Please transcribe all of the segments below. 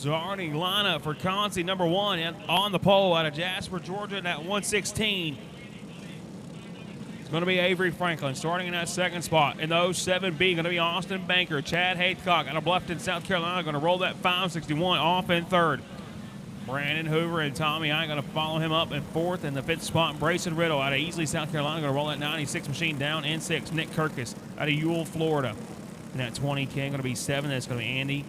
Starting lineup for Concy, number 1 on the pole out of Jasper, Georgia, at 116. It's going to be Avery Franklin starting in that second spot. In the 07B, going to be Austin Banker. Chad Haythcock out of Bluffton, South Carolina, going to roll that 561 off in third. Brandon Hoover and Tommy Eye going to follow him up in fourth. In the fifth spot, Brayson Riddle out of Easley, South Carolina, going to roll that 96 machine down in sixth. Nick Kirkus out of Ewell, Florida. And that 20K going to be seventh. That's going to be Andy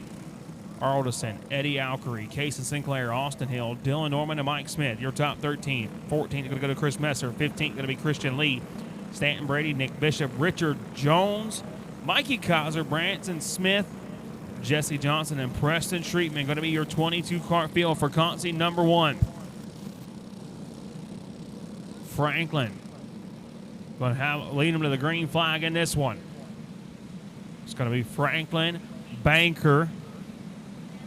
Arlison, Eddie Alkery, Casey Sinclair, Austin Hill, Dylan Norman, and Mike Smith. Your top 13. 14th going to go to Chris Messer. 15th going to be Christian Lee, Stanton Brady, Nick Bishop, Richard Jones, Mikey Kaiser, Branson Smith, Jesse Johnson, and Preston Streetman. Going to be your 22 cart field for Concy, number 1. Franklin going to lead him to the green flag in this one. It's going to be Franklin, Banker,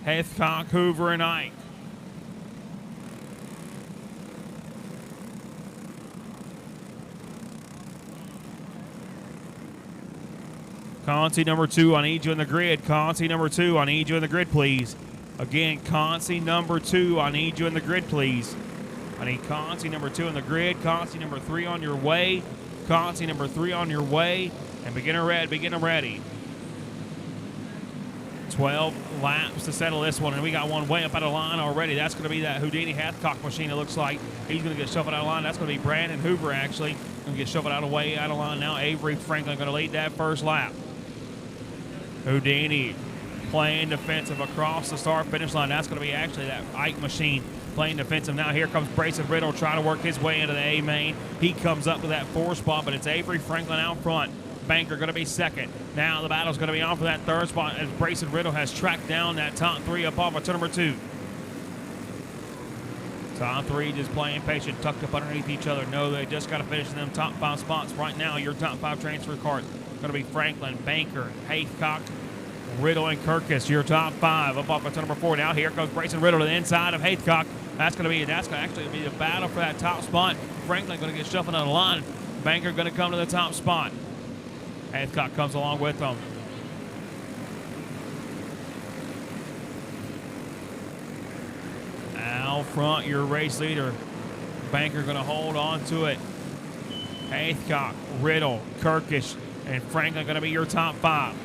Haythcock, Hoover, and Ike. Concy number 2, I need you in the grid. Concy number 2, I need you in the grid, please. Again, Concy number 2, I need you in the grid, please. I need Concy number 2 in the grid. Concy number 3 on your way. Concy number 3 on your way. And beginner ready. 12 laps to settle this one, and we got one way up out of line already. That's going to be that Houdini Hathcock machine, it looks like. He's going to get shuffled out of line. That's going to be Brandon Hoover, actually. Going to get shuffled out of line now. Avery Franklin going to lead that first lap. Houdini playing defensive across the start-finish line. That's going to be actually that Ike machine playing defensive. Now here comes Brayson Riddle trying to work his way into the A main. He comes up to that 4th spot, but it's Avery Franklin out front. Banker going to be second. Now the battle's going to be on for that 3rd spot as Brayson Riddle has tracked down that top 3 up off of number 2. Top 3 just playing patient, tucked up underneath each other. No, they just got to finish in them top 5 spots. Right now, your top 5 transfer cards going to be Franklin, Banker, Haythcock, Riddle, and Kirkus. Your top 5 up off of number 4. Now here comes Brayson Riddle to the inside of Haythcock. That's going to actually be the battle for that top spot. Franklin going to get shuffled on the line. Banker going to come to the top spot. Haythcock comes along with them. Out front, your race leader. Banker going to hold on to it. Haythcock, Riddle, Kirkish, and Franklin going to be your top 5.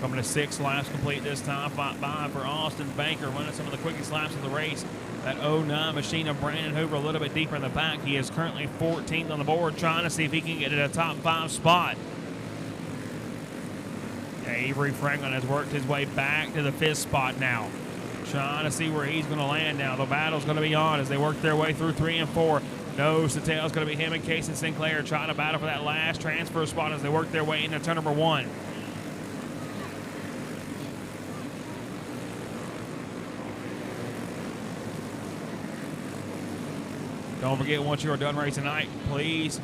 Coming to 6 laps complete this time. 5 for Austin Banker, running some of the quickest laps of the race. That 09 machine of Brandon Hoover a little bit deeper in the back. He is currently 14th on the board, trying to see if he can get in a top 5 spot. Avery Franklin has worked his way back to the 5th spot now. Trying to see where he's going to land now. The battle's going to be on as they work their way through 3 and 4. Nose to tail is going to be him and Casey Sinclair trying to battle for that last transfer spot as they work their way into turn number 1. Don't forget, once you are done racing tonight, please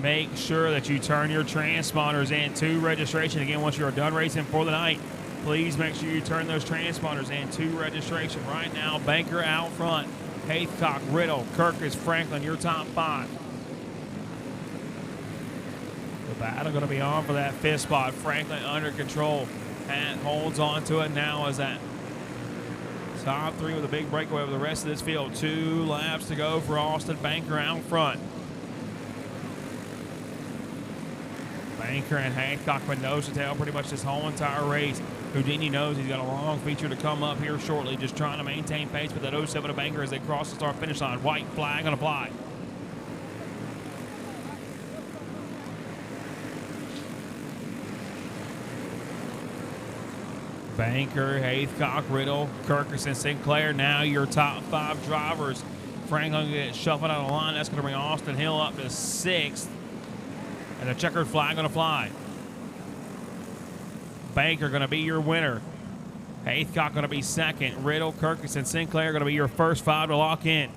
make sure that you turn your transponders in to registration. Again, once you are done racing for the night, please make sure you turn those transponders in to registration. Right now, Banker out front. Haythcock, Riddle, Kirkus, Franklin, your top 5. The battle going to be on for that 5th spot. Franklin under control and holds on to it now as that top 3 with a big breakaway over the rest of this field. 2 laps to go for Austin Banker out front. Banker and Haythcock with nose to tail pretty much this whole entire race. Houdini knows he's got a long feature to come up here shortly, just trying to maintain pace with that 07 of Banker as they cross the start finish line. White flag going to fly. Banker, Haythcock, Riddle, Kirkus, and Sinclair. Now your top 5 drivers. Franklin gets shuffled out of the line. That's going to bring Austin Hill up to 6th. And a checkered flag going to fly. Banker going to be your winner. Haythcock going to be 2nd. Riddle, Kirkus, and Sinclair going to be your first 5 to lock in.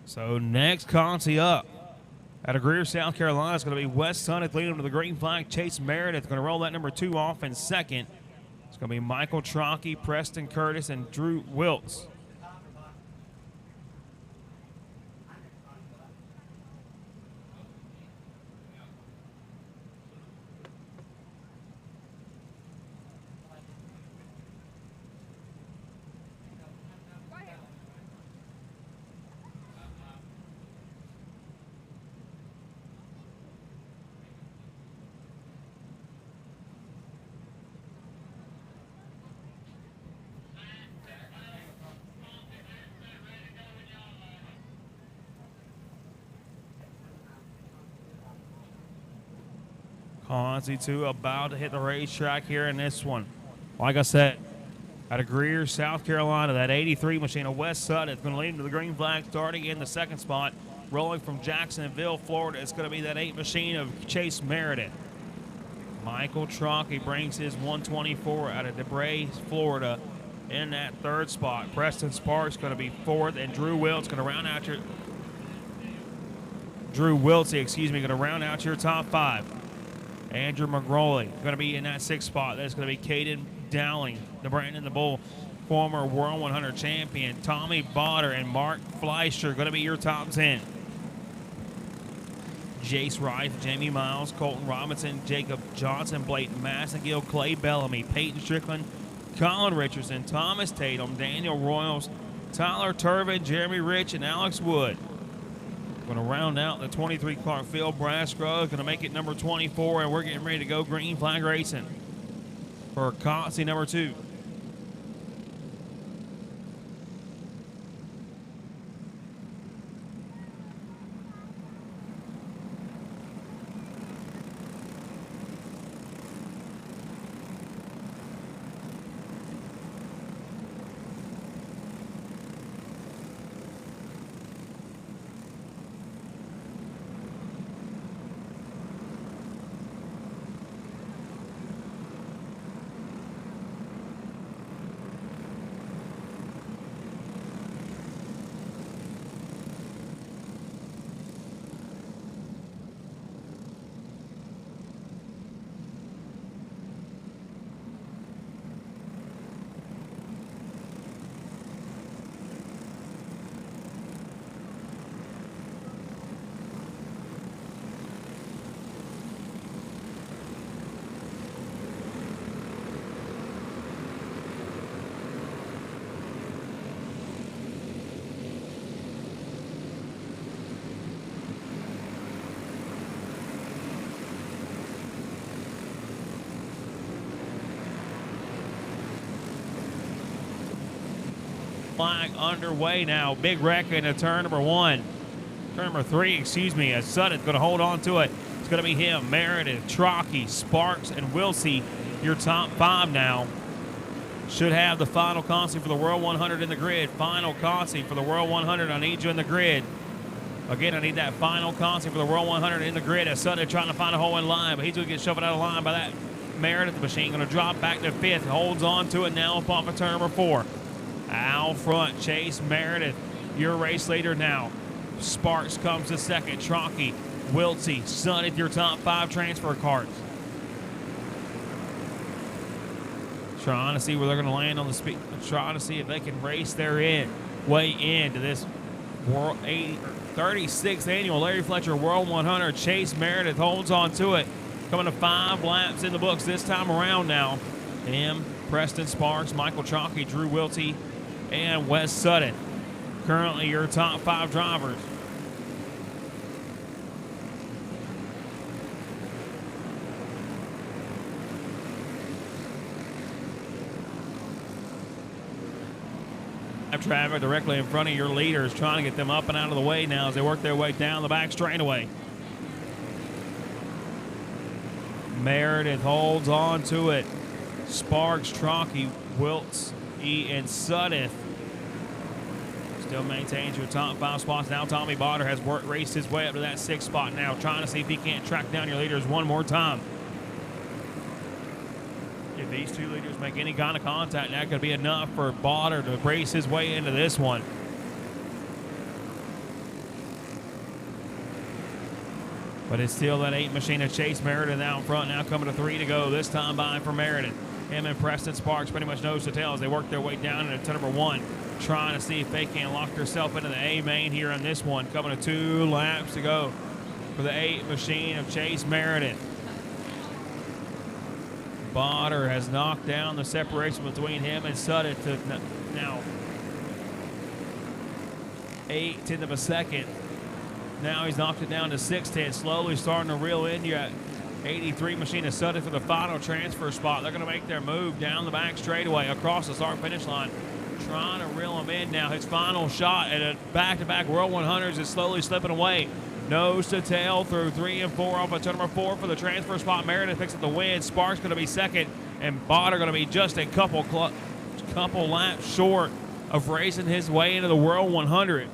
So next Concy up Out of Greer, South Carolina, it's going to be Wes Sunneth leading to the green flag. Chase Meredith going to roll that number 2 off in second. It's going to be Michael Tronky, Preston Curtis, and Drew Wiltz. Conzi, too, about to hit the racetrack here in this one. Like I said, out of Greer, South Carolina, that 83 machine of Wes Sutton is going to lead him to the green flag, starting in the second spot. Rolling from Jacksonville, Florida, it's going to be that 8 machine of Chase Meredith. Michael Tronky brings his 124 out of DeBray, Florida, in that third spot. Preston Sparks going to be fourth, and Drew Wiltz going to round out your going to round out your top 5. Andrew McGroley going to be in that 6th spot. That's going to be Caden Dowling, the Brandon the Bull, former World 100 champion. Tommy Botter and Mark Fleischer going to be your top 10. Jace Rice, Jamie Miles, Colton Robinson, Jacob Johnson, Blake Massengill, Clay Bellamy, Peyton Strickland, Colin Richardson, Thomas Tatum, Daniel Royals, Tyler Turvin, Jeremy Rich, and Alex Wood. Going to round out the 23 Clark Field. Brass Scruggs going to make it number 24, and we're getting ready to go green flag racing for Concy number 2. Flag underway now. Big wreck into turn number 1. Turn number 3, as Sutton's going to hold on to it. It's going to be him, Meredith, Tronky, Sparks, and Wilsey. Your top 5 now. Should have the final Concy for the World 100 in the grid. Final Concy for the World 100. I need you in the grid. Again, I need that final Concy for the World 100 in the grid. As Sutton trying to find a hole in line, but he's going to get shuffled out of line by that Meredith machine. Going to drop back to 5th. Holds on to it now up off of turn number 4. Out front, Chase Meredith, your race leader now. Sparks comes to second. Tronky, Wiltsey, Sunneth, your top 5 transfer cards. Trying to see where they're going to land on the speed. Trying to see if they can race their way into this World 36th annual Larry Fletcher World 100. Chase Meredith holds on to it. Coming to 5 laps in the books this time around now. Him, Preston Sparks, Michael Tronky, Drew Wiltsey, and Wes Sutton. Currently your top 5 drivers. Traffic directly in front of your leaders, trying to get them up and out of the way now as they work their way down the back straightaway. Meredith holds on to it. Sparks, Tronky, Wiltz, and Sutton still maintains your top 5 spots. Now Tommy Botter has raced his way up to that 6th spot now, trying to see if he can't track down your leaders one more time. If these 2 leaders make any kind of contact, that could be enough for Botter to race his way into this one. But it's still that 8 machine of Chase Meriden out in front. Now coming to 3 to go. This time by for Meriden. Him and Preston Sparks pretty much nose to tail as they work their way down into number 1. Trying to see if they can lock themselves into the A main here on this one. Coming to 2 laps to go for the 8 machine of Chase Meriden. Botter has knocked down the separation between him and Sutton to now 1/8 of a second. Now he's knocked it down to 6/10. Slowly starting to reel in. You got 83 machine of Sutton for the final transfer spot. They're going to make their move down the back straightaway across the start-finish line. Trying to reel him in now. His final shot at a back-to-back World 100s is slowly slipping away. Nose to tail through 3 and 4 off of turn number 4 for the transfer spot. Meriden picks up the win. Sparks going to be second, and Botter going to be just a couple laps short of racing his way into the World 100.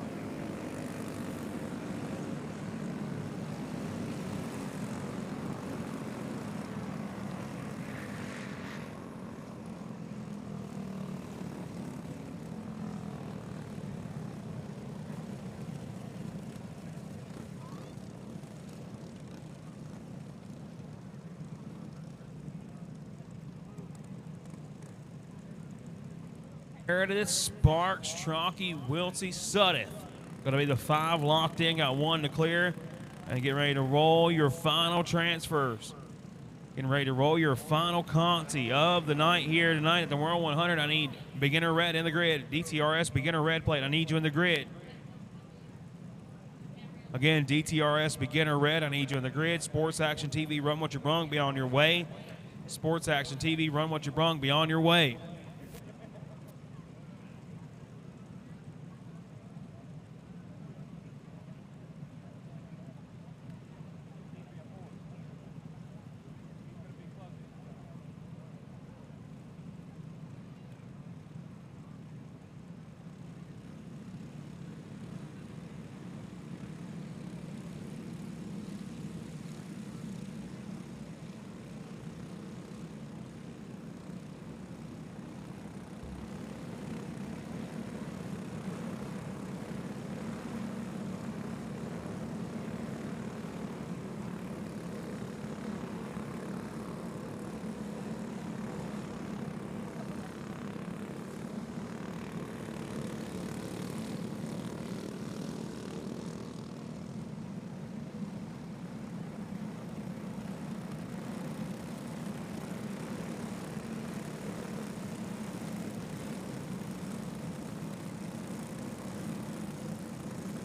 Meredith, Sparks, Tronky, Wiltsey, Sutton. Going to be the 5 locked in. Got 1 to clear. And get ready to roll your final transfers. Getting ready to roll your final Conti of the night here tonight at the World 100. I need beginner red in the grid. DTRS beginner red plate. I need you in the grid. Again, DTRS beginner red. I need you in the grid. Sports Action TV, run what you brung. Be on your way. Sports Action TV, run what you brung. Be on your way.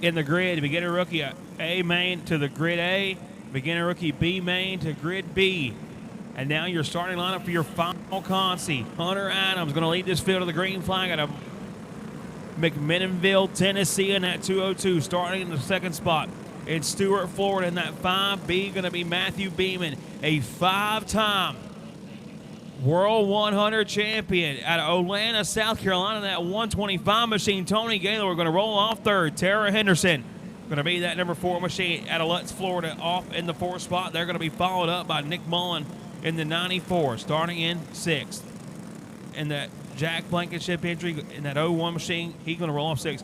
In the grid, beginner rookie A main to the grid A, beginner rookie B main to grid B. And now your starting lineup for your final Conti. Hunter Adams going to lead this field to the green flag out of McMinnville, Tennessee in that 202, starting in the second spot. It's Stuart, Florida in that 5B, going to be Matthew Beeman, a 5-time World 100 champion out of Atlanta, South Carolina. That 125 machine, Tony Gaylor, we're going to roll off third. Tara Henderson going to be that number 4 machine out of Lutz, Florida, off in the 4th spot. They're going to be followed up by Nick Mullen in the 94, starting in 6th. And that Jack Blankenship entry in that 01 machine, he's going to roll off 6th.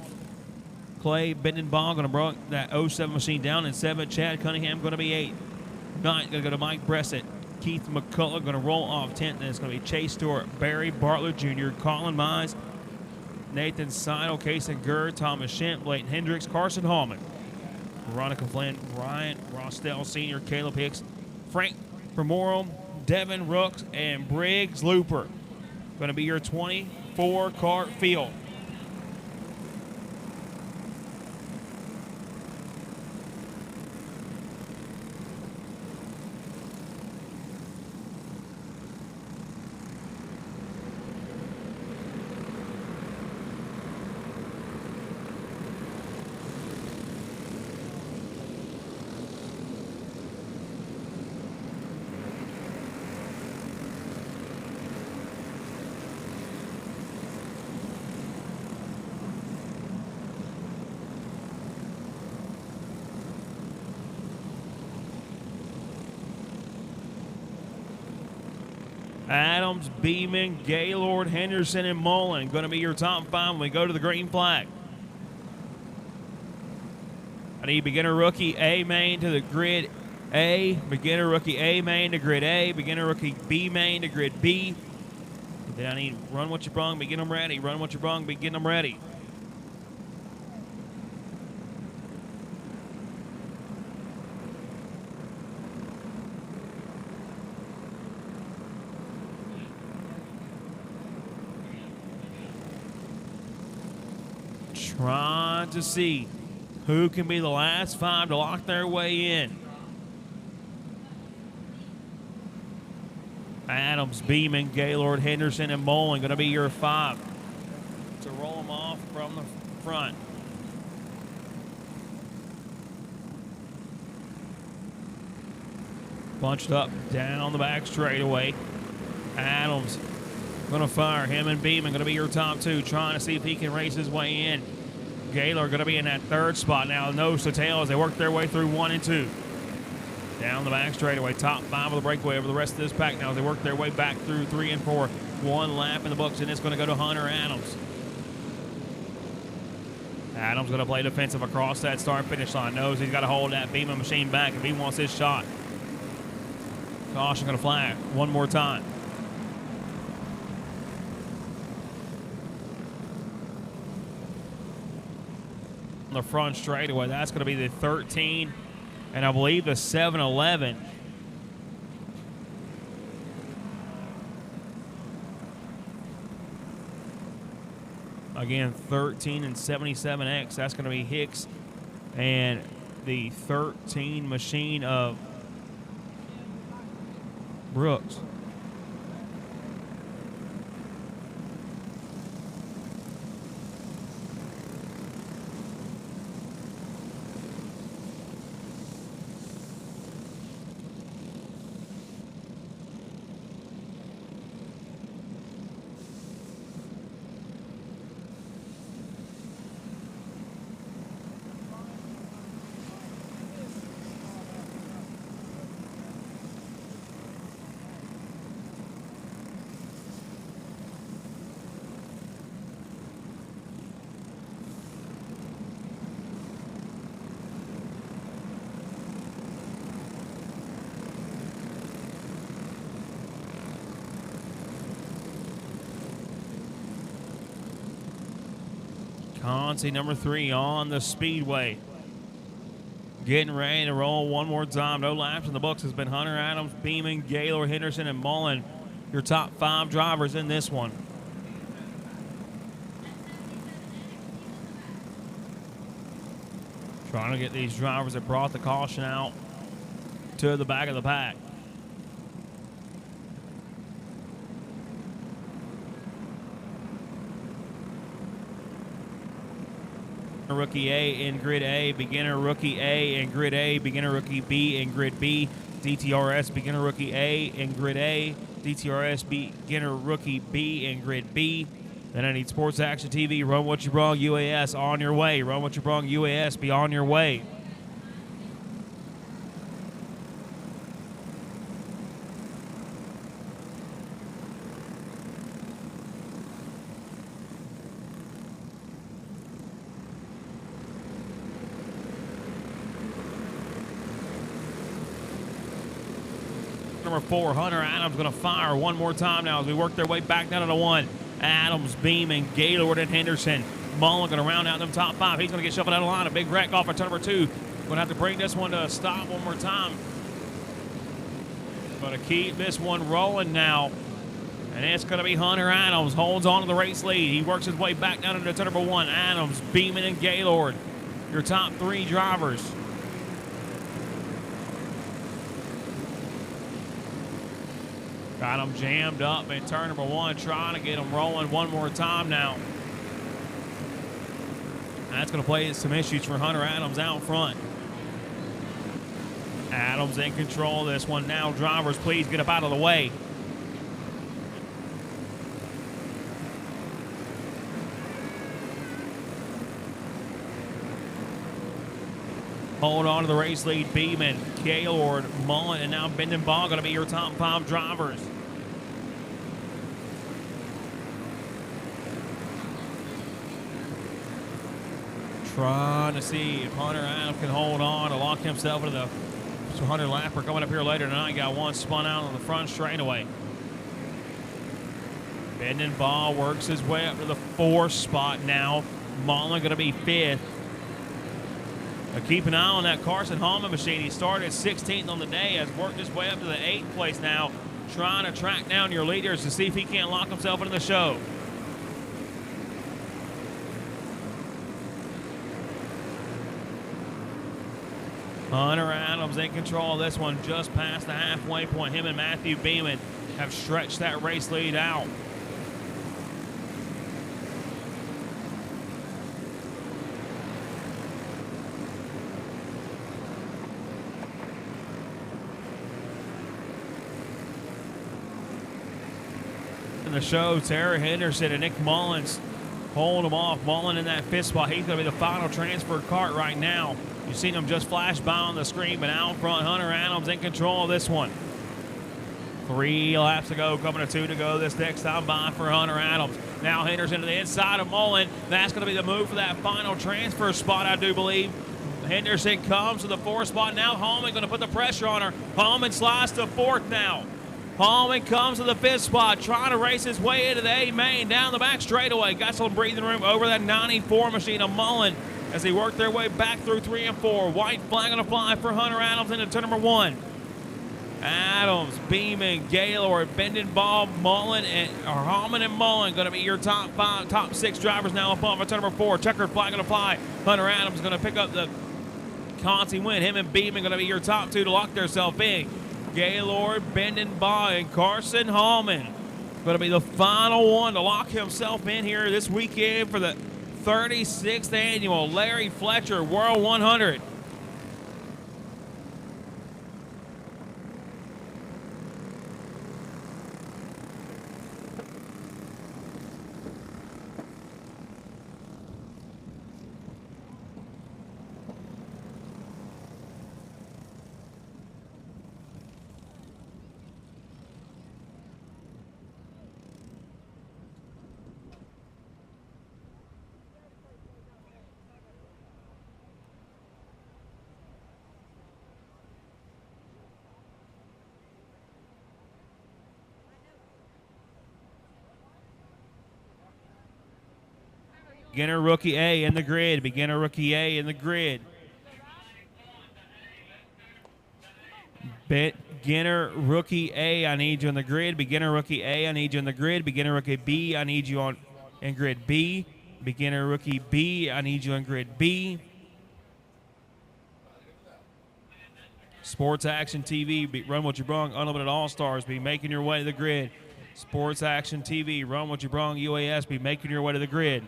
Clay Bendenbaugh going to bring that 07 machine down in 7th. Chad Cunningham going to be 8th. 9th going to go to Mike Bressett. Keith McCullough going to roll off 10th, and it's going to be Chase Stewart, Barry Bartlett Jr., Colin Mize, Nathan Seidel, Kason Gurr, Thomas Shemp, Leighton Hendricks, Carson Hallman, Veronica Flynn, Ryan Rostell Sr., Caleb Hicks, Frank Primoro, Devin Rooks, and Briggs Looper. Going to be your 24-cart field. Adams, Beeman, Gaylord, Henderson, and Mullen going to be your top 5 when we go to the green flag. I need beginner rookie A main to the grid A, beginner rookie A main to grid A, beginner rookie B main to grid B. Then I need run what you brung, begin them ready. Run what you brung, begin them ready. Trying to see who can be the last 5 to lock their way in. Adams, Beeman, Gaylord, Henderson, and Mullen going to be your 5 to roll them off from the front. Bunched up down the back straightaway. Adams going to fire. Him and Beeman going to be your top 2, trying to see if he can race his way in. Gaylord going to be in that 3rd spot now, nose to tail as they work their way through 1 and 2. Down the back straightaway, top 5 of the breakaway over the rest of this pack now as they work their way back through 3 and 4. 1 lap in the books, and it's going to go to Hunter Adams. Adams going to play defensive across that start-finish line. Knows he's got to hold that Beeman machine back if he wants his shot. Caution going to flag one more time. On the front straightaway, that's going to be the 13 and I believe the 7-11. Again, 13 and 77X. That's going to be Hicks and the 13 machine of Brooks. Conti number 3 on the speedway. Getting ready to roll one more time. No laps in the books has been Hunter Adams, Beeman, Gaylord, Henderson, and Mullen. Your top 5 drivers in this one. Trying to get these drivers that brought the caution out to the back of the pack. Rookie A in grid A, beginner rookie A in grid A, beginner rookie B in grid B, DTRS beginner rookie A in grid A, DTRS beginner rookie B in grid B. Then I need Sports Action TV, Run What You Brung, UAS on your way. Run What You Brung, UAS, be on your way. Number 4, Hunter Adams going to fire one more time now as we work their way back down to the 1. Adams, Beeman, Gaylord, and Henderson. Mullen going to round out them top 5. He's going to get shuffled out of the line. A big wreck off of turn number 2. Going to have to bring this one to a stop one more time. Going to keep this one rolling now. And it's going to be Hunter Adams. Holds on to the race lead. He works his way back down into turn number 1. Adams, Beeman, and Gaylord. Your top 3 drivers. Got them jammed up in turn number 1, trying to get them rolling one more time now. That's going to play some issues for Hunter Adams out front. Adams in control of this one now. Drivers, please get up out of the way. Hold on to the race lead. Beeman, Gaylord, Mullen, and now Bendenbaugh going to be your top 5 drivers. Trying to see if Hunter Adams can hold on to lock himself into the So 100 lapper coming up here later tonight. Got one spun out on the front straightaway. Bending Ball works his way up to the 4th spot now. Mullen going to be 5th. But keep an eye on that Carson Hallman machine. He started 16th on the day, has worked his way up to the 8th place now, trying to track down your leaders to see if he can't lock himself into the show. Hunter Adams in control of this one, just past the halfway point. Him and Matthew Beeman have stretched that race lead out. In the show, Tara Henderson and Nick Mullins hold him off. Mullen in that 5th spot. He's going to be the final transfer cart right now. You've seen him just flash by on the screen, but out front, Hunter Adams in control of this one. 3 laps to go, coming to 2 to go this next time by for Hunter Adams. Now Henderson to the inside of Mullen. That's going to be the move for that final transfer spot, I do believe. Henderson comes to the 4th spot. Now Hallman going to put the pressure on her. Hallman slides to 4th now. Hallman comes to the 5th spot, trying to race his way into the A main, down the back straightaway. Got some breathing room over that 94 machine of Mullen as they work their way back through 3 and 4. White flag on the fly for Hunter Adams into turn number 1. Adams, Beeman, Gaylord, Bending Ball, Mullen, Hallman and Mullen going to be your top 5, top 6 drivers now up on for turn number 4. Checkered flag on the fly. Hunter Adams going to pick up the Conti win. Him and Beeman going to be your top 2 to lock themselves in. Gaylord, Bending Ball, and Carson Hallman going to be the final one to lock himself in here this weekend for the 36th annual Larry Fletcher World 100. Beginner rookie A in the grid. Beginner rookie A in the grid. Beginner rookie A, I need you in the grid. Beginner rookie A, I need you in the grid. Beginner rookie B, I need you on in grid B. Beginner rookie B, I need you in grid B. Sports Action TV, run what you brung. Unlimited All-Stars, be making your way to the grid. Sports Action TV, run what you brung. UAS, be making your way to the grid.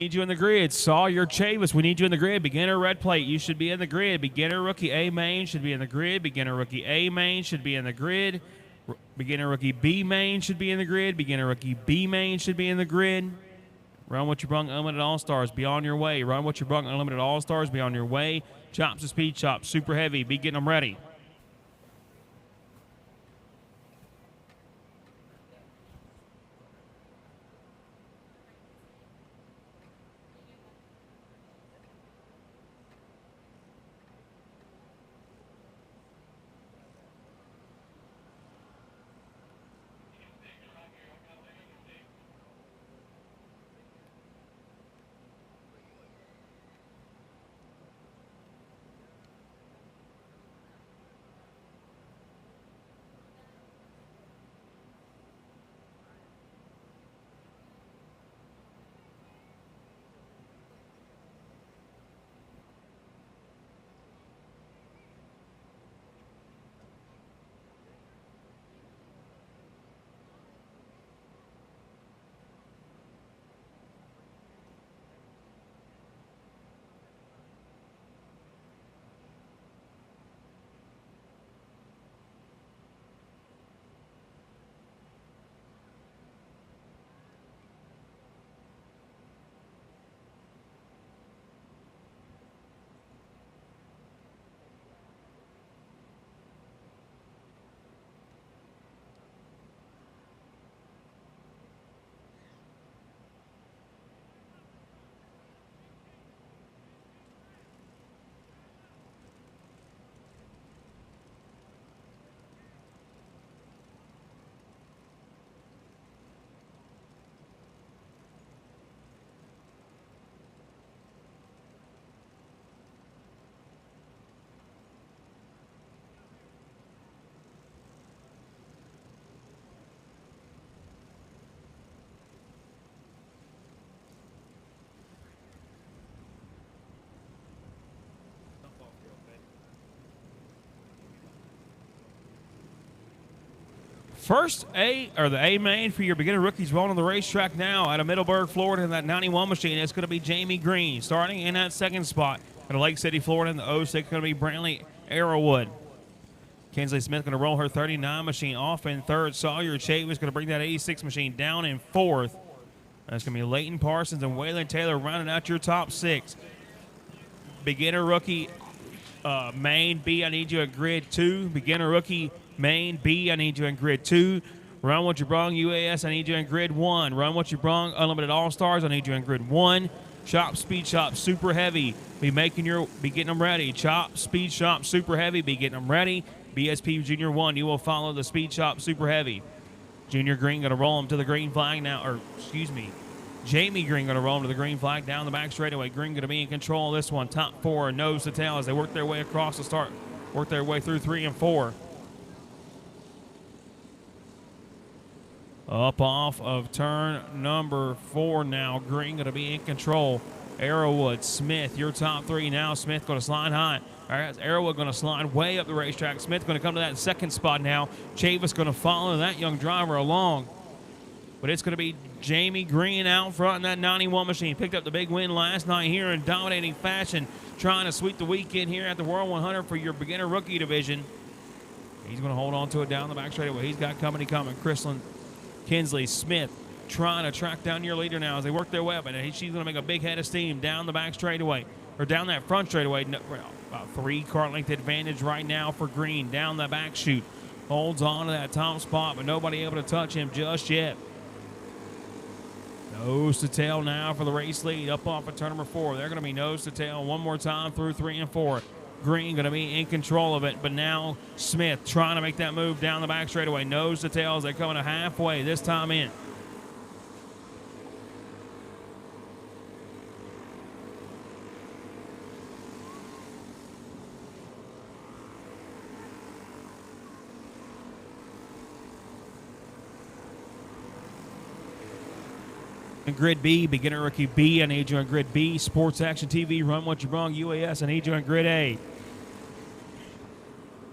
Need you in the grid. Sawyer Chavis, we need you in the grid. Beginner red plate, you should be in the grid. Beginner rookie A main should be in the grid. Beginner rookie A main should be in the grid. Beginner rookie B main should be in the grid. Beginner rookie B main should be in the grid. Run what you brung, Unlimited All-Stars, be on your way. Run what you brung, Unlimited All-Stars, be on your way. Chops and Speed Chops, super heavy, be getting them ready. First the A main for your beginner rookies rolling on the racetrack now out of Middleburg, Florida in that 91 machine. It's going to be Jamie Green starting in that second spot. Out of Lake City, Florida in the 06 going to be Brantley Arrowwood. Kinsley Smith going to roll her 39 machine off in third. Sawyer Chavis going to bring that 86 machine down in fourth. That's going to be Leighton Parsons and Waylon Taylor rounding out your top 6. Beginner rookie main B, I need you at grid 2. Beginner rookie main B, I need you in grid 2. Run What You Brung UAS, I need you in grid 1. Run What You Brung Unlimited All-Stars, I need you in grid 1. Chop Speed Shop Super Heavy, be getting them ready. Chop Speed Shop Super Heavy, be getting them ready. BSP Junior 1, you will follow the Speed Shop Super Heavy. Junior Green going to roll him to the green flag now, or excuse me, Jamie Green going to roll him to the green flag down the back straightaway. Green going to be in control of this one. Top 4, nose to tail as they work their way across the start, work their way through 3 and 4. Up off of turn number 4 now. Green going to be in control. Arrowwood, Smith, your top 3 now. Smith going to slide high. All right, Arrowwood going to slide way up the racetrack. Smith going to come to that second spot now. Chavis going to follow that young driver along. But it's going to be Jamie Green out front in that 91 machine. Picked up the big win last night here in dominating fashion, trying to sweep the weekend here at the World 100 for your beginner rookie division. He's going to hold on to it down the back straightaway. He's got company coming. Kinsley Smith trying to track down your leader now as they work their way up, and she's going to make a big head of steam down the back straightaway, or down that front straightaway. About 3 car length advantage right now for Green down the back chute. Holds on to that top spot, but nobody able to touch him just yet. Nose to tail now for the race lead up off of turn number 4. They're going to be nose to tail one more time through 3 and 4. Green going to be in control of it, but now Smith trying to make that move down the back straightaway. Nose to tail as they coming to halfway this time in. In grid B, beginner rookie B, I need you in grid B. Sports Action TV, Run What You Brung UAS, I need you in grid A.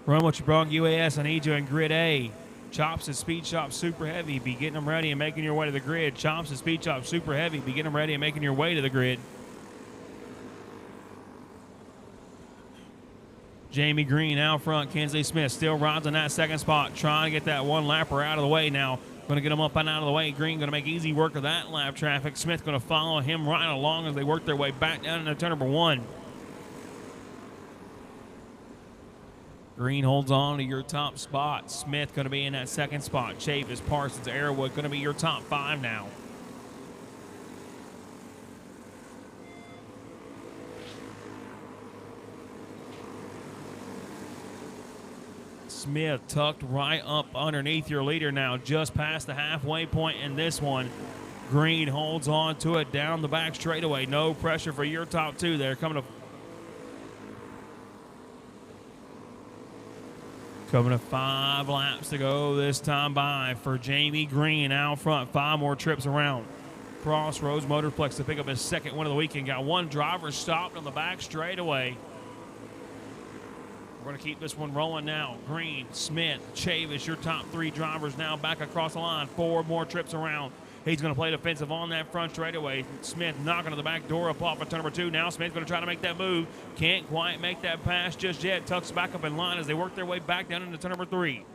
Run What You Brung UAS, I need you in grid A. Chops and Speed Shop Super Heavy, be getting them ready and making your way to the grid. Chops and Speed Shop Super Heavy, be getting them ready and making your way to the grid. Jamie Green out front. Kinsley Smith still rides in that second spot, trying to get that one lapper out of the way now. Going to get him up and out of the way. Green going to make easy work of that lap traffic. Smith going to follow him right along as they work their way back down into turn number 1. Green holds on to your top spot. Smith going to be in that second spot. Chavis, Parsons, Arrowwood going to be your top 5 now. Smith tucked right up underneath your leader now, just past the halfway point in this one. Green holds on to it down the back straightaway. No pressure for your top 2 there. Coming to 5 laps to go this time by for Jamie Green out front. 5 more trips around. Crossroads Motorplex to pick up his second win of the weekend. Got one driver stopped on the back straightaway. We're going to keep this one rolling now. Green, Smith, Chavis, your top 3 drivers now back across the line. 4 more trips around. He's going to play defensive on that front straightaway. Smith knocking to the back door up off of turn number 2. Now Smith's going to try to make that move. Can't quite make that pass just yet. Tucks back up in line as they work their way back down into turn number 3.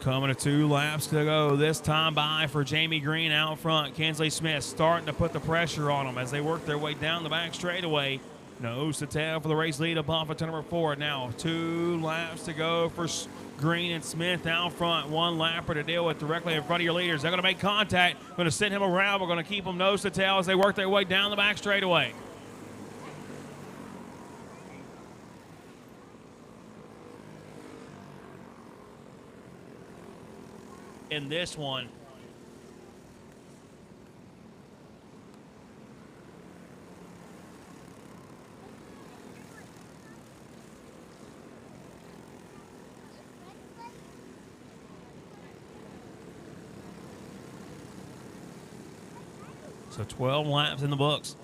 Coming to 2 laps to go this time by for Jamie Green out front. Kinsley Smith starting to put the pressure on them as they work their way down the back straightaway. Nose to tail for the race lead up off of turn number 4. Now 2 laps to go for Green and Smith out front. 1 lapper to deal with directly in front of your leaders. They're going to make contact. Going to send him around. We're going to keep them nose to tail as they work their way down the back straightaway. In this one, so 12 laps in the books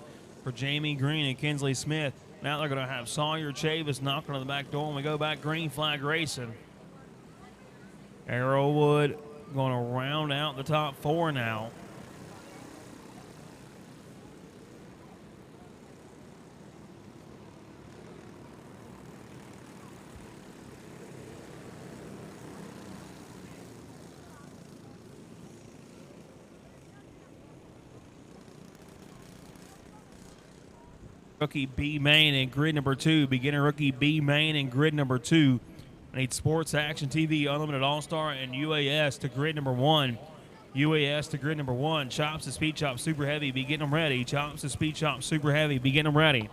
for Jamie Green and Kinsley Smith. Now they're going to have Sawyer Chavis knocking on the back door, and we go back green flag racing. Arrowwood going to round out the top 4 now. Rookie B Main in grid number 2. Beginner rookie B Main in grid number 2. Need Sports Action TV, Unlimited All-Star, and UAS to grid number 1. UAS to grid number 1. Chops to Speed Chop Super Heavy. Be getting them ready. Chops to Speed Chop Super Heavy. Be getting them ready.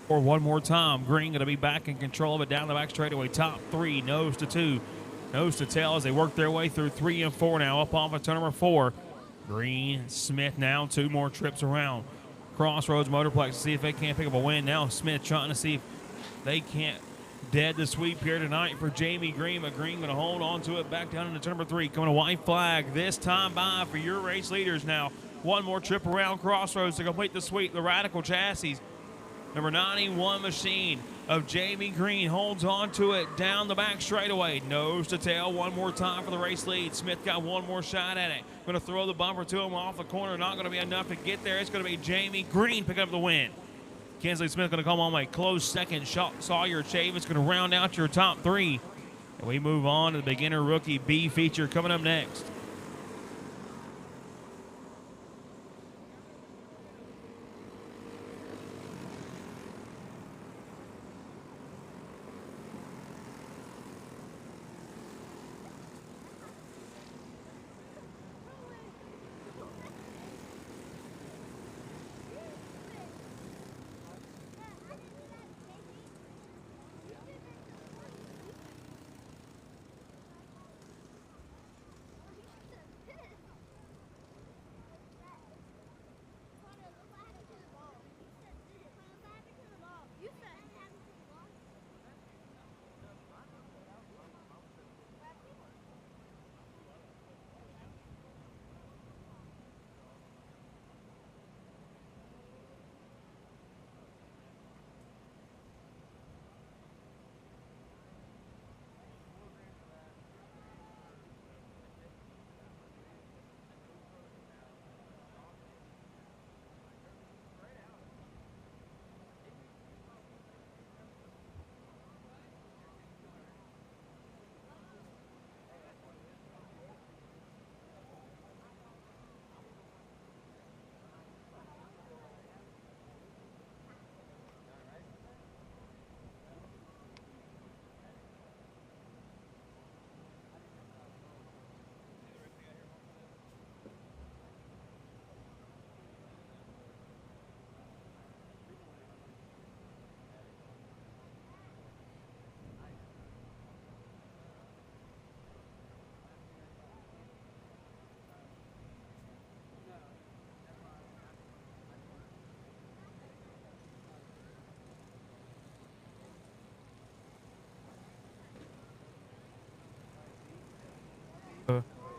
For one more time, Green going to be back in control of it down the back straightaway. Top 3, nose to 2, nose to tail as they work their way through 3 and 4 now. Up off of turn number 4. Green, Smith now 2 more trips around. Crossroads Motorplex to see if they can't pick up a win. Now Smith trying to see if they can't dead the sweep here tonight for Jamie Green. But Green going to hold on to it back down into turn number 3. Coming to white flag this time by for your race leaders now. One more trip around Crossroads to complete the sweep. The Radical Chassis. Number 91 Machine of Jamie Green holds on to it down the back straightaway. Nose to tail one more time for the race lead. Smith got one more shot at it. Going to throw the bumper to him off the corner. Not going to be enough to get there. It's going to be Jamie Green picking up the win. Kinsley Smith going to come on a close second. Sawyer Chavis going to round out your top 3. And we move on to the beginner rookie B feature coming up next.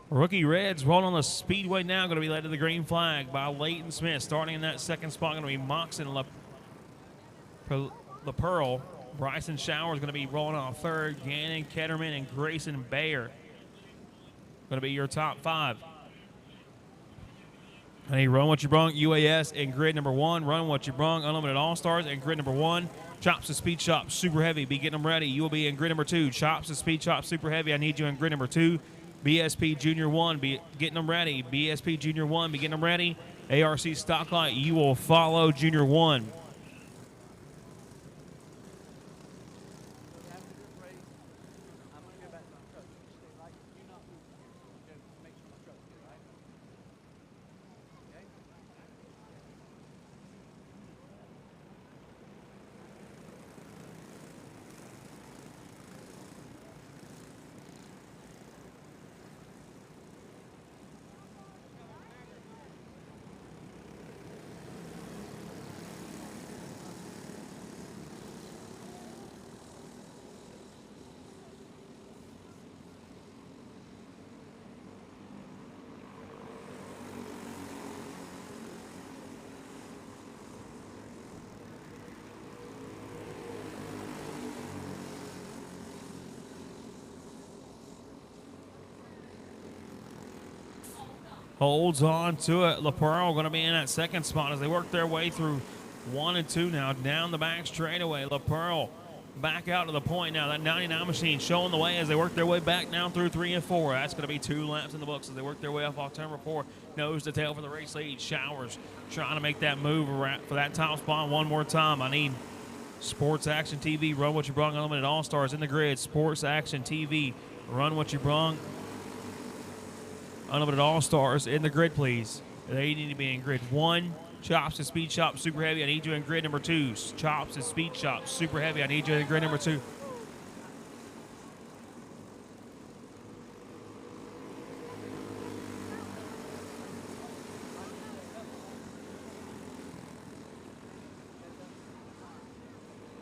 Rookie Reds rolling on the speedway now, going to be led to the green flag by Leighton Smith. Starting in that second spot, going to be Moxon LaPearl. Bryson Showers going to be rolling on third. Gannon, Ketterman, and Grayson Bayer going to be your top 5. Hey, Run What You Brung, UAS, and grid number 1. Run What You Brung, Unlimited All-Stars, and grid number 1. Chops and Speed Shop, Super Heavy. Be getting them ready. You will be in grid number 2. Chops and Speed Shop, Super Heavy. I need you in grid number 2. BSP Junior 1, be getting them ready. BSP Junior 1, be getting them ready. ARC Stocklight, you will follow Junior 1. Holds on to it. LaPearl going to be in that second spot as they work their way through 1 and 2 now. Down the back straightaway. LaPearl back out to the point now. That 99 machine showing the way as they work their way back now through 3 and 4. That's going to be 2 laps in the books as they work their way off turn number 4. Nose to tail for the race lead. Showers trying to make that move for that top spot one more time. I need Sports Action TV. Run What You Brung, Unlimited All-Stars in the grid. Sports Action TV. Run What You Brung, Unlimited All-Stars in the grid, please. They need to be in grid 1. Chops and Speed Shop, Super Heavy. I need you in grid number 2. Chops and Speed Shop, Super Heavy. I need you in grid number 2.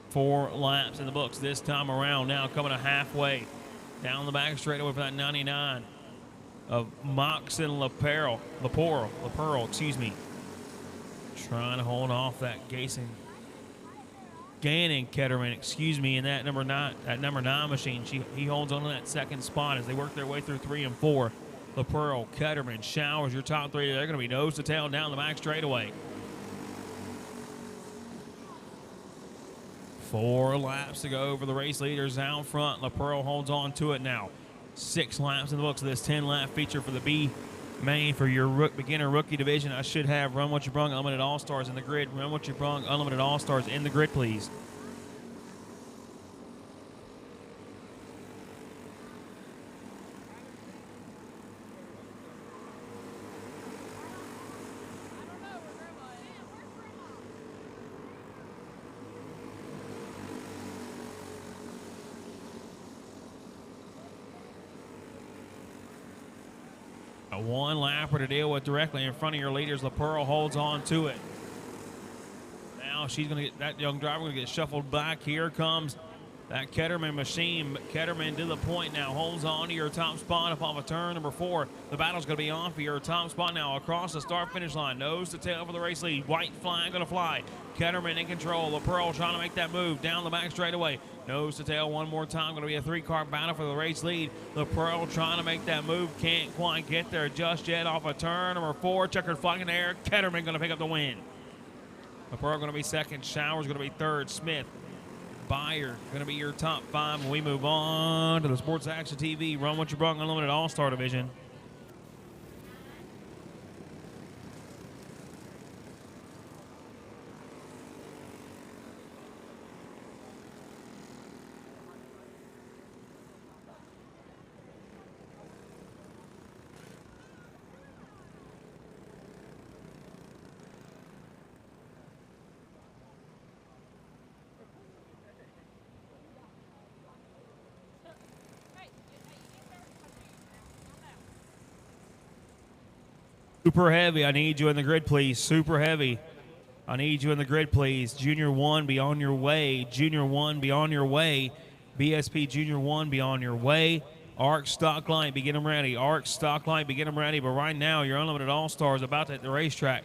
Four laps in the books this time around. Now coming to halfway down the back straightaway for that 99 of Moxon LaPearl, excuse me. Trying to hold off that Gannon Ketterman, excuse me, in that number 9 machine. He holds on to that second spot as they work their way through 3 and 4. LaPearl, Ketterman, Showers, your top 3. They're going to be nose to tail down the back straightaway. 4 laps to go for the race leaders out front. LaPearl holds on to it now. 6 laps in the books of this 10-lap feature for the B main for your beginner rookie division. I should have Run What You Brung, Unlimited All-Stars in the grid. Run What You Brung, Unlimited All-Stars in the grid, please. A 1 lapper to deal with directly in front of your leaders. LaPearl holds on to it. Now she's going to get that young driver going to get shuffled back. Here comes that Ketterman machine. Ketterman to the point now, holds on to your top spot up off of turn number 4. The battle's going to be on for your top spot now across the start-finish line. Nose to tail for the race lead. White flag going to fly. Ketterman in control. LaPearl trying to make that move down the back straightaway. Nose to tail one more time. Going to be a 3-car battle for the race lead. LaPearl trying to make that move. Can't quite get there just yet off of turn number 4. Checkered flag in the air. Ketterman going to pick up the win. LaPearl going to be second. Showers going to be third. Smith, Bayer going to be your top 5. And we move on to the Sports Action TV Run What You Brung Unlimited All-Star Division. Super Heavy, I need you in the grid, please. Super Heavy, I need you in the grid, please. Junior 1, be on your way. Junior 1, be on your way. BSP Junior 1, be on your way. Arc Stock Light, be getting them ready. Arc Stock Light, be getting them ready. But right now, your Unlimited All-Star is about to hit the racetrack.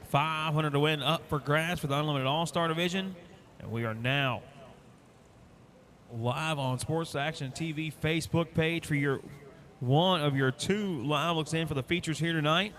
500 to win up for grabs for the Unlimited All-Star division. And we are now live on Sports Action TV Facebook page for your one of your two live looks in for the features here tonight.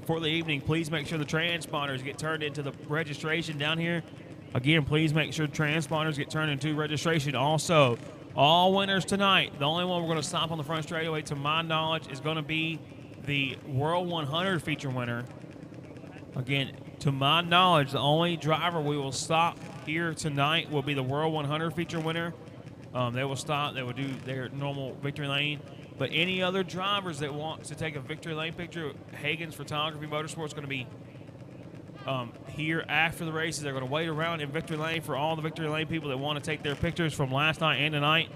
For the evening, please make sure the transponders get turned into the registration down here. Again, please make sure transponders get turned into registration. Also, all winners tonight, the only one we're going to stop on the front straightaway, to my knowledge, is going to be the World 100 feature winner. Again, to my knowledge, the only driver we will stop here tonight will be the World 100 feature winner. They will stop. They will do their normal victory lane. But any other drivers that want to take a victory lane picture, Hagen's Photography Motorsports is going to be here after the races. They're going to wait around in victory lane for all the victory lane people that want to take their pictures from last night and tonight.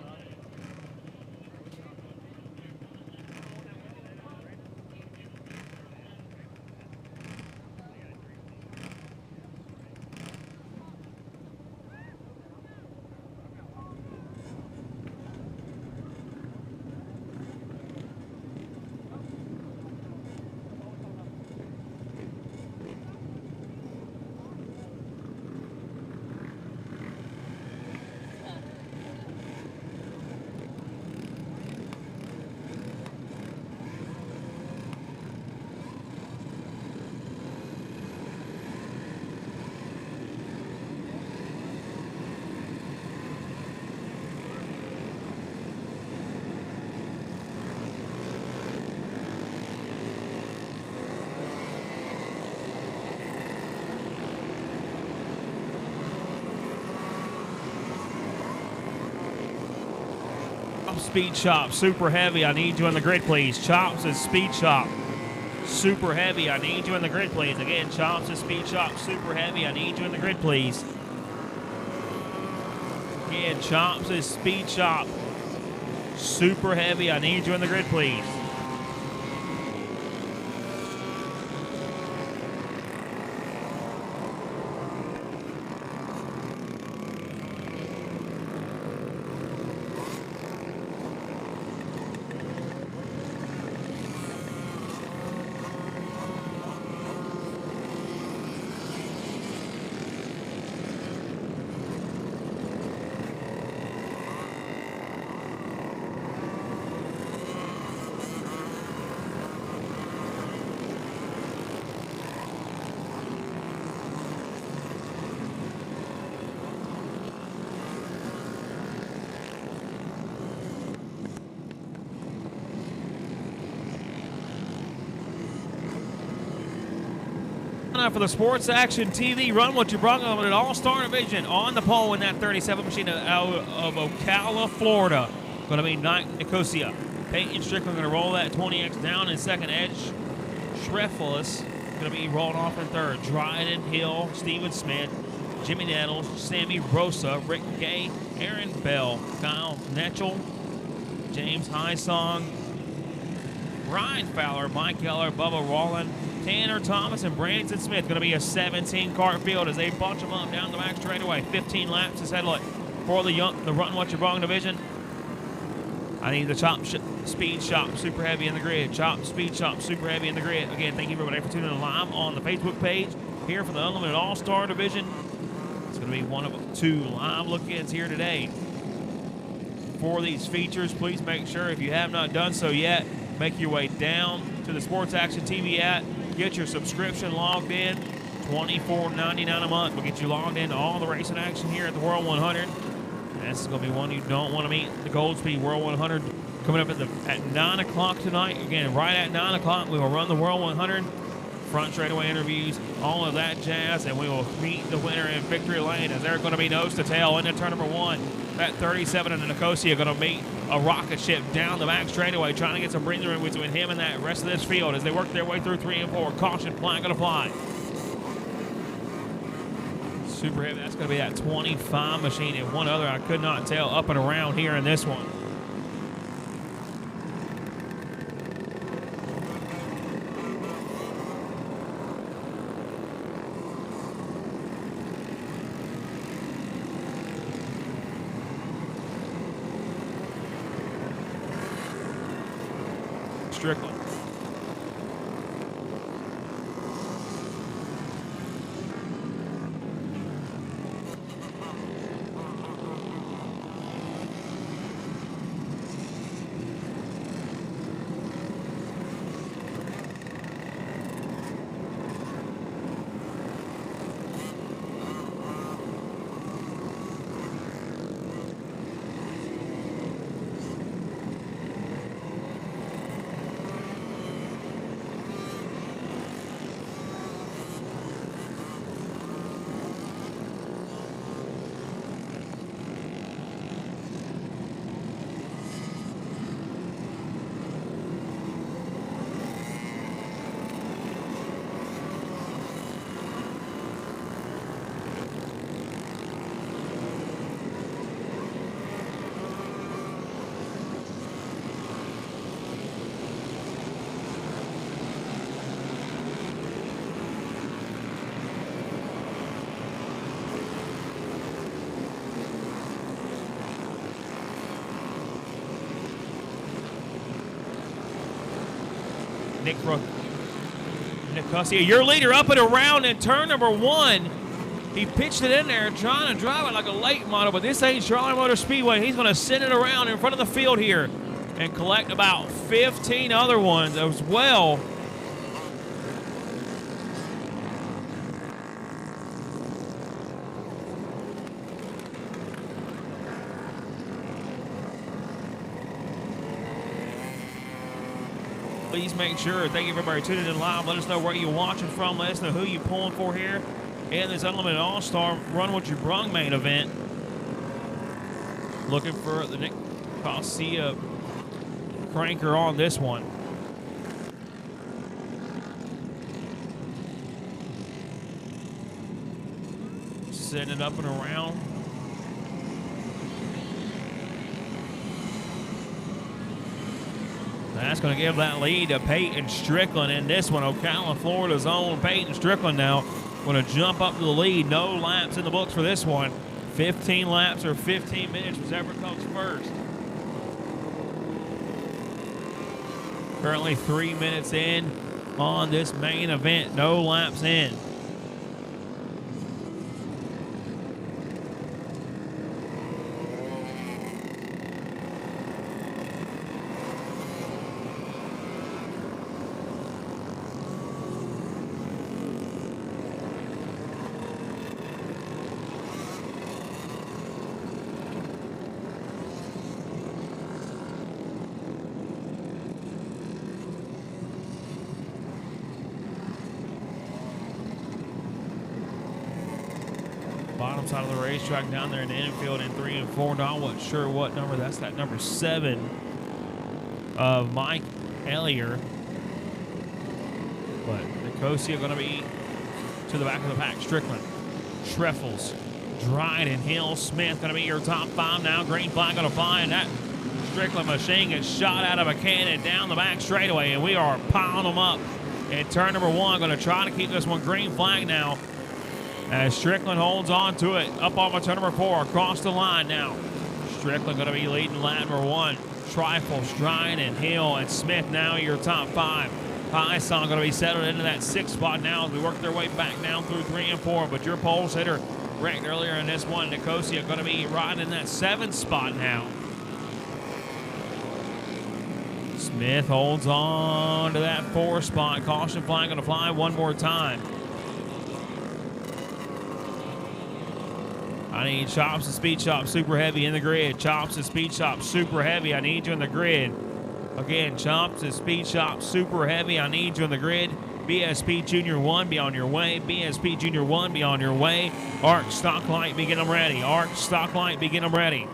Speed Shop, Super Heavy, I need you in the grid, please. Chops is Speed Shop, Super Heavy, I need you in the grid, please. Again, Chops is Speed Shop, Super Heavy, I need you in the grid, please. Again, Chops is Speed Shop, Super Heavy, I need you in the grid, please. For the Sports Action TV Run What You Bronco with an All-Star Division on the pole in that 37 machine out of Ocala, Florida. Going to be Nike Nicosia. Peyton Strickland going to roll that 20X down in second. Edge Schrefelis going to be rolled off in third. Dryden, Hill, Steven Smith, Jimmy Nettles, Sammy Rosa, Rick Gay, Aaron Bell, Kyle Netchell, James Highsong, Ryan Fowler, Mike Keller, Bubba Rowland, Tanner Thomas, and Branson Smith. Going to be a 17-car field as they bunch them up down the back straightaway. 15 laps to settle it for the Run What You're Wrong division. I need the Speed Shop Super Heavy in the grid. Speed Shop Super Heavy in the grid. Again, thank you everybody for tuning in live on the Facebook page here for the Unlimited All-Star division. It's going to be one of 2 live look-ins here today for these features. Please make sure, if you have not done so yet, make your way down to the Sports Action TV app. Get your subscription logged in. $24.99 a month will get you logged into all the racing action here at the World 100. And this is going to be one you don't want to meet. The Goldspeed World 100 coming up at 9 o'clock tonight. Again, right at 9 o'clock, we will run the World 100. Front straightaway interviews, all of that jazz, and we will meet the winner in victory lane as they're going to be nose to tail into turn number 1. That 37 and Nicosia going to meet a rocket ship down the back straightaway, trying to get some breathing room between him and that rest of this field as they work their way through 3 and 4. Caution flag going to fly. Super Heavy, that's going to be that 25 machine, and one other I could not tell up and around here in this one. Strickland. Nicosia, your leader up and around in turn number 1. He pitched it in there trying to drive it like a late model, but this ain't Charlotte Motor Speedway. He's going to send it around in front of the field here and collect about 15 other ones as well. Please make sure, thank you everybody tuning in live. Let us know where you're watching from. Let us know who you're pulling for here in this Unlimited All-Star Run What You Brung main event. Looking for the Nick Garcia cranker on this one. Setting it up and around. That's going to give that lead to Peyton Strickland in this one. Ocala, Florida's own Peyton Strickland now going to jump up to the lead. No laps in the books for this one. 15 laps or 15 minutes, whichever comes first. Currently 3 minutes in on this main event. No laps in. Bottom side of the racetrack down there in the infield in 3 and 4. Not sure what number. That's that number 7 of Mike Ellier. But Nicosia going to be to the back of the pack. Strickland Treffels, Dryden, Hill, Smith going to be your top 5 now. Green flag going to fly, and that Strickland machine gets shot out of a cannon down the back straightaway, and we are piling them up in turn number 1. Going to try to keep this one green flag now as Strickland holds on to it. Up on turn number 4, across the line now. Strickland going to be leading lap number 1. Trifles, Dryden, Hill, and Smith now your top 5. Hyson going to be settled into that 6th spot now as we work their way back down through 3 and 4. But your pole sitter wrecked earlier in this one, Nicosia, going to be riding in that 7th spot now. Smith holds on to that 4th spot. Caution flag going to fly one more time. I need Chops and Speed Shop Super Heavy in the grid. Chops and Speed Shop Super Heavy, I need you in the grid. Again, Chops and Speed Shop Super Heavy, I need you in the grid. BSP Junior 1, be on your way. BSP Junior 1, be on your way. Arc Stock Light, begin them ready. Arc Stock Light, begin them ready.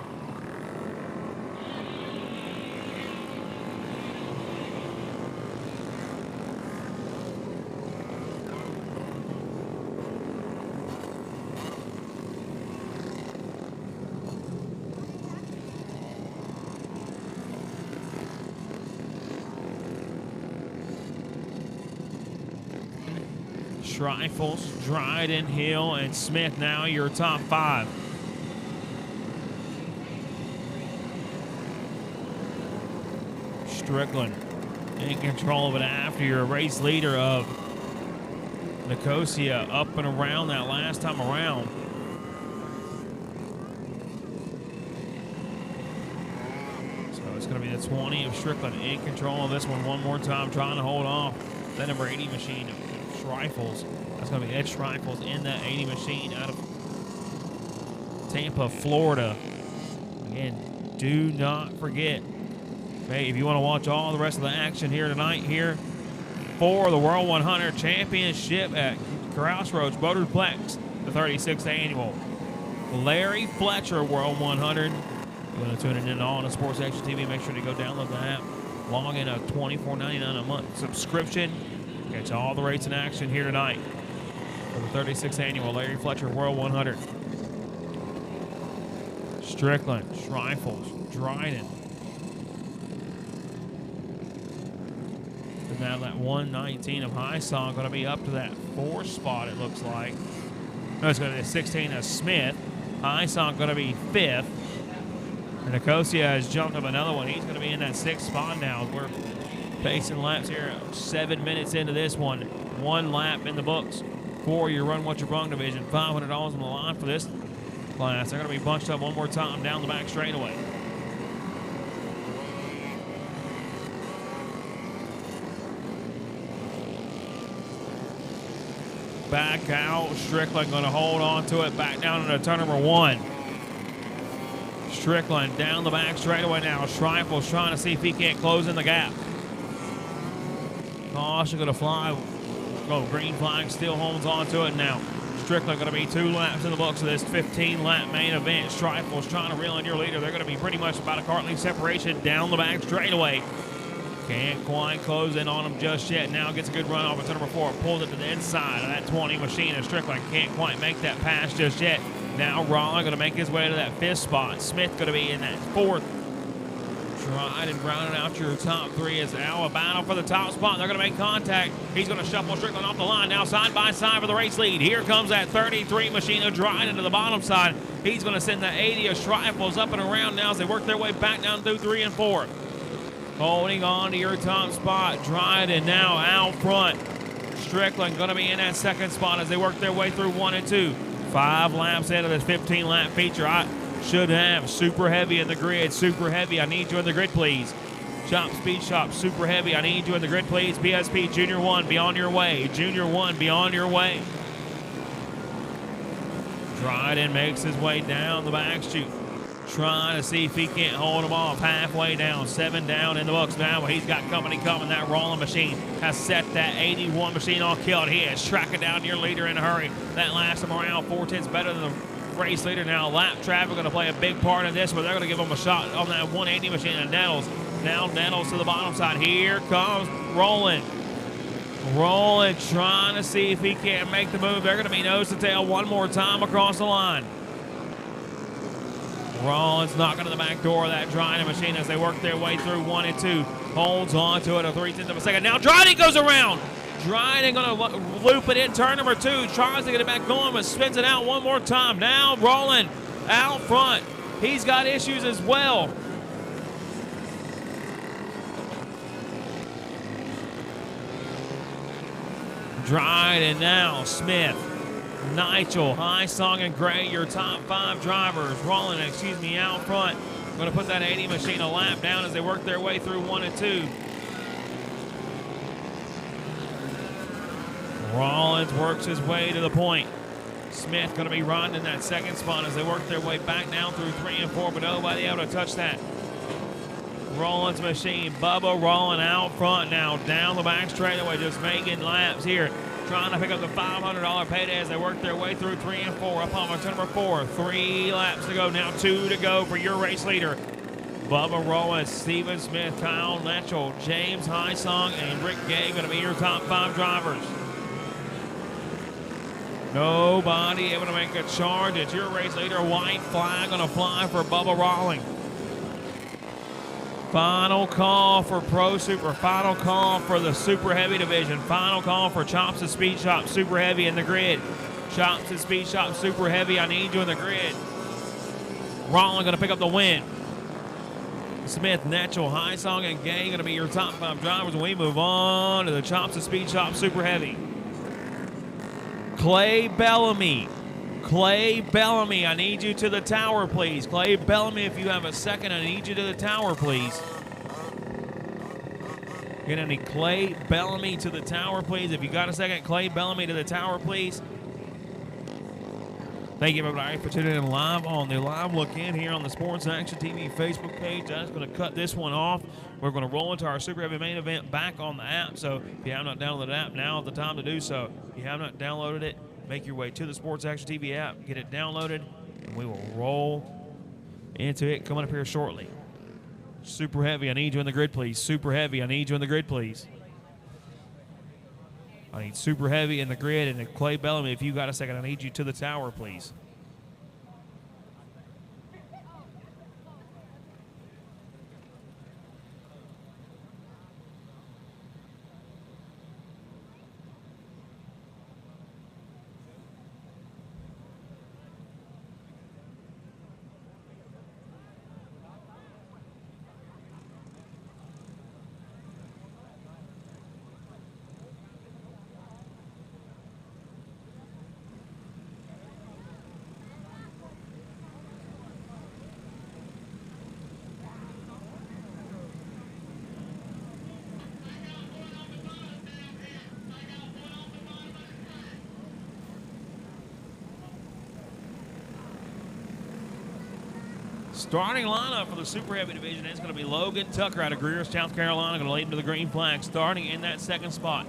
Rifles, Dryden, Hill, and Smith now your top 5. Strickland in control of it after your race leader of Nicosia up and around that last time around. So it's going to be the 20 of Strickland in control of this one more time, trying to hold off that number 80 machine. Rifles. That's going to be Ed Rifles in that 80 machine out of Tampa, Florida. Again, do not forget, hey, if you want to watch all the rest of the action here tonight, here for the World 100 Championship at Crossroads Motorplex, the 36th annual Larry Fletcher World 100. If you want to tune in all on Sports Action TV, make sure to go download the app. Log in a $24.99 a month subscription. Catch all the rates in action here tonight for the 36th annual Larry Fletcher World 100. Strickland, Rifles, Dryden. And now that 119 of Hyson going to be up to that 4th spot, it looks like. No, it's going to be 16 of Smith. Hyson going to be 5th. And Nicosia has jumped up another one. He's going to be in that 6th spot now. We're pacing laps here, 7 minutes into this one. 1 lap in the books for your Run What You Brung division. $500 on the line for this class. They're going to be bunched up one more time down the back straightaway. Back out. Strickland going to hold on to it. Back down into turn number 1. Strickland down the back straightaway now. Schreifels trying to see if he can't close in the gap. Caution going to fly. Green flag still holds on to it now. Strickland going to be 2 laps in the books of this 15-lap main event. Streifels trying to reel in your leader. They're going to be pretty much about a cart length separation down the back straightaway. Can't quite close in on him just yet. Now gets a good run off of number 4. Pulls it to the inside of that 20 machine. And Strickland can't quite make that pass just yet. Now Raleigh going to make his way to that 5th spot. Smith going to be in that 4th. Tried and rounding out your top 3 is Alabama for the top spot. They're going to make contact. He's going to shuffle Strickland off the line. Now side by side for the race lead. Here comes that 33 machine of Dryden to the bottom side. He's going to send the 80 of Streifels up and around now as they work their way back down through 3 and 4. Holding on to your top spot. Dryden now out front. Strickland going to be in that 2nd spot as they work their way through 1 and 2. 5 laps into this 15-lap feature. I should have Super Heavy in the grid. Super Heavy, I need you in the grid, please. Chop Speed Shop, Super Heavy, I need you in the grid, please. BSP Junior 1, be on your way. Junior 1, be on your way. Dryden makes his way down the back chute. Trying to see if he can't hold him off. Halfway down, 7 down in the books now. But he's got company coming. That rolling machine has set that 81 machine on killed. He is tracking down your leader in a hurry. That lasts him around 4/10 better than the race leader. Now lap traffic going to play a big part in this, but they're going to give him a shot on that 180 machine. And Nettles, now Nettles to the bottom side. Here comes Roland. Rolling, trying to see if he can't make the move. They're going to be nose to tail one more time across the line. Rollins knocking to the back door of that Dryden machine as they work their way through 1 and 2. Holds on to it a 0.3 of a second. Now Dryden goes around. Dryden going to loop it in turn number 2. Tries to get it back going, but spins it out one more time. Now Rollins out front. He's got issues as well. Dryden now, Smith, Nigel, High-Song, and Gray, your top 5 drivers. Rollins, out front. Going to put that 80 machine a lap down as they work their way through 1 and 2. Rollins works his way to the point. Smith going to be riding in that second spot as they work their way back down through 3 and 4, but nobody able to touch that. Rollins machine, Bubba Rollins out front now, down the back straightaway, just making laps here, trying to pick up the $500 payday as they work their way through 3 and 4. Up on turn number 4, 3 laps to go, now 2 to go for your race leader. Bubba Rollins, Steven Smith, Kyle Netchell, James High-Song, and Rick Gay going to be your top 5 drivers. Nobody able to make a charge. It's your race leader. White flag going to fly for Bubba Rollins. Final call for Pro Super. Final call for the Super Heavy division. Final call for Chops and Speed Shop Super Heavy in the grid. Chops and Speed Shop Super Heavy, I need you in the grid. Rollins going to pick up the win. Smith, Netchell, High-Song, and Gay going to be your top 5 drivers. And we move on to the Chops and Speed Shop Super Heavy. Clay Bellamy. Clay Bellamy, I need you to the tower, please. Clay Bellamy, if you have a second, I need you to the tower, please. Get any Clay Bellamy to the tower, please. If you got a second, Clay Bellamy to the tower, please. Thank you, everybody, for tuning in live on the Live Look In here on the Sports Action TV Facebook page. I'm just going to cut this one off. We're going to roll into our Super Heavy main event back on the app. So if you have not downloaded the app, now is the time to do so. If you have not downloaded it, make your way to the Sports Action TV app, get it downloaded, and we will roll into it coming up here shortly. Super Heavy, I need you in the grid, please. Super Heavy, I need you in the grid, please. I need Super Heavy in the grid, and Clay Bellamy, if you got a second, I need you to the tower, please. Starting lineup for the Super Heavy division is going to be Logan Tucker out of Greer, South Carolina, going to lead him to the green flag, starting in that second spot.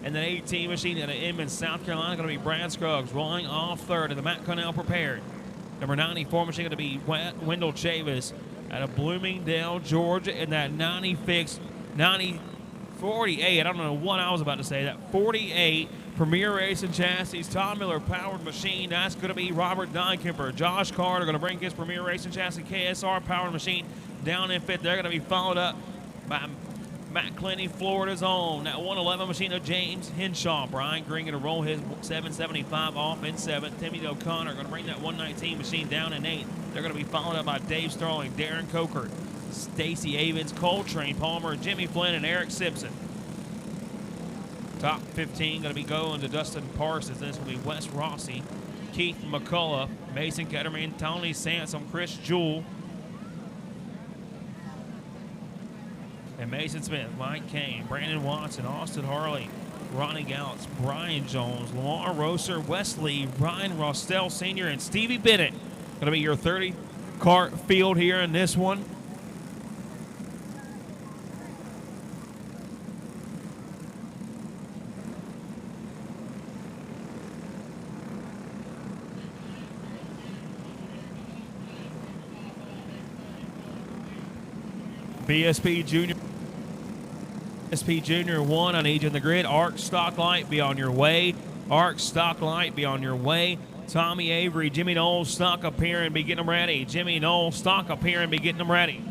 And then 18 machine out of Edmonds, South Carolina, going to be Brad Scruggs, rolling off third, and the Matt Connell prepared. Number 94 machine going to be Wendell Chavis out of Bloomingdale, Georgia, and that 48, I don't know what I was about to say, that 48 Premier Racing Chassis, Tom Miller powered machine. That's going to be Robert Dynkemper. Josh Carter going to bring his Premier Racing Chassis KSR powered machine down in fifth. They're going to be followed up by Matt Clenny, Florida's own. That 111 machine of James Henshaw. Brian Green going to roll his 775 off in seventh. Timmy O'Connor going to bring that 119 machine down in eighth. They're going to be followed up by Dave Sterling, Darren Coker, Stacy Avens, Coltrane Palmer, Jimmy Flynn, and Eric Simpson. Top 15 going to be going to Dustin Parsons. This will be Wes Rossi, Keith McCullough, Mason Ketterman, Tony Sansom, Chris Jewell, and Mason Smith, Mike Kane, Brandon Watson, Austin Harley, Ronnie Gallups, Brian Jones, Lamar Roser, Wesley, Ryan Rostell Sr., and Stevie Bennett. Going to be your 30-cart field here in this one. BSP Junior SP Junior 1, I need you in the grid. Arc Stock Light, be on your way. Arc Stock Light, be on your way. Tommy Avery, Jimmy Knowles, stock up here and be getting them ready. Jimmy Knowles, stock up here and be getting them ready.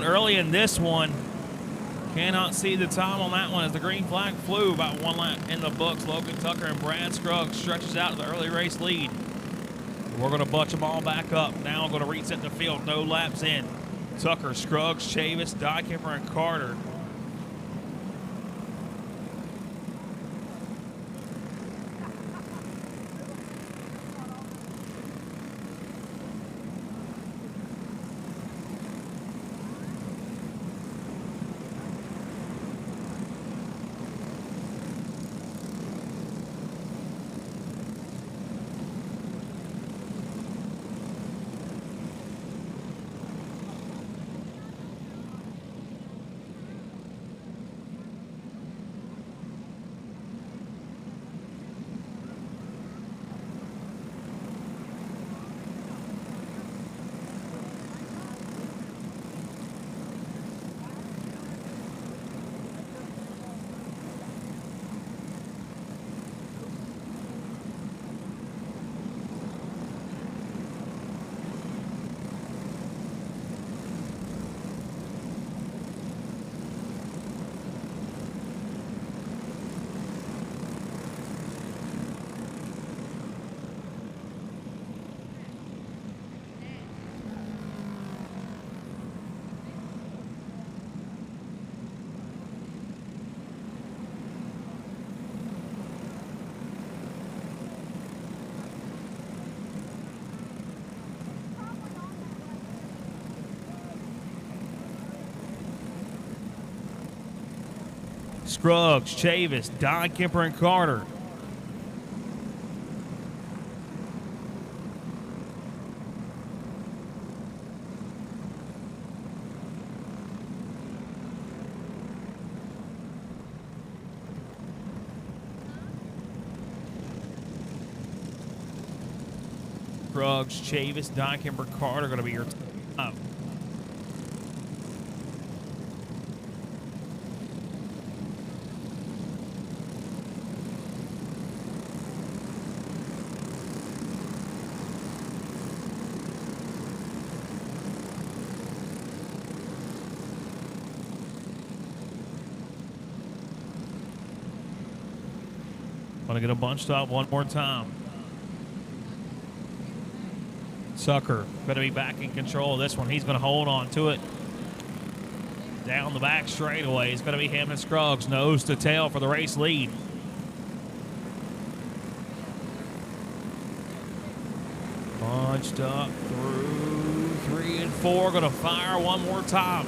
Early in this one, cannot see the time on that one as the green flag flew. About 1 lap in the books. Logan Tucker and Brad Scruggs stretches out to the early race lead. We're going to bunch them all back up. Now I'm going to reset the field. No laps in. Tucker, Scruggs, Chavis, Dykemper, and Carter. Scruggs, Chavis, Dykemper, and Carter. Scruggs, Chavis, Dykemper, Carter are going to be your top. Want to get a bunch stop one more time. Tucker going to be back in control of this one. He's going to hold on to it. Down the back straightaway. It's going to be him and Scruggs, nose to tail for the race lead. Bunched up through 3 and 4. Going to fire one more time.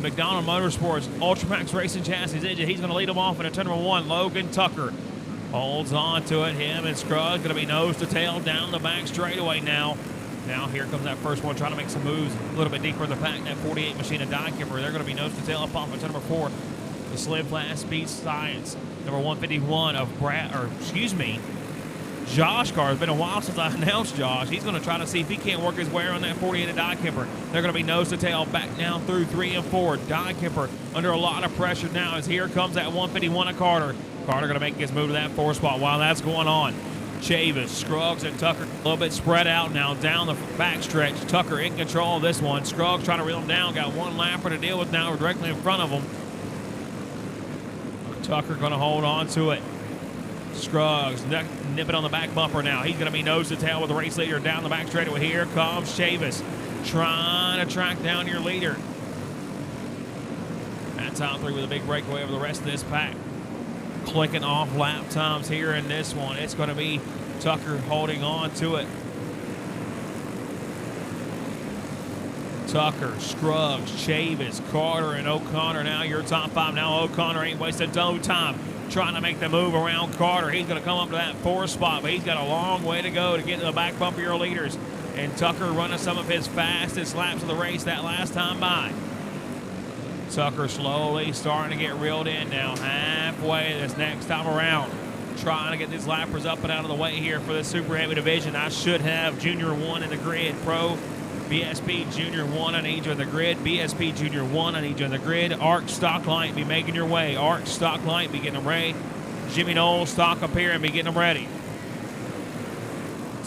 McDonald Motorsports, Ultramax Racing Chassis. He's going to lead them off in turn number 1. Logan Tucker holds on to it. Him and Scruggs going to be nose to tail down the back straightaway now. Now here comes that first one, trying to make some moves a little bit deeper in the pack. That 48 machine of Dykemper. They're going to be nose to tail up off into number 4. The Slim Fast Speed Science, number 151 of Josh Carr. It's been a while since I announced Josh. He's going to try to see if he can't work his way around that 48 of Die Kemper. They're going to be nose to tail back down through 3 and 4. Die Kemper under a lot of pressure now as here comes that 151 of Carter. Carter going to make his move to that 4 spot. While that's going on, Chavis, Scruggs, and Tucker a little bit spread out now down the backstretch. Tucker in control of this one. Scruggs trying to reel him down. Got one lapper to deal with now directly in front of him. Tucker going to hold on to it. Scruggs nip it on the back bumper now. He's going to be nose to tail with the race leader down the back straightaway. Here comes Chavis trying to track down your leader. That top 3 with a big breakaway over the rest of this pack. Clicking off lap times here in this one. It's going to be Tucker holding on to it. Tucker, Scruggs, Chavis, Carter, and O'Connor now your top 5. Now O'Connor ain't wasting no time trying to make the move around Carter. He's going to come up to that 4 spot, but he's got a long way to go to get to the back bumper of your leaders. And Tucker running some of his fastest laps of the race that last time by. Tucker slowly starting to get reeled in now, halfway this next time around. Trying to get these lappers up and out of the way here for the Super Heavy division. I should have Junior 1 in the grid. Pro BSP Junior 1, I need you in the grid. BSP Junior 1, I need you in the grid. Arc Stock Light, be making your way. Arc Stock Light, be getting them ready. Jimmy Knowles, Stock Up here, and be getting them ready.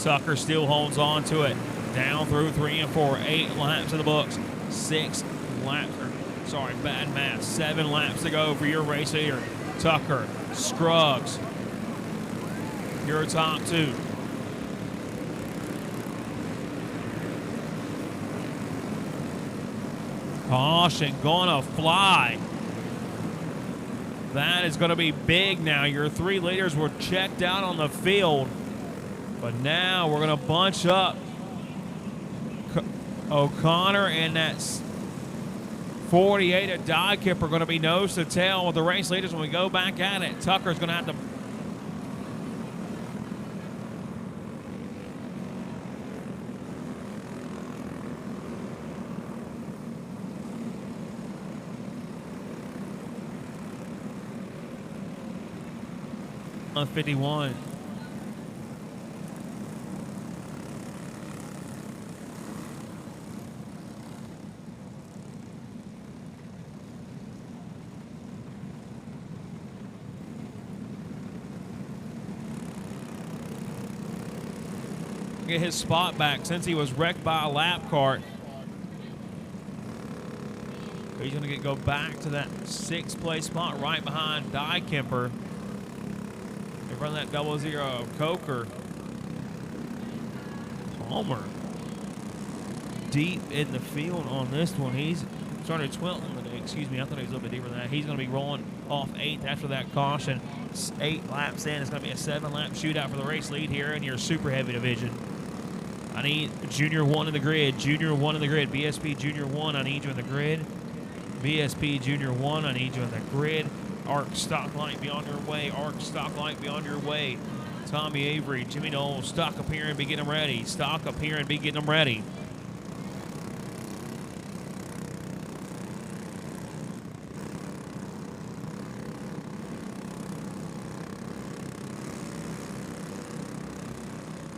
Tucker still holds on to it. Down through 3 and 4. 8 laps in the books. 6 laps. Sorry, bad math. 7 laps to go for your race leader. Tucker, Scruggs, your top 2. Caution, gonna fly. That is gonna be big now. Your 3 leaders were checked out on the field, but now we're gonna bunch up O'Connor and that 48 at Die Kemper are going to be nose to tail with the race leaders when we go back at it. Tucker's going to have to on 51. Get his spot back since he was wrecked by a lap cart. He's going to go back to that 6th place spot right behind Die Kemper. They run that 00 of Coker. Palmer deep in the field on this one. He's started Twilton today. Excuse me, I thought he was a little bit deeper than that. He's going to be rolling off 8th after that caution. 8 laps in. It's going to be a 7-lap shootout for the race lead here in your Super Heavy division. I need Junior 1 in the grid. Junior 1 in the grid. BSP Junior 1, I need you in the grid. BSP Junior 1, I need you in the grid. Arc Stock Light, be on your way. Arc Stock Light, be on your way. Tommy Avery, Jimmy Knowles, stock up here and be getting them ready. Stock up here and be getting them ready.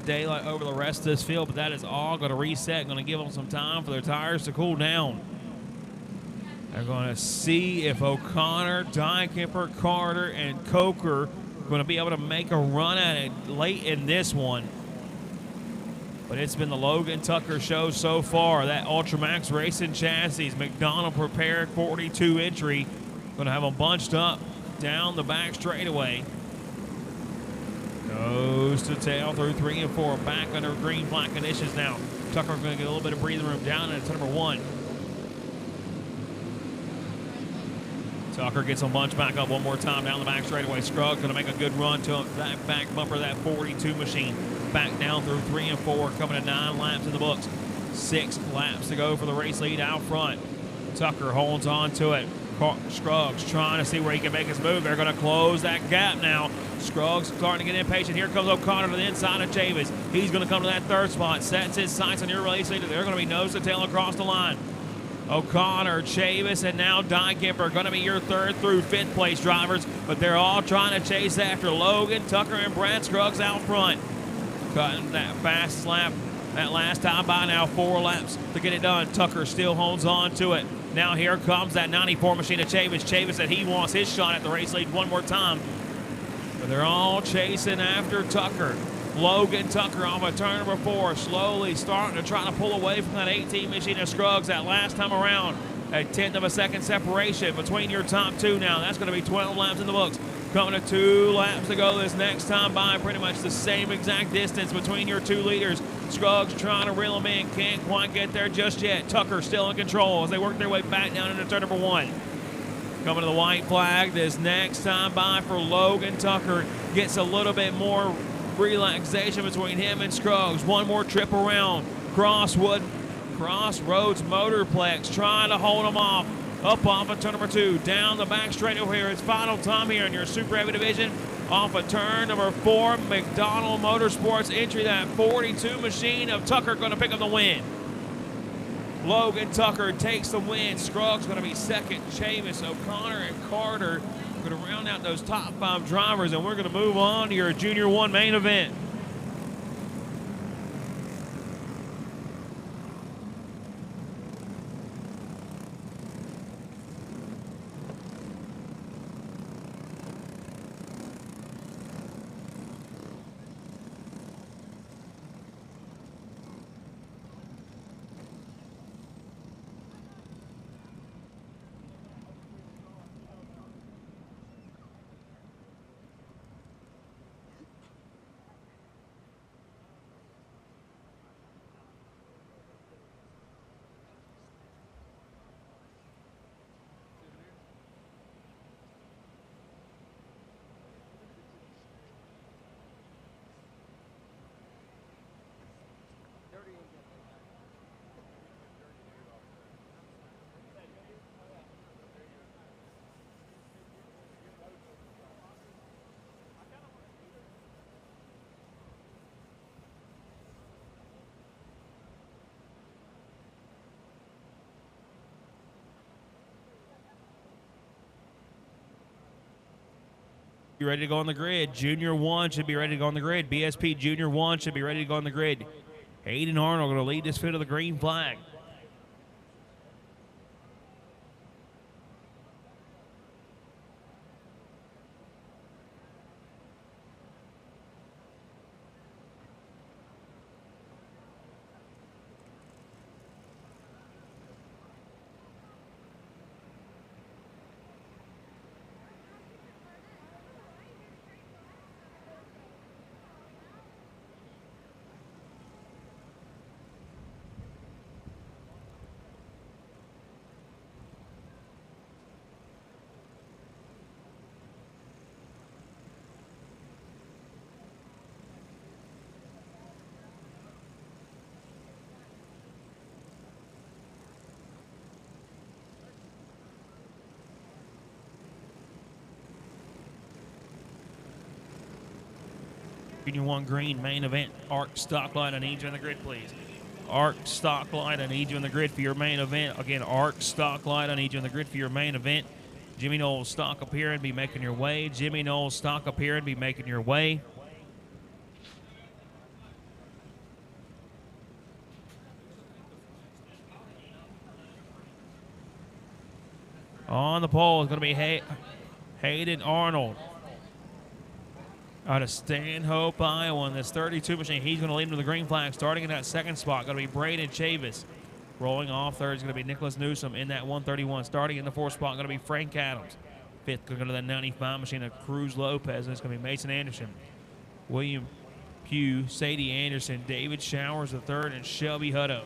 Daylight over the rest of this field, but that is all going to reset. Going to give them some time for their tires to cool down. They're going to see if O'Connor, Die Kemper, Carter, and Coker are going to be able to make a run at it late in this one. But it's been the Logan Tucker show so far. That Ultramax Racing chassis, McDonald prepared 42 entry. Going to have them bunched up down the back straightaway. Nose to tail through 3 and 4. Back under green flag conditions now. Tucker's going to get a little bit of breathing room down into number 1. Tucker gets a bunch back up one more time down the back straightaway. Scruggs going to make a good run to that back bumper, that 42 machine. Back down through 3 and 4, coming to 9 laps in the books. 6 laps to go for the race lead out front. Tucker holds on to it. Scruggs trying to see where he can make his move. They're going to close that gap now. Scruggs starting to get impatient. Here comes O'Connor to the inside of Chavis. He's going to come to that 3rd spot. Sets his sights on your race leader. They're going to be nose to tail across the line. O'Connor, Chavis, and now Dykemper going to be your third through fifth place drivers, but they're all trying to chase after Logan, Tucker, and Brad Scruggs out front. Cutting that fast lap. That last time by now, 4 laps to get it done. Tucker still holds on to it. Now here comes that 94 machine of Chavis. Chavis said he wants his shot at the race lead one more time. But they're all chasing after Tucker. Logan Tucker off of turn number 4, slowly starting to try to pull away from that 18 machine of Scruggs that last time around. A 1/10 of a second separation between your top 2 now. That's going to be 12 laps in the books. Coming to 2 laps to go this next time by. Pretty much the same exact distance between your 2 leaders. Scruggs trying to reel them in. Can't quite get there just yet. Tucker still in control as they work their way back down into turn number 1. Coming to the white flag this next time by for Logan Tucker. Gets a little bit more relaxation between him and Scruggs. One more trip around. Crossroads Motorplex trying to hold him off. Up off of turn number 2. Down the back straight over here. It's final time here in your Super Heavy division. Off of turn number 4. McDonald Motorsports entry. That 42 machine of Tucker going to pick up the win. Logan Tucker takes the win. Scruggs going to be second. Chavis, O'Connor, and Carter going to round out those top 5 drivers, and we're going to move on to your Junior 1 main event. You ready to go on the grid? Junior 1 should be ready to go on the grid. BSP Junior 1 should be ready to go on the grid. Hayden Arnold going to lead this field to the green flag. Junior 1 green main event. Arc Stocklight, I need you on the grid, please. Arc Stocklight, I need you on the grid for your main event. Again, Arc Stocklight, I need you on the grid for your main event. Jimmy Knowles, stock up here and be making your way. Jimmy Knowles, stock up here and be making your way. On the pole is going to be Hayden Arnold out of Stanhope, Iowa, in this 32 machine. He's going to lead him to the green flag. Starting in that second spot, going to be Braden Chavis. Rolling off third is going to be Nicholas Newsom in that 131. Starting in the fourth spot, going to be Frank Adams. Fifth, going to go to that 95 machine of Cruz Lopez, and it's going to be Mason Anderson, William Pugh, Sadie Anderson, David Showers the third, and Shelby Hutto.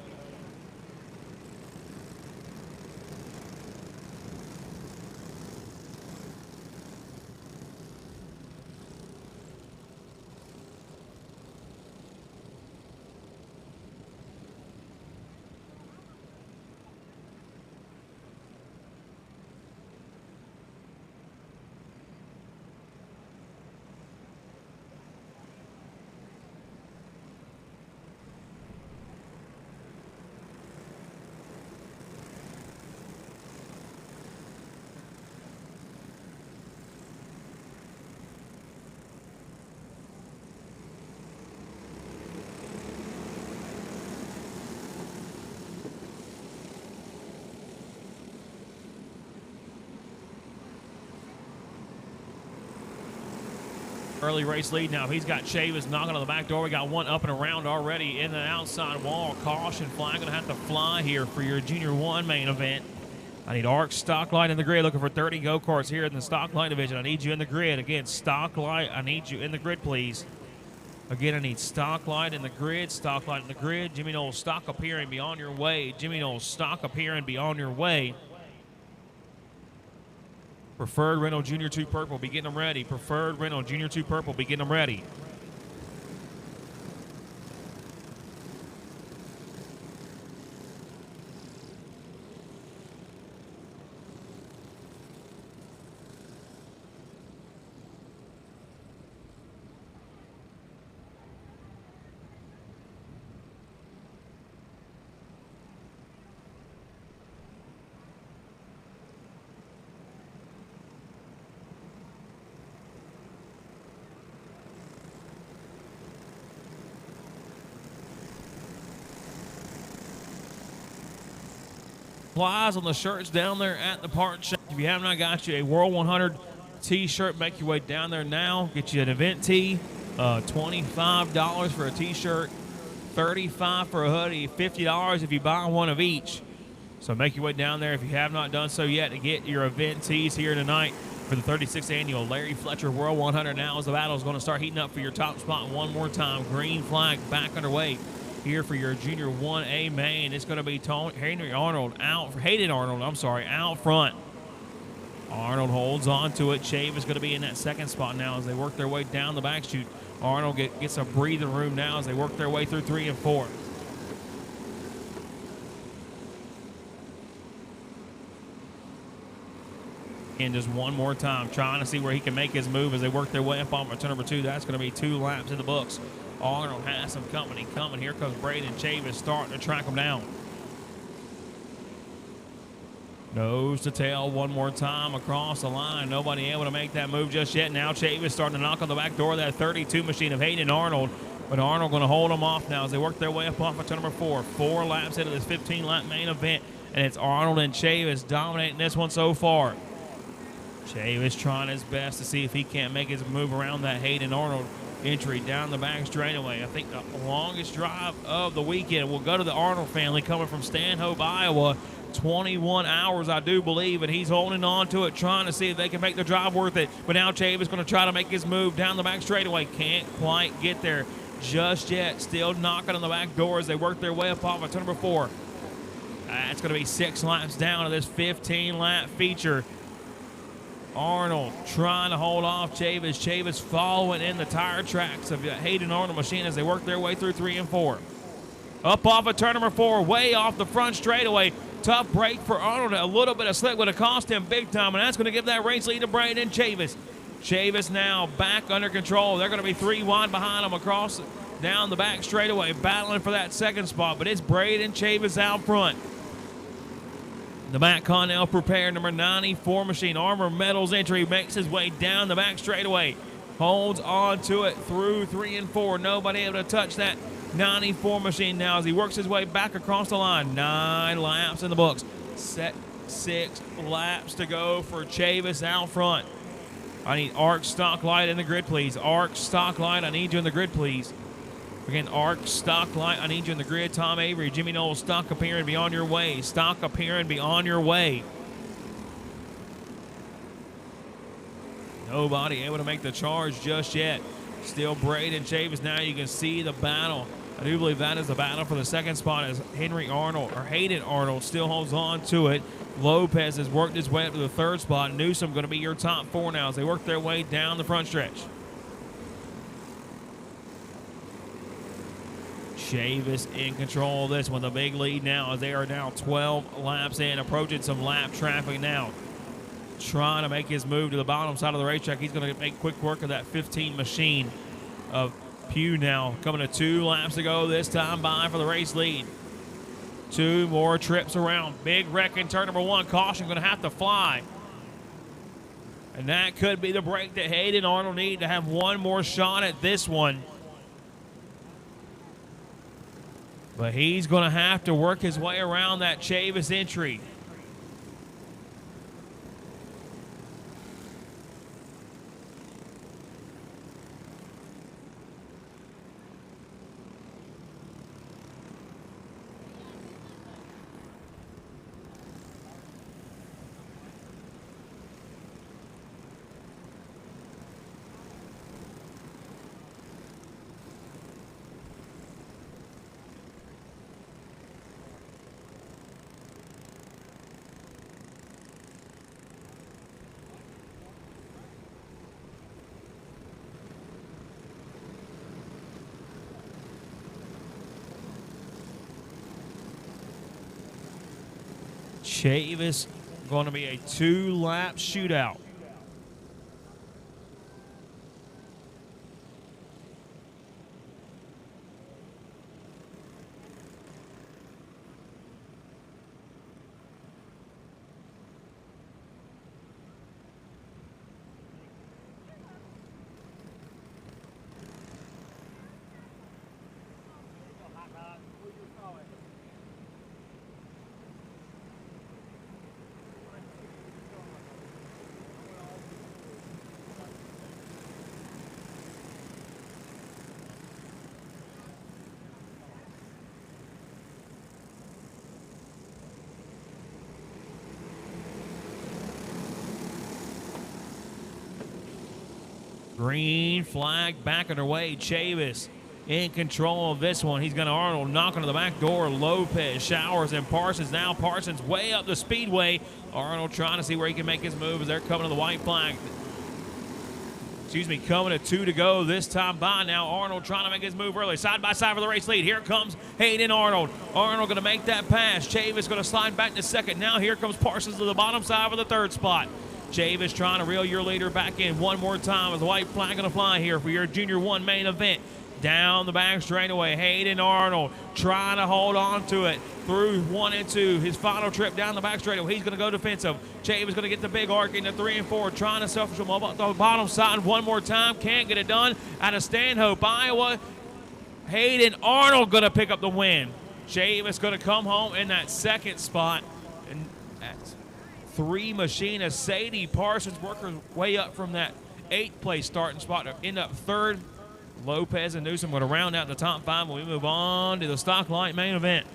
Early race lead now. He's got Chavis knocking on the back door. We got one up and around already in the outside wall. Caution flag going to have to fly here for your Junior 1 main event. I need ARC Stocklight in the grid. Looking for 30 go-karts here in the Stocklight division. I need you in the grid. Again, Stocklight, I need you in the grid, please. Again, I need Stocklight in the grid. Stocklight in the grid. Jimmy Knowles, stock up here and be on your way. Jimmy Knowles, stock up here and be on your way. Preferred Rental Junior 2 Purple, be getting them ready. Preferred Rental Junior 2 Purple, be getting them ready. Supplies on the shirts down there at the part shop. If you have not got you a World 100 t-shirt, make your way down there now. Get you an event tee, $25 for a t-shirt, $35 for a hoodie, $50 if you buy one of each. So make your way down there if you have not done so yet to get your event tees here tonight for the 36th annual Larry Fletcher World 100. Now as the battle is going to start heating up for your top spot one more time. Green flag back underway here for your Junior 1A main. It's going to be Hayden Arnold out front. Arnold holds on to it. Chavis going to be in that second spot now as they work their way down the back chute. Arnold gets a breathing room now as they work their way through 3 and 4. And just one more time, trying to see where he can make his move as they work their way up on turn number 2. That's going to be 2 laps in the books. Arnold has some company coming. Here comes Braden Chavis starting to track him down. Nose to tail one more time across the line. Nobody able to make that move just yet. Now Chavis starting to knock on the back door of that 32 machine of Hayden Arnold. But Arnold going to hold them off now as they work their way up off of turn number 4. 4 laps into this 15-lap main event. And it's Arnold and Chavis dominating this one so far. Chavis trying his best to see if he can't make his move around that Hayden Arnold entry down the back straightaway. I think the longest drive of the weekend will go to the Arnold family coming from Stanhope, Iowa. 21 hours, I do believe, and he's holding on to it, trying to see if they can make the drive worth it. But now Chavis going to try to make his move down the back straightaway. Can't quite get there just yet. Still knocking on the back door as they work their way up off of turn number 4. That's going to be 6 laps down to this 15-lap feature. Arnold trying to hold off Chavis. Chavis following in the tire tracks of the Hayden Arnold machine as they work their way through 3 and 4. Up off of turn number 4, way off the front straightaway. Tough break for Arnold. A little bit of slip would have cost him big time, and that's going to give that race lead to Braden Chavis. Chavis now back under control. They're going to be 3 wide behind him across down the back straightaway, battling for that second spot, but it's Braden Chavis out front. The Matt Connell prepared number 94 machine. Armor Metals entry makes his way down the back straightaway. Holds on to it through 3 and 4. Nobody able to touch that 94 machine now as he works his way back across the line. 9 laps in the books. Set 6 laps to go for Chavis out front. I need ARC Stocklight in the grid, please. ARC Stocklight, I need you in the grid, please. Again, ARC Stocklight, I need you in the grid. Tom Avery, Jimmy Knowles, stock up here and be on your way. Stock up here and be on your way. Nobody able to make the charge just yet. Still Braden Chavis. Now you can see the battle. I do believe that is the battle for the second spot as Hayden Arnold still holds on to it. Lopez has worked his way up to the 3rd spot. Newsom going to be your top 4 now as they work their way down the front stretch. Chavis in control of this one. The big lead now as they are now 12 laps in, approaching some lap traffic now. Trying to make his move to the bottom side of the racetrack. He's going to make quick work of that 15 machine of Pugh now. Coming to 2 laps to go this time by for the race lead. 2 more trips around. Big wreck in turn number 1. Caution going to have to fly. And that could be the break that Hayden Arnold need to have one more shot at this one. But he's going to have to work his way around that Chavis entry. Chavis going to be a 2-lap shootout. Green flag back underway. Chavis in control of this one. He's going to Arnold knocking on the back door. Lopez, Showers, and Parsons. Now Parsons way up the speedway. Arnold trying to see where he can make his move as they're coming to the white flag. Coming to 2 to go this time by. Now Arnold trying to make his move early. Side by side for the race lead. Here comes Hayden Arnold. Arnold going to make that pass. Chavis going to slide back to second. Now here comes Parsons to the bottom side for the third spot. Chavis trying to reel your leader back in one more time as the white flag going to fly here for your Junior 1 main event. Down the back straightaway, Hayden Arnold trying to hold on to it through 1 and 2. His final trip down the back straightaway. He's going to go defensive. Chavis going to get the big arc into 3 and 4, trying to selfish him up the bottom side one more time. Can't get it done. Out of Stanhope, Iowa. Hayden Arnold going to pick up the win. Chavis going to come home in that second spot. And that's 3 machinists. Sadie Parsons working her way up from that 8th place starting spot to end up 3rd. Lopez and Newsom going to round out the top 5 when we move on to the Stock Light main event.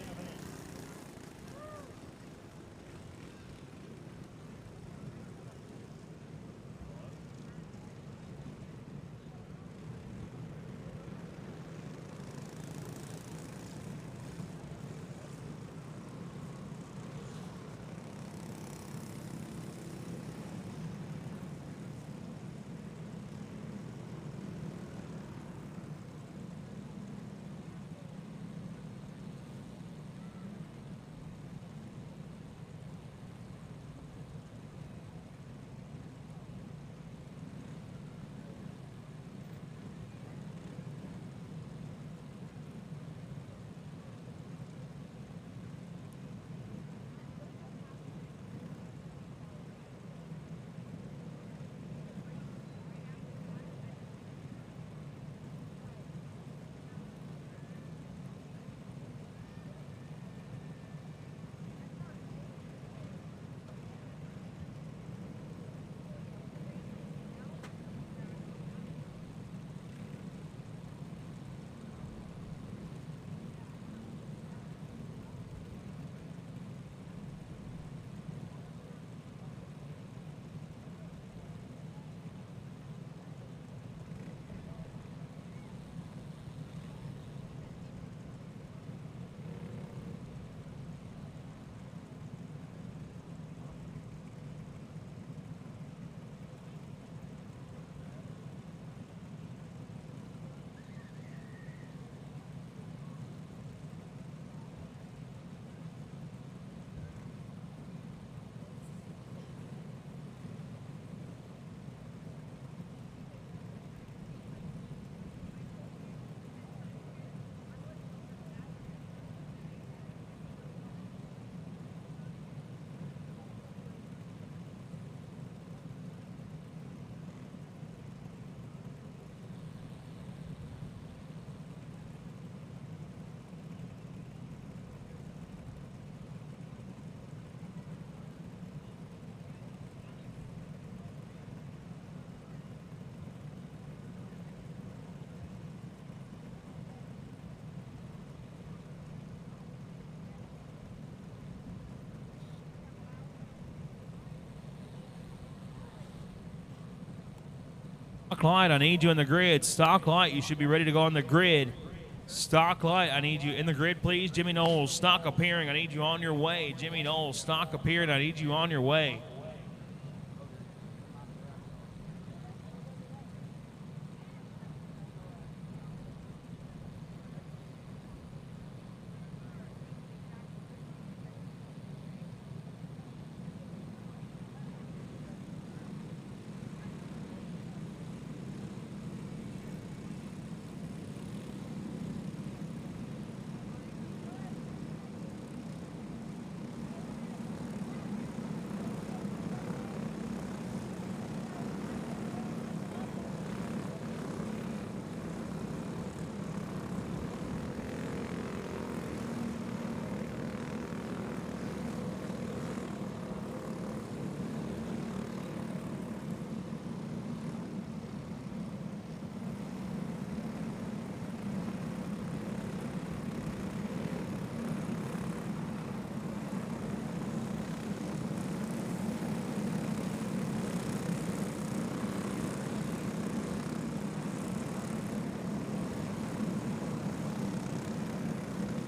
Stocklight, I need you in the grid. Stocklight, you should be ready to go on the grid. Stocklight, I need you in the grid, please. Jimmy Knowles, stock appearing. I need you on your way. Jimmy Knowles, stock appearing. I need you on your way.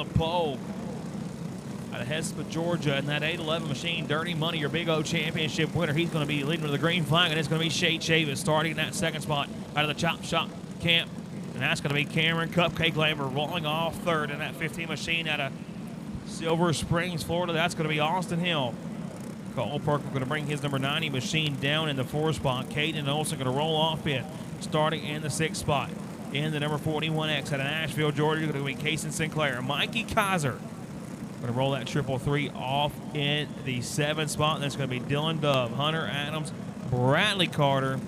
the pole out of Hesper, Georgia, and that 811 machine, Dirty Money, your Big O Championship winner. He's going to be leading with the green flag, and it's going to be Shay Chavis starting in that second spot out of the Chop Shop camp. And that's going to be Cameron Cupcake Lambert rolling off third in that 15 machine out of Silver Springs, Florida. That's going to be Austin Hill. Cole Parker going to bring his number 90 machine down in the 4th spot. Caden Olsen going to roll off in, starting in the 6th spot. In the number 41X out of Nashville, Georgia, going to be Kason Sinclair. Mikey Kaiser going to roll that 333 off in the 7th spot. And that's going to be Dylan Dove, Hunter Adams, Bradley Carter,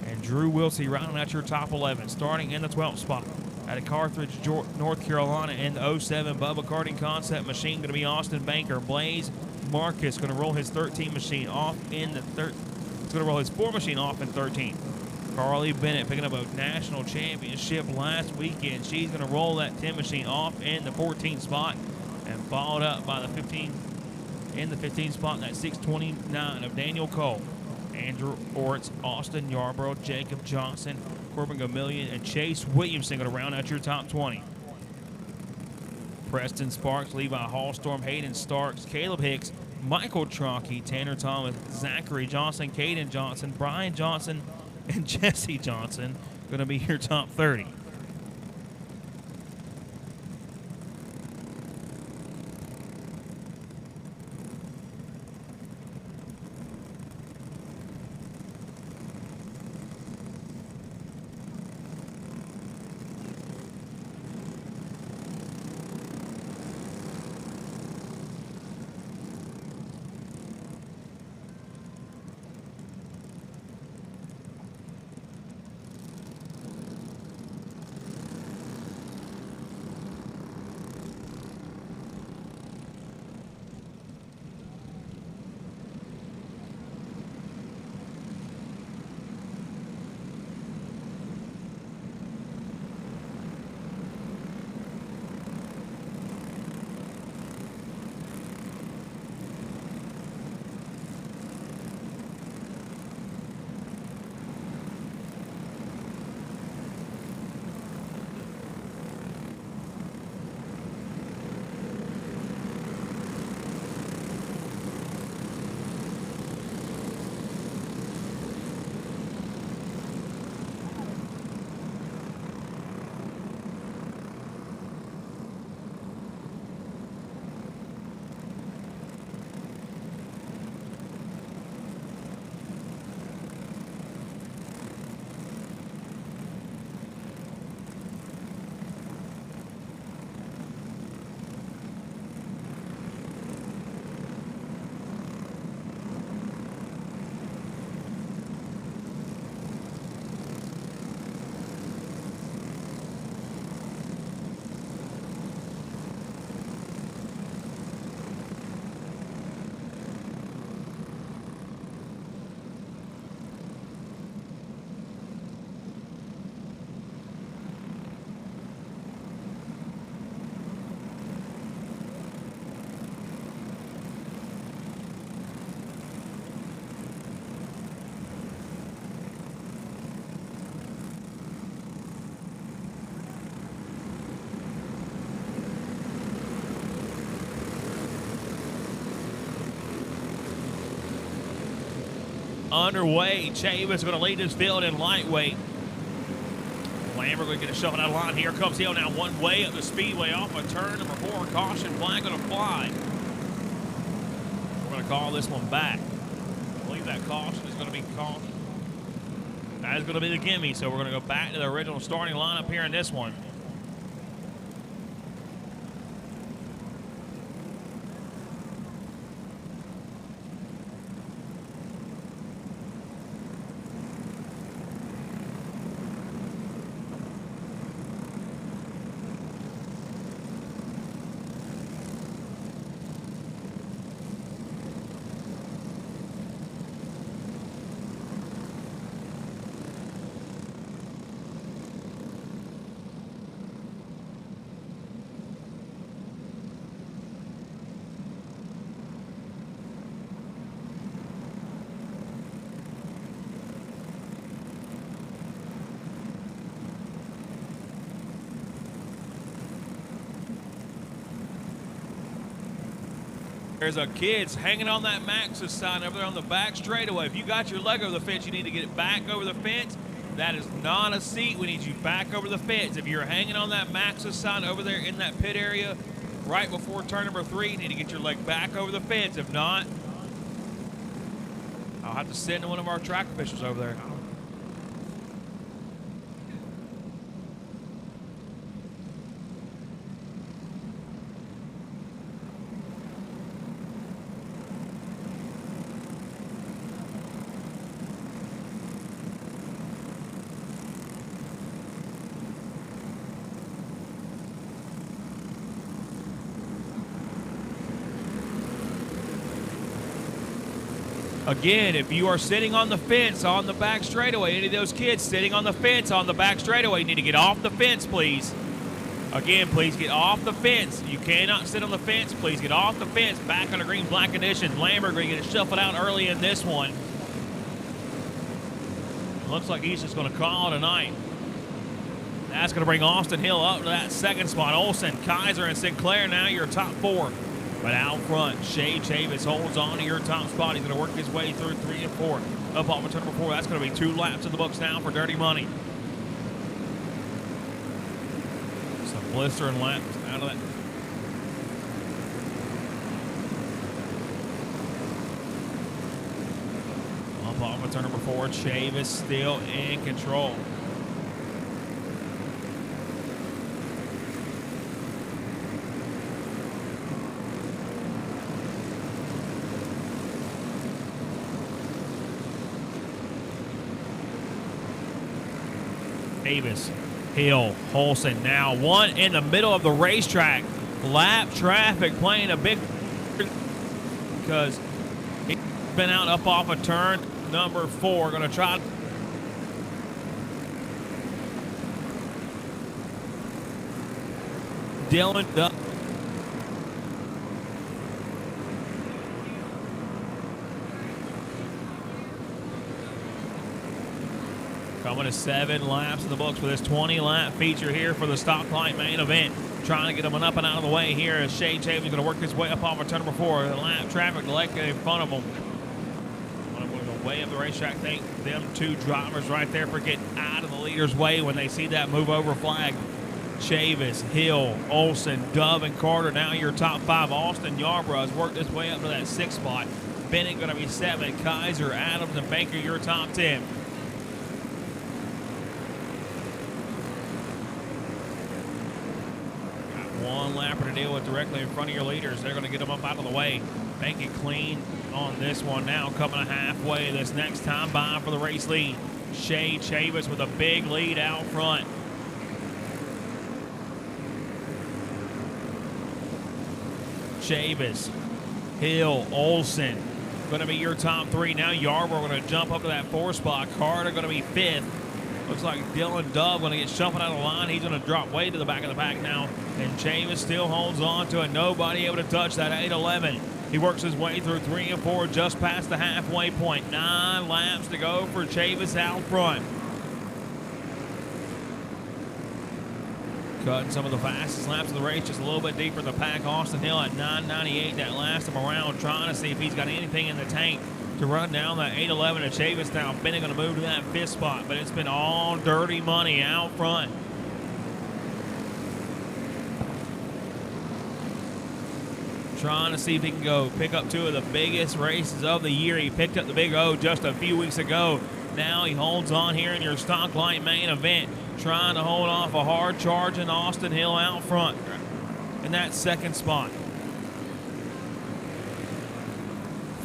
and Drew Wilsey rounding out your top 11. Starting in the 12th spot out of Carthage, North Carolina, in the 07 Bubba Karting Concept machine, going to be Austin Banker. Blaze Marcus going to roll his 13 machine off in the He's going to roll his 4 machine off in 13. Carly Bennett picking up a national championship last weekend. She's going to roll that 10 machine off in the 14th spot, and followed up by the 15 in the 15th spot, in that 629 of Daniel Cole, Andrew Orts, Austin Yarborough, Jacob Johnson, Corbin Gamillion, and Chase Williamson going to round out your top 20. Preston Sparks, Levi Hallstorm, Hayden Starks, Caleb Hicks, Michael Tronky, Tanner Thomas, Zachary Johnson, Caden Johnson, Brian Johnson, and Jesse Johnson going to be your top 30. Underway, Chavis going to lead his field in lightweight. Lambert going to get a shuffle out of line. Here comes Hill now one way up the speedway off a turn. Number 4, caution flag going to fly. We're going to call this one back. I believe that caution is going to be caught. That is going to be the gimme, so we're going to go back to the original starting lineup here in this one. There's a kid's hanging on that Maxxis sign over there on the back straightaway. If you got your leg over the fence, you need to get it back over the fence. That is not a seat. We need you back over the fence. If you're hanging on that Maxxis sign over there in that pit area right before turn number 3, you need to get your leg back over the fence. If not, I'll have to send one of our track officials over there. Again, if you are sitting on the fence on the back straightaway, any of those kids sitting on the fence on the back straightaway, you need to get off the fence, please. Again, please get off the fence. You cannot sit on the fence. Please get off the fence. Back on the green, black conditions. Lambert going to get it shuffled out early in this one. Looks like he's just going to call it a night. That's going to bring Austin Hill up to that second spot. Olson, Kaiser, and Sinclair now your top 4. But out front, Shay Chavis holds on to your top spot. He's going to work his way through 3 and 4. Up off of turn number 4. That's going to be 2 laps in the books now for Dirty Money. Some blistering laps out of that. Up off of turn number 4. Chavis still in control. Davis, Hill, Holson now one in the middle of the racetrack. Lap traffic playing a big because he's been out up off of turn number 4. Going to try. Dylan coming to 7 laps in the books for this 20-lap feature here for the Stocklight main event. Trying to get him up and out of the way here as Shane Chapman's going to work his way up off of turn number 4. The lap traffic directly in front of him. The way of the racetrack, thank them 2 drivers right there for getting out of the leader's way when they see that move over flag. Chavis, Hill, Olson, Dove, and Carter now your top 5. Austin Yarborough has worked his way up to that 6th spot. Bennett going to be 7. Kaiser, Adams, and Baker your top 10. One lapper to deal with directly in front of your leaders. They're going to get them up out of the way. Make it clean on this one now. Coming halfway this next time by for the race lead. Shay Chavis with a big lead out front. Chavis, Hill, Olson going to be your top 3. Now Yarborough going to jump up to that 4th spot. Carter going to be 5th. Looks like Dylan Dove going to get shuffled out of the line. He's going to drop way to the back of the pack now. And Chavis still holds on to it. Nobody able to touch that 811. He works his way through 3 and 4 just past the halfway point. 9 laps to go for Chavis out front. Cutting some of the fastest laps of the race just a little bit deeper in the pack. Austin Hill at 9:98 that last time around, trying to see if he's got anything in the tank to run down that 811 and Chavis now. Bennett going to move to that 5th spot, but it's been all Dirty Money out front. Trying to see if he can go pick up 2 of the biggest races of the year. He picked up the Big O just a few weeks ago. Now he holds on here in your Stocklight main event, trying to hold off a hard charging Austin Hill out front in that 2nd spot.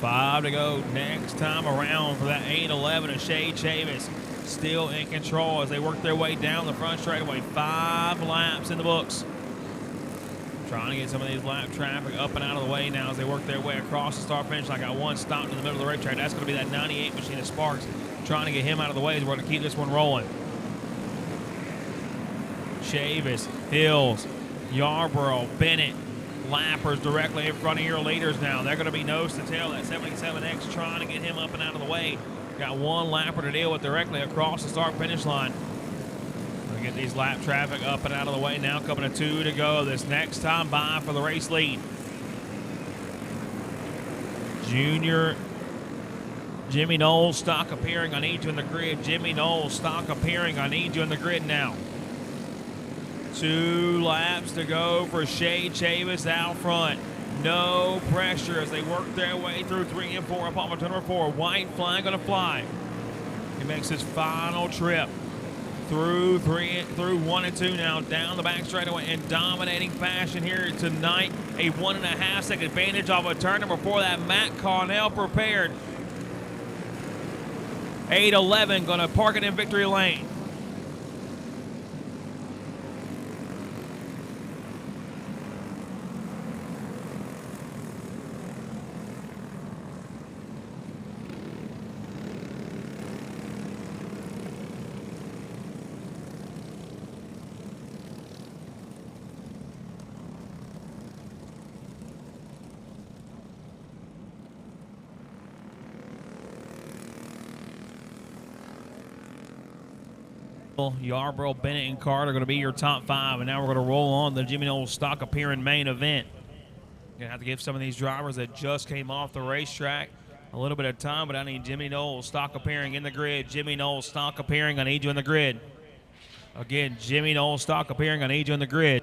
5 to go next time around for that 811 of Shay Chavis. Still in control as they work their way down the front straightaway. 5 laps in the books. Trying to get some of these lap traffic up and out of the way now as they work their way across the start finish. I got one stopped in the middle of the racetrack. That's going to be that 98 machine of Sparks. Trying to get him out of the way as we're going to keep this one rolling. Chavis, Hills, Yarborough, Bennett, lappers directly in front of your leaders now. They're going to be nose to tail. That 77X trying to get him up and out of the way. Got one lapper to deal with directly across the start finish line. We'll get these lap traffic up and out of the way now. Coming to 2 to go this next time by for the race lead. Junior Jimmy Knowles, stock appearing. I need you in the grid. Jimmy Knowles, stock appearing. I need you in the grid now. 2 laps to go for Shay Chavis out front. No pressure as they work their way through 3 and 4 up on turn number 4. White flag going to fly. He makes his final trip through 1 and 2 now, down the back straightaway in dominating fashion here tonight. A 1.5 second advantage off of turn number 4 that Matt Connell prepared. 8-11 going to park it in victory lane. Yarborough, Bennett, and Carter are going to be your top 5, and now we're going to roll on the Jimmy Knowles stock appearing main event. Going to have to give some of these drivers that just came off the racetrack a little bit of time, but I need Jimmy Knowles stock appearing in the grid. Jimmy Knowles stock appearing. I need you in the grid. Again, Jimmy Knowles stock appearing. I need you in the grid.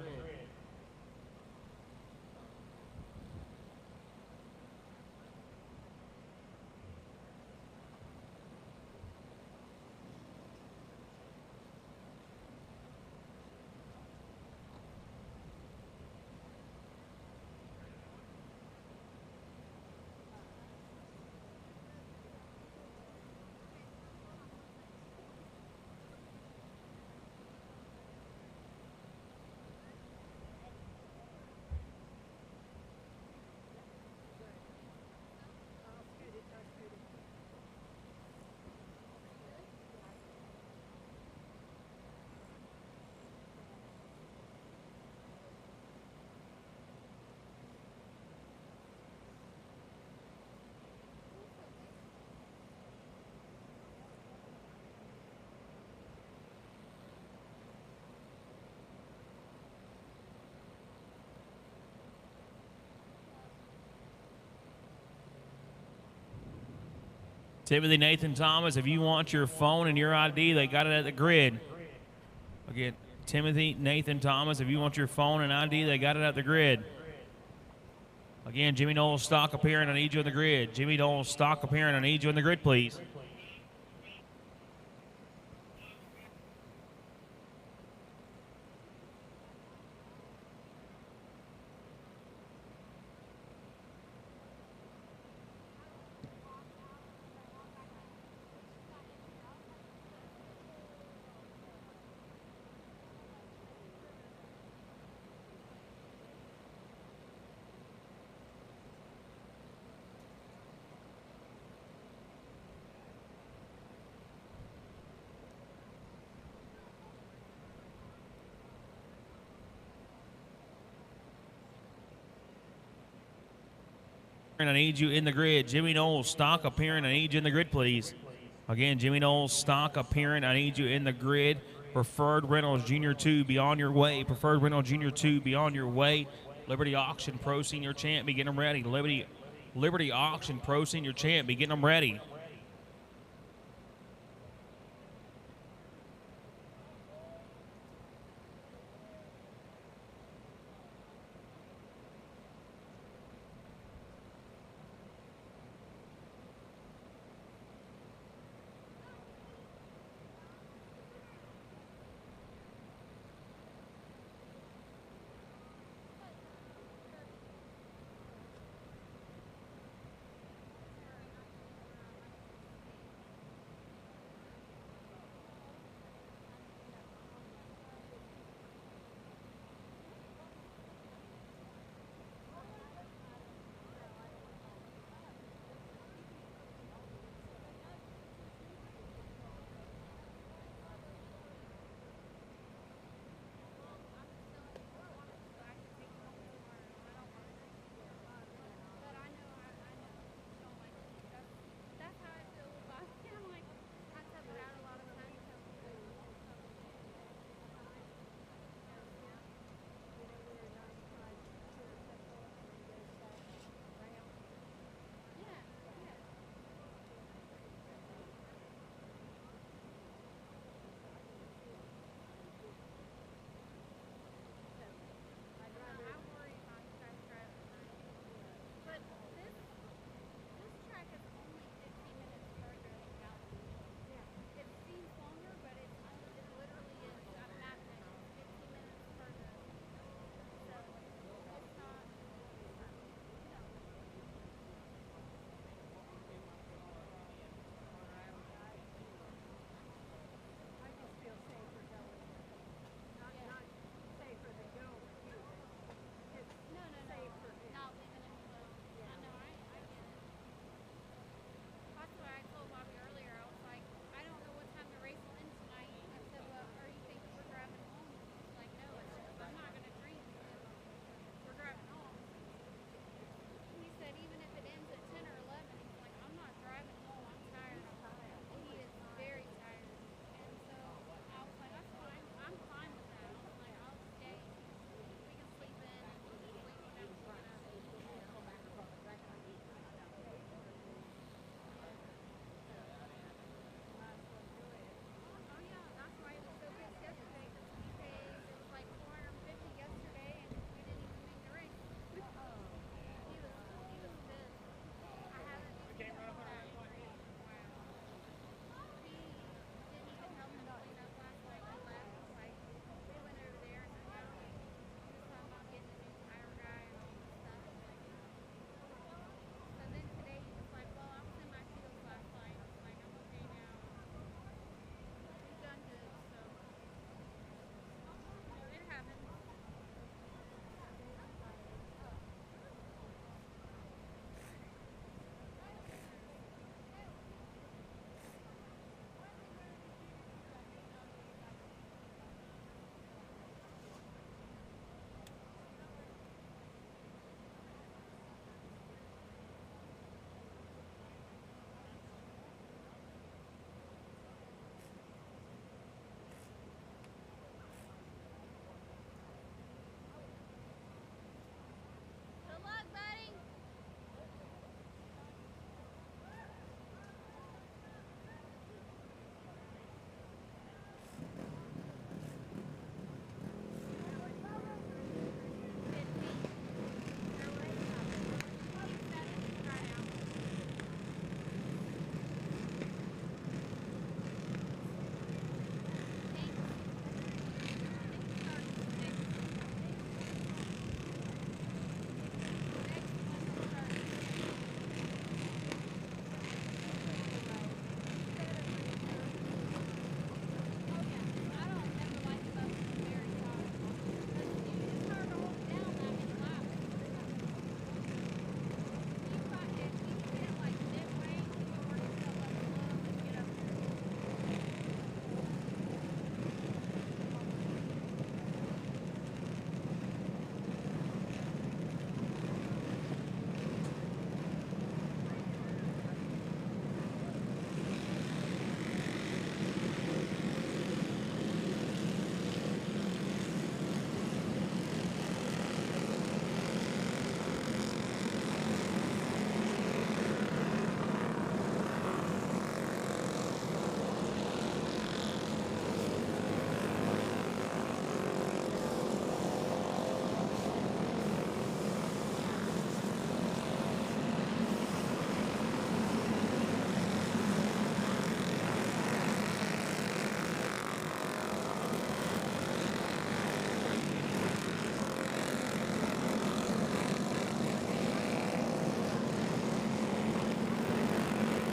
Timothy Nathan Thomas, if you want your phone and your ID, they got it at the grid. Again, Timothy Nathan Thomas, if you want your phone and ID, they got it at the grid. Again, Jimmy Knowles stock appearing, I need you in the grid. Jimmy Knowles stock appearing, I need you in the grid, please. I need you in the grid. Jimmy Knowles, stock appearing. I need you in the grid, please. Again, Jimmy Knowles, stock appearing. I need you in the grid. Preferred Reynolds Jr. 2, be on your way. Preferred Reynolds Jr. 2, be on your way. Liberty Auction Pro Senior Champ, be getting them ready. Liberty Auction Pro Senior Champ, be getting them ready.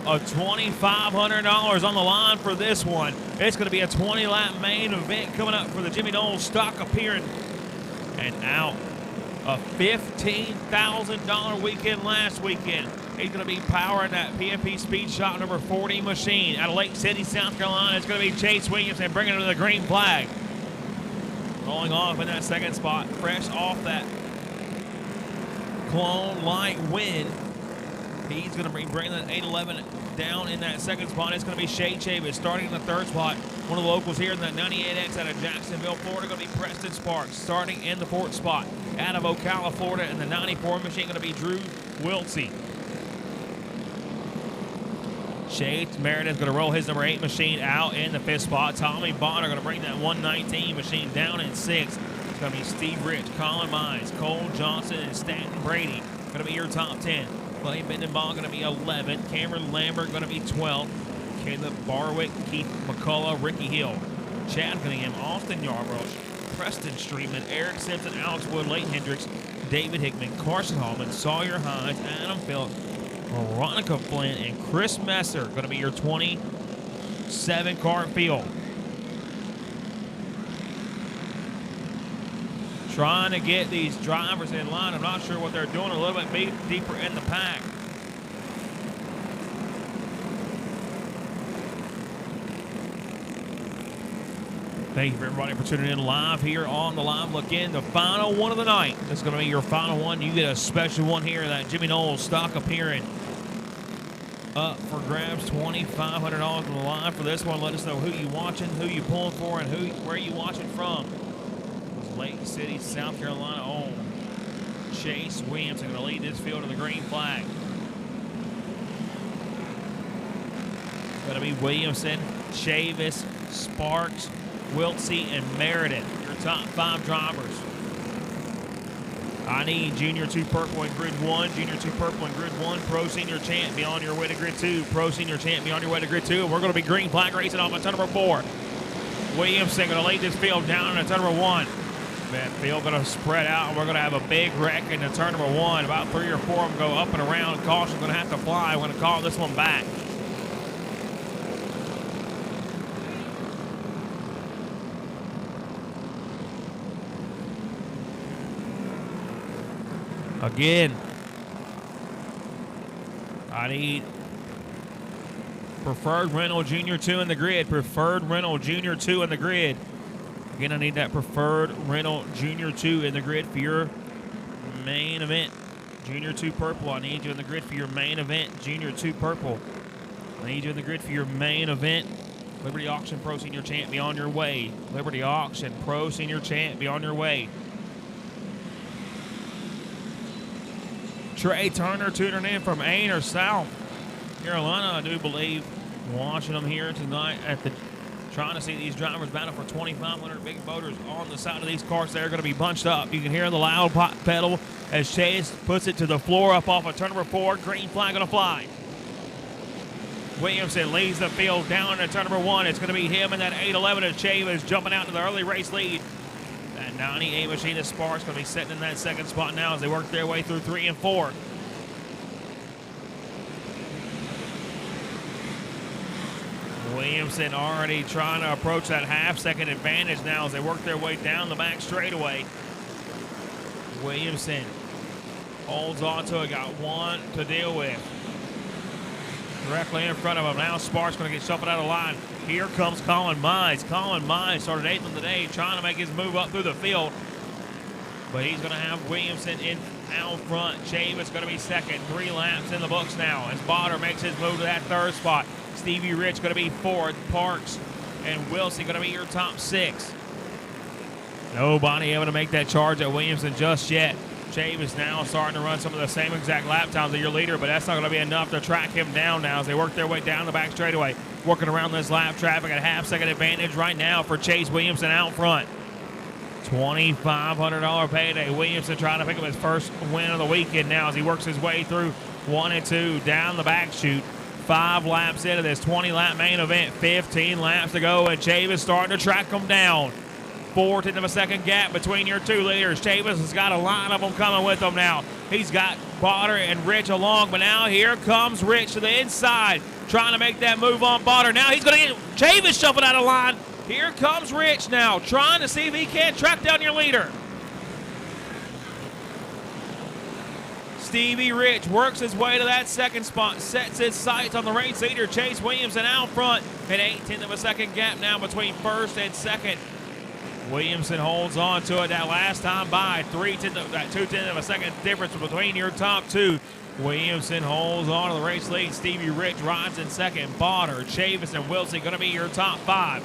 of $2,500 on the line for this one. It's going to be a 20-lap main event coming up for the Jimmy Knowles stock appearance. And out a $15,000 weekend last weekend. He's going to be powering that PFP Speed Shop number 40 machine out of Lake City, South Carolina. It's going to be Chase Williamson bringing it to the green flag. Rolling off in that second spot, fresh off that clone light win. He's going to be bringing that 811 down in that second spot. It's going to be Shay Chavis starting in the third spot. One of the locals here in that 98X out of Jacksonville, Florida, going to be Preston Sparks starting in the fourth spot. Out of Ocala, Florida, in the 94 machine, going to be Drew Wiltsey. Shades Meredith going to roll his number 8 machine out in the fifth spot. Tommy Bonner going to bring that 119 machine down in sixth. It's going to be Steve Rich, Colin Mines, Cole Johnson, and Stanton Brady. Going to be your top 10. Clay Bendenbaugh going to be 11th. Cameron Lambert going to be 12th. Caleb Barwick, Keith McCullough, Ricky Hill, Chad Cunningham, Austin Yarbrough, Preston Streetman, Eric Simpson, Alex Wood, Leighton Hendricks, David Hickman, Carson Hallman, Sawyer Hines, Adam Phillips, Veronica Flynn, and Chris Messer going to be your 27 car field. Trying to get these drivers in line. I'm not sure what they're doing, a little bit deeper in the pack. Thank you for everybody for tuning in live here on the Live Look In. The final one of the night. This is going to be your final one. You get a special one here, that Jimmy Knowles stock appearing. Up for grabs, $2,500 on the line for this one. Let us know who you watching, who you pulling for, and where you watching from. Lake City, South Carolina owned Chase Williamson going to lead this field to the green flag. It's going to be Williamson, Chavis, Sparks, Wiltsey, and Meredith, your top 5 drivers. I need Junior 2 Purple in Grid 1, Junior 2 Purple in Grid 1, Pro Senior Champ, be on your way to Grid 2, Pro Senior Champ, be on your way to Grid 2, and we're going to be green flag racing off at turn number 4. Williamson going to lead this field down at turn number 1. That field going to spread out, and we're going to have a big wreck in the turn number 1. About 3 or 4 of them go up and around. Caution's going to have to fly. We're going to call this one back. Again, I need Preferred Rental Junior 2 in the grid. Preferred Rental Junior 2 in the grid. Again, I need that Preferred Rental Junior 2 in the grid for your main event. Junior 2 Purple, I need you in the grid for your main event. Junior 2 Purple, I need you in the grid for your main event. Liberty Auction Pro Senior Champ, be on your way. Liberty Auction Pro Senior Champ, be on your way. Trey Turner tuning in from Ainer, South Carolina, I do believe. Watching them here tonight at the trying to see these drivers battle for 2,500 big voters on the side of these cars. They're going to be bunched up. You can hear the loud pedal as Chase puts it to the floor up off of turn number 4. Green flag going to fly. Williamson leads the field down to turn number 1. It's going to be him and that 811 as Chavis jumping out to the early race lead. That 98 machine of Sparks going to be sitting in that second spot now as they work their way through 3 and 4. Williamson already trying to approach that half-second advantage now as they work their way down the back straightaway. Williamson holds on to it, got one to deal with. Directly in front of him. Now Sparks going to get shuffled out of line. Here comes Colin Mines. Colin Mines started 8th on the day, trying to make his move up through the field. But he's going to have Williamson in out front. Chavis going to be second. 3 laps in the books now as Botter makes his move to that third spot. Stevie Rich going to be 4th. Parks and Wilson going to be your top 6. Nobody able to make that charge at Williamson just yet. Chavis now starting to run some of the same exact lap times of your leader, but that's not going to be enough to track him down now as they work their way down the back straightaway. Working around this lap traffic at a half-second advantage right now for Chase Williamson out front. $2,500 payday. Williamson trying to pick up his first win of the weekend now as he works his way through 1 and 2 down the back chute. 5 laps into this 20-lap main event, 15 laps to go, and Chavis starting to track him down. 4/10 of a second gap between your two leaders. Chavis has got a lot of them coming with him now. He's got Botter and Rich along, but now here comes Rich to the inside, trying to make that move on Botter. Now he's going to get Chavis shuffled out of line. Here comes Rich now, trying to see if he can track down your leader. Stevie Rich works his way to that second spot, sets his sights on the race leader, Chase Williamson, out front. An 8/10 of a second gap now between first and second. Williamson holds on to it that last time by. 2/10 of a second difference between your top two. Williamson holds on to the race lead. Stevie Rich rides in second. Botter, Chavis, and Wilson going to be your top five.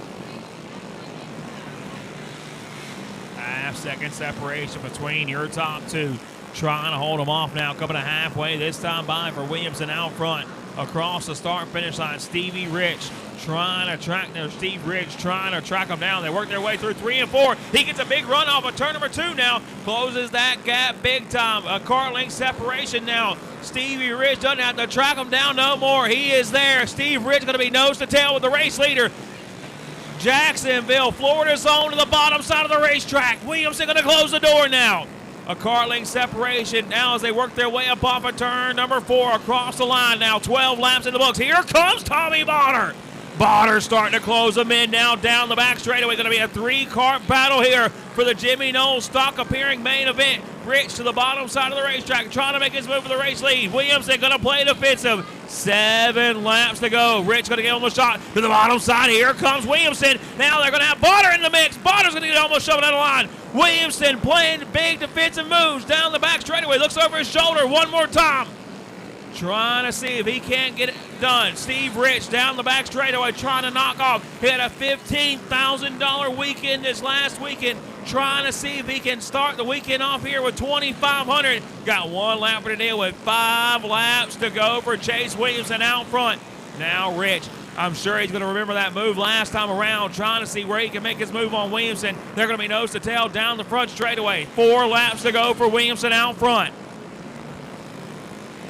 Half-second separation between your top two. Trying to hold them off now, coming to halfway this time by for Williamson out front. Across the start-finish line, Stevie Rich trying to track them. Steve Rich trying to track them down. They work their way through 3 and 4. He gets a big run off of turn number 2 now. Closes that gap big time. A car length separation now. Stevie Rich doesn't have to track him down no more. He is there. Steve Rich going to be nose to tail with the race leader. Jacksonville, Florida zone to the bottom side of the racetrack. Williamson going to close the door now. A car length separation now as they work their way up off of turn number 4 across the line now. 12 laps in the books. Here comes Tommy Botter. Botter starting to close them in now down the back straightaway. Going to be a 3-car battle here for the Jimmy Knowles stock appearing main event. Rich to the bottom side of the racetrack trying to make his move for the race lead. Williamson going to play defensive. 7 laps to go. Rich going to get almost shot to the bottom side. Here comes Williamson. Now they're going to have Botter in the mix. Botter's going to get almost shoved out of line. Williamson playing big defensive moves down the back straightaway. Looks over his shoulder one more time. Trying to see if he can't get it done. Steve Rich down the back straightaway trying to knock off. He had a $15,000 weekend this last weekend. Trying to see if he can start the weekend off here with $2,500. Got 1 lap for the deal with 5 laps to go for Chase Williamson out front. Now Rich, I'm sure he's going to remember that move last time around, trying to see where he can make his move on Williamson. They're going to be nose to tail down the front straightaway. 4 laps to go for Williamson out front.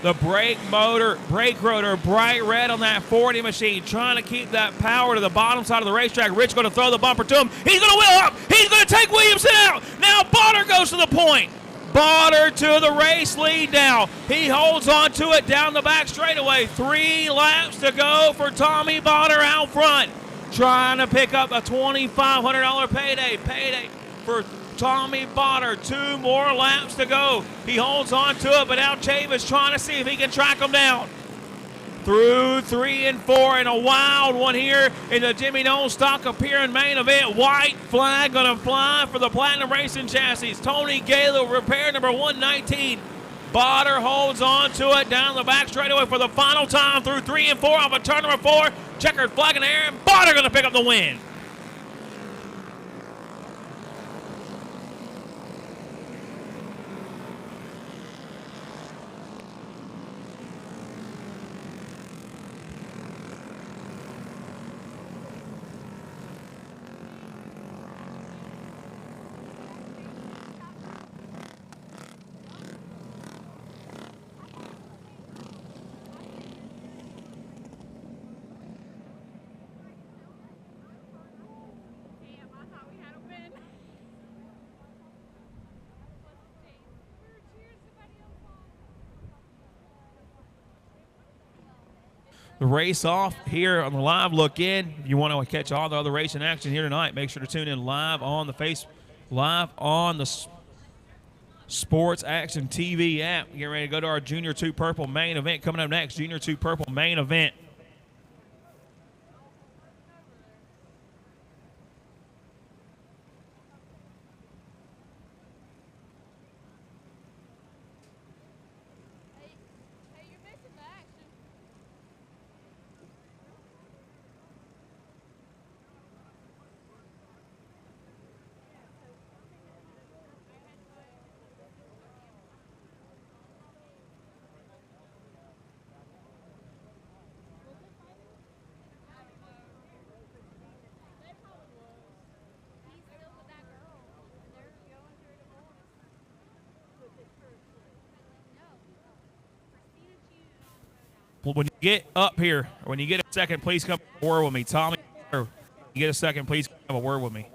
The brake rotor, bright red on that 40 machine, trying to keep that power to the bottom side of the racetrack. Rich going to throw the bumper to him. He's going to wheel up. He's going to take Williamson out. Now Botter goes to the point. Botter to the race lead now. He holds on to it down the back straightaway. 3 laps to go for Tommy Botter out front. Trying to pick up a $2,500 payday for Tommy Botter. 2 more laps to go. He holds on to it, but now Chavis trying to see if he can track him down. Through 3 and 4 and a wild one here in the Jimmy Knowles stock appearing main event. White flag going to fly for the Platinum Racing Chassis. Tony Galo, repair number 119. Botter holds on to it down the back straightaway for the final time through 3 and 4 off of turn number 4. Checkered flag in the air, and Botter going to pick up the win. The race off here on the live look in. If you want to catch all the other racing action here tonight, make sure to tune in live on the Sports Action TV app. Get ready to go to our Junior 2 Purple main event coming up next. Junior 2 Purple main event. When you get up here, or when you get a second, please come have a word with me. Tommy, when you get a second, please come have a word with me.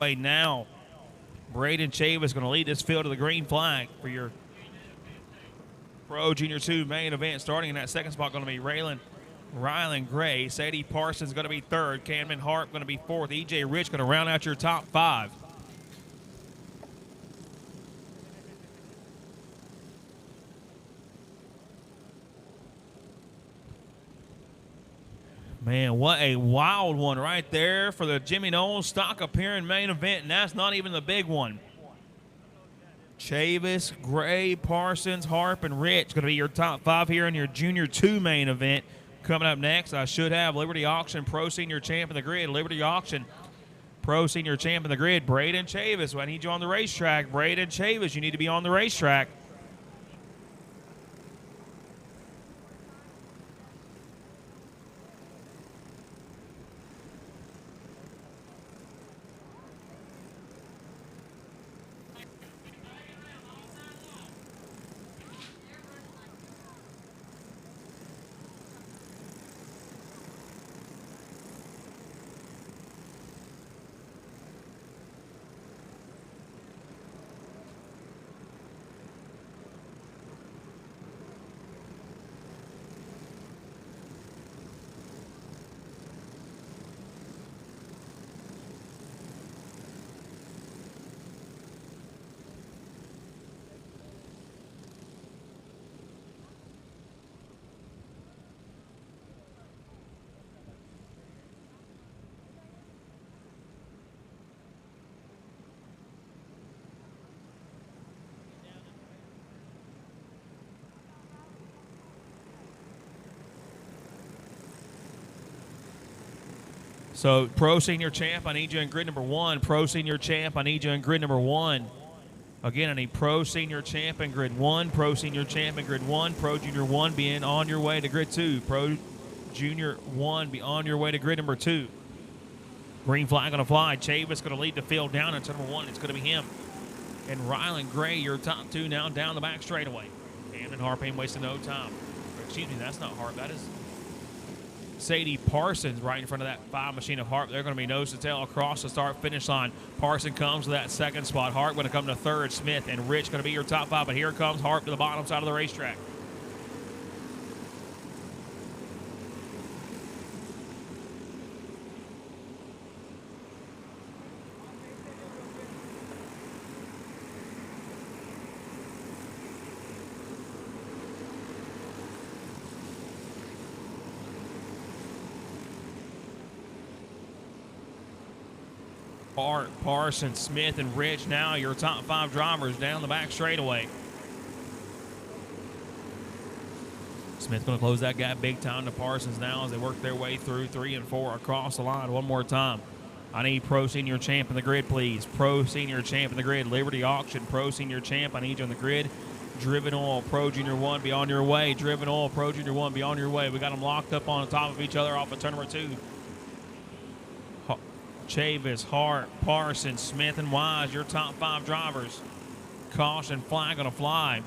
Right now, Braden Chavis is going to lead this field to the green flag for your Pro Junior 2 main event. Starting in that second spot going to be Rylan Gray. Sadie Parsons going to be third. Camden Harp going to be fourth. EJ Rich going to round out your top five. Man, what a wild one right there for the Jimmy Knowles stock appearing main event, and that's not even the big one. Chavis, Gray, Parsons, Harp, and Rich going to be your top five here in your Junior 2 main event. Coming up next, I should have Liberty Auction Pro Senior Champ in the grid. Liberty Auction Pro Senior Champ in the grid. Braden Chavis, I need you on the racetrack. Braden Chavis, you need to be on the racetrack. So, Pro Senior Champ, I need you in grid number one. Pro Senior Champ, I need you in grid number one. Again, I need Pro Senior Champ in grid one. Pro Senior Champ in grid one. Pro Junior 1 being on your way to grid two. Pro Junior 1 be on your way to grid number two. Green flag going to fly. Chavis going to lead the field down into number one. It's going to be him. And Rylan Gray, your top two now down the back straightaway. Camden Harp ain't wasting no time. Excuse me, that's not Harp. That is Sadie Parsons right in front of that five machine of Harp. They're going to be nose to tail across the start-finish line. Parson comes to that second spot. Harp going to come to third. Smith and Rich going to be your top five. But here comes Harp to the bottom side of the racetrack. Parson, Smith, and Rich now your top five drivers down the back straightaway. Smith going to close that gap big time to Parsons now as they work their way through 3 and 4 across the line. One more time. I need Pro Senior Champ in the grid, please. Pro Senior Champ in the grid. Liberty Auction, Pro Senior Champ. I need you on the grid. Driven Oil, Pro Junior 1, be on your way. Driven Oil, Pro Junior 1, be on your way. We got them locked up on top of each other off of turn number 2. Chavis, Hart, Parsons, Smith, and Wise, your top five drivers. Caution flag going to fly.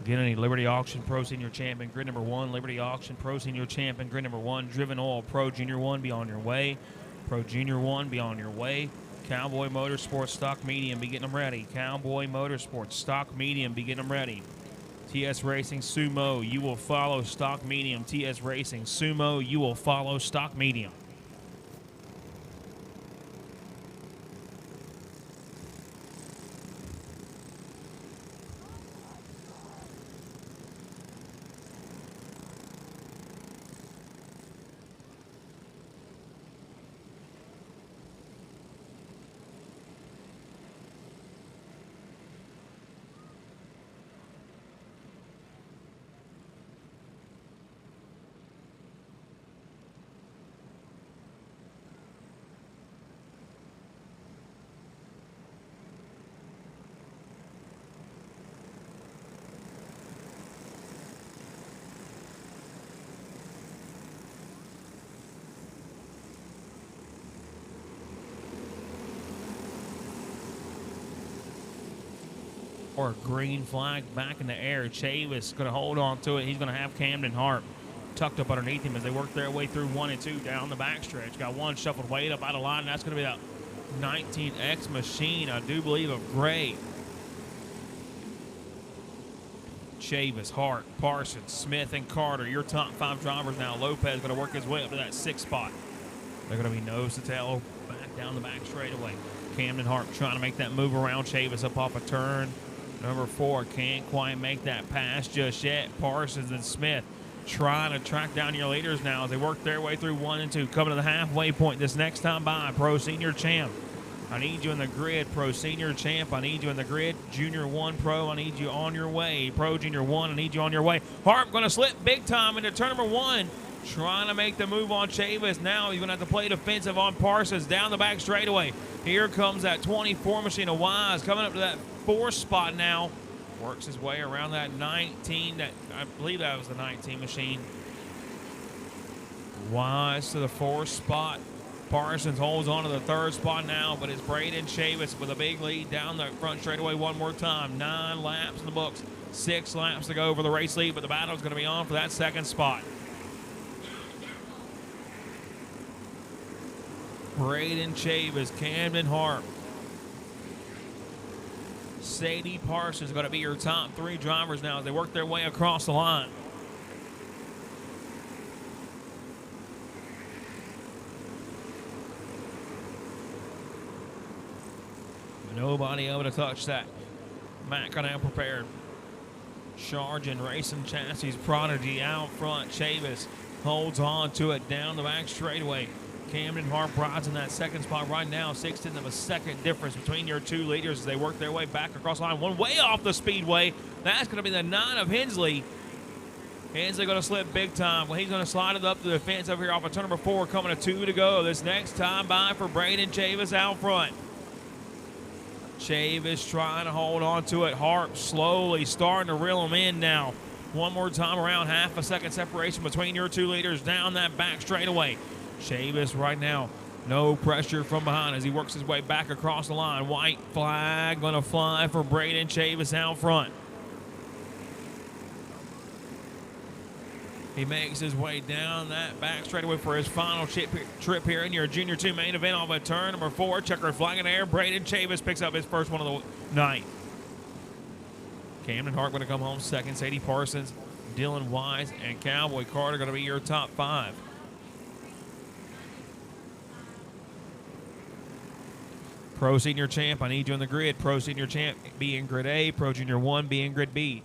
Again, any Liberty Auction Pro Senior Champion grid number 1, Liberty Auction Pro Senior Champion grid number 1, Driven Oil Pro Junior 1, be on your way. Pro Junior 1, be on your way. Cowboy Motorsports Stock Medium, be getting them ready. Cowboy Motorsports Stock Medium, be getting them ready. TS Racing Sumo, you will follow Stock Medium. TS Racing Sumo, you will follow Stock Medium. Or green flag back in the air. Chavis going to hold on to it. He's going to have Camden Harp tucked up underneath him as they work their way through 1 and 2 down the backstretch. Got one shuffled way up out of line. That's going to be that 19X machine, I do believe, of Gray. Chavis, Hart, Parsons, Smith, and Carter, your top 5 drivers now. Lopez going to work his way up to that 6th spot. They're going to be nose to tail back down the back straightaway. Camden Harp trying to make that move around Chavis up off a turn. Number 4 can't quite make that pass just yet. Parsons and Smith trying to track down your leaders now as they work their way through 1 and 2. Coming to the halfway point this next time by. Pro Senior Champ, I need you in the grid. Pro Senior Champ, I need you in the grid. Junior 1 Pro, I need you on your way. Pro Junior 1, I need you on your way. Harp going to slip big time into turn number 1. Trying to make the move on Chavis. Now he's going to have to play defensive on Parsons down the back straightaway. Here comes that 24 machine of Wise coming up to that 4th spot now. Works his way around that 19. I believe that was the 19 machine. Wise to the 4th spot. Parsons holds on to the 3rd spot now, but it's Braden Chavis with a big lead down the front straightaway one more time. 9 laps in the books. 6 laps to go for the race lead, but the battle's going to be on for that 2nd spot. Braden Chavis, Camden Harp, Sadie Parsons going to be your top 3 drivers now as they work their way across the line. Nobody able to touch that. Matt got out prepared. Charging Racing Chassis Prodigy out front. Chavis holds on to it down the back straightaway. Camden Harp rides in that 2nd spot right now. 1/6 of a second difference between your 2 leaders as they work their way back across the line. One way off the speedway. That's going to be the 9 of Hensley. Hensley going to slip big time. Well, he's going to slide it up to the fence over here off of turn number 4. Coming to 2 to go. This next time by for Braden Chavis out front. Chavis trying to hold on to it. Harp slowly starting to reel him in now. One more time around, half a second separation between your 2 leaders down that back straightaway. Chavis right now, no pressure from behind as he works his way back across the line. White flag going to fly for Braden Chavis out front. He makes his way down that back straightaway for his final trip here in your Junior 2 main event off of turn number 4. Checkered flag in the air. Braden Chavis picks up his first one of the night. Camden Hart going to come home second. Sadie Parsons, Dylan Wise, and Cowboy Carter going to be your top 5. Pro Senior Champ, I need you in the grid. Pro Senior Champ, be in grid A. Pro Junior 1, be in grid B.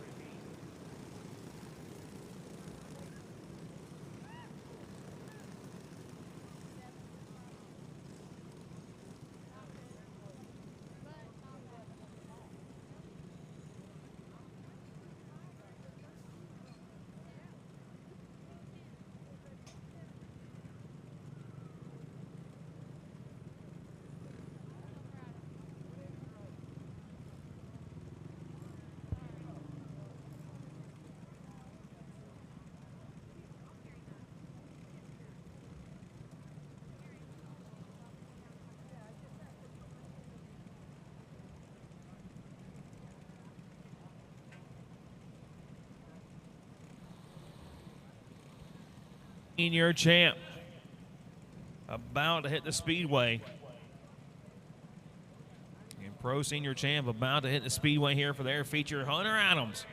Senior champ about to hit the speedway. And Pro Senior champ about to hit the speedway here for their feature. Hunter Adams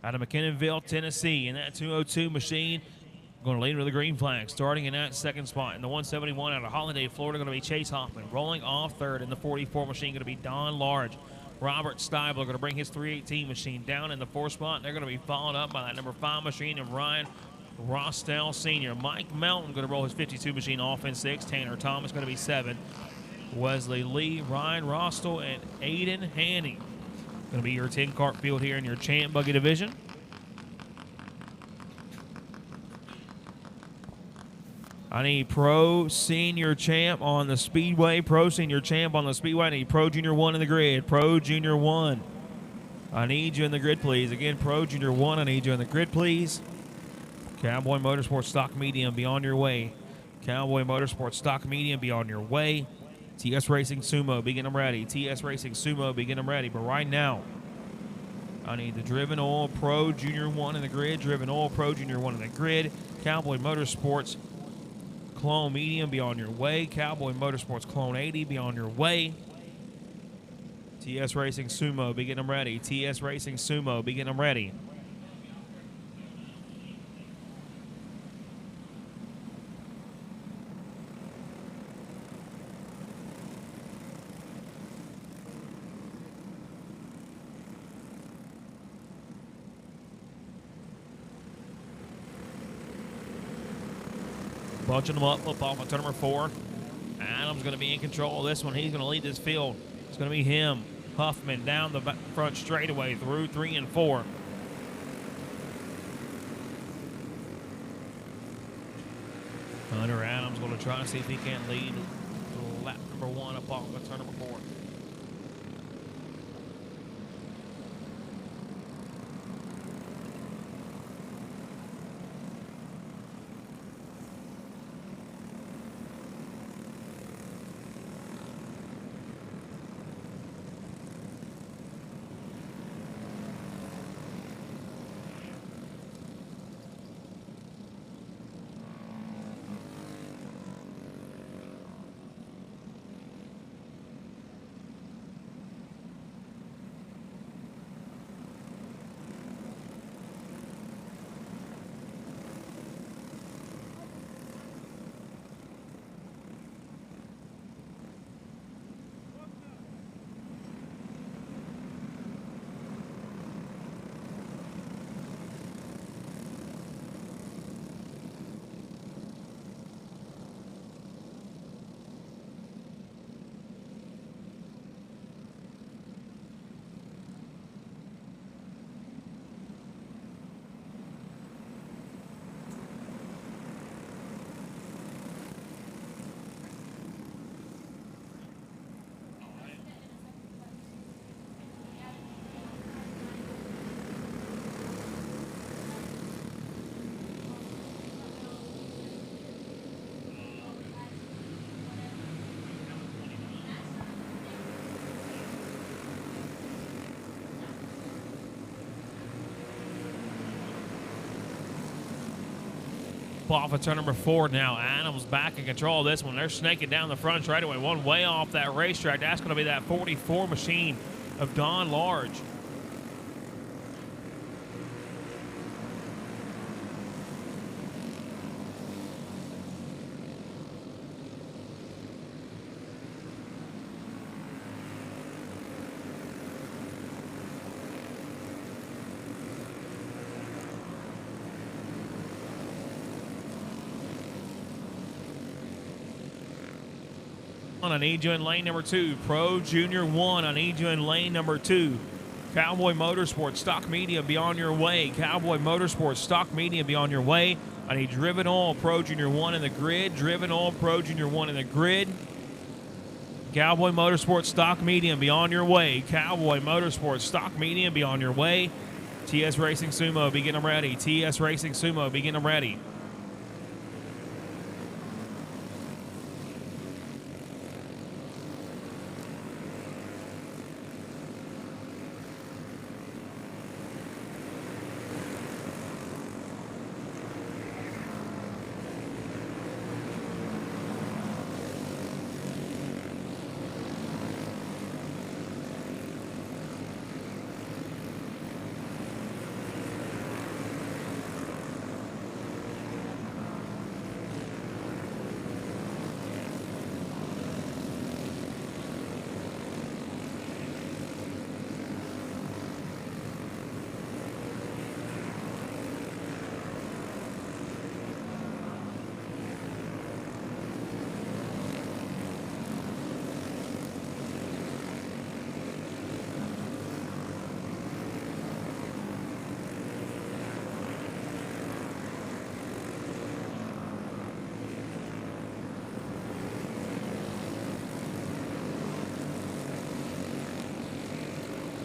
out of McKinnonville, Tennessee, in that 202 machine. Going to lead with the green flag, starting in that second spot. In the 171 out of Holiday, Florida, going to be Chase Hoffman. Rolling off third in the 44 machine, going to be Don Large. Robert Steibler going to bring his 318 machine down in the fourth spot. They're going to be followed up by that number 5 machine of Ryan Rostell Sr. Mike Melton going to roll his 52 machine off in 6. Tanner Thomas going to be 7. Wesley Lee, Ryan Rostell, and Aiden Hanning going to be your 10-cart field here in your Champ Buggy division. I need Pro Senior Champ on the Speedway. Pro Senior Champ on the Speedway. I need Pro Junior 1 in the grid. Pro Junior 1. I need you in the grid, please. Again, Pro Junior 1. I need you in the grid, please. Cowboy Motorsports Stock Medium, be on your way. Cowboy Motorsports Stock Medium, be on your way. TS Racing Sumo, be getting them ready. TS Racing Sumo, be getting them ready. But right now, I need the Driven Oil Pro Junior 1 in the grid. Driven Oil Pro Junior 1 in the grid. Cowboy Motorsports Clone Medium, be on your way. Cowboy Motorsports Clone 80, be on your way. TS Racing Sumo, be getting them ready. TS Racing Sumo, be getting them ready. Bunching them up, football for turn number 4. Adams going to be in control of this one. He's going to lead this field. It's going to be him. Huffman down the front straightaway through 3 and 4. Hunter Adams going to try to see if he can lead lap number 1 up off of turn number 4. Off of turn number 4 now. Adams back in control of this one. They're snaking down the front straightaway. One way off that racetrack. That's going to be that 44 machine of Don Large. I need you in lane number 2. Pro Junior 1, I need you in lane number 2. Cowboy Motorsports Stock Media, be on your way. Cowboy Motorsports Stock Media, be on your way. I need Driven Oil Pro Junior 1 in the grid. Driven Oil Pro Junior 1 in the grid. Cowboy Motorsports Stock Medium, be on your way. Cowboy Motorsports Stock Medium, be on your way. TS Racing Sumo, be getting them ready. TS Racing Sumo, be getting them ready.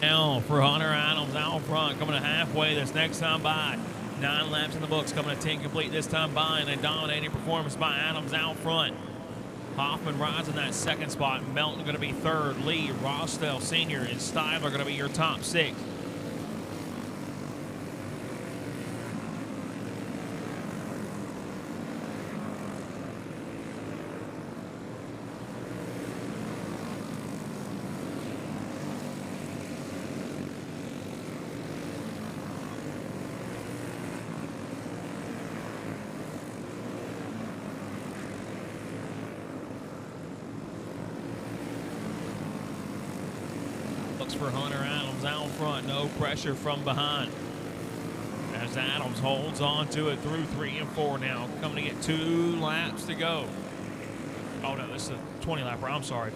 Now for Hunter Adams out front, coming to halfway this next time by. 9 laps in the books, coming to 10 complete this time by, and a dominating performance by Adams out front. Hoffman rides in that second spot. Melton going to be third. Lee, Rostel Sr., and Stivler going to be your top 6. For Hunter Adams out front, no pressure from behind. As Adams holds on to it through 3 and 4 now, coming to get 2 laps to go. Oh no, this is a 20 lapper, I'm sorry.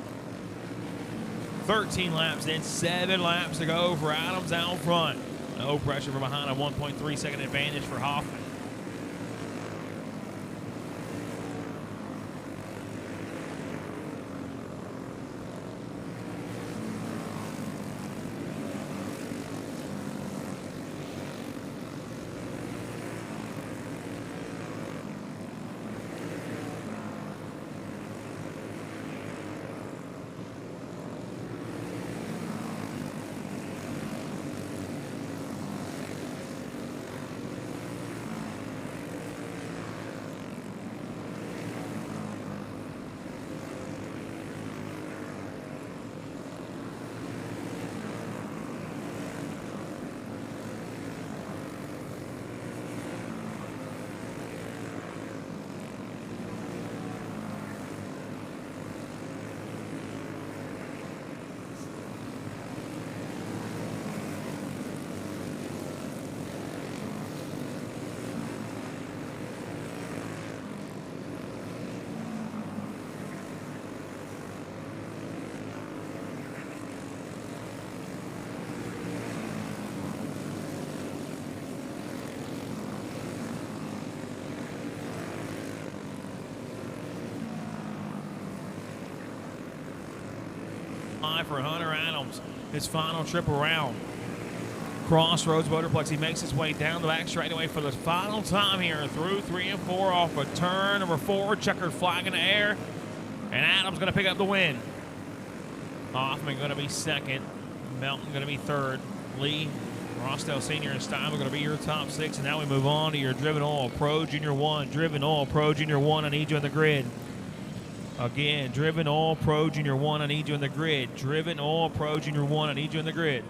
13 laps in, 7 laps to go for Adams out front. No pressure from behind, a 1.3 second advantage for Hoffman. For Hunter Adams, his final trip around Crossroads Motorplex. He makes his way down the back straightaway for the final time here through 3 and 4 off a turn number 4, checkered flag in the air, and Adams going to pick up the win. Hoffman going to be second, Melton going to be third, Lee, Rostel Sr. and Stivler going to be your top 6, and now we move on to your Driven Oil Pro Junior 1. Driven Oil Pro Junior 1, I need you on the grid. Again, Driven Oil Pro Junior 1, I need you in the grid. Driven Oil Pro Junior 1, I need you in the grid.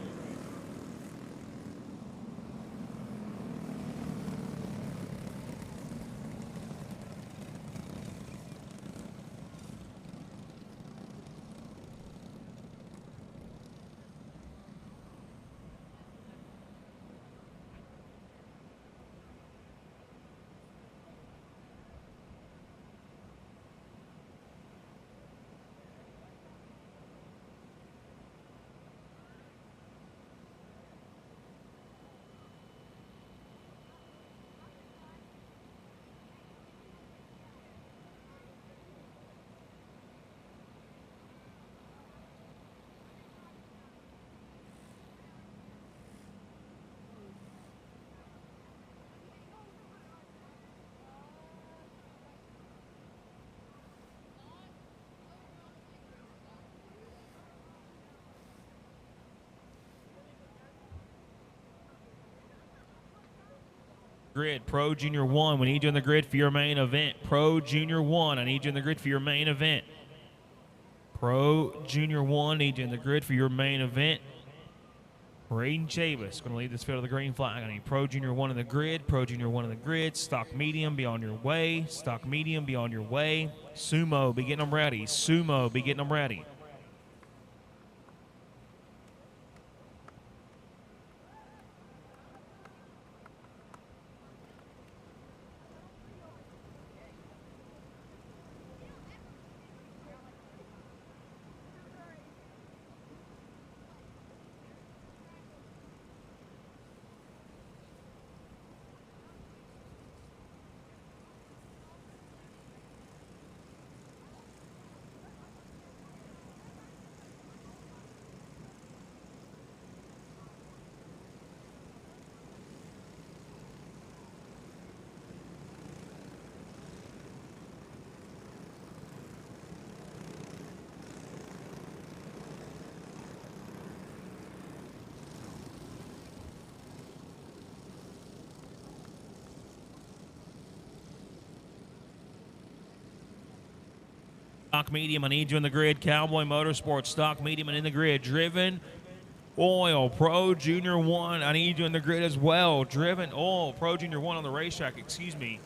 Grid, Pro Junior 1, we need you in the grid for your main event. Pro Junior 1, I need you in the grid for your main event. Pro Junior 1, need you in the grid for your main event. Braden Chavis going to lead this field of the green flag. I need Pro Junior 1 in the grid, Pro Junior 1 in the grid. Stock medium, be on your way. Stock medium, be on your way. Sumo, be getting them ready. Sumo, be getting them ready. stock medium. I need you in the grid. Cowboy Motorsports, stock medium and in the grid. Driven Oil, Pro Junior 1. I need you in the grid as well. Driven Oil, Pro Junior 1 on the racetrack. Excuse me.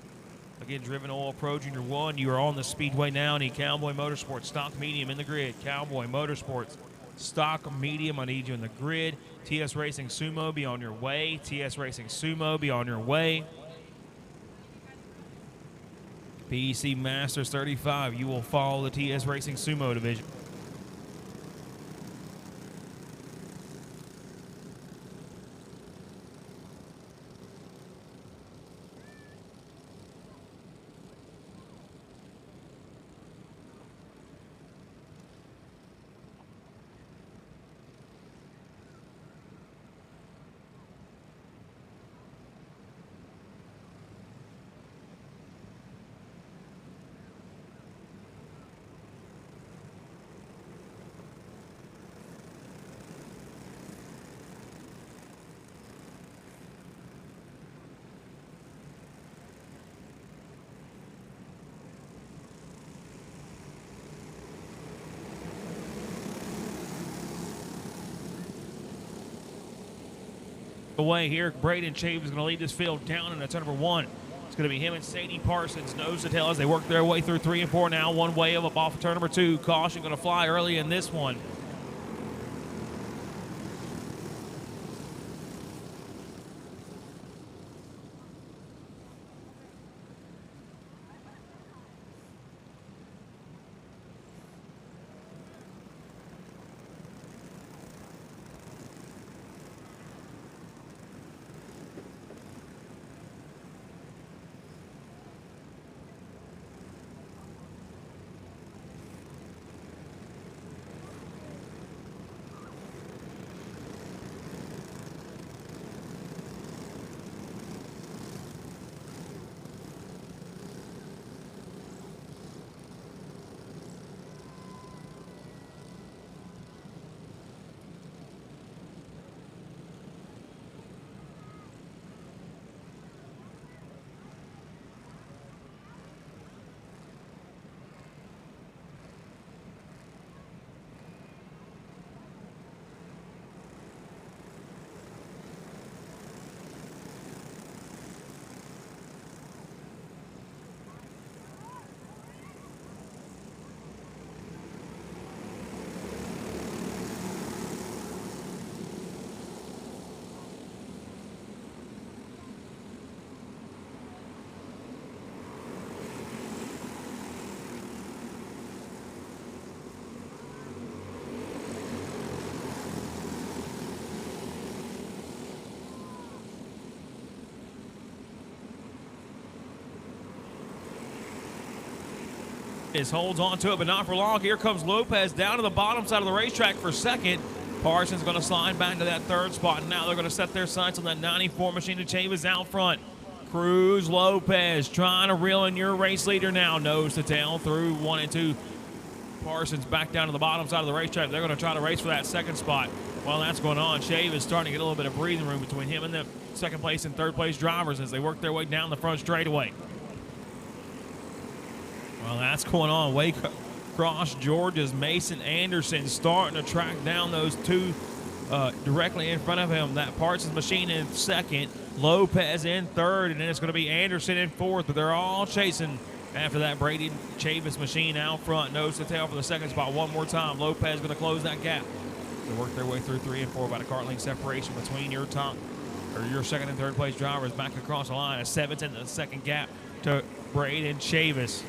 Again, Driven Oil, Pro Junior 1. You are on the speedway now. I need Cowboy Motorsports, stock medium in the grid. Cowboy Motorsports, stock medium. I need you in the grid. TS Racing Sumo, be on your way. TS Racing Sumo, be on your way. PEC Masters 35, you will follow the TS Racing Sumo division. Away here, Braden Chaves is going to lead this field down into turn number 1. It's going to be him and Sadie Parsons, nose to tail as they work their way through 3 and 4 now. One way up off of turn number 2. Caution going to fly early in this one. Holds on to it, but not for long. Here comes Lopez down to the bottom side of the racetrack for second. Parsons going to slide back to that 3rd spot. And now they're going to set their sights on that 94 machine. Chavis out front. Cruz Lopez trying to reel in your race leader now. Nose to tail through 1 and 2. Parsons back down to the bottom side of the racetrack. They're going to try to race for that 2nd spot. While that's going on, Chavis starting to get a little bit of breathing room between him and the 2nd place and 3rd place drivers as they work their way down the front straightaway. Well, that's going on. Way across Georgia's Mason Anderson starting to track down those 2 directly in front of him. That Parsons machine in 2nd, Lopez in 3rd, and then it's going to be Anderson in 4th. But they're all chasing after that Brady Chavis machine out front. Nose to tail for the 2nd spot one more time. Lopez going to close that gap. They work their way through 3 and 4 by the car length separation between your top or your 2nd and 3rd place drivers back across the line. A 7th and the 2nd gap to Braden Chavis.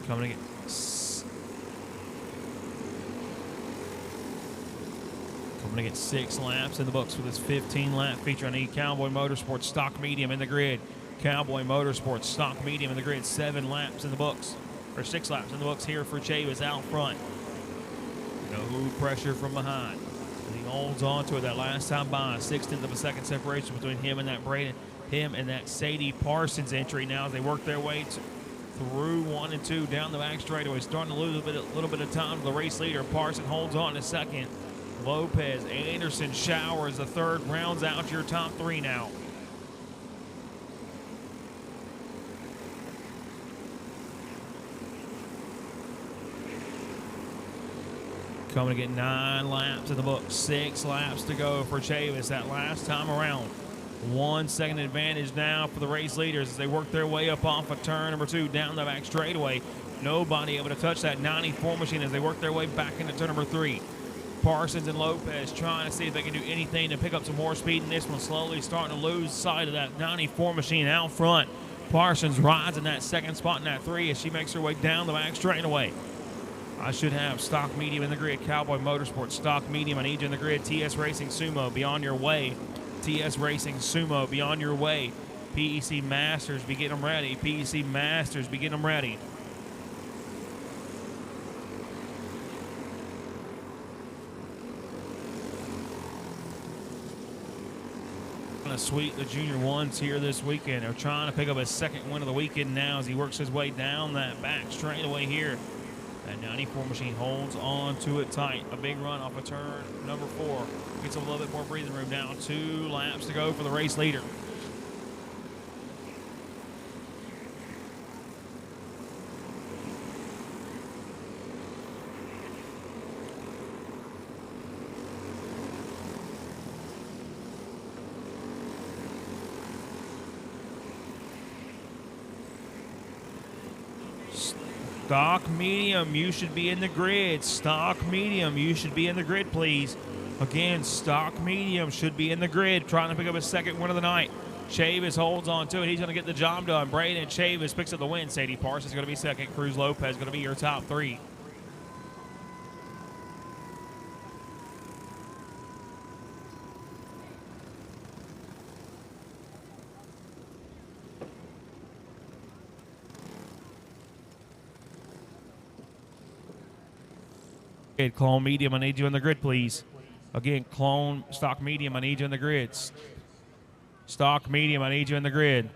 Coming to get 6 laps in the books for this 15-lap feature. I need Cowboy Motorsports stock medium in the grid. Cowboy Motorsports stock medium in the grid. 7 laps in the books, or 6 laps in the books here for Chavis out front. No pressure from behind. And he holds on to it that last time by. 1/6 of a second separation between him and that Braden, him and that Sadie Parsons entry now as they work their way through 1 and 2 down the back straightaway. Starting to lose a little bit of time to the race leader. Parsons holds on to 2nd. Lopez, Anderson, Showers, the 3rd, rounds out your top 3 now. coming to get 9 laps in the book. 6 laps to go for Chavis that last time around. 1 second advantage now for the race leaders as they work their way up off of turn number 2 down the back straightaway. Nobody able to touch that 94 machine as they work their way back into turn number 3. Parsons and Lopez trying to see if they can do anything to pick up some more speed in this one. Slowly starting to lose sight of that 94 machine out front. Parsons rides in that second spot in that 3 as she makes her way down the back straightaway. I should have stock medium in the grid. Cowboy Motorsports, stock medium. I need you in the grid. TS Racing Sumo, be on your way. TS Racing Sumo, be on your way. PEC Masters, be getting them ready. PEC Masters, be getting them ready. Going to sweep the Junior 1s here this weekend. They're trying to pick up his second win of the weekend now as he works his way down that back straightaway here. That 94 machine holds on to it tight. A big run off of turn number 4. Gets a little bit more breathing room now. 2 laps to go for the race leader. Stock medium, you should be in the grid. Stock medium, you should be in the grid, please. Again, stock medium should be in the grid, trying to pick up his second win of the night. Chavis holds on to it. He's going to get the job done. Braden Chavis picks up the win. Sadie Parsons is going to be second. Cruz Lopez is going to be your top 3. Clone medium, I need you in the grid, please. Again, clone stock medium, I need you in the grid. Stock medium, I need you in the grid.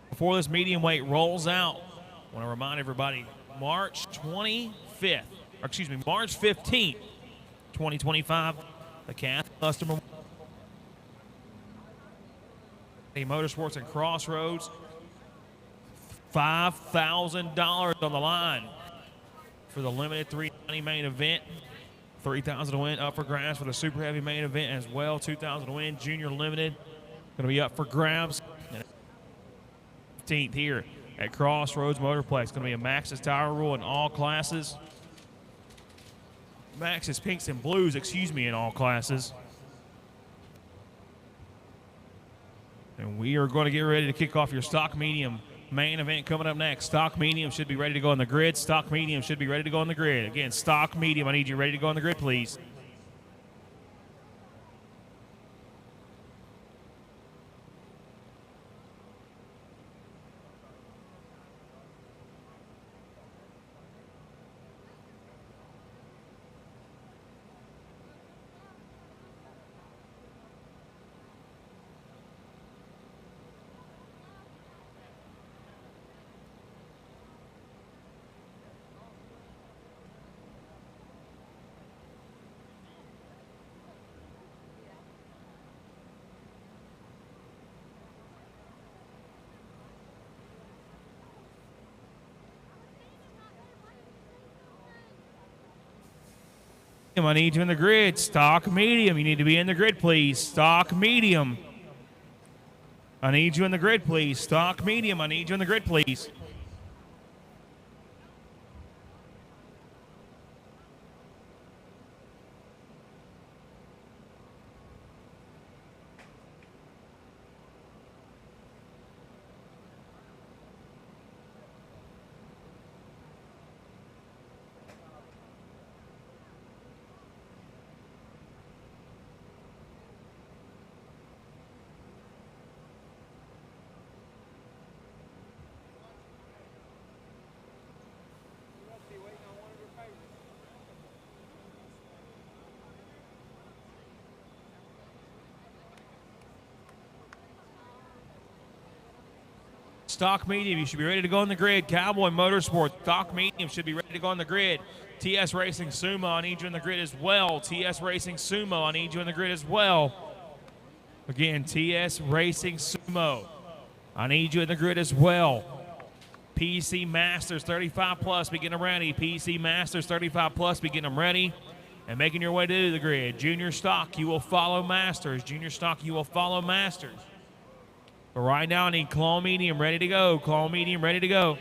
Before this medium weight rolls out, I want to remind everybody, March 15th, 2025, the Cath Customer Motorsports and Crossroads, $5,000 on the line for the limited 390 main event. $3,000 to win, up for grabs for the super heavy main event as well. $2,000 to win, junior limited, going to be up for grabs. 15th here at Crossroads Motorplex. Going to be a Maxxis Tire Rule in all classes. Maxxis Pinks and Blues, in all classes. And we are going to get ready to kick off your stock medium main event coming up next. Stock medium should be ready to go on the grid. Stock medium should be ready to go on the grid. Again, stock medium, I need you ready to go on the grid, please. I need you in the grid. Stock medium. You need to be in the grid, please. Stock medium. I need you in the grid, please. Stock medium. I need you in the grid, please. Stock medium, you should be ready to go on the grid. Cowboy Motorsports, stock medium should be ready to go on the grid. TS Racing Sumo, I need you in the grid as well. TS Racing Sumo, I need you in the grid as well. Again, TS Racing Sumo, I need you in the grid as well. PC Masters 35 plus, be getting them ready. PC Masters 35 plus, be getting them ready and making your way to the grid. Junior Stock, you will follow Masters. Junior Stock, you will follow Masters. But right now, I need Claw Medium ready to go. Claw Medium ready to go.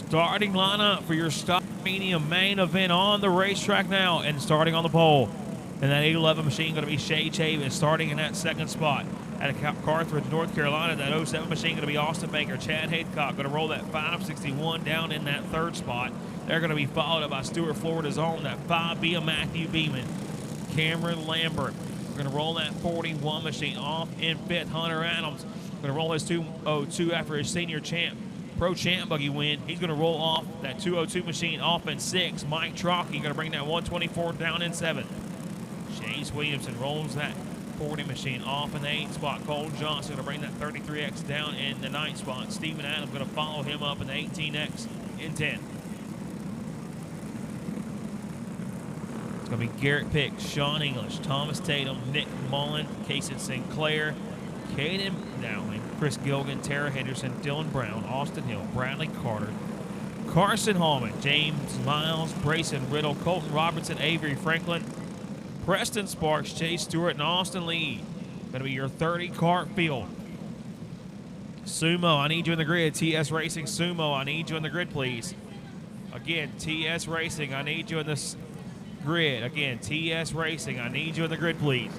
Starting lineup for your stock medium main event on the racetrack now, and starting on the pole. And that 811 machine going to be Shay Chavin starting in that second spot. Out of Carthage, North Carolina, that 07 machine going to be Austin Baker. Chad Haycock going to roll that 561 down in that third spot. They're going to be followed up by Stuart Florida's own, that 5B of Matthew Beeman. Cameron Lambert going to roll that 41 machine off in fifth. Hunter Adams going to roll his 202 after his senior Pro Champ buggy win. He's going to roll off that 202 machine off in sixth. Mike Trockey going to bring that 124 down in seventh. Chase Williamson rolls that 40 machine off in the 8th spot. Cole Johnson going to bring that 33X down in the 9th spot. Steven Adams going to follow him up in the 18X in 10. It's going to be Garrett Pick, Sean English, Thomas Tatum, Nick Mullen, Casey Sinclair, Caden Dowling, Chris Gilgan, Tara Henderson, Dylan Brown, Austin Hill, Bradley Carter, Carson Hallman, James Miles, Brayson Riddle, Colton Robertson, Avery Franklin, Preston Sparks, Chase Stewart, and Austin Lee. Going to be your 30-cart field. Sumo, I need you in the grid. TS Racing Sumo, I need you in the grid, please. Again, TS Racing, I need you in this grid. Again, TS Racing, I need you in the grid, please.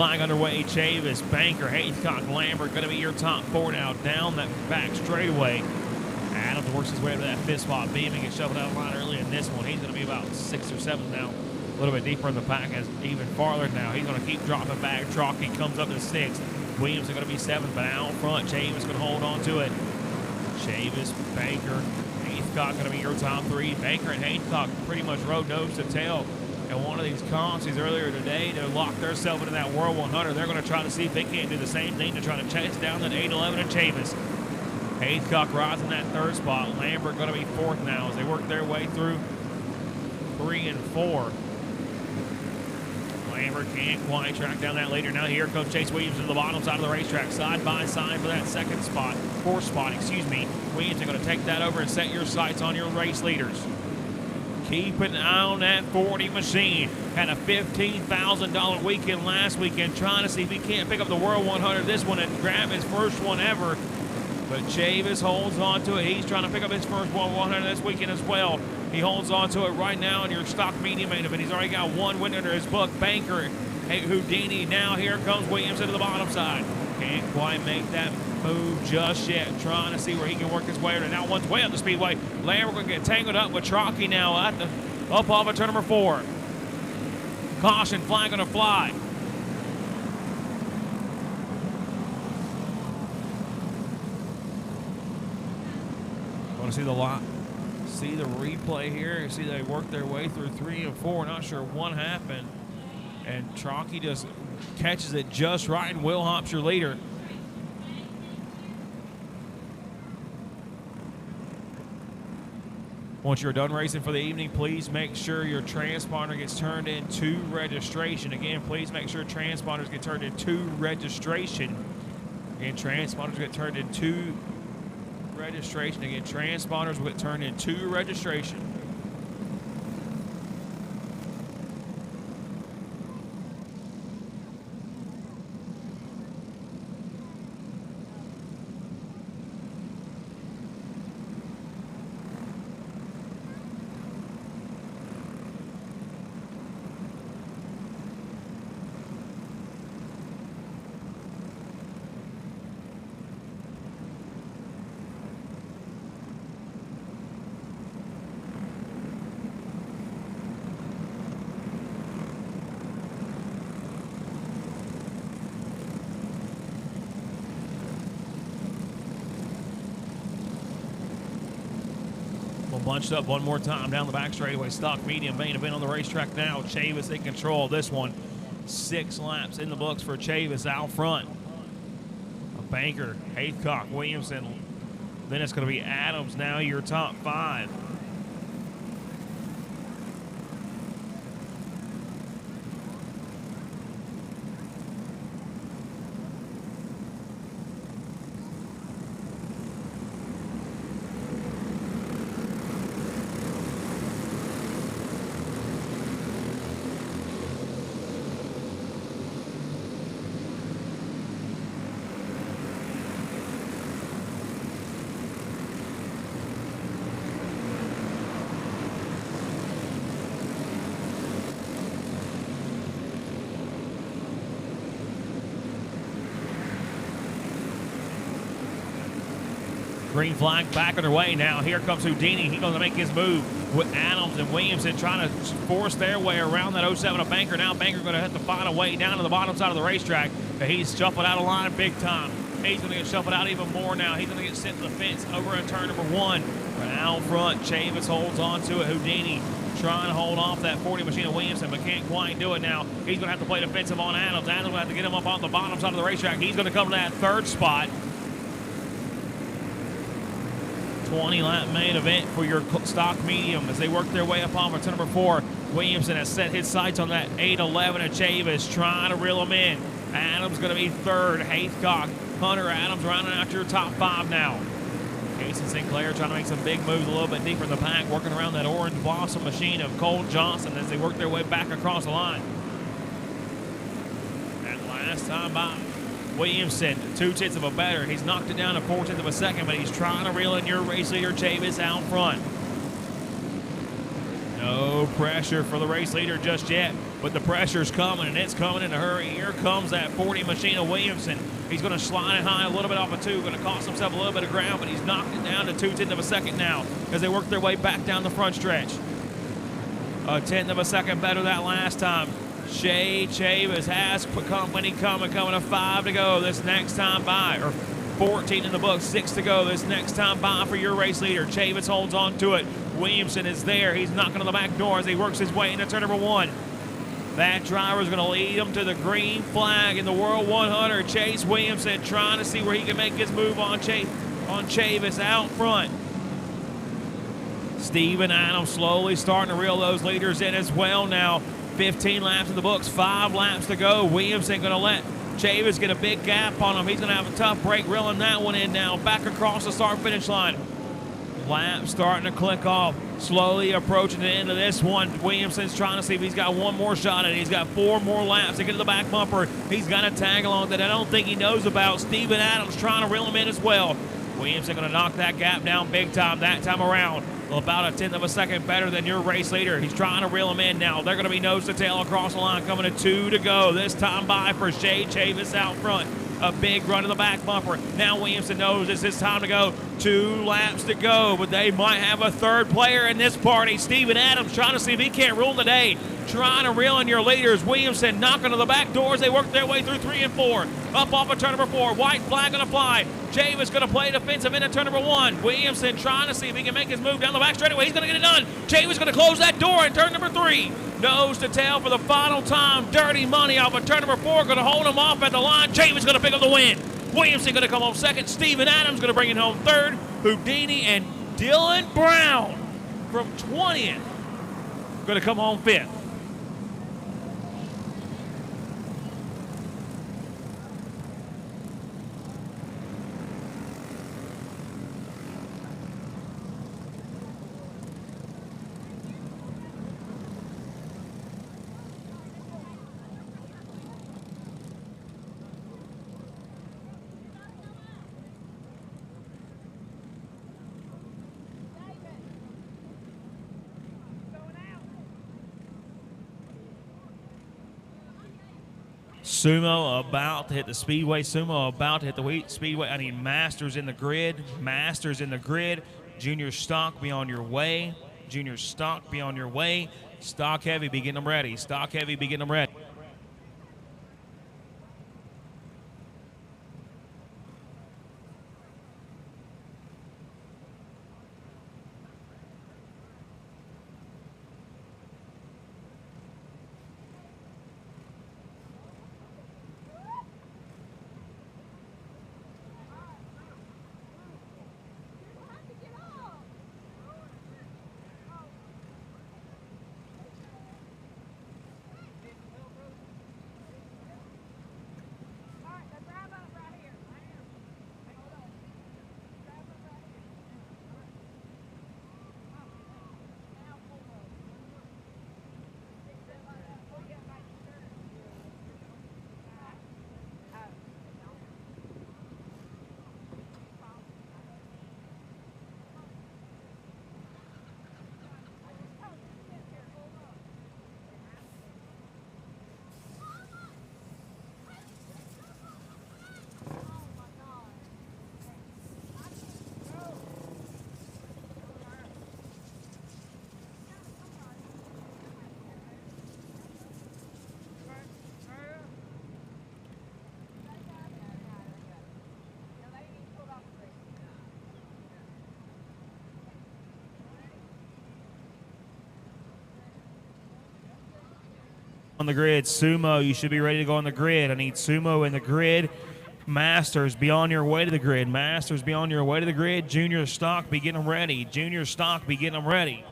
flag underway. Chavis, Banker, Haycock, Lambert going to be your top 4 now down that back straightaway. Adams works his way up to that 5th spot. Beaming gets shuffled out of line early in this one. He's going to be about 6th or 7th now. A little bit deeper in the pack, as even farther now. He's going to keep dropping back. Trocky comes up to 6th. Williams is going to be 7th, but out front, Chavis going to hold on to it. Chavis, Banker, Haycock going to be your top 3. Banker and Haycock pretty much rode nose to tail at one of these contests earlier today to lock themselves into that World 100. They're going to try to see if they can't do the same thing to try to chase down that 8-11 and Chavis. Haycock rides in that 3rd spot. Lambert going to be 4th now as they work their way through 3 and 4. Lambert can't quite track down that leader. Now here comes Chase Williams to the bottom side of the racetrack, side by side for that 4th spot, excuse me. Williams are going to take that over and set your sights on your race leaders. Keep an eye on that 40 machine. Had a $15,000 weekend last weekend, trying to see if he can't pick up the World 100 this one and grab his first one ever. But Chavis holds on to it. He's trying to pick up his first World 100 this weekend as well. He holds on to it right now in your stock medium main event. He's already got 1 win under his book. Banker, Houdini. Now here comes Williams into the bottom side. Can't quite make that move just yet. Trying to see where he can work his way. Now one's way up the speedway. Lambert going to get tangled up with Trocky now at the up off of turn number 4. Caution flag going to fly. Want to see the lot? See the replay here. You see they work their way through 3 and 4. Not sure what happened. And Trocky just catches it just right, and Will Hopp's your leader. Once you're done racing for the evening, please make sure your transponder gets turned into registration. Again, please make sure transponders get turned into registration. Again, transponders get turned into registration. Again, transponders will get turned into registration. Bunched up one more time down the back straightaway. Stock medium main event on the racetrack now. Chavis in control of this one. 6 laps in the books for Chavis out front. A Banker, Haycock, Williamson. Then it's going to be Adams now, your top 5. Green flag back underway now. Here comes Houdini. He's going to make his move with Adams and Williamson trying to force their way around that 07 of Banker. Now Banker going to have to find a way down to the bottom side of the racetrack. But he's shuffled out of line big time. He's going to get shuffled out even more now. He's going to get sent to the fence over in turn number 1. But out front, Chavis holds on to it. Houdini trying to hold off that 40 machine of Williamson, but can't quite do it now. He's going to have to play defensive on Adams. Adams will have to get him up on the bottom side of the racetrack. He's going to come to that 3rd spot. 20-lap main event for your stock medium as they work their way up on for turn number 4. Williamson has set his sights on that 8-11 of Chavis, trying to reel him in. Adams going to be 3rd. Haycock, Hunter Adams rounding out your top 5 now. Casey Sinclair trying to make some big moves a little bit deeper in the pack, working around that orange blossom machine of Cole Johnson as they work their way back across the line. That last time by Williamson, 2/10 of a better. He's knocked it down to 4/10 of a second, but he's trying to reel in your race leader, Chavis, out front. No pressure for the race leader just yet, but the pressure's coming, and it's coming in a hurry. Here comes that 40 Machina Williamson. He's going to slide it high a little bit off of 2, going to cost himself a little bit of ground, but he's knocked it down to 2/10 of a second now as they work their way back down the front stretch. A 1/10 of a second better that last time. Shay Chavis has company coming to 5 to go this next time by, or 14 in the book, 6 to go this next time by for your race leader. Chavis holds on to it. Williamson is there. He's knocking on the back door as he works his way into turn number 1. That driver is going to lead him to the green flag in the World 100. Chase Williamson trying to see where he can make his move on Chavis out front. Steven Adams slowly starting to reel those leaders in as well now. 15 laps in the books, 5 laps to go. Williamson going to let Chavis get a big gap on him. He's going to have a tough break reeling that one in now. Back across the start-finish line. Lap starting to click off. Slowly approaching the end of this one. Williamson's trying to see if he's got one more shot at it. He's got 4 more laps to get to the back bumper. He's got a tag along that I don't think he knows about. Steven Adams trying to reel him in as well. Williamson going to knock that gap down big time that time around. About a 1/10 of a second better than your race leader. He's trying to reel him in now. They're going to be nose to tail across the line, coming to 2 to go. This time by for Shay Chavis out front. A big run to the back bumper. Now Williamson knows it's his time to go. 2 laps to go, but they might have a third player in this party. Steven Adams trying to see if he can't rule today. Trying to reel in your leaders. Williamson knocking to the back doors. They work their way through 3 and 4. Up off of turn number 4. White flag going to fly. Chavis going to play defensive into turn number 1. Williamson trying to see if he can make his move down the back straightaway. He's going to get it done. Chavis going to close that door in turn number 3. Nose to tail for the final time. Dirty Money off of turn number 4. Going to hold him off at the line. Chavis going to pick up the win. Williamson going to come home second. Steven Adams going to bring it home third. Houdini and Dylan Brown from 20th going to come home 5th. Sumo about to hit the speedway. Sumo about to hit the wheat speedway. I need Masters in the grid. Masters in the grid. Junior Stock, be on your way. Junior Stock, be on your way. Stock Heavy, be getting them ready. Stock Heavy, be getting them ready. On the grid, Sumo, you should be ready to go on the grid. I need Sumo in the grid. Masters, be on your way to the grid. Masters, be on your way to the grid. Junior Stock, be getting them ready. Junior Stock, be getting them ready.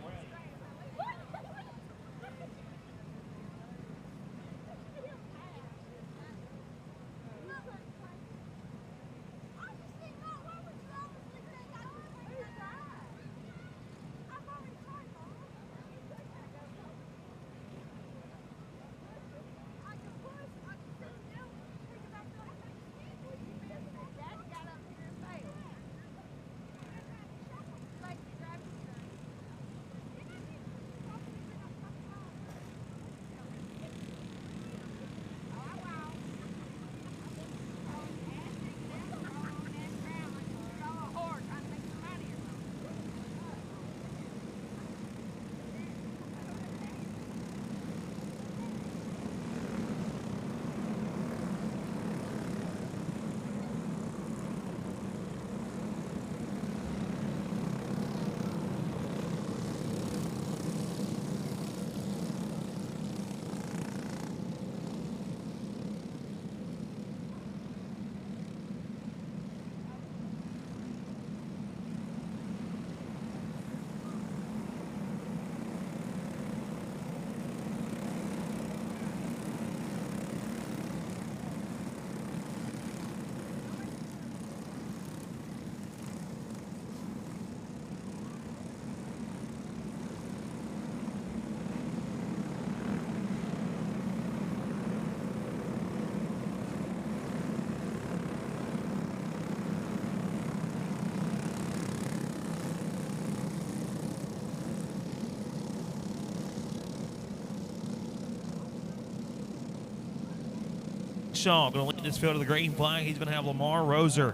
Henshaw going to lead this field to the green flag. He's going to have Lamar Roser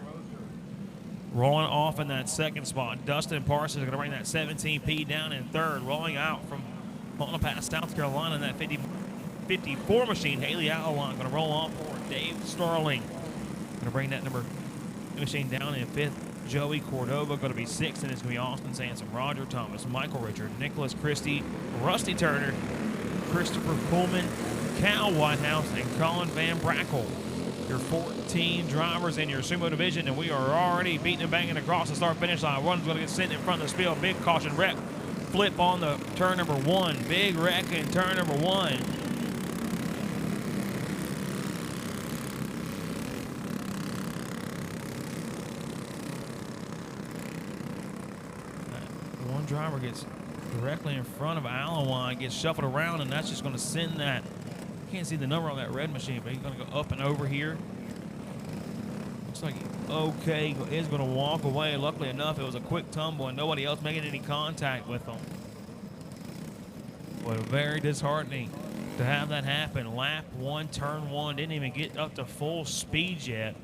rolling off in that second spot. Dustin Parsons is going to bring that 17P down in third. Rolling out from Mountain Pass, South Carolina in that 54 machine. Haley Allen going to roll on for Dave Starling. Going to bring that number machine down in fifth. Joey Cordova going to be sixth, and it's going to be Austin Sansom, Roger Thomas, Michael Richard, Nicholas Christie, Rusty Turner, Christopher Pullman, Cal Whitehouse, and Colin Van Brackle. Your 14 drivers in your sumo division, and we are already beating and banging across the start-finish line. One's going to get sent in front of the field. Big caution wreck. Flip on the turn number one. Big wreck in turn number one. One driver gets directly in front of Alawine, gets shuffled around, and that's just going to send that. Can't see the number on that red machine, but he's going to go up and over here. Looks like okay, is going to walk away. Luckily enough, it was a quick tumble and nobody else making any contact with him. But very disheartening to have that happen. Lap one, turn one, didn't even get up to full speed yet.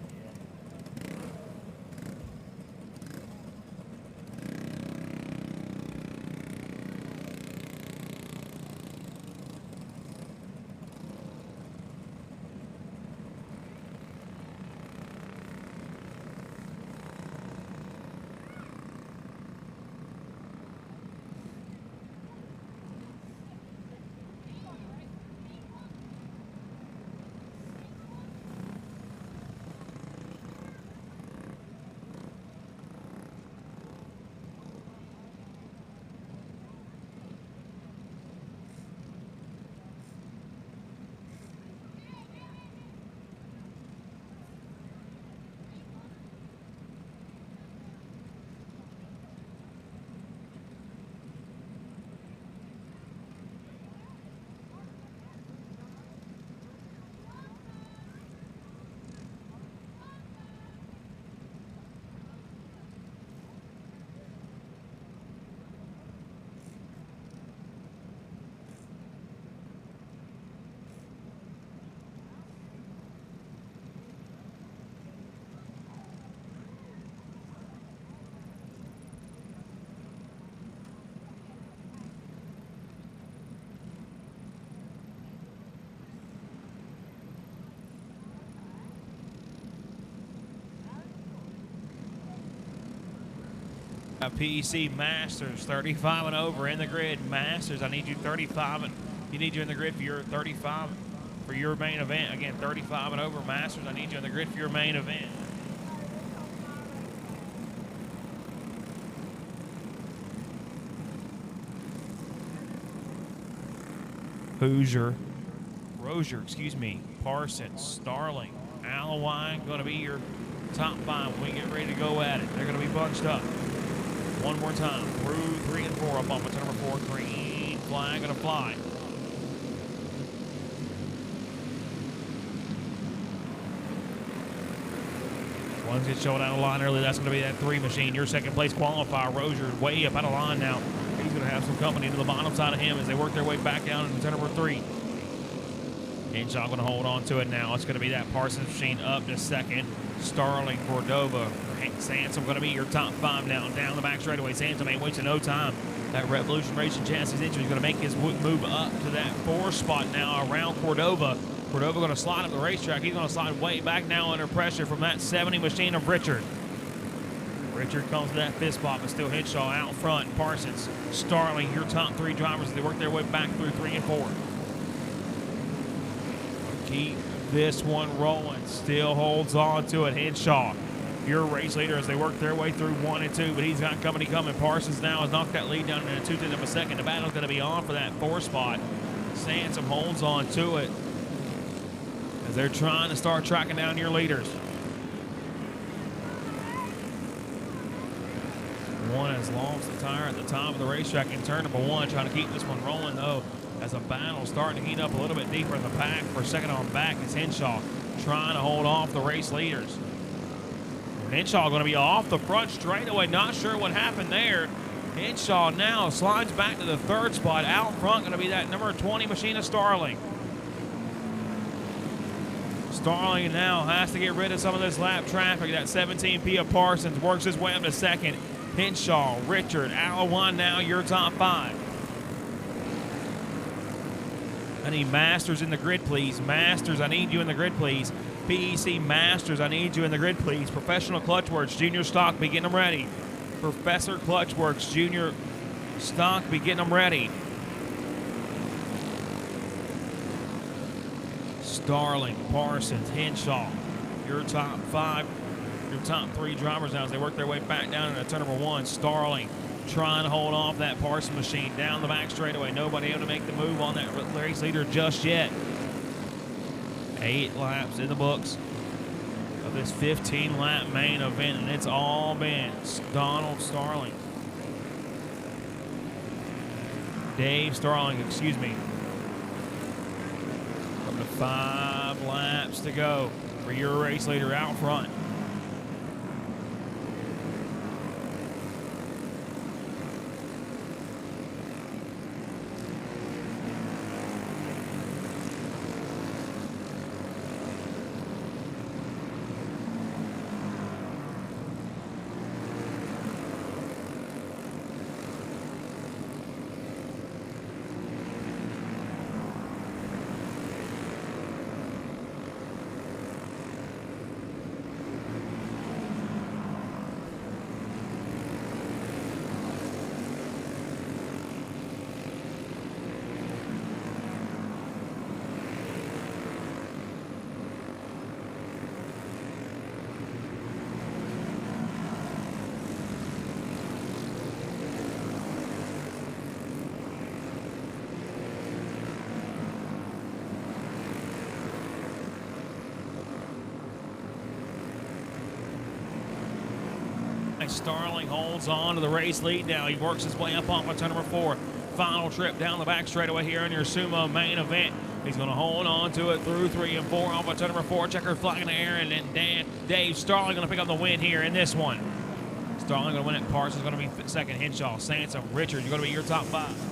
PEC Masters 35 and over in the grid. Masters, I need you 35 and you need you in the grid for your 35 for your main event. Again, 35 and over. Masters, I need you in the grid for your main event. Rozier, excuse me, Parsons, Starling, Alawine, going to be your top five when we get ready to go at it. They're going to be bunched up. One more time, through 3 and 4 up on number 4, green flag gonna fly. One's get showed out of line early. That's gonna be that 3 machine. Your second place qualifier, Rozier, way up out of line now. He's gonna have some company to the bottom side of him as they work their way back down into turn number 3. Henshaw gonna hold on to it now. It's gonna be that Parsons machine up to second. Starling, Cordova, Sansom going to be your top 5 now. Down the back straightaway. Sansom ain't wasting no time. That Revolution Racing chassis engine is going to make his move up to that 4 spot now around Cordova. Cordova going to slide up the racetrack. He's going to slide way back now under pressure from that 70 machine of Richard. Richard comes to that 5th spot, but still Henshaw out front. Parsons, Starling, your top 3 drivers as they work their way back through 3 and 4. Keep this one rolling. Still holds on to it. Henshaw, your race leader as they work their way through 1 and 2, but he's got company coming. Parsons now has knocked that lead down in a 2/10 of a second. The battle's going to be on for that 4 spot. Sansom holds on to it as they're trying to start tracking down your leaders. One has lost the tire at the top of the racetrack in turn number 1, trying to keep this one rolling though as a battle starting to heat up a little bit deeper in the pack. For second on back is Henshaw trying to hold off the race leaders. Henshaw going to be off the front straightaway. Not sure what happened there. Henshaw now slides back to the 3rd spot. Out front going to be that number 20 machine of Starling. Starling now has to get rid of some of this lap traffic. That 17 Pia Parsons works his way up to second. Henshaw, Richard, Alawan now your top 5. I need Masters in the grid, please. Masters, I need you in the grid, please. PEC Masters, I need you in the grid, please. Professional Clutchworks, Junior Stockby, getting them ready. Professor Clutchworks, Junior Stockby, getting them ready. Starling, Parsons, Henshaw, your top 5, your top 3 drivers now as they work their way back down into turn number 1. Starling trying to hold off that Parsons machine down the back straightaway. Nobody able to make the move on that race leader just yet. 8 laps in the books of this 15-lap main event, and it's all been Donald Starling. Dave Starling, excuse me. Up to 5 laps to go for your race leader out front. Starling holds on to the race lead now. He works his way up off of turn number 4. Final trip down the back straightaway here in your Sumo main event. He's going to hold on to it through 3 and 4 off of turn number 4. Checker flag in the air, and then Dave Starling going to pick up the win here in this one. Starling going to win it. Parsons going to be second. Henshaw, Sansom, Richard, you're going to be your top 5.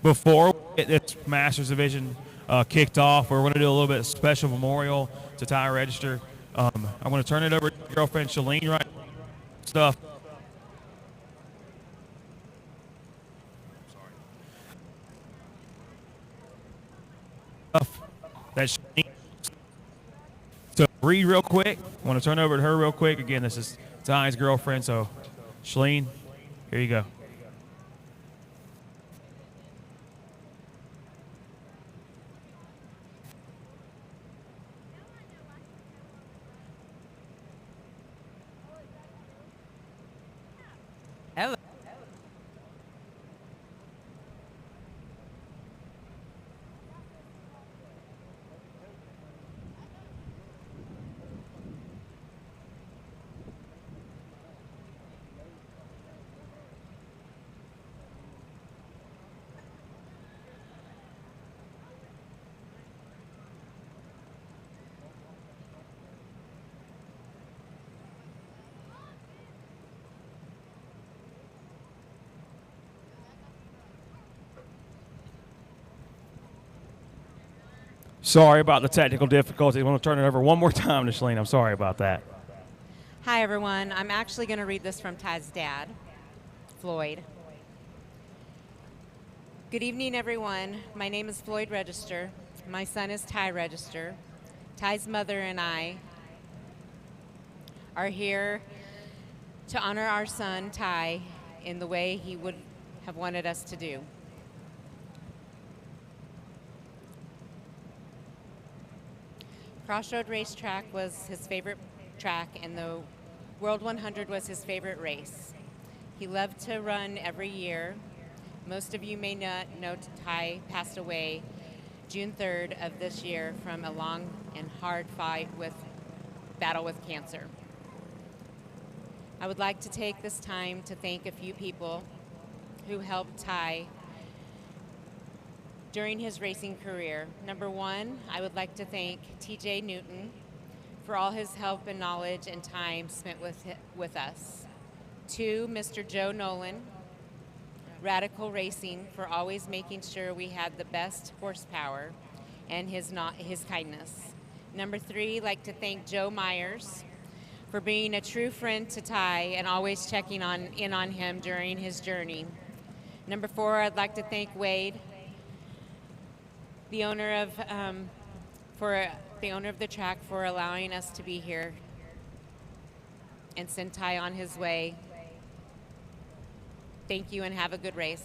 before we get this Masters Division kicked off, we're going to do a little bit of special memorial to Ty Register. I'm going to turn it over to your girlfriend Shalene right now. Stuff. That Shalene. So read real quick. I want to turn over to her real quick. Again, this is Ty's girlfriend. So Shalene, here you go. Hello. Sorry about the technical difficulties. I want to turn it over one more time to Shalene. I'm sorry about that. Hi, everyone. I'm actually going to read this from Ty's dad, Floyd. Good evening, everyone. My name is Floyd Register. My son is Ty Register. Ty's mother and I are here to honor our son, Ty, in the way he would have wanted us to do. Crossroad Racetrack was his favorite track, and the World 100 was his favorite race. He loved to run every year. Most of you may not know Ty passed away June 3rd of this year from a long and hard battle with cancer. I would like to take this time to thank a few people who helped Ty during his racing career. Number one, I would like to thank TJ Newton for all his help and knowledge and time spent with us. Two, Mr. Joe Nolan, Radical Racing, for always making sure we had the best horsepower and his kindness. Number three, I'd like to thank Joe Myers for being a true friend to Ty and always checking in on him during his journey. Number four, I'd like to thank Wade, the owner of the track, for allowing us to be here and send Ty on his way. Thank you and have a good race.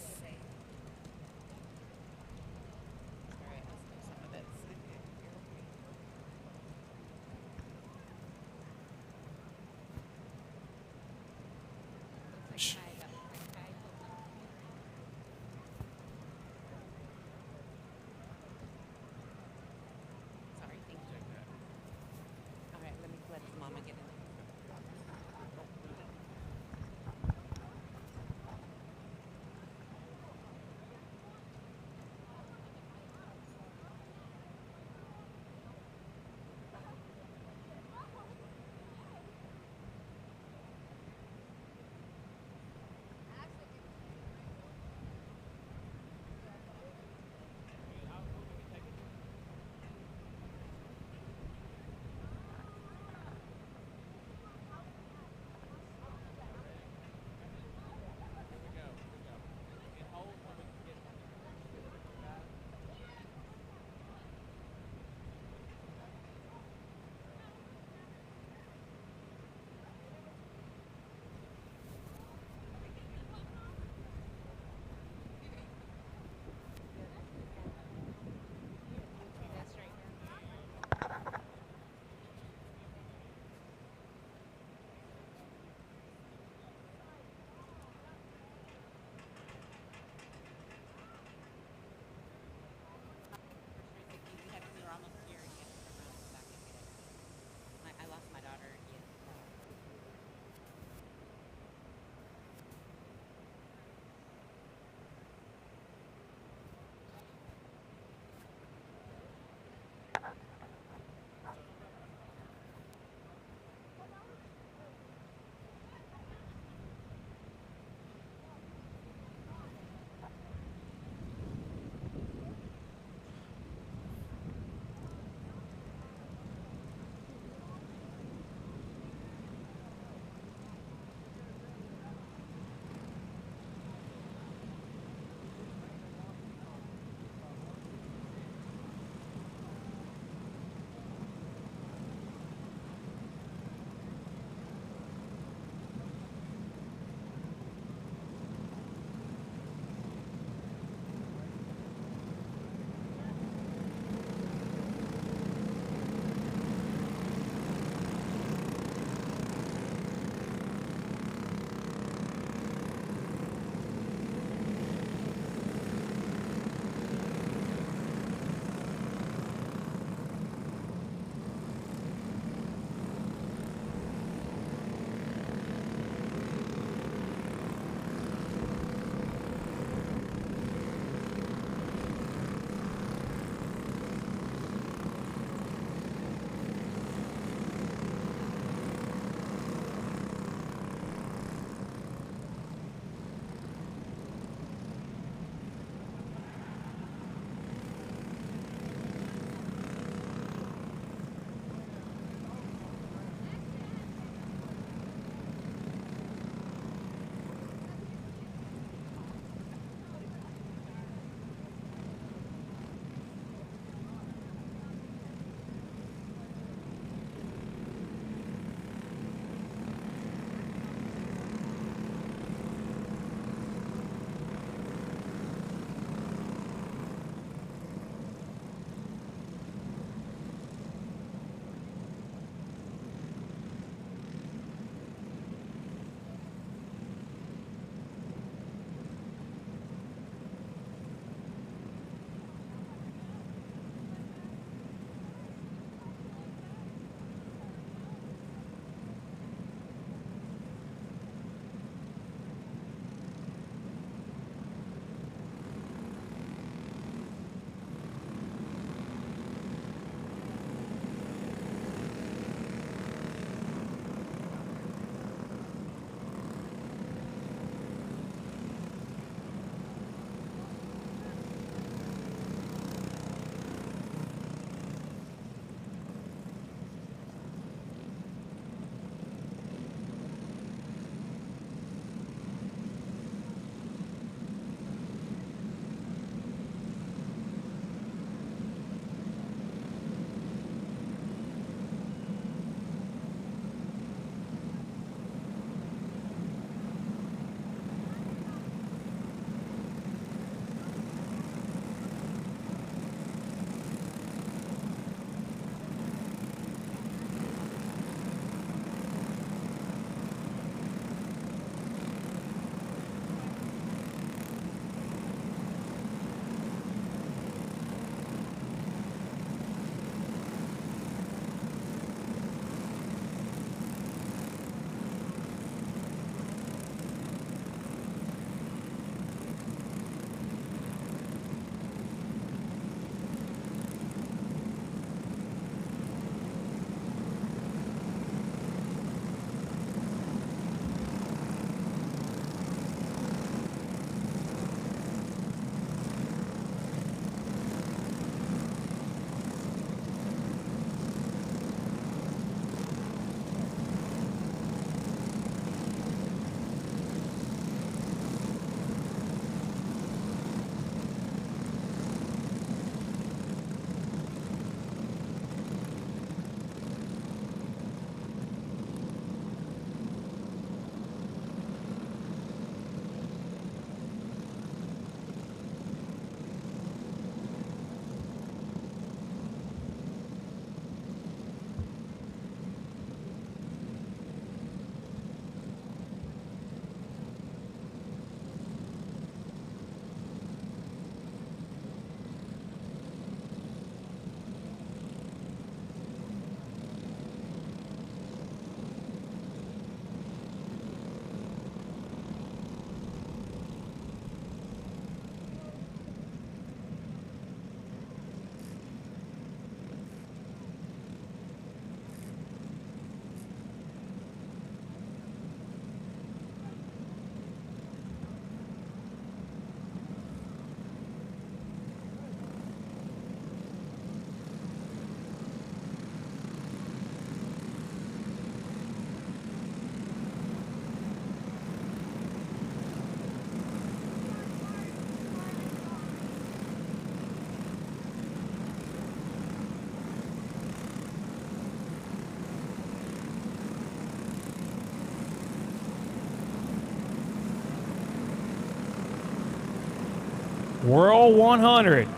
World 100.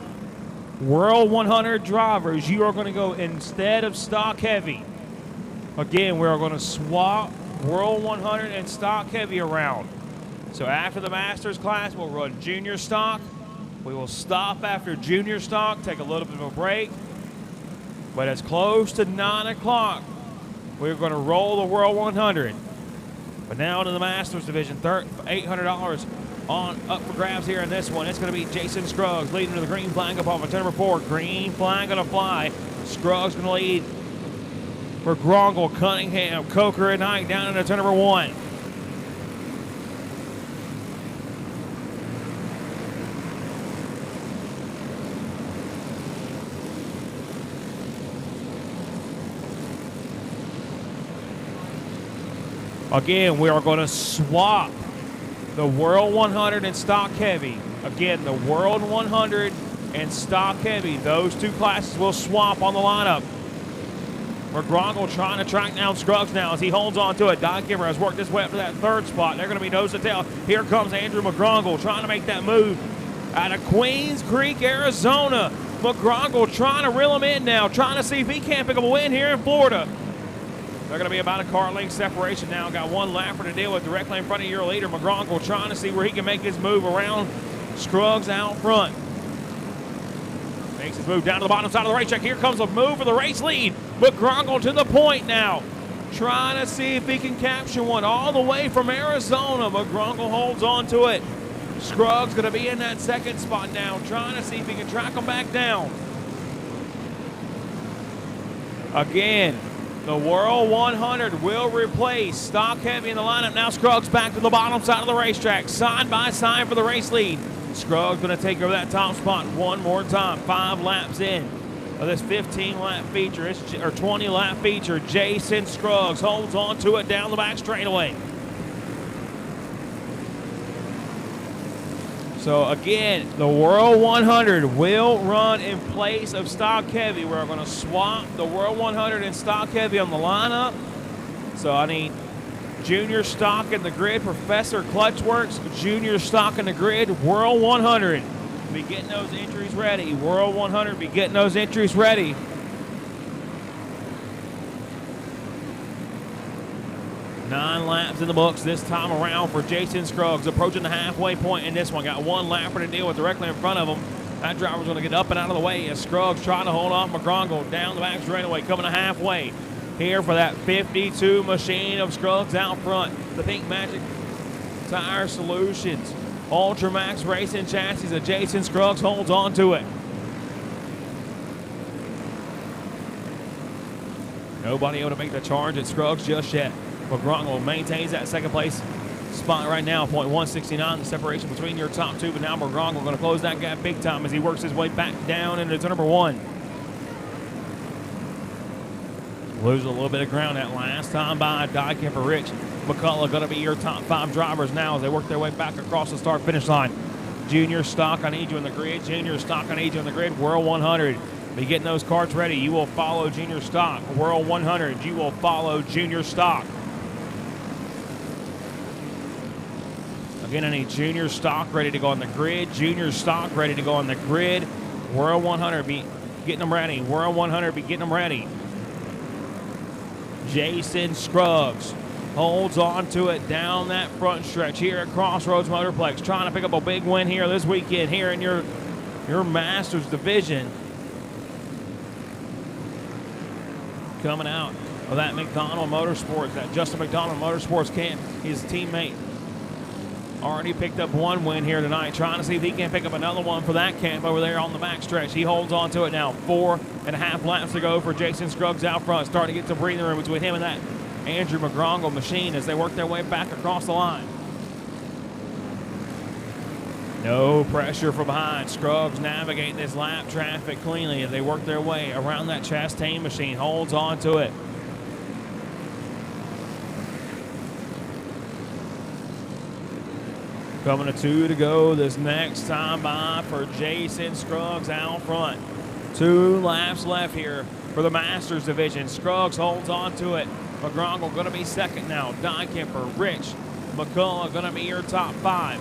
World 100 drivers, you are going to go instead of stock heavy. Again, we're going to swap World 100 and stock heavy around. So after the Masters class, we'll run junior stock. We will stop after junior stock, take a little bit of a break. But it's close to 9 o'clock. We're going to roll the World 100. But now to the Masters division, $800 up for grabs here in this one. It's going to be Jason Scruggs leading to the green flag up off of turn number 4. Green flag going to fly. Scruggs going to lead for Grongle, Cunningham, Coker, and Knight down into turn number 1. Again, we are going to swap the World 100 and stock heavy. Again, the World 100 and stock heavy. Those two classes will swap on the lineup. McGrongle trying to track down Scruggs now as he holds on to it. Don Kimmer has worked his way up to that 3rd spot. They're going to be nose to tail. Here comes Andrew McGrongle trying to make that move out of Queens Creek, Arizona. McGrongle trying to reel him in now, trying to see if he can't pick up a win here in Florida. They're going to be about a car length separation now. Got one lapper to deal with directly in front of your leader. McGrongle trying to see where he can make his move around Scruggs out front. Makes his move down to the bottom side of the racetrack. Here comes a move for the race lead. McGrongle to the point now. Trying to see if he can capture one all the way from Arizona. McGrongle holds on to it. Scruggs going to be in that 2nd spot now. Trying to see if he can track him back down. Again, the World 100 will replace stock heavy in the lineup. Now Scruggs back to the bottom side of the racetrack. Side by side for the race lead. Scruggs going to take over that top spot one more time. 5 laps in of this 15-lap feature, or 20-lap feature. Jason Scruggs holds on to it down the back straightaway. So again, the World 100 will run in place of stock heavy. We're going to swap the World 100 and stock heavy on the lineup. So I need junior stock in the grid. Professor Clutchworks, junior stock in the grid. World 100. Be getting those entries ready. World 100, be getting those entries ready. Nine laps in the books this time around for Jason Scruggs, approaching the halfway point in this one. Got one lapper to deal with directly in front of him. That driver's going to get up and out of the way as Scruggs trying to hold off McGrongle down the back straightaway, coming to halfway here for that 52 machine of Scruggs out front. The Pink Magic Tire Solutions Ultramax Racing Chassis of Jason Scruggs holds on to it. Nobody able to make the charge at Scruggs just yet. McGrongle maintains that 2nd place spot right now, .169, the separation between your top 2, but now McGrongle going to close that gap big time as he works his way back down into turn number 1. Losing a little bit of ground that last time by Dykemper. Rich McCullough going to be your top 5 drivers now as they work their way back across the start-finish line. Junior stock, I need you in the grid. Junior stock, I need you in the grid. World 100. Be getting those carts ready. You will follow junior stock. World 100, you will follow junior stock. Again, I need junior stock ready to go on the grid. Junior stock ready to go on the grid. World 100, be getting them ready. World 100, be getting them ready. Jason Scruggs holds on to it down that front stretch here at Crossroads Motorplex. Trying to pick up a big win here this weekend here in your Masters division. Coming out of that McDonald Motorsports, that Justin McDonald Motorsports camp, his teammate already picked up one win here tonight, trying to see if he can pick up another one for that camp over there on the back stretch. He holds on to it now. 4.5 laps to go for Jason Scruggs out front. Starting to get some breathing room between him and that Andrew McGrongle machine as they work their way back across the line. No pressure from behind. Scruggs navigating this lap traffic cleanly as they work their way around that Chastain machine. Holds on to it. Coming to 2 to go this next time by for Jason Scruggs out front. 2 laps left here for the Masters division. Scruggs holds on to it. McGrongle going to be 2nd now. Dykemper, Rich, McCullough going to be your top 5.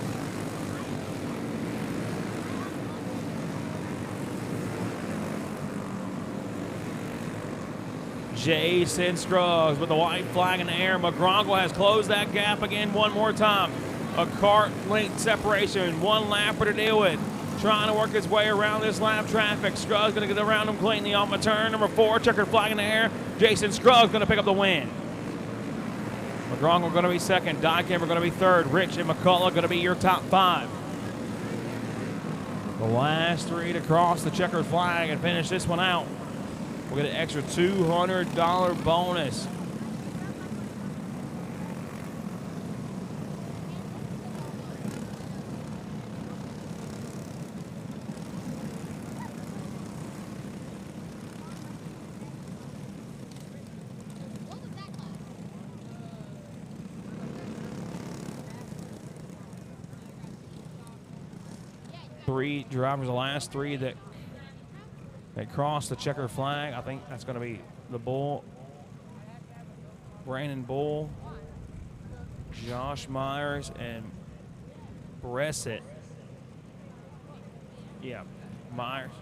Jason Scruggs with the white flag in the air. McGrongle has closed that gap again one more time. A cart length separation, one lapper to deal with. Trying to work his way around this lap traffic. Scruggs going to get around him cleanly on the turn. Number 4, checkered flag in the air. Jason Scruggs going to pick up the win. McGrongle going to be second. Dykember going to be third. Rich and McCullough going to be your top 5. The last 3 to cross the checkered flag and finish this one out. We'll get an extra $200 bonus. Three drivers, the last 3 that crossed the checker flag. I think that's going to be the Bull, Brandon Bull, Josh Myers, and Bressett. Yeah, Myers.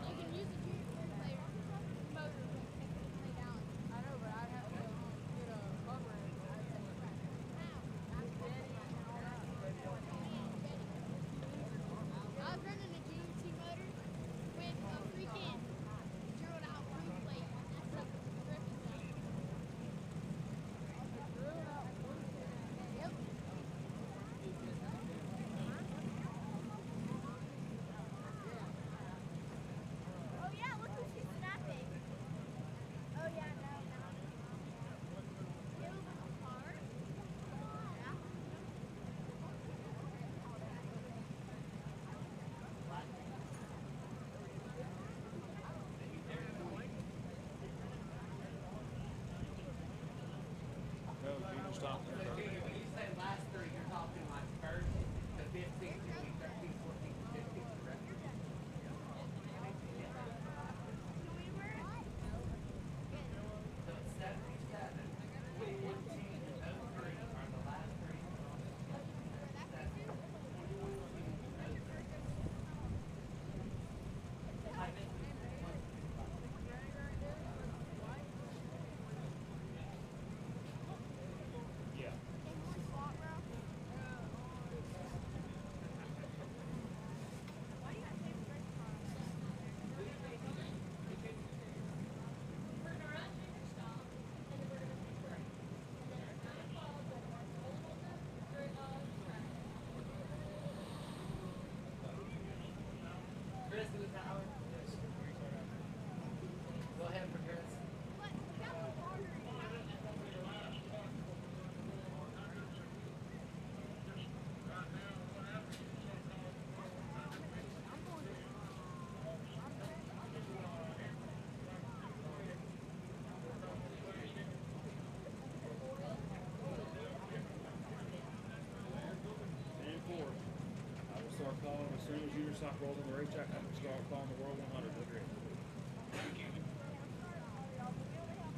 As soon as junior stock rolls on the racetrack, I'm going to start calling the World 100 to the grid.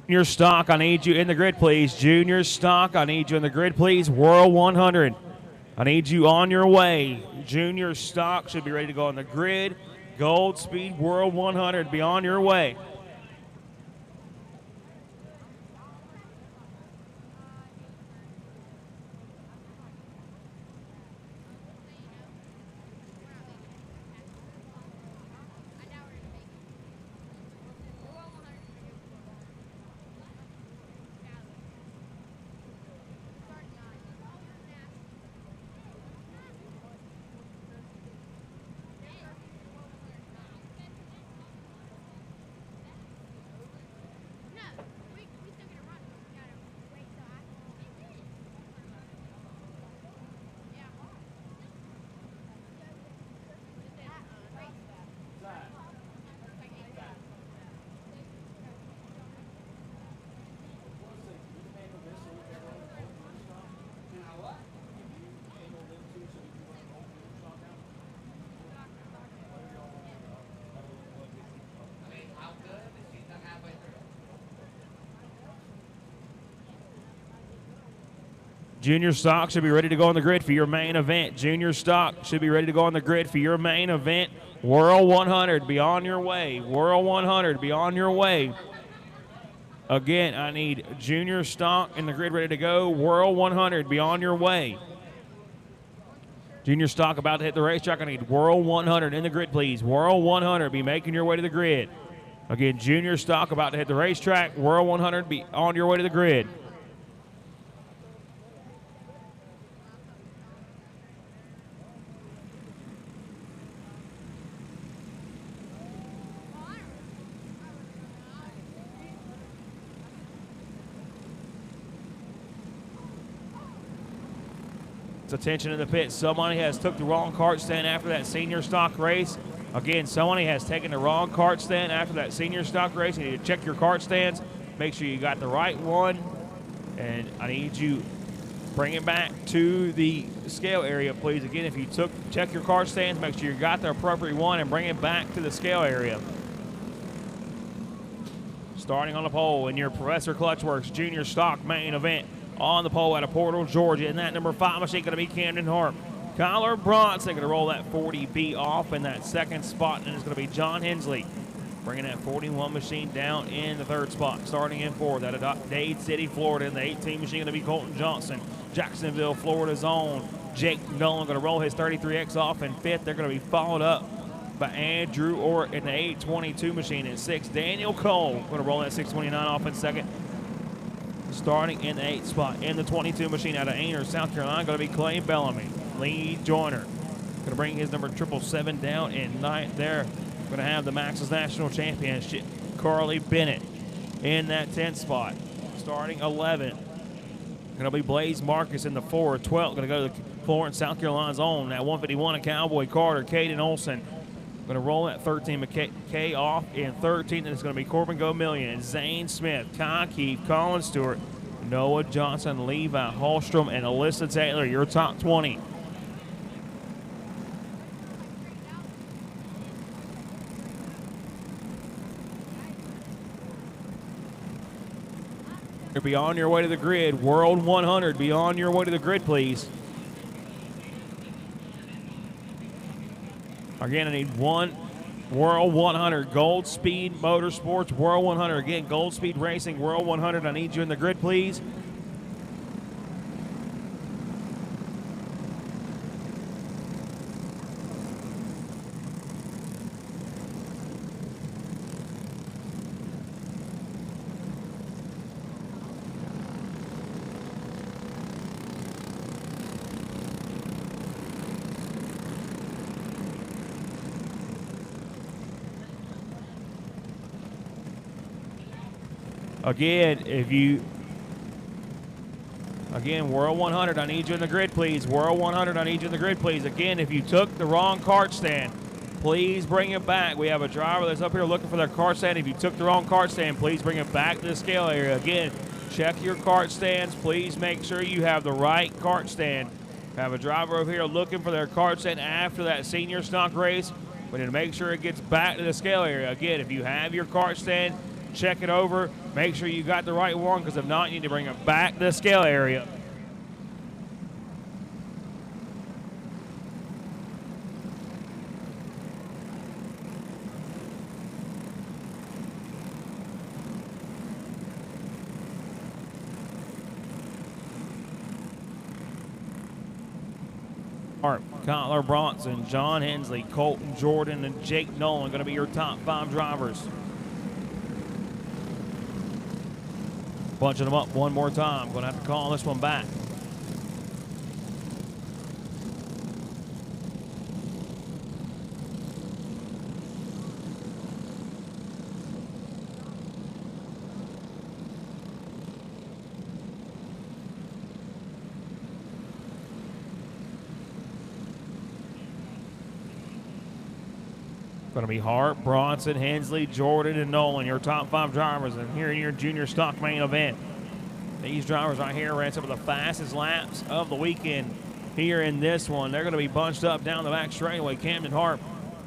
Junior stock, I need you in the grid, please. Junior stock, I need you in the grid, please. World 100. I need you on your way. Junior stock should be ready to go on the grid. Gold Speed World 100, be on your way. Junior stock should be ready to go on the grid for your main event. Junior stock should be ready to go on the grid for your main event. World 100, be on your way. World 100, be on your way. Again, I need junior stock in the grid ready to go. World 100, be on your way. Junior stock about to hit the racetrack. I need World 100 in the grid, please. World 100, be making your way to the grid. Again, junior stock about to hit the racetrack. World 100, be on your way to the grid. It's attention in the pit. Somebody has took the wrong cart stand after that senior stock race. Again, somebody has taken the wrong cart stand after that senior stock race. You need to check your cart stands. Make sure you got the right one. And I need you bring it back to the scale area, please. Again, if you check your cart stands, make sure you got the appropriate one and bring it back to the scale area. Starting on the pole in your Professor Clutchworks Junior Stock main event. On the pole out of Portal, Georgia. And that number 5 machine going to be Camden Harp. Kyler Bronson going to roll that 40B off in that second spot. And it's going to be John Hensley bringing that 41 machine down in the third spot. Starting in fourth out of Dade City, Florida. And the 18 machine going to be Colton Johnson. Jacksonville, Florida's own Jake Nolan going to roll his 33X off in fifth. They're going to be followed up by Andrew Orr in the 822 machine in sixth. Daniel Cole going to roll that 629 off in second. Starting in the 8th spot in the 22 machine out of Ainer, South Carolina, going to be Clay Bellamy. Lee Joyner going to bring his number 777 down in 9th there. Going to have the Max's National Championship, Carly Bennett in that 10th spot. Starting 11th, going to be Blaze Marcus in the 4th. 12th, going to go to the Florence, South Carolina's own. At 151, a Cowboy Carter, Caden Olson. Going to roll that 13 McKay off in 13th, and it's going to be Corbin Gomillion, Zane Smith, Kai Keefe, Colin Stewart, Noah Johnson, Levi Hallstrom, and Alyssa Taylor, your top 20. Be on your way to the grid. World 100, be on your way to the grid, please. Again, I need one World 100, Gold Speed Motorsports, World 100. Again, Gold Speed Racing, World 100. I need you in the grid, please. Again, World 100, I need you in the grid, please. World 100, I need you in the grid, please. Again, if you took the wrong cart stand, please bring it back. We have a driver that's up here looking for their cart stand. If you took the wrong cart stand, please bring it back to the scale area. Again, check your cart stands. Please make sure you have the right cart stand. We have a driver over here looking for their cart stand after that senior stock race. We need to make sure it gets back to the scale area. Again, if you have your cart stand, check it over. Make sure you got the right one, because if not, you need to bring it back to the scale area. Kyler Bronson, John Hensley, Colton Jordan, and Jake Nolan going to be your top 5 drivers. Bunching them up one more time. Going to have to call this one back. Going to be Hart, Bronson, Hensley, Jordan, and Nolan, your top 5 drivers. And here in your junior stock main event, these drivers right here ran some of the fastest laps of the weekend here in this one. They're going to be bunched up down the back straightaway. Camden Harp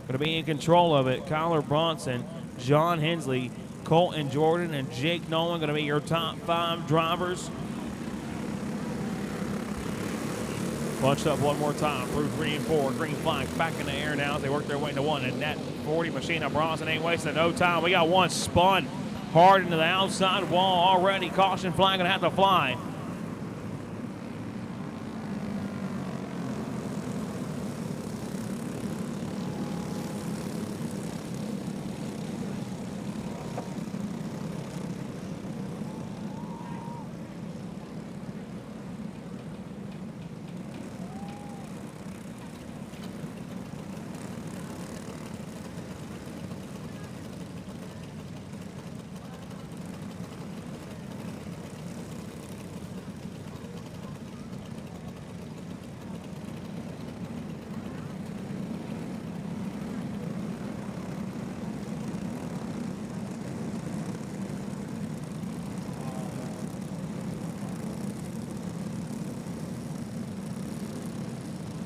going to be in control of it. Kyler Bronson, John Hensley, Colton Jordan, and Jake Nolan going to be your top 5 drivers. Bunched up one more time through 3 and 4. Green flag back in the air now as they work their way into 1. And that 40 machine of Bronson ain't wasting no time. We got one spun hard into the outside wall already. Caution flag going to have to fly.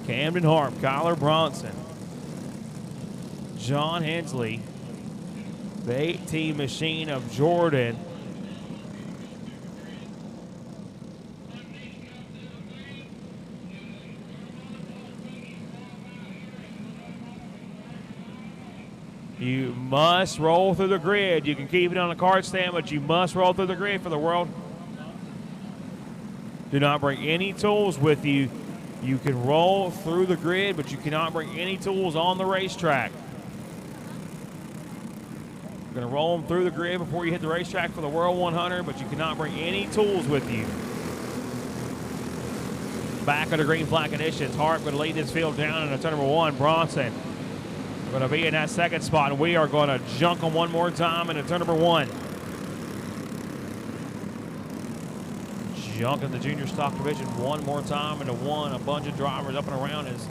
Camden Harp, Kyler Bronson, John Hensley, the 18 machine of Jordan. You must roll through the grid. You can keep it on a card stand, but you must roll through the grid for the world. Do not bring any tools with you. You can roll through the grid, but you cannot bring any tools on the racetrack. You're going to roll them through the grid before you hit the racetrack for the World 100, but you cannot bring any tools with you. Back of the green flag conditions. Hart going to lead this field down into turn number 1. Bronson going to be in that second spot, and we are going to junk them one more time into turn number 1. Junk in the junior stock division one more time into 1. A bunch of drivers up and around us.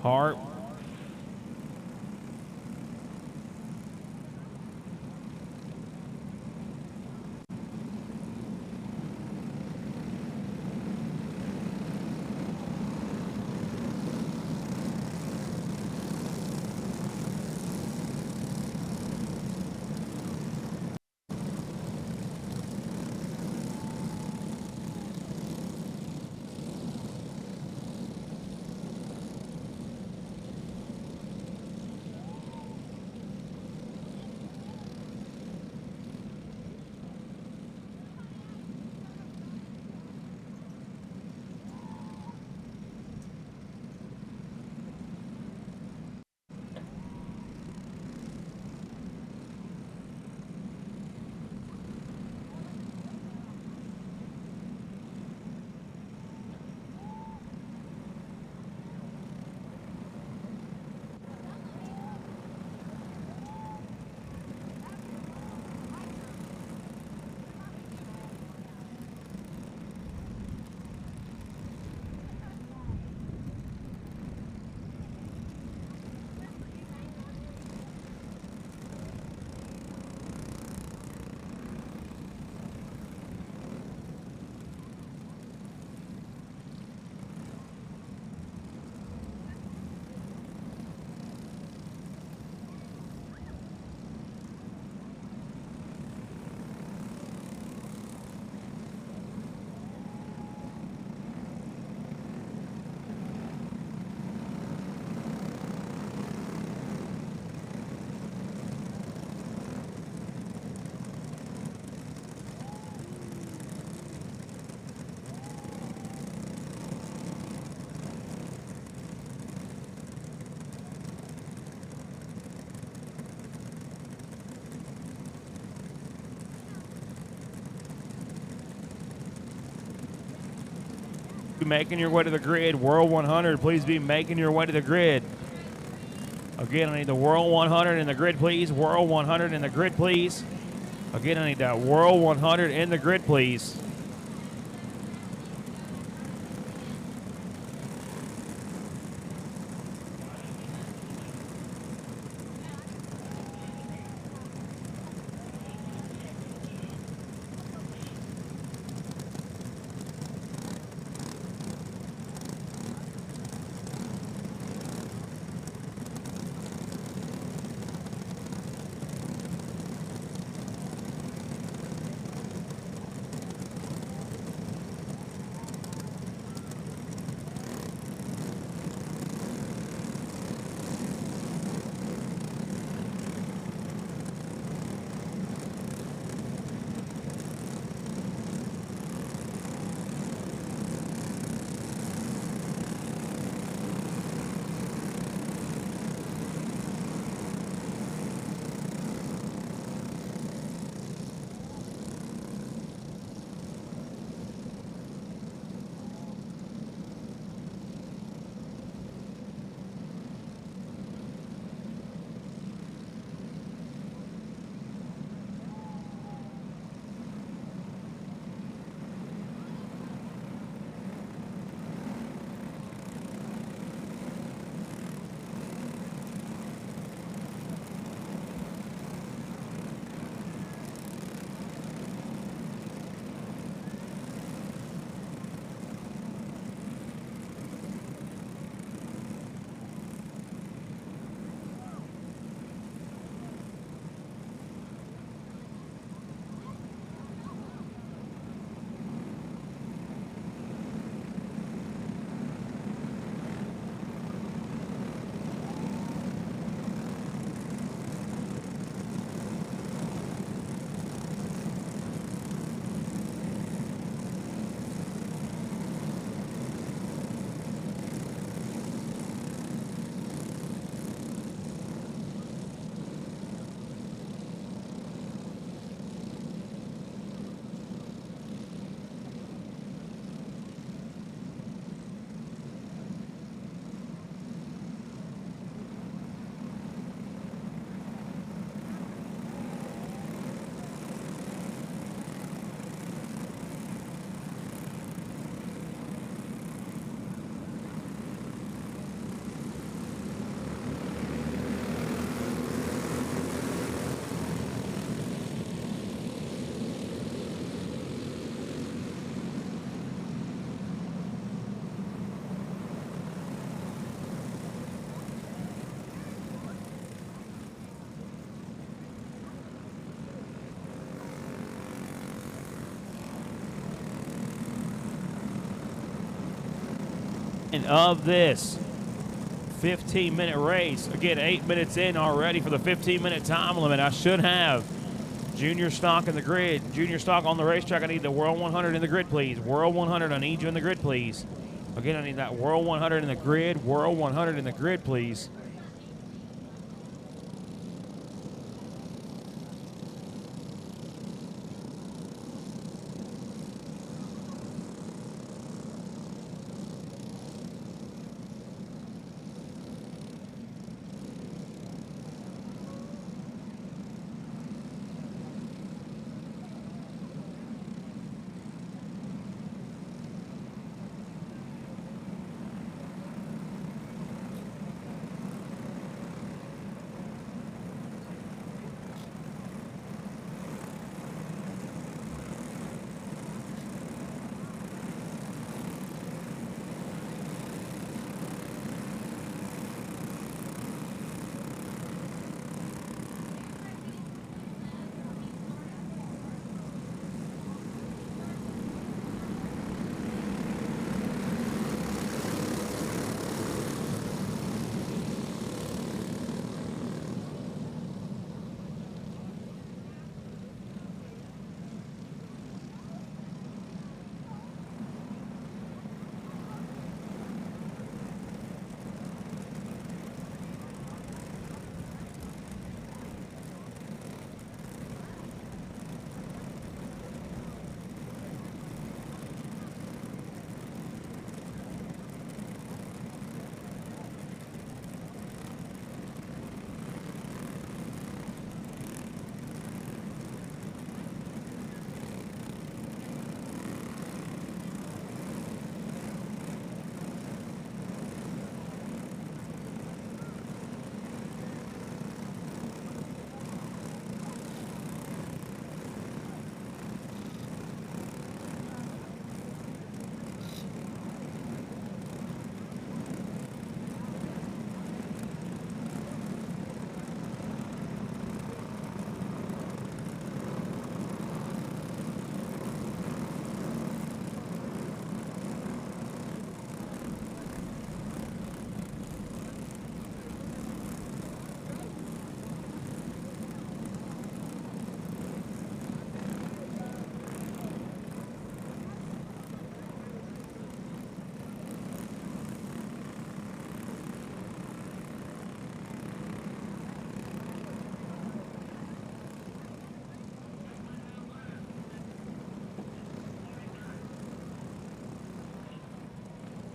Hart. Making your way to the grid. World 100, please be making your way to the grid. Again, I need the World 100 in the grid, please. World 100 in the grid, please. Again, I need that World 100 in the grid, please. of this 15-minute race. Again, 8 minutes in already for the 15-minute time limit. I should have junior stock in the grid. Junior stock on the racetrack. I need the World 100 in the grid, please. World 100, I need you in the grid, please. Again, I need that World 100 in the grid. World 100 in the grid, please.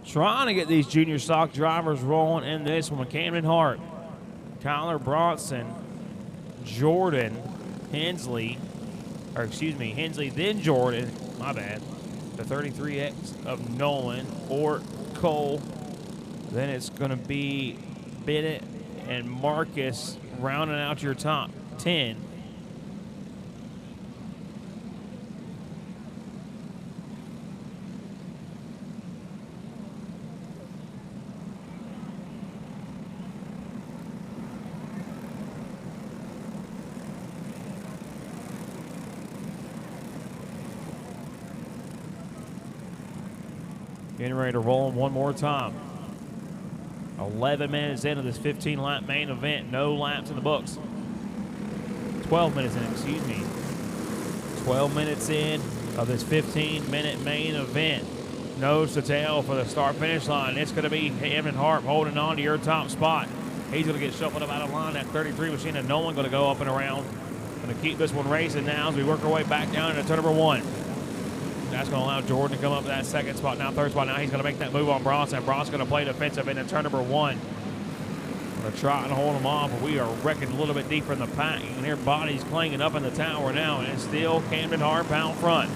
Trying to get these junior stock drivers rolling in this one with Camden Hart, Kyler Bronson, Jordan, Hensley, then Jordan, my bad, the 33X of Nolan, Ort, Cole. Then it's going to be Bennett and Marcus rounding out your top 10. Getting ready to roll them one more time. 11 minutes into this 15-lap main event. No laps in the books. 12 minutes in, excuse me. 12 minutes in of this 15-minute main event. Nose to tail for the start-finish line. It's going to be Camden Hart holding on to your top spot. He's going to get shuffled up out of line. That 33 machine and Nolan going to go up and around. Going to keep this one racing now as we work our way back down into turn number 1. That's going to allow Jordan to come up to that second spot, now third spot. Now he's going to make that move on Bronson. Bronson's going to play defensive into turn number 1. Going to try and hold him off, but we are wrecking a little bit deeper in the pack. You can hear bodies clanging up in the tower now, and it's still Camden Hart out front.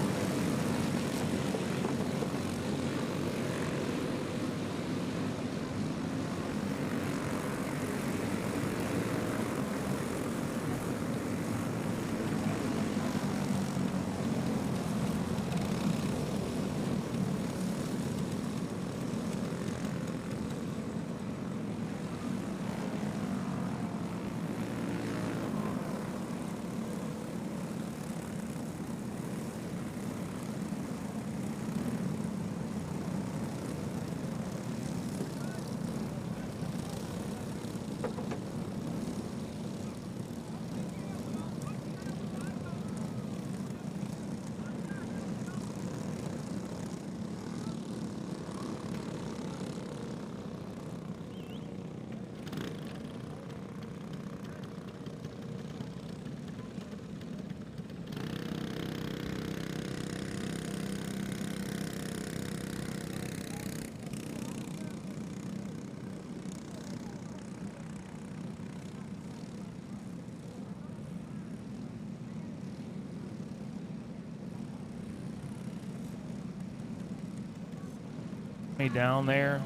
Courtney down there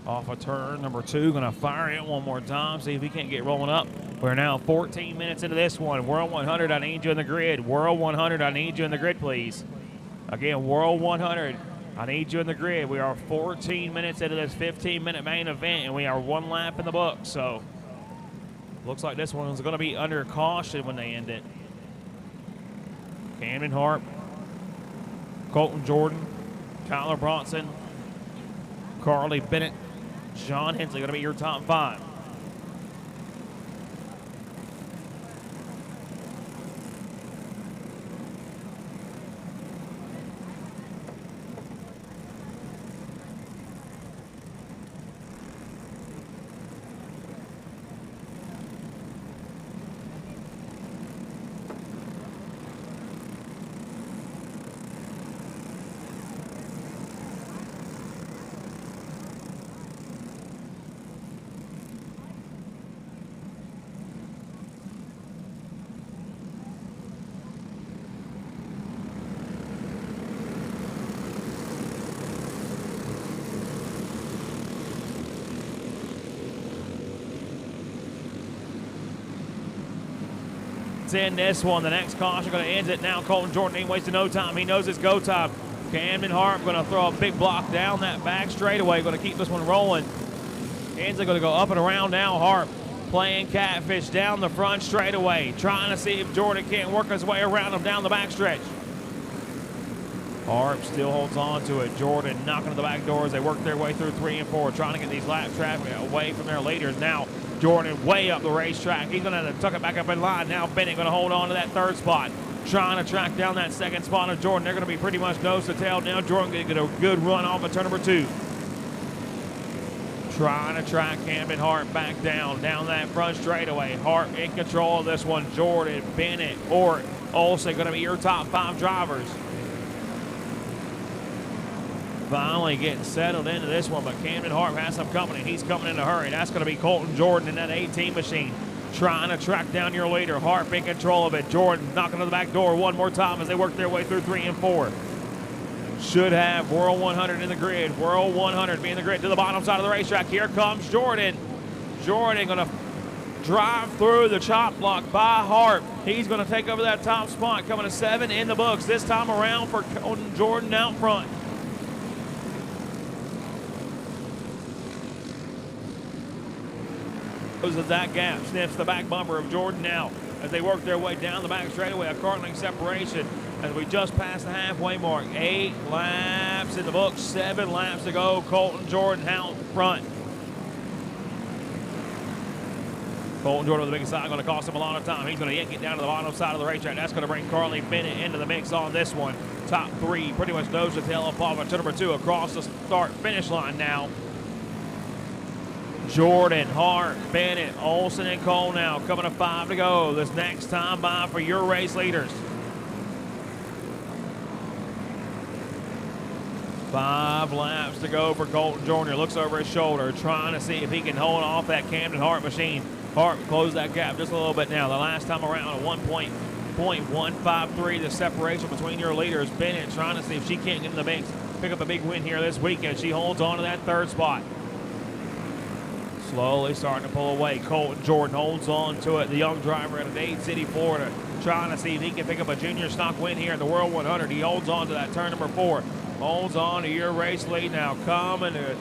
off of turn number 2. Going to fire it one more time, see if he can't get rolling up. We're now 14 minutes into this one. World 100, I need you in the grid. World 100, I need you in the grid, please. Again, World 100, I need you in the grid. We are 14 minutes into this 15-minute main event, and we are 1 lap in the book. So, looks like this one is going to be under caution when they end it. Camden Harp, Colton Jordan, Tyler Bronson, Carly Bennett, John Hensley going to be your top 5. In this one, the next caution going to end it now. Colton Jordan ain't wasting no time. He knows it's go time. Camden Harp going to throw a big block down that back straightaway. Going to keep this one rolling. Hensley going to go up and around now. Harp playing catfish down the front straightaway, trying to see if Jordan can't work his way around him down the backstretch. Harp still holds on to it. Jordan knocking on the back door as they work their way through 3 and 4, trying to get these lap traffic away from their leaders. Now Jordan way up the racetrack. He's going to have to tuck it back up in line. Now Bennett going to hold on to that 3rd spot, trying to track down that 2nd spot of Jordan. They're going to be pretty much nose to tail now. Jordan going to get a good run off of turn number 2. Trying to track Camden Hart back down that front straightaway. Hart in control of this one. Jordan, Bennett, Ort, Olsen going to be your top 5 drivers. Finally getting settled into this one, but Camden Hart has some company. He's coming in a hurry. That's going to be Colton Jordan in that 18 machine, trying to track down your leader. Hart in control of it. Jordan knocking on the back door one more time as they work their way through 3 and 4. Should have World 100 in the grid. World 100 being the grid to the bottom side of the racetrack. Here comes Jordan. Jordan going to drive through the chop block by Hart. He's going to take over that top spot, coming to 7 in the books this time around for Colton Jordan out front. Closes that gap, sniffs the back bumper of Jordan now as they work their way down the back straightaway. A car-length separation as we just passed the halfway mark. 8 laps in the books, 7 laps to go. Colton Jordan out front. Colton Jordan with the big side going to cost him a lot of time. He's going to yank it down to the bottom side of the racetrack. That's going to bring Carly Bennett into the mix on this one. Top 3 pretty much nose to tail up off to number 2 across the start-finish line now. Jordan, Hart, Bennett, Olsen, and Cole now coming to 5 to go. This next time by for your race leaders. 5 laps to go for Colton Jordan. Looks over his shoulder, trying to see if he can hold off that Camden Hart machine. Hart closed that gap just a little bit now. The last time around, a 1.153, the separation between your leaders. Bennett trying to see if she can't get in the mix, pick up a big win here this weekend. She holds on to that 3rd spot. Slowly starting to pull away. Colton Jordan holds on to it. The young driver out of Dade City, Florida, trying to see if he can pick up a junior stock win here in the World 100. He holds on to that turn number 4. Holds on to your race lead now. Coming to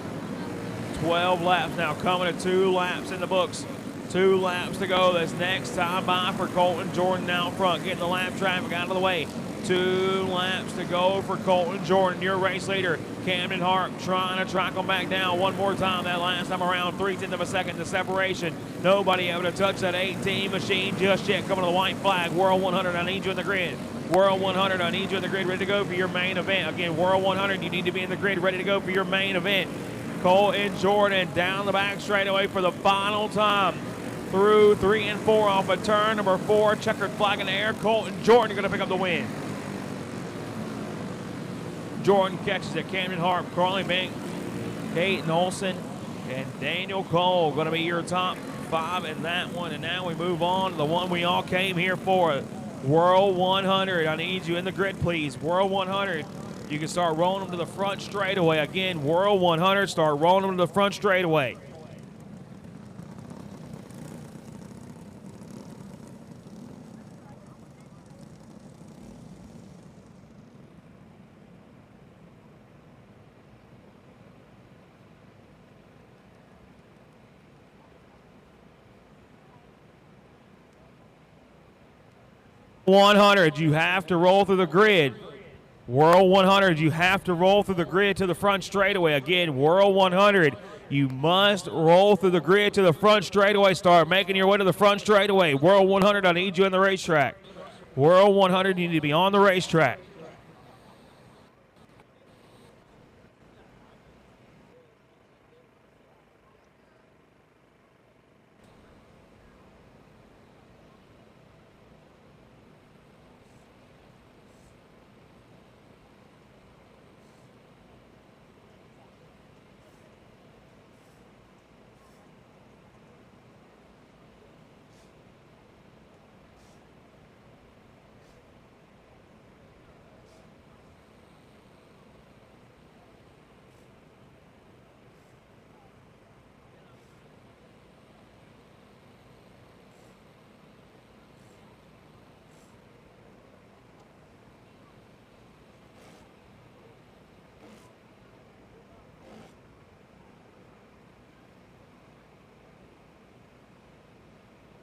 12 laps now. Coming to 2 laps in the books. 2 laps to go. This next time by for Colton Jordan out front. Getting the lap traffic out of the way. 2 laps to go for Colton Jordan, your race leader. Camden Hart trying to track him back down one more time. That last time around, 3/10 of a second to separation. Nobody able to touch that 18 machine just yet. Coming to the white flag. World 100, I need you in the grid. World 100, I need you in the grid, ready to go for your main event. Again, World 100, you need to be in the grid, ready to go for your main event. Colton Jordan down the back straightaway for the final time. Through 3 and 4 off of turn number 4. Checkered flag in the air. Colton Jordan going to pick up the win. Jordan catches it. Camden Hart, Carly Bennett, Kate Olsen, and Daniel Cole going to be your top 5 in that one. And now we move on to the one we all came here for. World 100. I need you in the grid, please. World 100. You can start rolling them to the front straightaway. Again, World 100, start rolling them to the front straightaway. $100, you have to roll through the grid. World 100, you have to roll through the grid to the front straightaway. Again, World 100, you must roll through the grid to the front straightaway. Start making your way to the front straightaway. World 100, I need you in the racetrack. World 100, you need to be on the racetrack.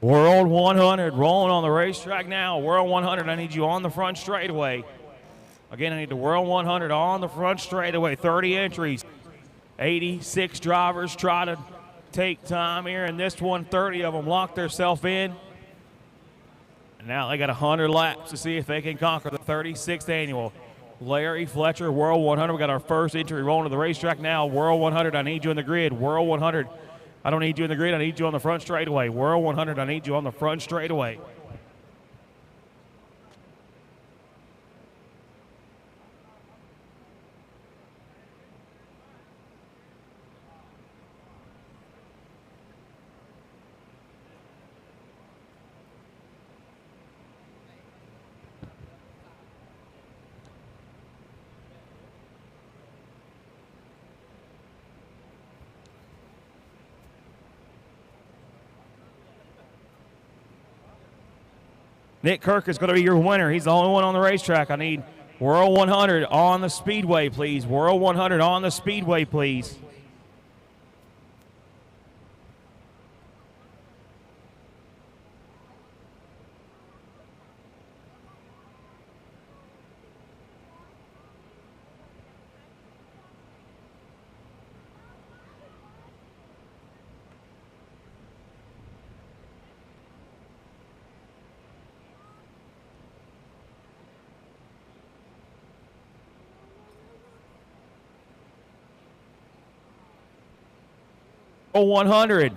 World 100 rolling on the racetrack now. World 100, I need you on the front straightaway. Again, I need the World 100 on the front straightaway. 30 entries. 86 drivers try to take time here in this one. 30 of them locked themselves in. And now they got 100 laps to see if they can conquer the 36th annual Larry Fletcher World 100. We got our first entry rolling to the racetrack now. World 100, I need you in the grid. World 100, I don't need you in the grid. I need you on the front straightaway. World 100, I need you on the front straightaway. Nick Kirk is going to be your winner. He's the only one on the racetrack. I need World 100 on the speedway, please. World 100 on the speedway, please. World 100.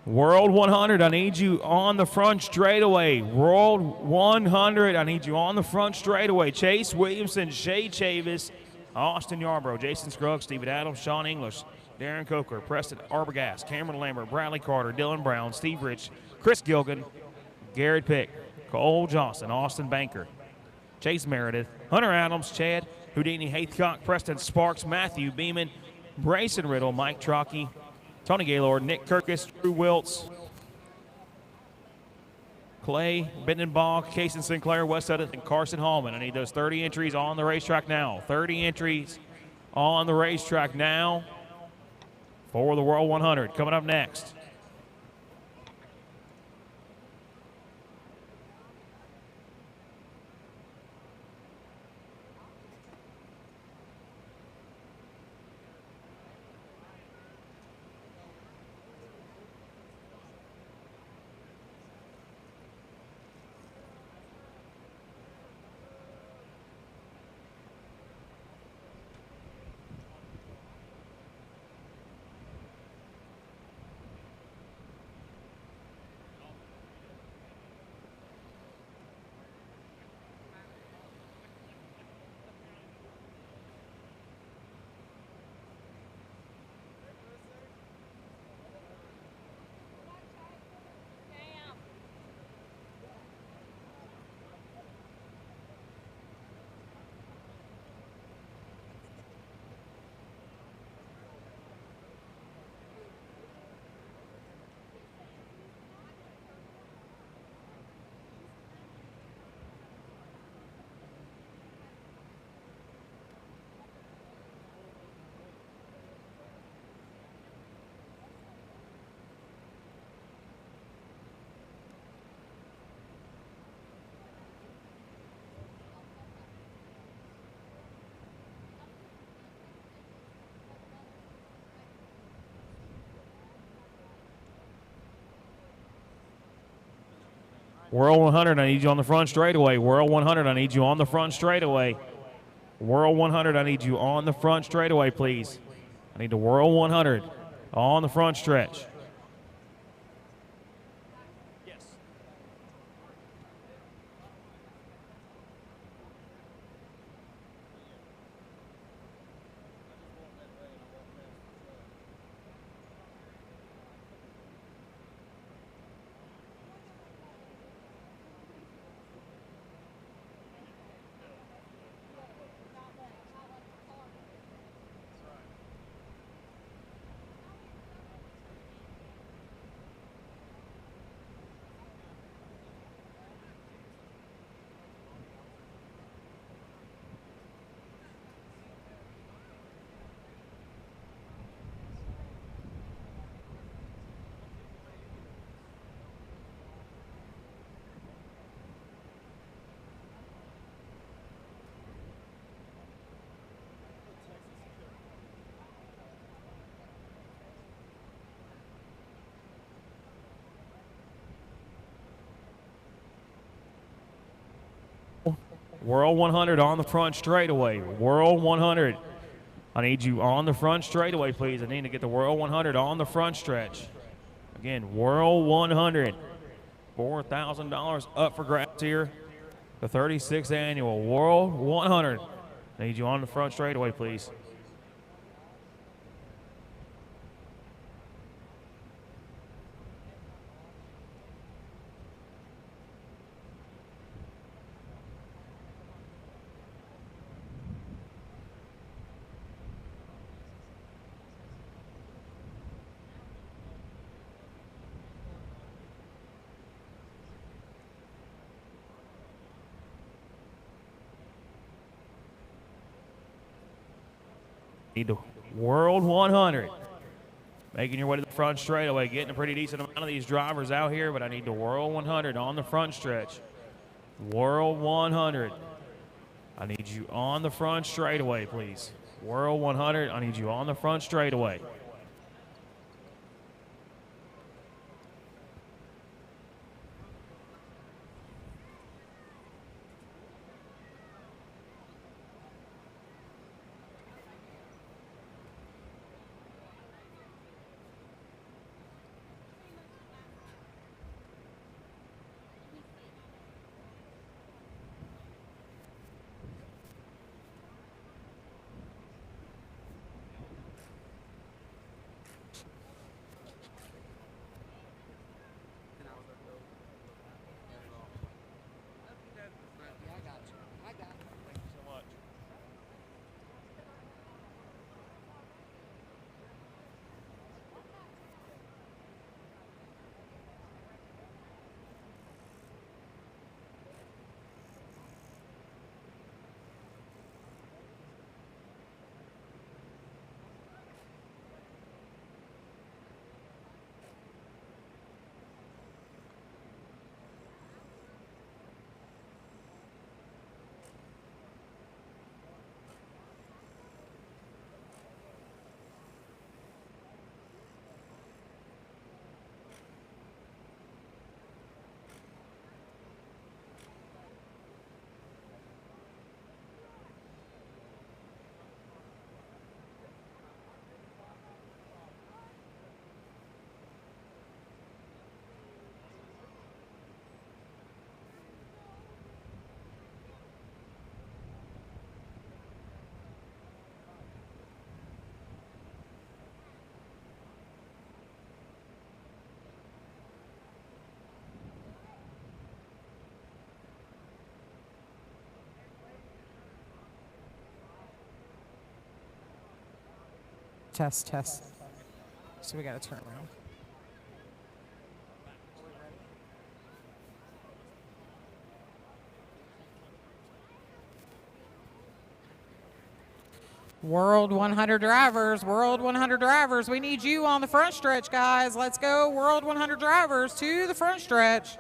World 100, I need you on the front straightaway. World 100, I need you on the front straightaway. Chase Williamson, Shay Chavis, Austin Yarbrough, Jason Scruggs, Steven Adams, Sean English, Darren Coker, Preston Arbogast, Cameron Lambert, Bradley Carter, Dylan Brown, Steve Rich, Chris Gilgan, Garrett Pick, Cole Johnson, Austin Banker, Chase Meredith, Hunter Adams, Chad Houdini, Haycock, Preston Sparks, Matthew Beeman, Brayson Riddle, Mike Trockey, Tony Gaylord, Nick Kirkus, Drew Wiltz, Clay Bendenbach, Cason Sinclair, Wes Sutton, and Carson Hallman. I need those 30 entries on the racetrack now. 30 entries on the racetrack now for the World 100. Coming up next. World 100, I need you on the front straightaway. World 100, I need you on the front straightaway. World 100, I need you on the front straightaway, please. I need the World 100 on the front stretch. World 100 on the front straightaway. World 100. I need you on the front straightaway, please. I need to get the World 100 on the front stretch. Again, World 100. $4,000 up for grabs here. The 36th annual World 100. I need you on the front straightaway, please. Need the World 100. Making your way to the front straightaway. Getting a pretty decent amount of these drivers out here, but I need the World 100 on the front stretch. World 100. I need you on the front straightaway, please. World 100. I need you on the front straightaway. Test, test. So we got to turn around. World 100 drivers, World 100 drivers. We need you on the front stretch, guys. Let's go, World 100 drivers to the front stretch.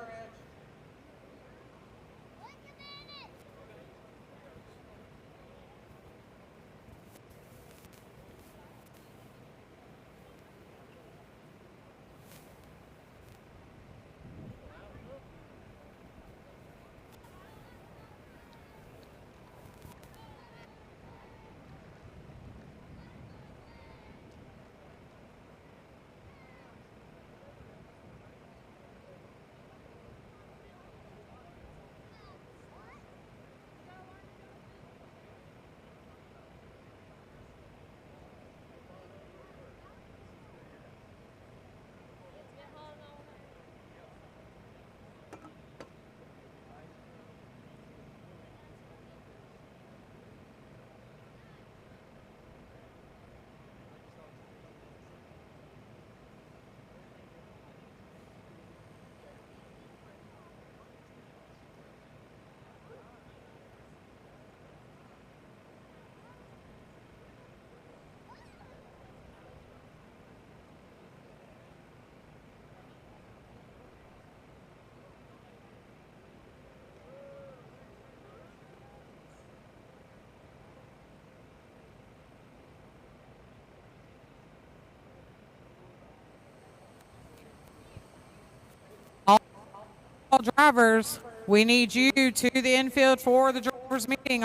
drivers, we need you to the infield for the drivers meeting.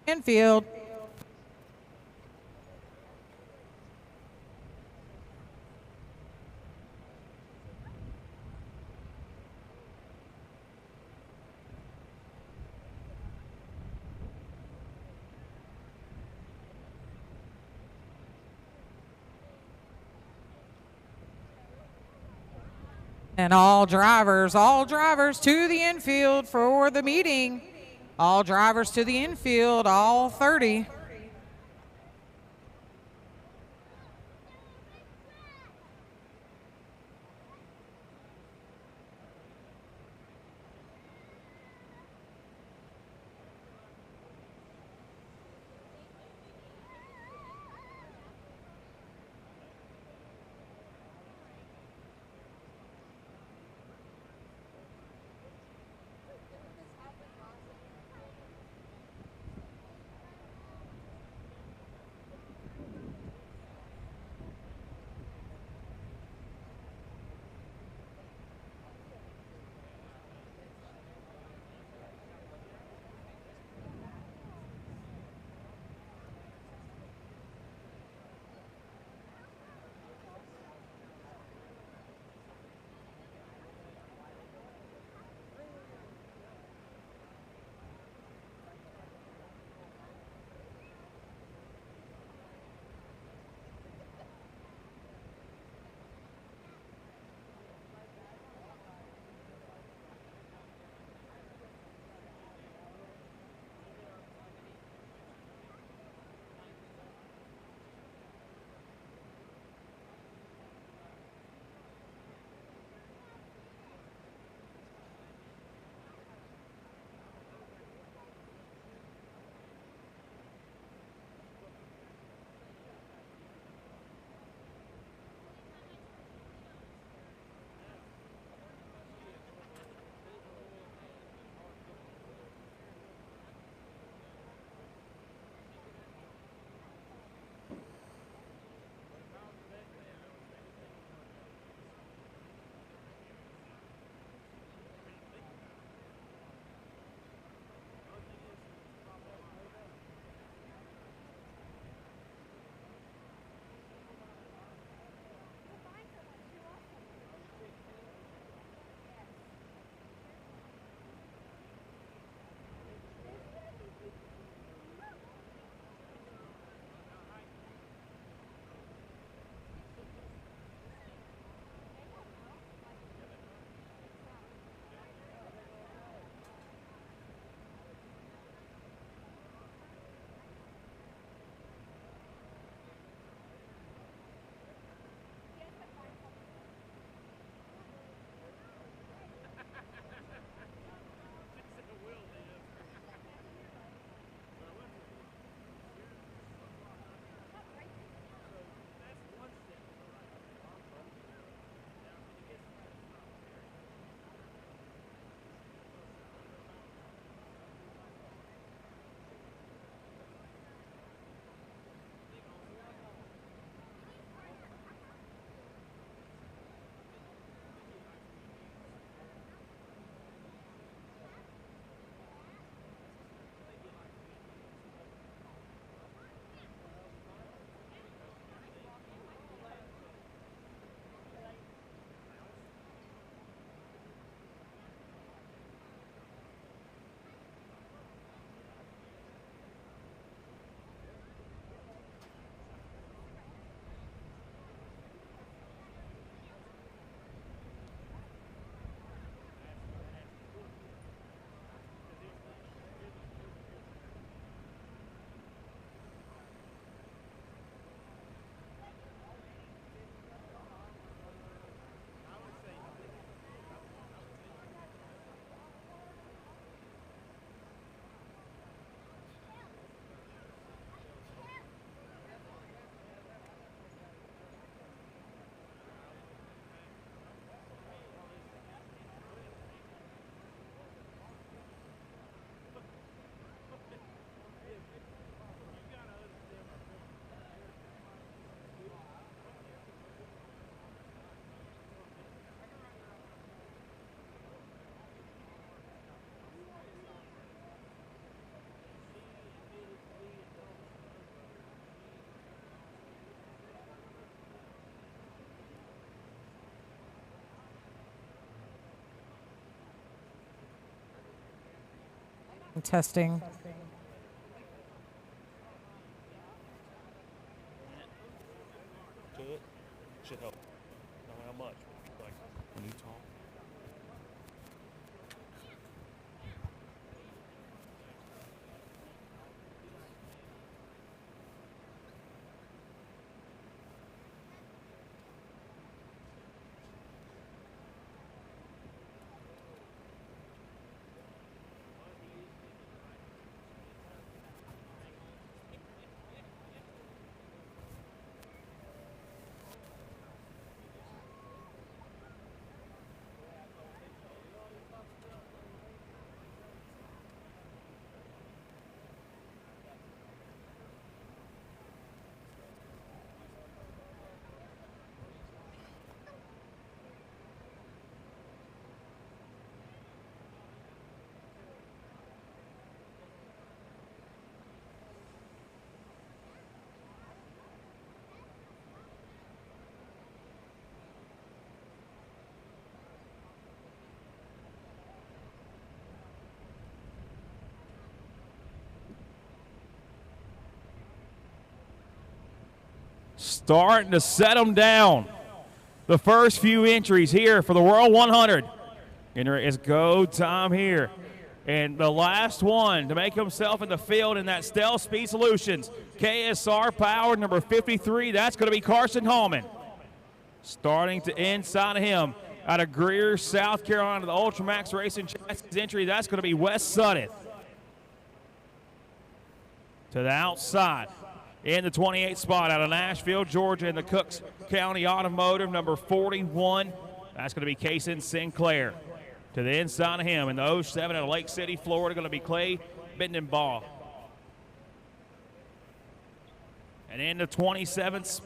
Infield. And all drivers to the infield for the meeting. All drivers to the infield, all 30. Testing. To it should help. Not how much. Like when you talk. Starting to set them down. The first few entries here for the World 100. And there is go time here. And the last one to make himself in the field in that Stealth Speed Solutions. KSR Power, number 53. That's going to be Carson Hallman. Starting to inside of him. Out of Greer, South Carolina, the Ultramax Racing Chassis entry. That's going to be Wes Sudduth. To the outside. In the 28th spot out of Nashville, Georgia, in the Cooks County Automotive, number 41. That's going to be Kason Sinclair. To the inside of him in the 07 out of Lake City, Florida, going to be Clay Bittenbaugh. And in the 26th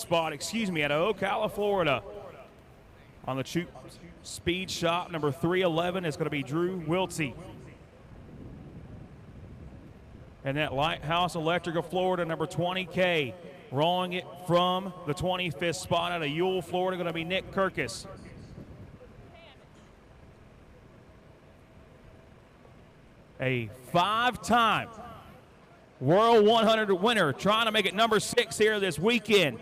spot, out of Ocala, Florida, on the Choop Speed Shop, number 311, is going to be Drew Wiltsey. And that Lighthouse Electric of Florida, number 20K, rolling it from the 25th spot out of Ewell, Florida, going to be Nick Kirkus. A 5-time World 100 winner, trying to make it number 6 here this weekend.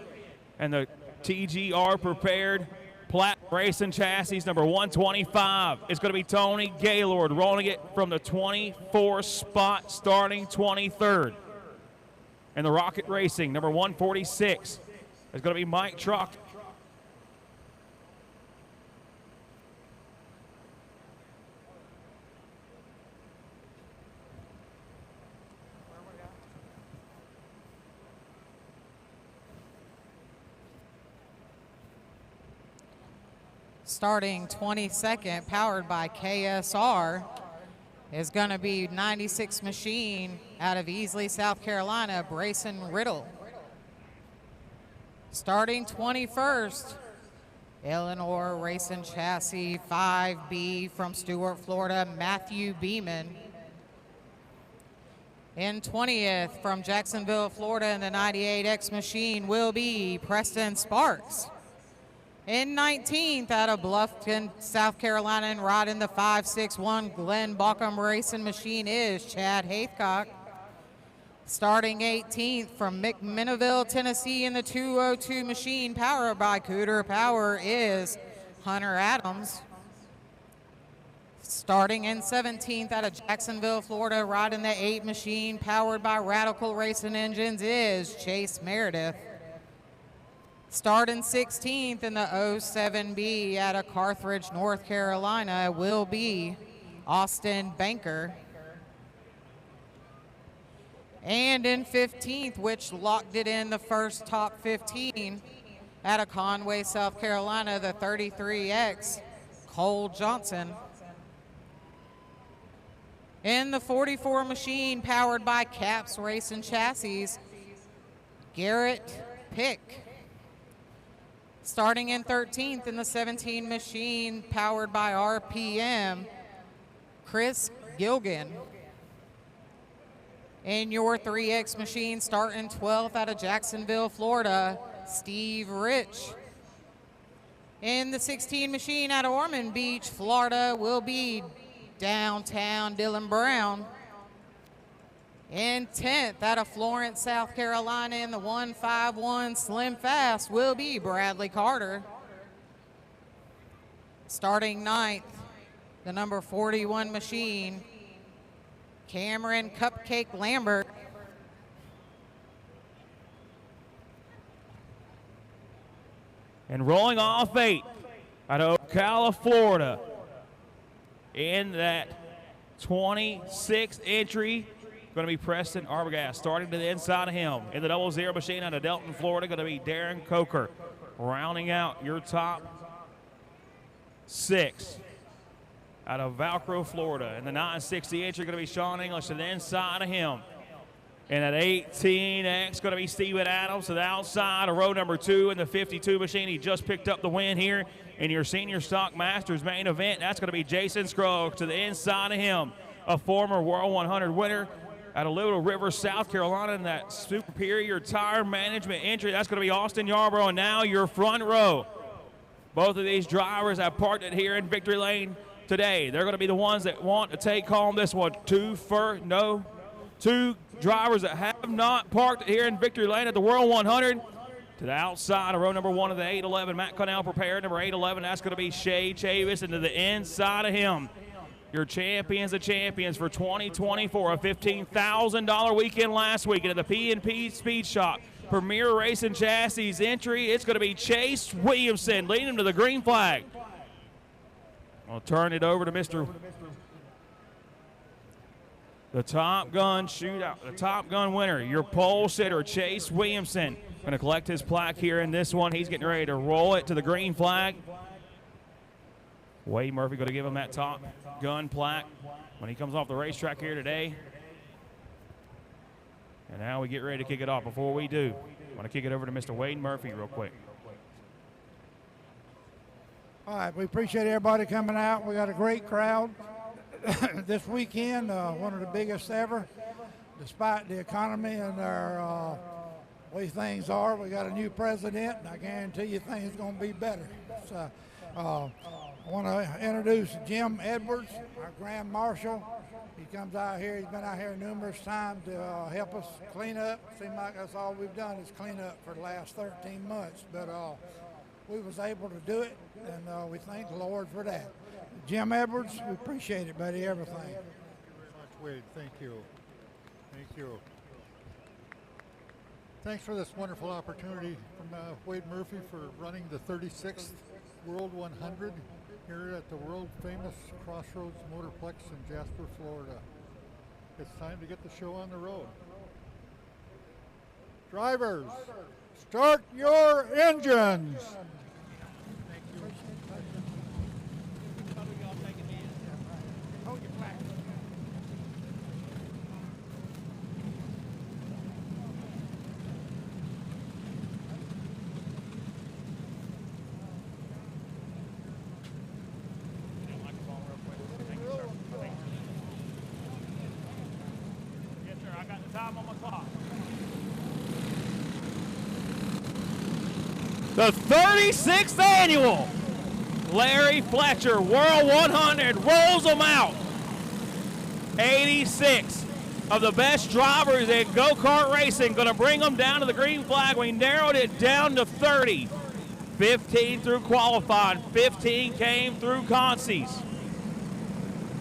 And the TGR prepared Platt Racing Chassis, number 125. It's going to be Tony Gaylord rolling it from the 24th spot, starting 23rd. And the Rocket Racing, number 146, is going to be Mike Truck. Starting 22nd, powered by KSR, is going to be 96 Machine out of Easley, South Carolina, Brayson Riddle. Starting 21st, Eleanor Racing Chassis 5B from Stuart, Florida, Matthew Beeman. In 20th, from Jacksonville, Florida, in the 98X Machine will be Preston Sparks. In 19th, out of Bluffton, South Carolina, and riding the 561 Glenn Bauckham Racing Machine is Chad Haythcock. Starting 18th, from McMinnville, Tennessee, in the 202 Machine, powered by Cooter Power, is Hunter Adams. Starting in 17th, out of Jacksonville, Florida, riding the 8 Machine, powered by Radical Racing Engines, is Chase Meredith. Starting 16th in the 07B out of Carthage, North Carolina, will be Austin Banker. And in 15th, which locked it in the first top 15, out of Conway, South Carolina, the 33X, Cole Johnson. In the 44 Machine, powered by Caps Racing Chassis, Garrett Pick. Starting in 13th in the 17 Machine, powered by RPM, Chris Gilgan. In your 3X Machine, starting 12th out of Jacksonville, Florida, Steve Rich. In the 16 Machine out of Ormond Beach, Florida, will be downtown Dylan Brown. In 10th, out of Florence, South Carolina, in the 151 Slim Fast will be Bradley Carter. Starting 9th, the number 41 machine, Cameron Cupcake Lambert. And rolling off 8 out of Ocala, Florida, in that 26th entry, going to be Preston Arbogast. Starting to the inside of him in the 00 machine out of Delton, Florida, going to be Darren Coker. Rounding out your top 6 out of Valcro, Florida. In the 960 entry, going to be Sean English to the inside of him. And at 18X, going to be Steven Adams to the outside of row number 2 in the 52 machine. He just picked up the win here in your Senior Stock Masters main event. That's going to be Jason Scruggs to the inside of him, a former World 100 winner out of Little River, South Carolina, in that Superior Tire Management entry. That's going to be Austin Yarborough. And now your front row. Both of these drivers have parked it here in Victory Lane today. They're going to be the ones that want to take home this one. Two drivers that have not parked here in Victory Lane at the World 100. To the outside of row number 1 of the 811, Matt Connell prepared. Number 811, that's going to be Shay Chavis. And to the inside of him, your champions of champions for 2024, a $15,000 weekend last weekend at the P&P Speed Shop. Premier Racing Chassis entry, it's going to be Chase Williamson leading him to the green flag. I'll turn it over to Mr. The Top Gun shootout, the Top Gun winner, your pole sitter, Chase Williamson. Going to collect his plaque here in this one. He's getting ready to roll it to the green flag. Wade Murphy going to give him that Top Gun plaque when he comes off the racetrack here today. And now we get ready to kick it off. Before we do, I want to kick it over to Mr. Wade Murphy real quick. All right, we appreciate everybody coming out. We got a great crowd this weekend, one of the biggest ever. Despite the economy and our way things are, we got a new president, and I guarantee you things are going to be better. So, I want to introduce Jim Edwards, our Grand Marshal. He comes out here. He's been out here numerous times to help us clean up. Seems like that's all we've done is clean up for the last 13 months. But we was able to do it, and we thank the Lord for that. Jim Edwards, we appreciate it, buddy, everything. Thank you very much, Wade. Thank you. Thank you. Thanks for this wonderful opportunity from Wade Murphy for running the 36th World 100 here at the world famous Crossroads Motorplex in Jasper, Florida. It's time to get the show on the road. Drivers, start your engines. The 36th annual Larry Fletcher World 100 rolls them out. 86 of the best drivers in go-kart racing going to bring them down to the green flag. We narrowed it down to 30. 15 through qualifying, 15 came through consies.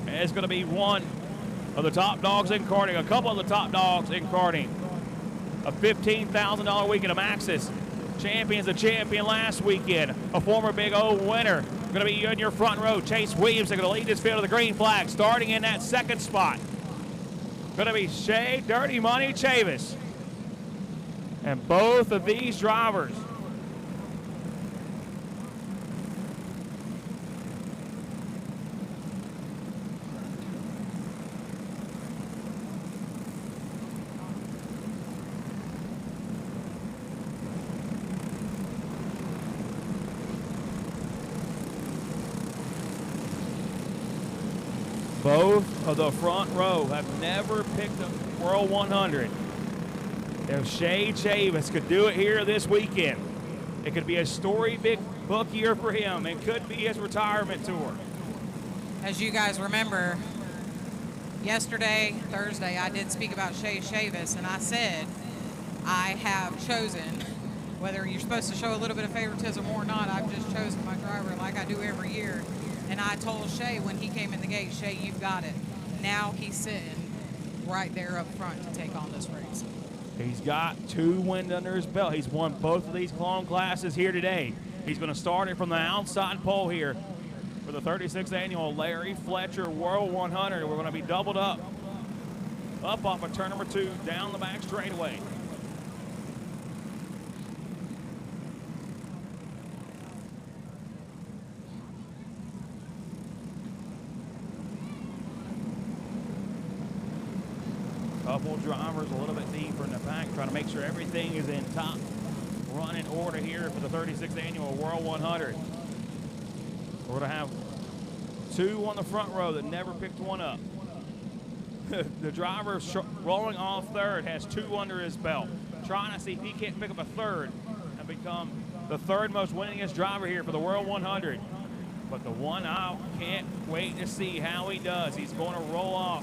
And it's going to be one of the top dogs in karting, a couple of the top dogs in karting. A $15,000 weekend of Maxxis. Champions of champion last weekend. A former Big O winner. Going to be in your front row. Chase Williamson going to lead this field to the green flag. Starting in that second spot. Going to be Shay Dirty Money Chavis. And both of these drivers both of the front row have never picked a World 100. If Shay Chavis could do it here this weekend, it could be a story big book year for him. It could be his retirement tour. As you guys remember, yesterday, Thursday, I did speak about Shay Chavis, and I said I have chosen, whether you're supposed to show a little bit of favoritism or not, I've just chosen my driver like I do every year. And I told Shay when he came in the gate, Shay, you've got it. Now he's sitting right there up front to take on this race. He's got 2 wins under his belt. He's won both of these clone classes here today. He's going to start it from the outside pole here for the 36th annual Larry Fletcher World 100. We're going to be doubled up off of turn number 2, down the back straightaway. Couple drivers a little bit deeper in the pack, trying to make sure everything is in top running order here for the 36th annual World 100. We're going to have 2 on the front row that never picked one up. The driver rolling off third has 2 under his belt, trying to see if he can't pick up a third and become the 3rd most winningest driver here for the World 100. But the one I can't wait to see how he does. He's going to roll off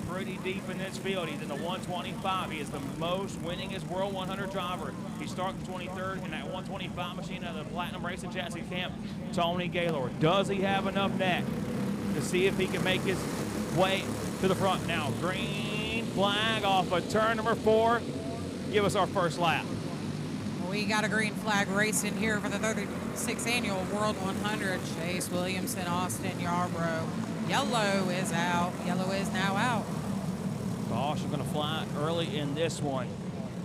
pretty deep in this field. He's in the 125. He is the most winningest World 100 driver. He's starting 23rd in that 125 machine out of the Platinum Racing Chassis Camp, Tony Gaylord. Does he have enough net to see if he can make his way to the front? Now, green flag off of turn number 4. Give us our first lap. We got a green flag racing here for the 36th annual World 100. Chase Williamson, Austin Yarborough. Yellow is out. Yellow is now out. Caution going to fly early in this one.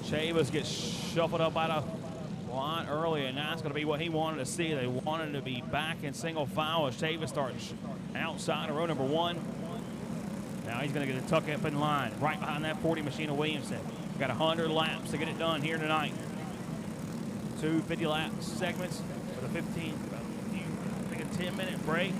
Chavis gets shuffled up out of line early, and that's going to be what he wanted to see. They wanted to be back in single file as Chavis starts outside of row number 1. Now he's going to get a tuck up in line right behind that 40 machine of Williamson. We've got 100 laps to get it done here tonight. 2 50-lap segments with a 10-minute break.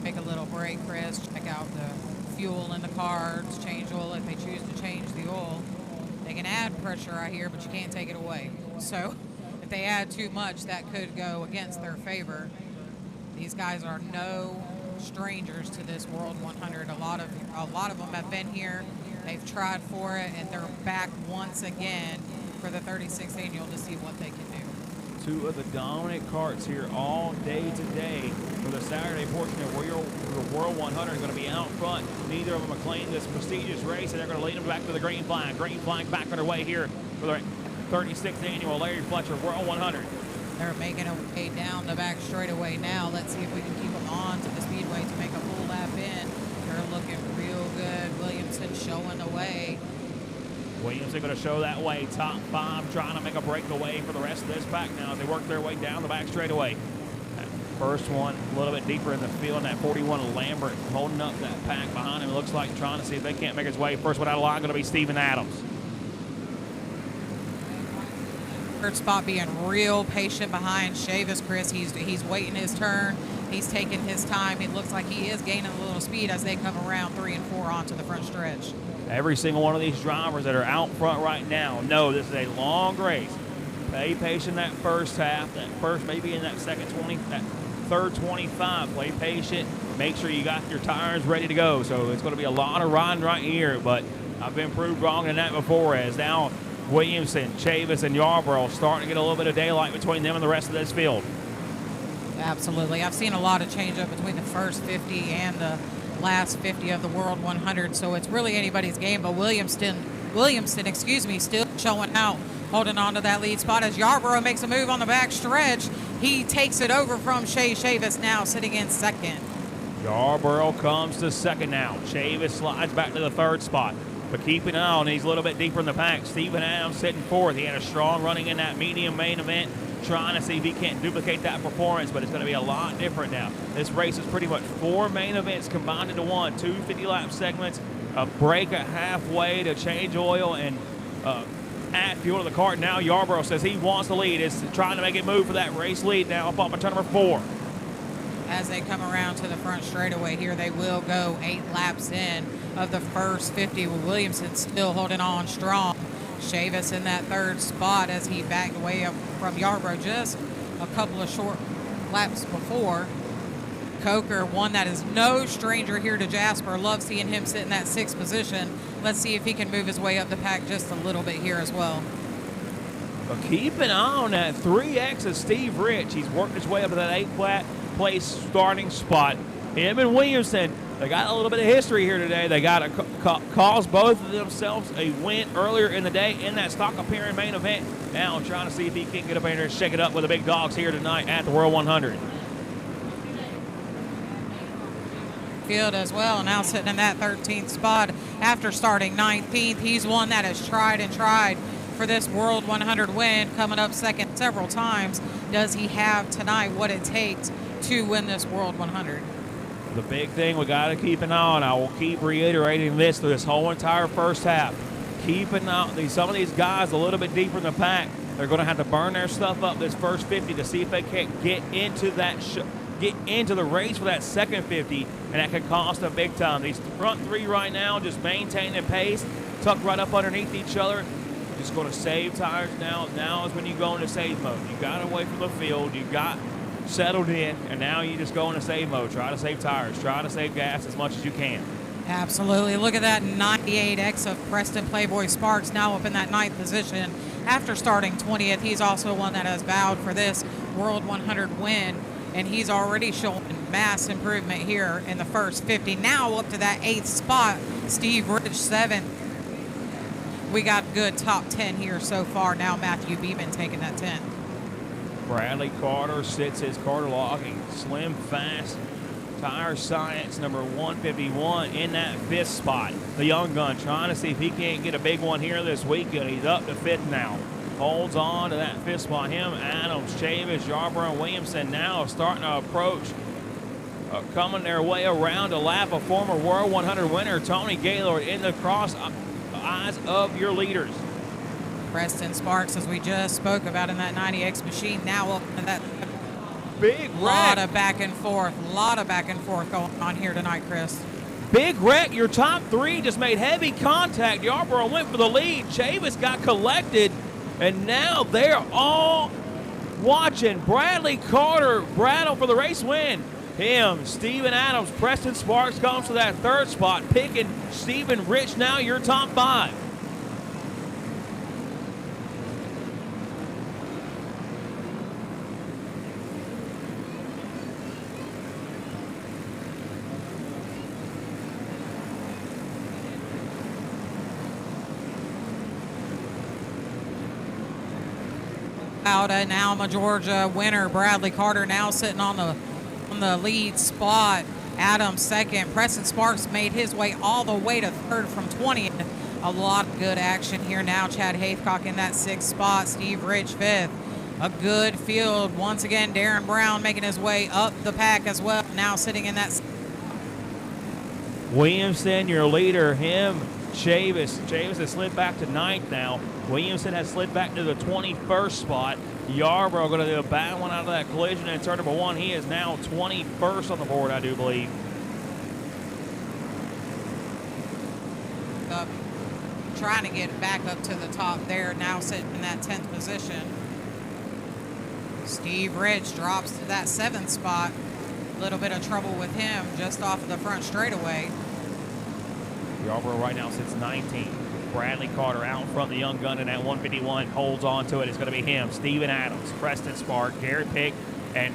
Take a little break, Chris. Check out the fuel in the cars. Change oil if they choose to change the oil. They can add pressure, I hear, but you can't take it away. So if they add too much, that could go against their favor. These guys are no strangers to this World 100. A lot of them have been here. They've tried for it, and they're back once again for the 36th annual to see what they can do. 2 of the dominant carts here all day today for the Saturday portion of the World 100 are going to be out front. Neither of them are claiming this prestigious race, and they're going to lead them back to the green flag. Green flag back underway here for the 36th annual Larry Fletcher World 100. They're making a way down the back straightaway now. Let's see if we can keep them on to the speedway to make a full lap in. They're looking real good. Williamson showing the way. Williamson going to show that way. Top 5 trying to make a breakaway for the rest of this pack now as they work their way down the back straightaway. That first one a little bit deeper in the field. That 41 Lambert holding up that pack behind him. It looks like trying to see if they can't make his way. First one out of line going to be Steven Adams. Third spot being real patient behind Chavis, Chris. He's waiting his turn. He's taking his time. It looks like he is gaining a little speed as they come around 3 and 4 onto the front stretch. Every single one of these drivers that are out front right now know this is a long race. Pay patient that first half, that first maybe in that second 20, that third 25. Play patient. Make sure you got your tires ready to go. So it's going to be a lot of riding right here, but I've been proved wrong in that before as now Williamson, Chavis, and Yarborough starting to get a little bit of daylight between them and the rest of this field. Absolutely. I've seen a lot of change up between the first 50 and the last 50 of the World 100, so it's really anybody's game. But Williamson, still showing out, holding on to that lead spot as Yarborough makes a move on the back stretch. He takes it over from Shay Chavis, now sitting in second. Yarborough comes to second now. Chavis slides back to the 3rd spot. But keeping an eye on, he's a little bit deeper in the pack. Steven Adams sitting 4th. He had a strong running in that medium main event, trying to see if he can't duplicate that performance, but it's going to be a lot different now. This race is pretty much 4 main events combined into one, 2 50-lap segments, a break at halfway to change oil and add fuel to the cart. Now Yarborough says he wants the lead. Is trying to make it move for that race lead now up on turn number 4. As they come around to the front straightaway here, they will go 8 laps in of the first 50, with Williamson still holding on strong. Chavis in that 3rd spot as he backed away up from Yarborough, just a couple of short laps before. Coker, one that is no stranger here to Jasper. Love seeing him sit in that 6th position. Let's see if he can move his way up the pack just a little bit here as well. But keep an eye on that 3X of Steve Rich. He's worked his way up to that 8th place starting spot. Him and Williamson, they got a little bit of history here today. They got to cause both of themselves a win earlier in the day in that stock appearing main event. Now trying to see if he can get up in there and shake it up with the big dogs here tonight at the World 100. Field as well, now sitting in that 13th spot after starting 19th. He's one that has tried and tried for this World 100 win, coming up second several times. Does he have tonight what it takes to win this World 100? The big thing we got to keep an eye on, I will keep reiterating this through this whole entire first half. Keep an eye on some of these guys a little bit deeper in the pack. They're going to have to burn their stuff up this first 50 to see if they can't get into that get into the race for that second 50, and that could cost them big time. These front 3 right now just maintaining pace, tucked right up underneath each other. Just going to save tires now. Now is when you go into save mode. You got away from the field. You got settled in, and now you just go into save mode. Try to save tires. Try to save gas as much as you can. Absolutely. Look at that 98X of Preston Playboy Sparks now up in that 9th position after starting 20th. He's also one that has vowed for this World 100 win, and he's already shown mass improvement here in the first 50. Now up to that 8th spot, Steve Rich 7th. We got good top 10 here so far. Now Matthew Beeman taking that 10th. Bradley Carter sits his Carter logging. Slim Fast Tire Science number 151 in that 5th spot. The young gun trying to see if he can't get a big one here this weekend. He's up to 5th now. Holds on to that 5th spot. Him, Adams, Chavis, Yarborough, and Williamson now starting to approach. Coming their way around to lap a former World 100 winner, Tony Gaylord, in the cross eyes of your leaders. Preston Sparks, as we just spoke about in that 90X machine, now up to that big wreck. Lot of back and forth going on here tonight, Chris. Big wreck. Your top 3 just made heavy contact. Yarborough went for the lead. Chavis got collected, and now they're all watching Bradley Carter battle for the race win. Him, Steven Adams, Preston Sparks comes to that 3rd spot, picking Stephen Rich now your top 5. Out in Alma, Georgia, winner Bradley Carter now sitting on the lead spot. Adams 2nd. Preston Sparks made his way all the way to 3rd from 20th. A lot of good action here now. Chad Haithcock in that 6th spot. Steve Rich 5th. A good field. Once again, Darren Brown making his way up the pack as well. Now sitting in that. Williamson, your leader. Him, Chavis. Chavis has slid back to 9th now. Williamson has slid back to the 21st spot. Yarborough going to do a bad one out of that collision in turn number 1. He is now 21st on the board, I do believe. Trying to get back up to the top there, now sitting in that 10th position. Steve Rich drops to that 7th spot. A little bit of trouble with him just off of the front straightaway. Yarborough right now sits 19th. Bradley Carter out in front of the young gun in that 151, holds on to it. It's going to be him, Steven Adams, Preston Spark, Gary Pick, and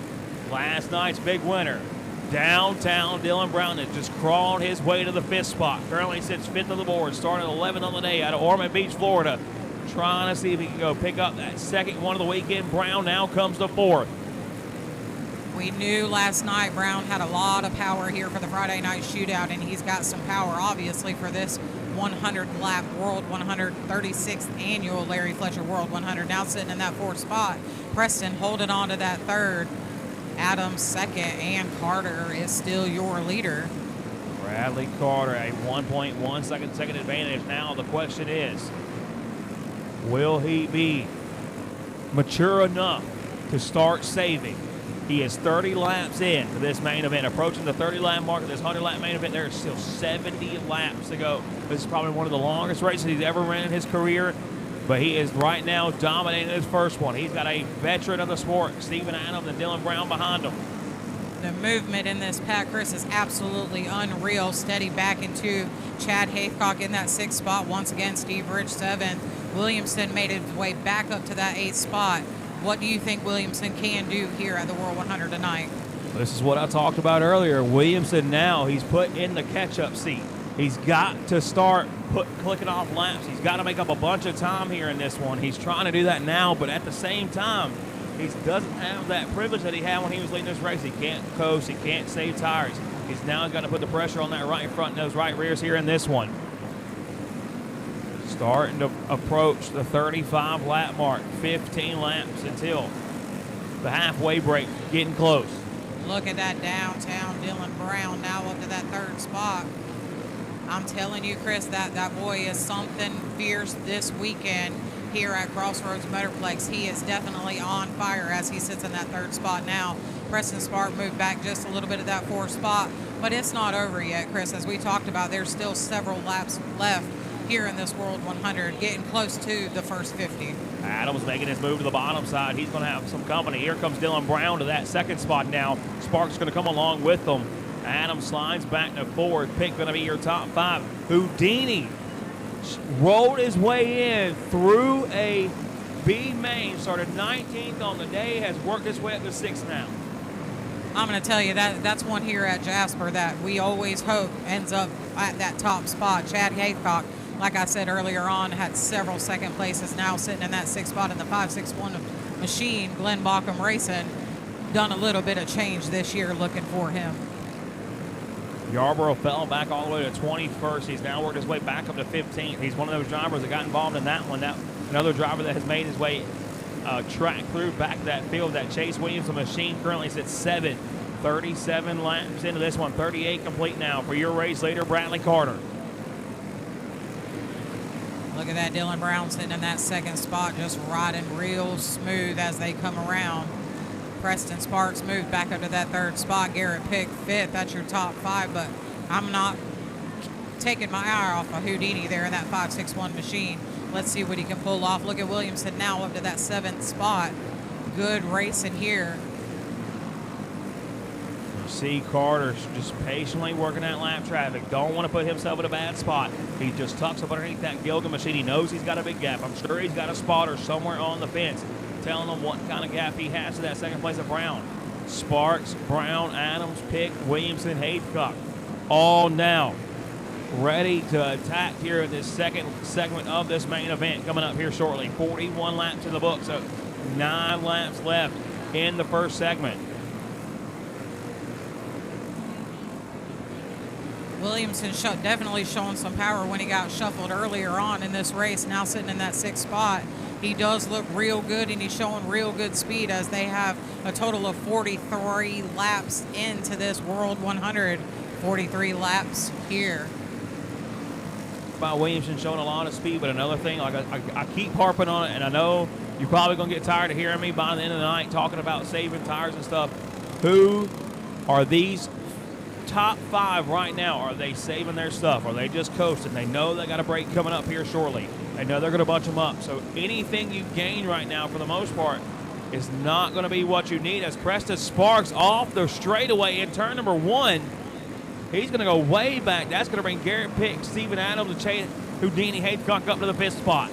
last night's big winner, downtown Dylan Brown, is just crawling his way to the 5th spot. Currently sits 5th on the board, started 11th on the day out of Ormond Beach, Florida. Trying to see if he can go pick up that second one of the weekend. Brown now comes to 4th. We knew last night Brown had a lot of power here for the Friday night shootout, and he's got some power, obviously, for this 100-lap World 136th annual Larry Fletcher World 100. Now sitting in that 4th spot. Preston holding on to that 3rd. Adams 2nd, and Carter is still your leader. Bradley Carter, a 1.1 second advantage. Now the question is, will he be mature enough to start saving? He is 30 laps in to this main event, approaching the 30-lap mark of this 100-lap main event. There is still 70 laps to go. This is probably one of the longest races he's ever ran in his career. But he is right now dominating his first one. He's got a veteran of the sport, Steven Adams and Dylan Brown behind him. The movement in this pack, Chris, is absolutely unreal. Steady back into Chad Haycock in that 6th spot. Once again, Steve Rich 7th. Williamson made his way back up to that 8th spot. What do you think Williamson can do here at the World 100 tonight? This is what I talked about earlier. Williamson now, he's put in the catch-up seat. He's got to start clicking off laps. He's got to make up a bunch of time here in this one. He's trying to do that now, but at the same time, he doesn't have that privilege that he had when he was leading this race. He can't coast. He can't save tires. He's now got to put the pressure on that right front and those right rears here in this one. Starting to approach the 35 lap mark. 15 laps until the halfway break. Getting close. Look at that downtown Dylan Brown now up to that 3rd spot. I'm telling you, Chris, that boy is something fierce this weekend here at Crossroads Motorplex. He is definitely on fire as he sits in that 3rd spot now. Preston Spark moved back just a little bit of that 4th spot, but it's not over yet, Chris. As we talked about, there's still several laps left here in this World 100, getting close to the first 50. Adams making his move to the bottom side. He's going to have some company. Here comes Dylan Brown to that 2nd spot now. Sparks going to come along with them. Adams slides back to 4th. Pick going to be your top 5. Houdini rolled his way in through a B main, started 19th on the day, has worked his way up to 6th now. I'm going to tell you, that's one here at Jasper that we always hope ends up at that top spot. Chad Haycock, like I said earlier on, had several 2nd places, now sitting in that 6th spot in the 561 machine. Glenn Bauckham Racing done a little bit of change this year looking for him. Yarborough fell back all the way to 21st. He's now worked his way back up to 15th. He's one of those drivers that got involved in that one. Another driver that has made his way track through back to that field. That Chase Williamson machine currently sits 7th. 37 laps into this one. 38 complete now for your race leader, Bradley Carter. Look at that Dylan Brown sitting in that 2nd spot, just riding real smooth as they come around. Preston Sparks moved back up to that 3rd spot. Garrett Pick 5th. That's your top 5, but I'm not taking my eye off of Houdini there in that 561 machine. Let's see what he can pull off. Look at Williamson now up to that 7th spot. Good racing here. You see Carter just patiently working that lap traffic. Don't want to put himself in a bad spot. He just tucks up underneath that Gilgan machine. He knows he's got a big gap. I'm sure he's got a spotter somewhere on the fence telling him what kind of gap he has to that 2nd place of Brown. Sparks, Brown, Adams, Pick, Williamson, Haycock, all now ready to attack here in this 2nd segment of this main event coming up here shortly. 41 laps in the book, so 9 laps left in the 1st segment. Williamson definitely showing some power when he got shuffled earlier on in this race, now sitting in that 6th spot. He does look real good, and he's showing real good speed as they have a total of 43 laps into this World 100. 43 laps here. By Williamson showing a lot of speed, but another thing, like I keep harping on it, and I know you're probably going to get tired of hearing me by the end of the night talking about saving tires and stuff. Who are these top 5 right now? Are they saving their stuff? Are they just coasting? They know they got a break coming up here shortly. They know they're going to bunch them up. So anything you gain right now, for the most part, is not going to be what you need. As Preston Sparks off the straightaway in turn number 1, he's going to go way back. That's going to bring Garrett Pick, Steven Adams, and Chase Houdini Haycock up to the 5th spot.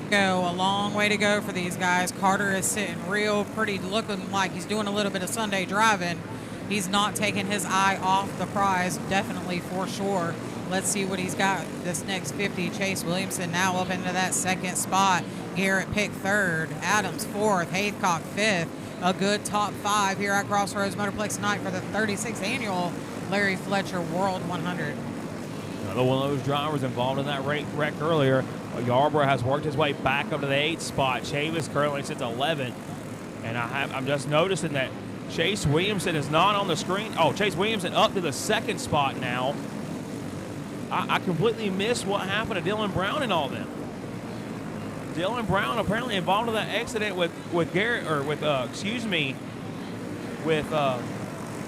Go a long way to go for these guys. Carter is sitting real pretty, looking like he's doing a little bit of Sunday driving. He's not taking his eye off the prize, definitely for sure. Let's see what he's got this next 50. Chase Williamson now up into that 2nd spot. Garrett Pick 3rd. Adams 4th. Haycock 5th. A good top 5 here at Crossroads Motorplex tonight for the 36th annual Larry Fletcher World 100. Another one of those drivers involved in that wreck earlier. Yarborough has worked his way back up to the 8th spot. Chavis currently sits 11th. And I'm just noticing that Chase Williamson is not on the screen. Oh, Chase Williamson up to the 2nd spot now. I completely missed what happened to Dylan Brown and all them. Dylan Brown apparently involved in that accident with Garrett, or with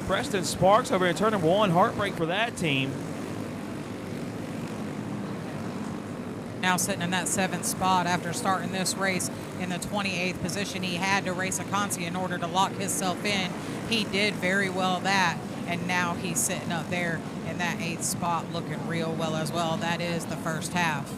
Preston Sparks over in turn number 1. Heartbreak for that team. Now sitting in that 7th spot after starting this race in the 28th position. He had to race a Consi in order to lock himself in. He did very well that, and now he's sitting up there in that 8th spot looking real well as well. That is the first half.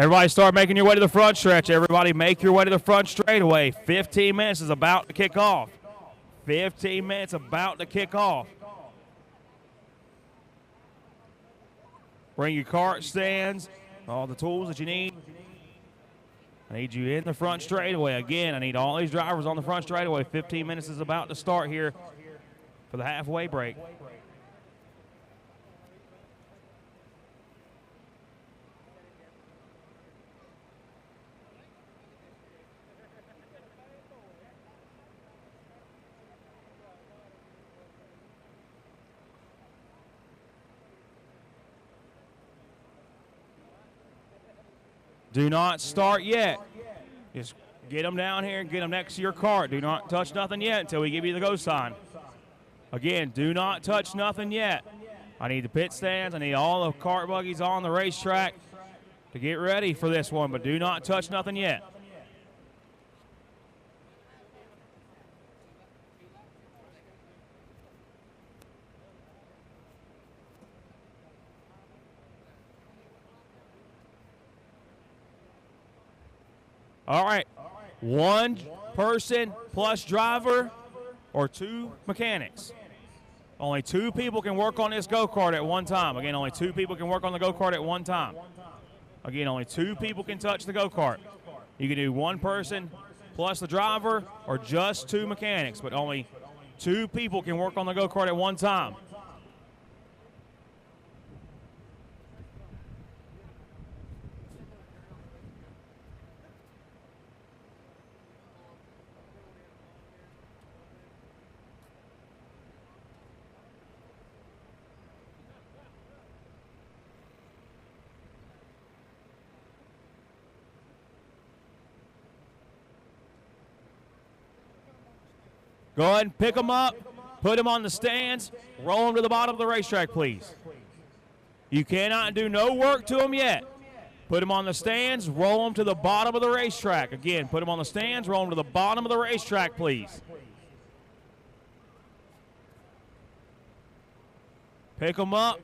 Everybody start making your way to the front stretch. Everybody make your way to the front straightaway. 15 minutes is about to kick off. 15 minutes about to kick off. Bring your cart stands, all the tools that you need. I need you in the front straightaway. Again, I need all these drivers on the front straightaway. 15 minutes is about to start here for the halfway break. Do not start yet. Just get them down here and get them next to your cart. Do not touch nothing yet until we give you the go sign. Again, do not touch nothing yet. I need the pit stands. I need all the cart buggies on the racetrack to get ready for this one, but do not touch nothing yet. All right, one person plus driver or two mechanics. Only two people can work on this go-kart at one time. Again, only two people can work on the go-kart at one time. Again, only two people can touch the go-kart. You can do one person plus the driver or just two mechanics, but only two people can work on the go-kart at one time. Go ahead and pick them up, put them on the stands, roll them to the bottom of the racetrack, please. You cannot do no work to them yet. Put them on the stands, roll them to the bottom of the racetrack. Again, put them on the stands, roll them to the bottom of the racetrack, please. Pick them up.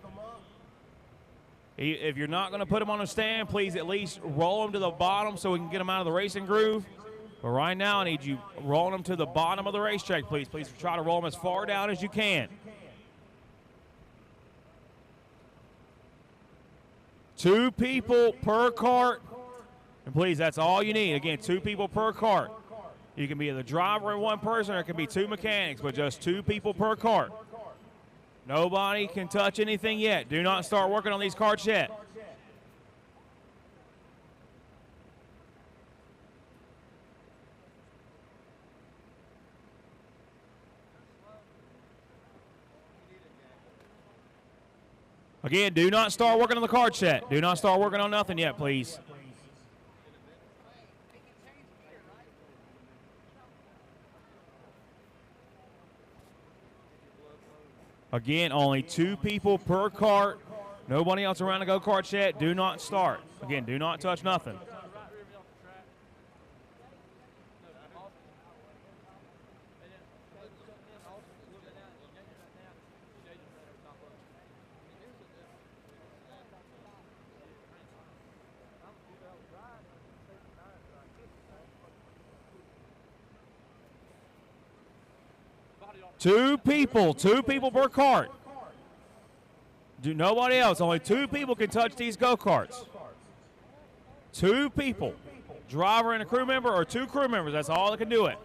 If you're not going to put them on the stand, please at least roll them to the bottom so we can get them out of the racing groove. But right now, I need you rolling them to the bottom of the racetrack, please. Please try to roll them as far down as you can. Two people per cart. And please, that's all you need. Again, two people per cart. You can be the driver and one person, or it can be two mechanics, but just two people per cart. Nobody can touch anything yet. Do not start working on these carts yet. Again, do not start working on the cart yet. Do not start working on nothing yet, please. Again, only two people per cart. Nobody else around the go-kart yet. Do not start. Again, do not touch nothing. Two people per cart. Do nobody else. Only 2 people can touch these go-karts. 2 people. Driver and a crew member, or 2 crew members. That's all that can do it.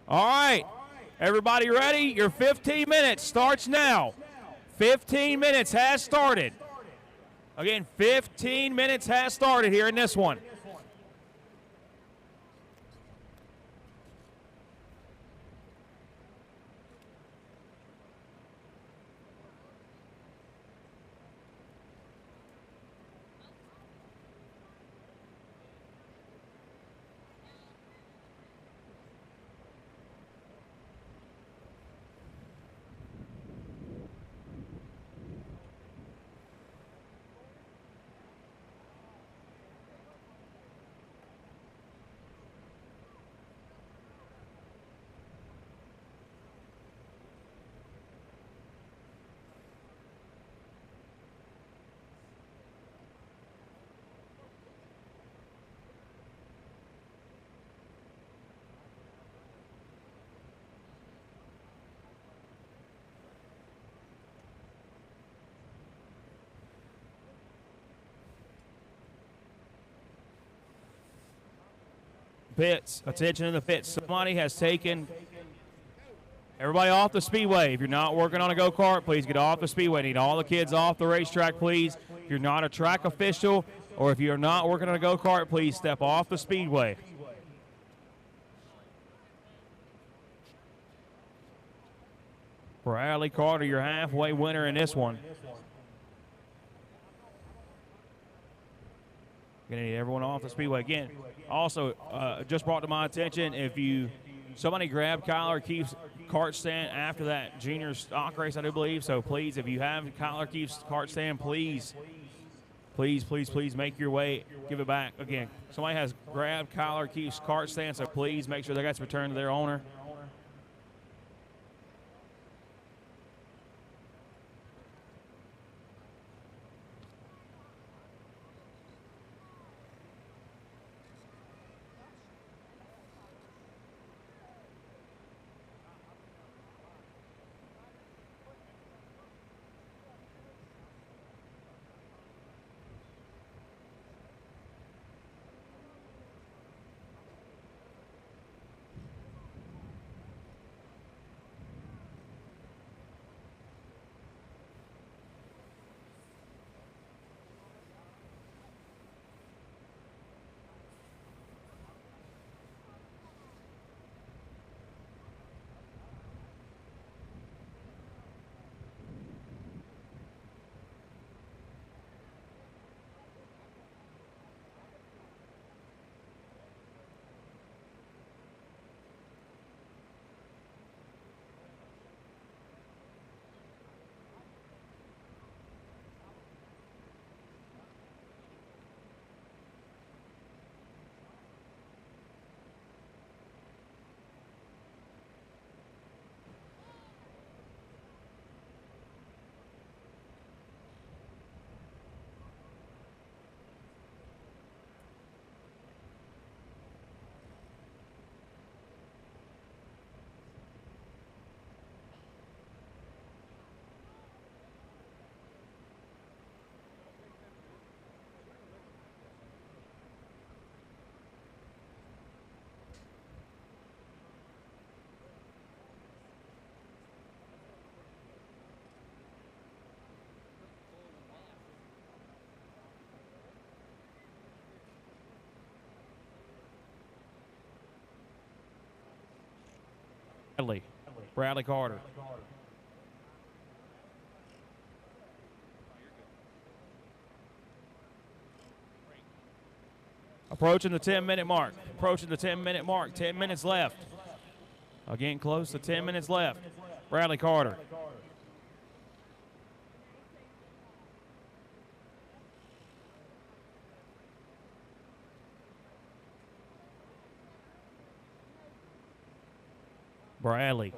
All right. Everybody ready? Your 15 minutes starts now. 15 minutes has started. Again, 15 minutes has started here in this one. Pits. Attention in the pits. Somebody has taken everybody off the speedway. If you're not working on a go-kart, please get off the speedway. Need all the kids off the racetrack, please. If you're not a track official or if you're not working on a go-kart, please step off the speedway. Bradley Carter, your halfway winner in this one. Gonna need everyone off the speedway again. Also, just brought to my attention, if somebody grabbed Kyler Keefe's kart stand after that junior stock race, I do believe. So please, if you have Kyler Keefe's kart stand, please make your way, give it back. Again, somebody has grabbed Kyler Keefe's kart stand, so please make sure that gets returned to their owner. Bradley Carter. Approaching the 10-minute mark. 10 minutes left. Again, close to 10 minutes left. Bradley Carter. Bradley.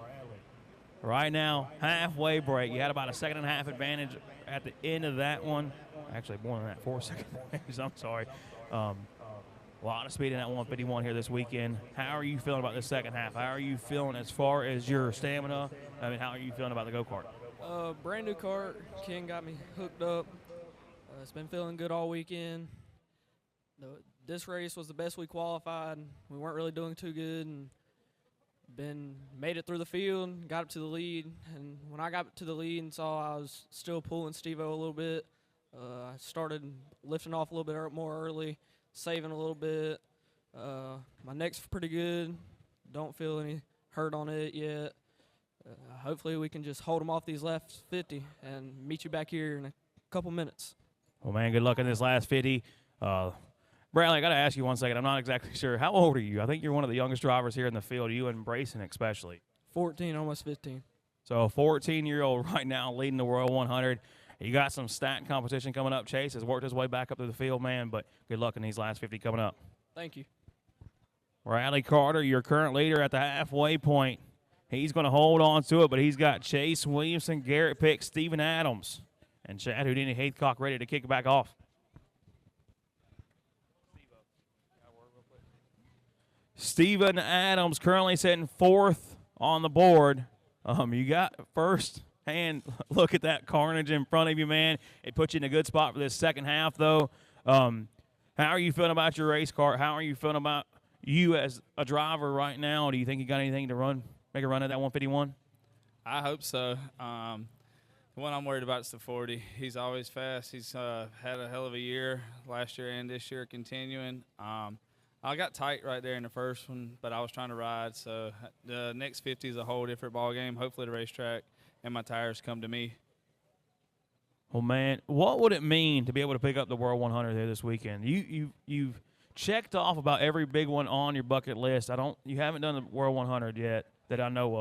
Right now, halfway break. You had about a 1.5 second advantage at the end of that one. Actually, more than that, 4-second race. I'm sorry. A lot of speed in that 151 here this weekend. How are you feeling about the second half? How are you feeling as far as your stamina? I mean, how are you feeling about the go-kart? Brand new cart. Ken got me hooked up. It's been feeling good all weekend. This race was the best we qualified. We weren't really doing too good, and made it through the field, got up to the lead. And when I got to the lead and saw I was still pulling Steve-O a little bit, I started lifting off a little bit more early, saving a little bit. My neck's pretty good. Don't feel any hurt on it yet. Hopefully we can just hold them off these last 50 and meet you back here in a couple minutes. Well, man, good luck in this last 50. Bradley, I got to ask you one second. I'm not exactly sure. How old are you? I think you're one of the youngest drivers here in the field, you and Brayson especially. 14, almost 15. So a 14-year-old right now leading the World 100. You got some stat competition coming up. Chase has worked his way back up to the field, man, but good luck in these last 50 coming up. Thank you. Bradley Carter, your current leader at the halfway point. He's going to hold on to it, but he's got Chase Williamson, Garrett Pick, Steven Adams, and Chad Houdini Haycock ready to kick it back off. Steven Adams currently sitting fourth on the board. You got first hand look at that carnage in front of you, man. It puts you in a good spot for this second half, though. How are you feeling about your race car? How are you feeling about you as a driver right now? Do you think you got anything to make a run at that 151? I hope so. The one I'm worried about is the 40. He's always fast. He's had a hell of a year last year and this year continuing. I got tight right there in the first one, but I was trying to ride. So the next 50 is a whole different ball game. Hopefully the racetrack and my tires come to me. Well, man, what would it mean to be able to pick up the World 100 there this weekend? You've checked off about every big one on your bucket list. You haven't done the World 100 yet that I know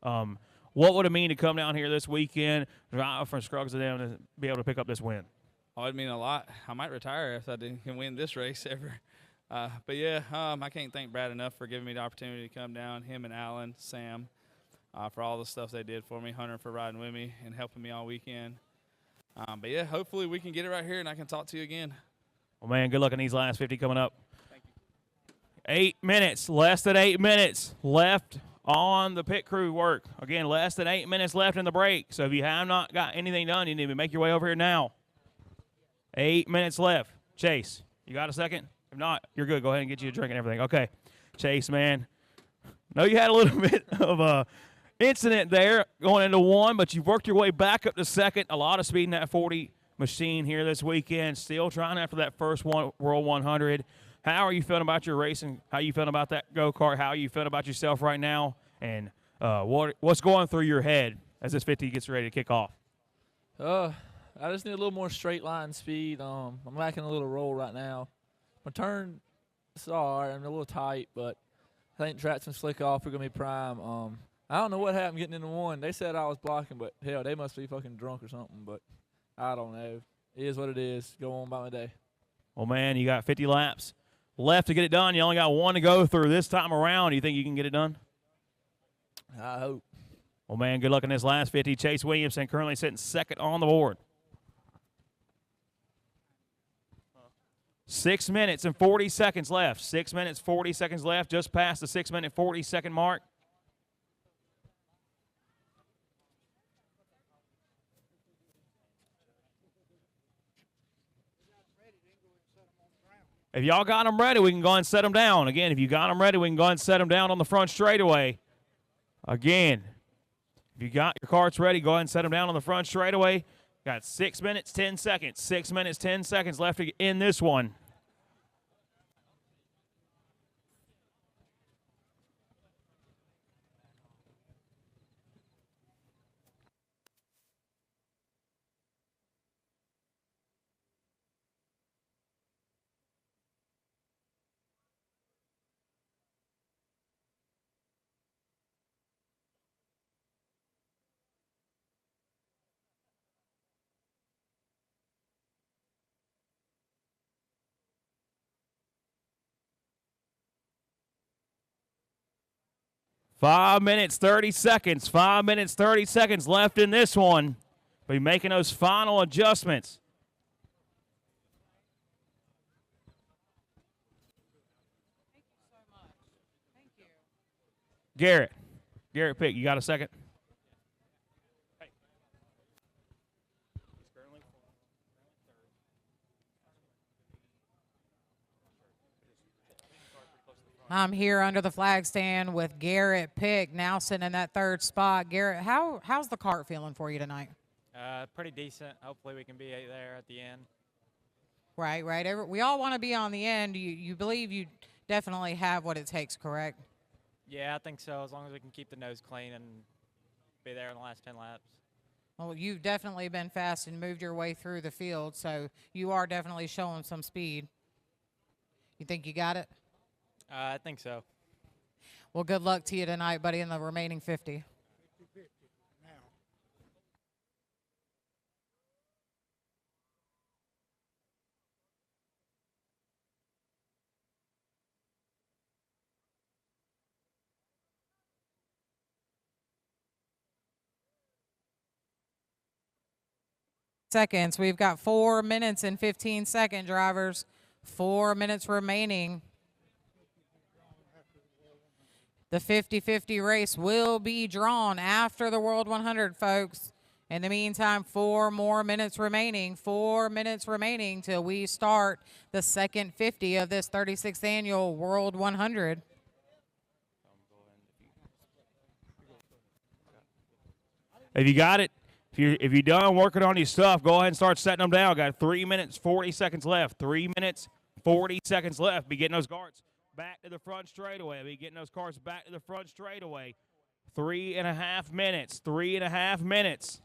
of. What would it mean to come down here this weekend, drive from Scruggs to them, and be able to pick up this win? Oh, it'd mean a lot. I might retire if I didn't win this race ever. But yeah, I can't thank Brad enough for giving me the opportunity to come down. Him and Alan, Sam, for all the stuff they did for me. Hunter for riding with me and helping me all weekend. But yeah, hopefully we can get it right here and I can talk to you again. Well, man, good luck in these last 50 coming up. Thank you. 8 minutes, less than 8 minutes left on the pit crew work. Again, less than 8 minutes left in the break. So if you have not got anything done, you need to make your way over here now. 8 minutes left. Chase, you got a second? If not, you're good. Go ahead and get you a drink and everything. Okay. Chase, man. Know you had a little bit of a incident there going into one, but you've worked your way back up to second. A lot of speed in that 40 machine here this weekend. Still trying after that first World 100. How are you feeling about your racing? How are you feeling about that go-kart? How are you feeling about yourself right now? And what's going through your head as this 50 gets ready to kick off? I just need a little more straight line speed. I'm lacking a little roll right now. My turn is all right. I'm a little tight, but I think track's gonna slick off. We're gonna be prime. I don't know what happened getting into one. They said I was blocking, but hell, they must be fucking drunk or something. But I don't know. It is what it is. Go on about my day. Well, man, you got 50 laps left to get it done. You only got one to go through this time around. Do you think you can get it done? I hope. Well, man, good luck in this last 50. Chase Williamson currently sitting second on the board. 6 minutes and 40 seconds left. 6 minutes, 40 seconds left, just past the 6 minute, 40 second mark. If y'all got them ready, we can go ahead and set them down. Again, if you got them ready, we can go ahead and set them down on the front straightaway. Again, if you got your carts ready, go ahead and set them down on the front straightaway. Got 6 minutes, 10 seconds. 6 minutes, 10 seconds left in this one. Five minutes, 30 seconds. 5 minutes, 30 seconds left in this one. Be making those final adjustments. Garrett Pick, you got a second? I'm here under the flag stand with Garrett Pick, now sitting in that third spot. Garrett, how's the cart feeling for you tonight? Pretty decent. Hopefully we can be there at the end. Right. We all want to be on the end. You believe you definitely have what it takes, correct? Yeah, I think so, as long as we can keep the nose clean and be there in the last 10 laps. Well, you've definitely been fast and moved your way through the field, so you are definitely showing some speed. You think you got it? I think so. Well, good luck to you tonight, buddy, in the remaining 50. Seconds. We've got 4 minutes and 15 seconds, drivers. 4 minutes remaining. The 50-50 race will be drawn after the World 100, folks. In the meantime, 4 more minutes remaining. 4 minutes remaining till we start the second 50 of this 36th annual World 100. If you got it, if you're done working on your stuff, go ahead and start setting them down. Got 3 minutes, 40 seconds left. 3 minutes, 40 seconds left. Be getting those carts back to the front straightaway. Be getting those cars back to the front straightaway. 3.5 minutes. 3.5 minutes.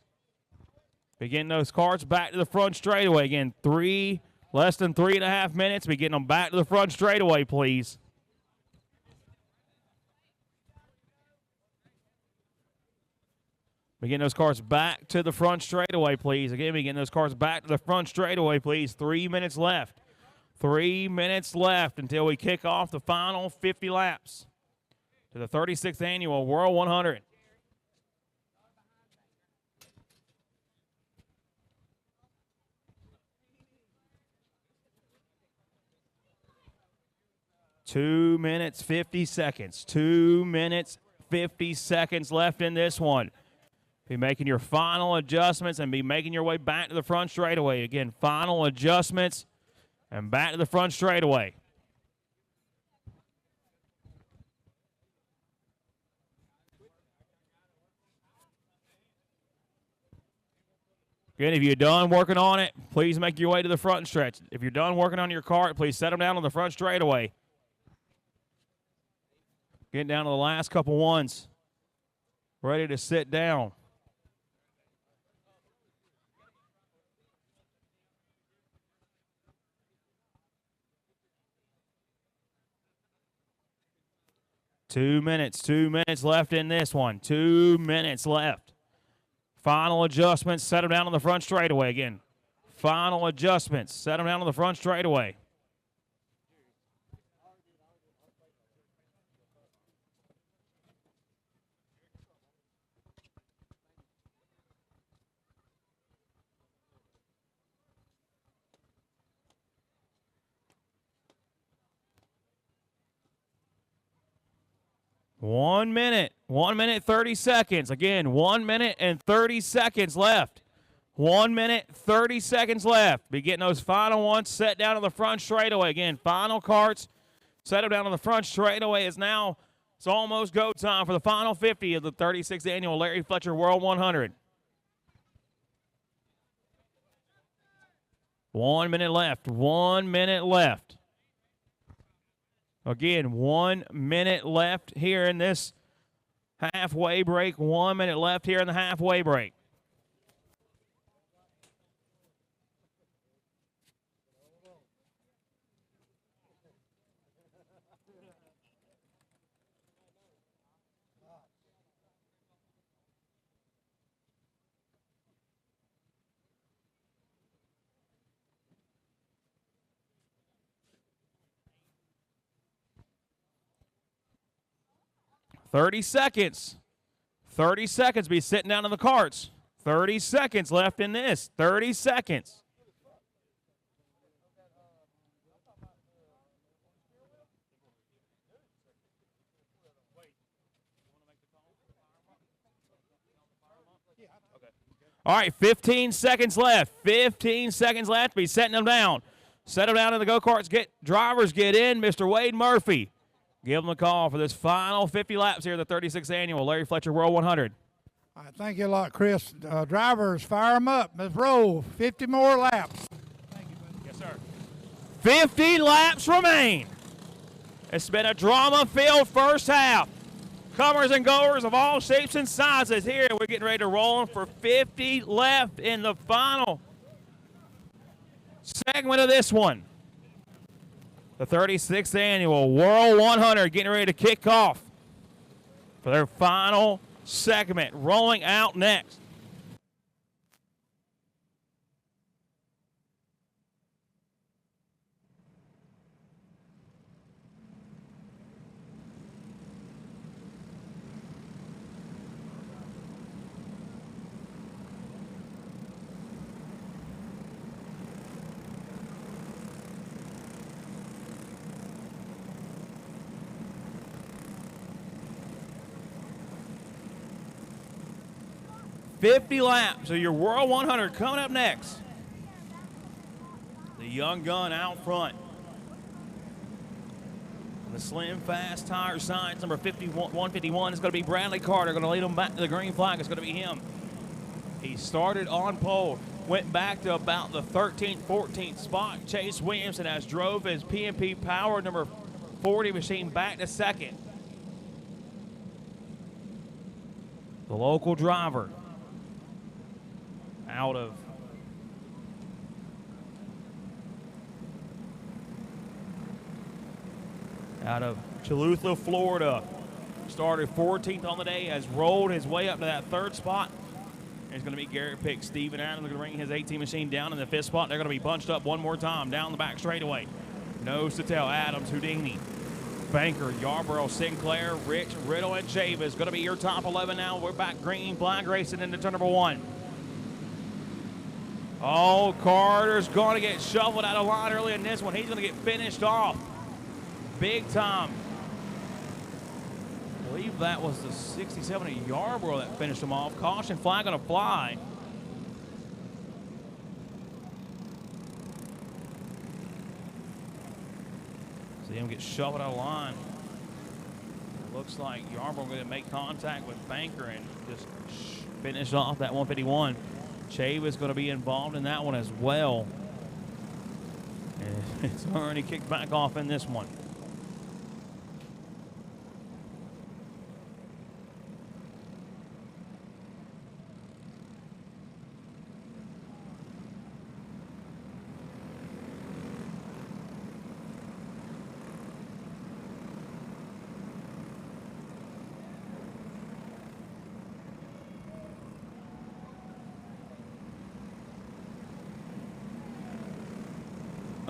Be getting those carts back to the front straightaway. Again, less than 3.5 minutes. Be getting them back to the front straightaway, please. Be getting those cars back to the front straightaway, please. Again, be getting those cars back to the front straightaway, please. 3 minutes left. 3 minutes left until we kick off the final 50 laps to the 36th annual World 100. Two minutes, 50 seconds. 2 minutes, 50 seconds left in this one. Be making your final adjustments and be making your way back to the front straightaway. Again, final adjustments and back to the front straightaway. Again, if you're done working on it, please make your way to the front stretch. If you're done working on your cart, please set them down on the front straightaway. Getting down to the last couple ones. Ready to sit down. Two minutes left in this one. 2 minutes left. Final adjustments, set them down on the front straightaway again. Final adjustments, set them down on the front straightaway. One minute, 30 seconds. Again, 1 minute and 30 seconds left. 1 minute, 30 seconds left. Be getting those final ones set down on the front straightaway. Again, final carts, set them down on the front straightaway. It's almost go time for the final 50 of the 36th annual Larry Fletcher World 100. 1 minute left. 1 minute left. Again, 1 minute left here in this halfway break. 1 minute left here in the halfway break. Thirty seconds. 30 seconds. Be sitting down in the carts. 30 seconds left in this. 30 seconds. All right, 15 seconds left. 15 seconds left. Be setting them down. Set them down in the go-karts. Drivers get in. Mr. Wade Murphy. Give them a call for this final 50 laps here at the 36th Annual Larry Fletcher World 100. All right, thank you a lot, Chris. Drivers, fire them up. Let's roll. 50 more laps. Thank you, buddy. Yes, sir. 50 laps remain. It's been a drama-filled first half. Comers and goers of all shapes and sizes here. We're getting ready to roll them for 50 left in the final segment of this one. The 36th Annual World 100 getting ready to kick off for their final segment. Rolling out next. $50 laps of your World 100 coming up next. The young gun out front. The slim, fast tire signs, number 151 is going to be Bradley Carter. Going to lead him back to the green flag. It's going to be him. He started on pole, went back to about the 13th, 14th spot. Chase Williamson has drove his PMP Power number 40 machine back to second. The local driver out of Chilutha, Florida. Started 14th on the day, has rolled his way up to that third spot. It's going to be Garrett Pick. Steven Adams going to bring his 18 machine down in the fifth spot. They're going to be bunched up one more time down the back straightaway. Nose to tail, Adams, Houdini, Banker, Yarborough, Sinclair, Rich, Riddle, and Chavis. Going to be your top 11 now. We're back green flag racing into turn number 1. Oh, Carter's going to get shuffled out of line early in this one. He's going to get finished off big time. I believe that was the 67 of Yarborough that finished him off. Caution flag going to fly. See him get shuffled out of line. It looks like Yarborough going to make contact with Banker and just finish off that 151. Chavis is going to be involved in that one as well. And it's already kicked back off in this one.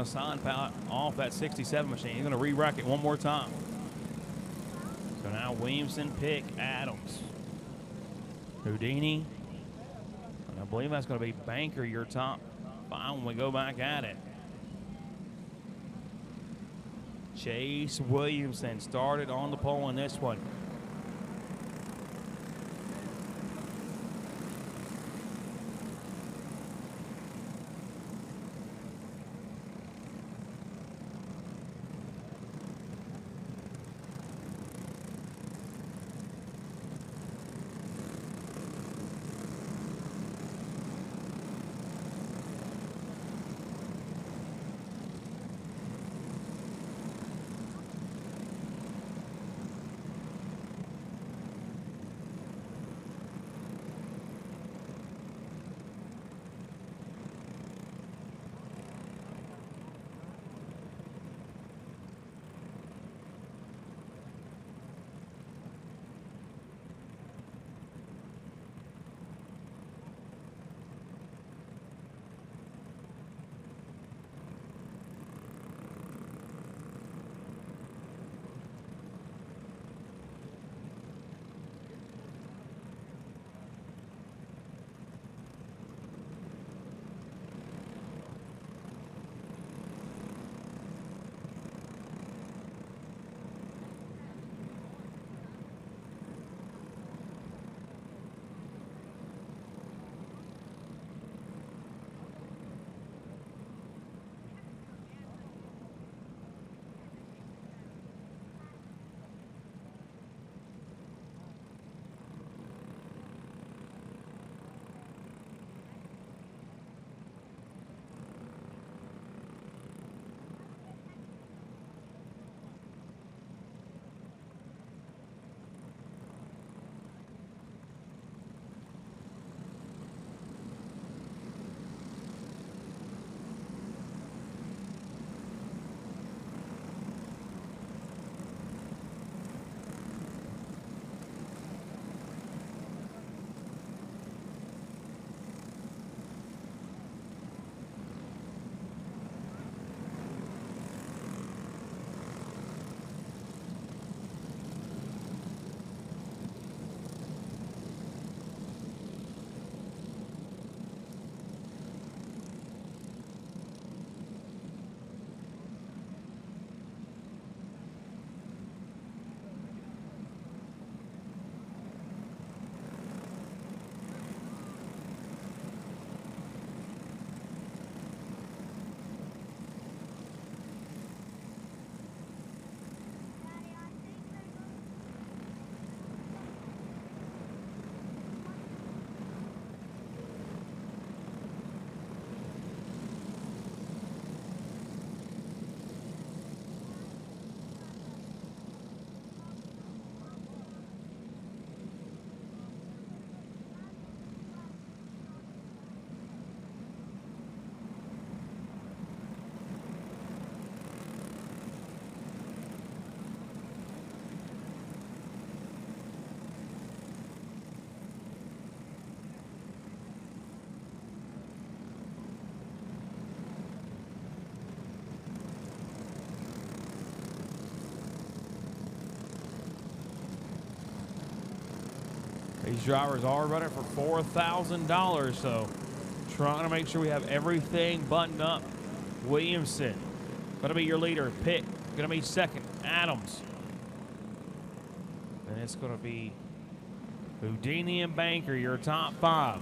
Sign pallet off that 67 machine. He's going to re-rack it one more time. So now Williamson, Pick, Adams, Houdini, and I believe that's going to be Banker, your top 5 when we go back at it. Chase Williamson started on the pole in this one. These drivers are running for $4,000, so trying to make sure we have everything buttoned up. Williamson, going to be your leader. Pitt, going to be second. Adams. And it's going to be Houdini and Banker, your top 5.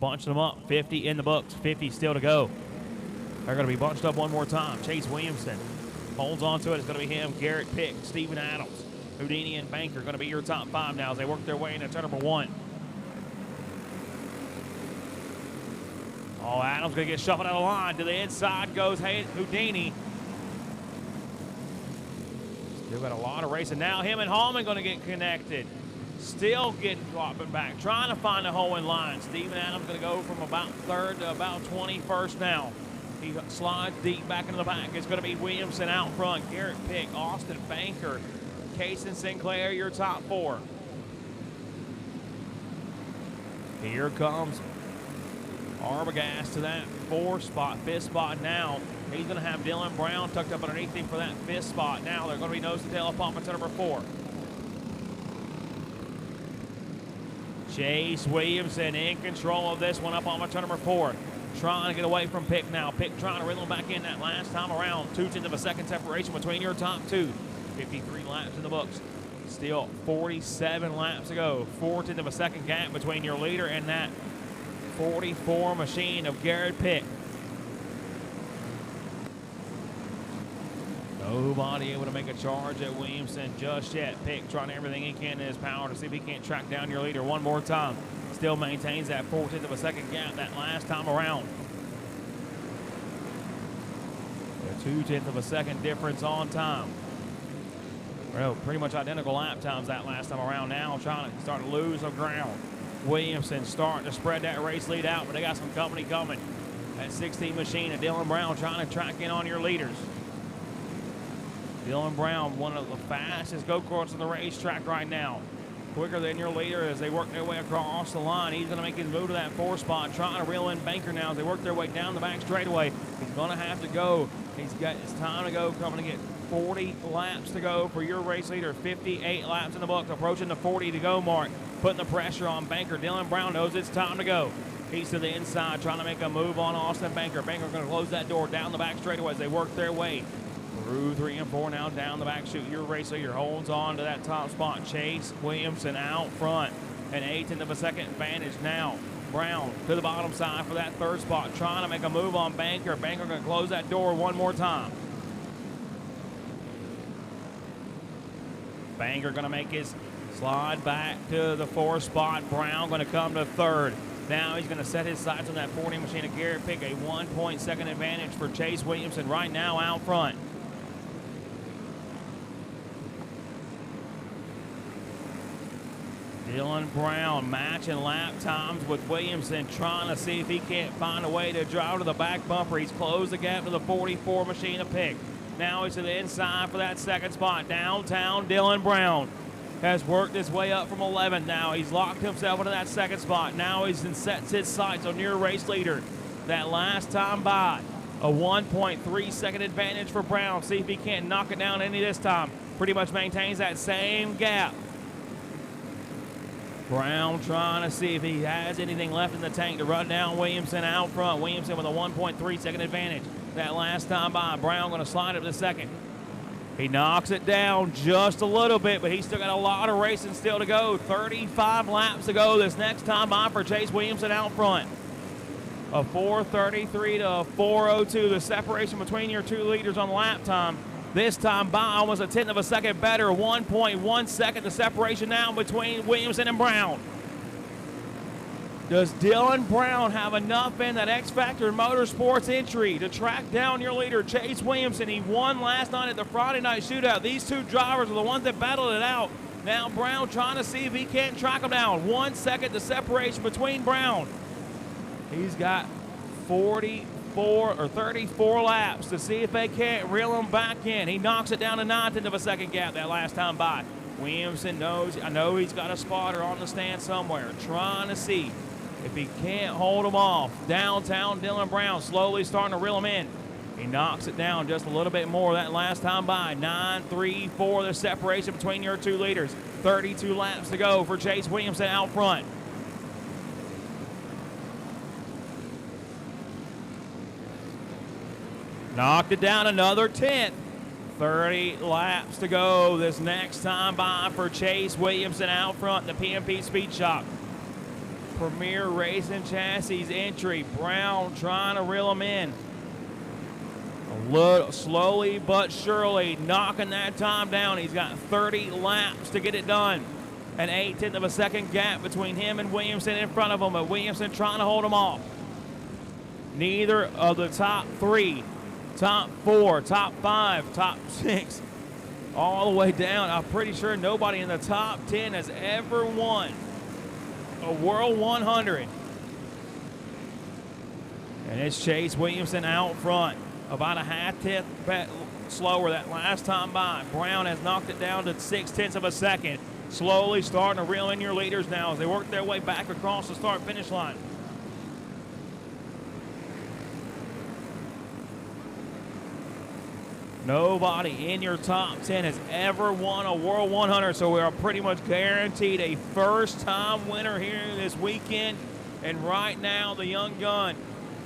Bunching them up. 50 in the books. 50 still to go. They're going to be bunched up one more time. Chase Williamson holds on to it. It's going to be him. Garrett Pick, Steven Adams, Houdini, and Banker going to be your top 5 now as they work their way into turn number 1. Oh, Adams going to get shuffled out of line. To the inside goes Houdini. Still got a lot of racing. Now him and Hallman going to get connected. Still getting dropping back, trying to find a hole in line. Steven Adams going to go from about 3rd to about 21st now. He slides deep back into the back. It's going to be Williamson out front. Garrett Pick, Austin Banker, Cason Sinclair, your top 4. Here comes Arbogast to that 4th spot, 5th spot now. He's going to have Dylan Brown tucked up underneath him for that 5th spot. Now they're going to be nose to tail up on to number 4. Chase Williamson in control of this one up on turn number 4. Trying to get away from Pick now. Pick trying to reel him back in that last time around. 2/10 of a second separation between your top 2. 53 laps in the books. Still 47 laps to go. 4/10 of a second gap between your leader and that 44 machine of Garrett Pick. Nobody able to make a charge at Williamson just yet. Pick trying everything he can in his power to see if he can't track down your leader one more time. Still maintains that 4/10 of a second gap that last time around. A 2/10 of a second difference on time. Well, pretty much identical lap times that last time around now, trying to start to lose some ground. Williamson starting to spread that race lead out, but they got some company coming. That 16 machine of Dylan Brown trying to track in on your leaders. Dylan Brown, one of the fastest go-karts on the racetrack right now. Quicker than your leader as they work their way across the line. He's going to make his move to that 4th spot, trying to reel in Banker now as they work their way down the back straightaway. He's going to have to go. He's got his time to go, coming to get 40 laps to go for your race leader. 58 laps in the book, approaching the 40 to go mark. Putting the pressure on Banker. Dylan Brown knows it's time to go. He's to the inside, trying to make a move on Austin Banker. Banker going to close that door down the back straightaway as they work their way through 3 and 4 now down the back chute. Your race leader holds on to that top spot. Chase Williamson out front. An 1/8 of a second advantage now. Brown to the bottom side for that 3rd spot. Trying to make a move on Banker. Banker going to close that door one more time. Banker going to make his slide back to the 4th spot. Brown going to come to 3rd. Now he's going to set his sights on that 40 machine of Garrett Pick. A 1.2 advantage for Chase Williamson right now out front. Dylan Brown matching lap times with Williamson, trying to see if he can't find a way to drive to the back bumper. He's closed the gap to the 44 machine of Pick. Now he's to the inside for that 2nd spot. Downtown, Dylan Brown has worked his way up from 11th now. He's locked himself into that 2nd spot. Now he's sets his sights on your race leader. That last time by, a 1.3 second advantage for Brown. See if he can't knock it down any this time. Pretty much maintains that same gap. Brown trying to see if he has anything left in the tank to run down Williamson out front. Williamson with a 1.3 second advantage. That last time by, Brown going to slide up to 2nd. He knocks it down just a little bit, but he's still got a lot of racing still to go. 35 laps to go this next time by for Chase Williamson out front. A 4:33 to a 4:02. The separation between your 2 leaders on lap time. This time by almost a 1/10 of a second better. 1.1 second the separation now between Williamson and Brown. Does Dylan Brown have enough in that X Factor Motorsports entry to track down your leader, Chase Williamson? He won last night at the Friday night shootout. These two drivers are the ones that battled it out. Now Brown trying to see if he can't track him down. 1 second, the separation between Brown. He's got 34 or 34 laps to see if they can't reel him back in. He knocks it down to 9/10 of a second gap that last time by. Williamson knows, I know he's got a spotter on the stand somewhere, trying to see if he can't hold him off. Downtown Dylan Brown slowly starting to reel him in. He knocks it down just a little bit more that last time by. 9-3-4 the separation between your two leaders. 32 laps to go for Chase Williamson out front. Knocked it down another 10th. 30 laps to go this next time by for Chase Williamson out front in the PMP Speed Shop. Premier Racing Chassis entry. Brown trying to reel him in. A little slowly but surely knocking that time down. He's got 30 laps to get it done. An 1/8 of a second gap between him and Williamson in front of him, but Williamson trying to hold him off. Neither of the top 3, top 4, top 5, top 6, all the way down. I'm pretty sure nobody in the top 10 has ever won a World 100. And it's Chase Williamson out front. About a 1/2 slower that last time by. Brown has knocked it down to 6/10 of a second. Slowly starting to reel in your leaders now as they work their way back across the start-finish line. Nobody in your top 10 has ever won a World 100, so we are pretty much guaranteed a first-time winner here this weekend. And right now, the young gun,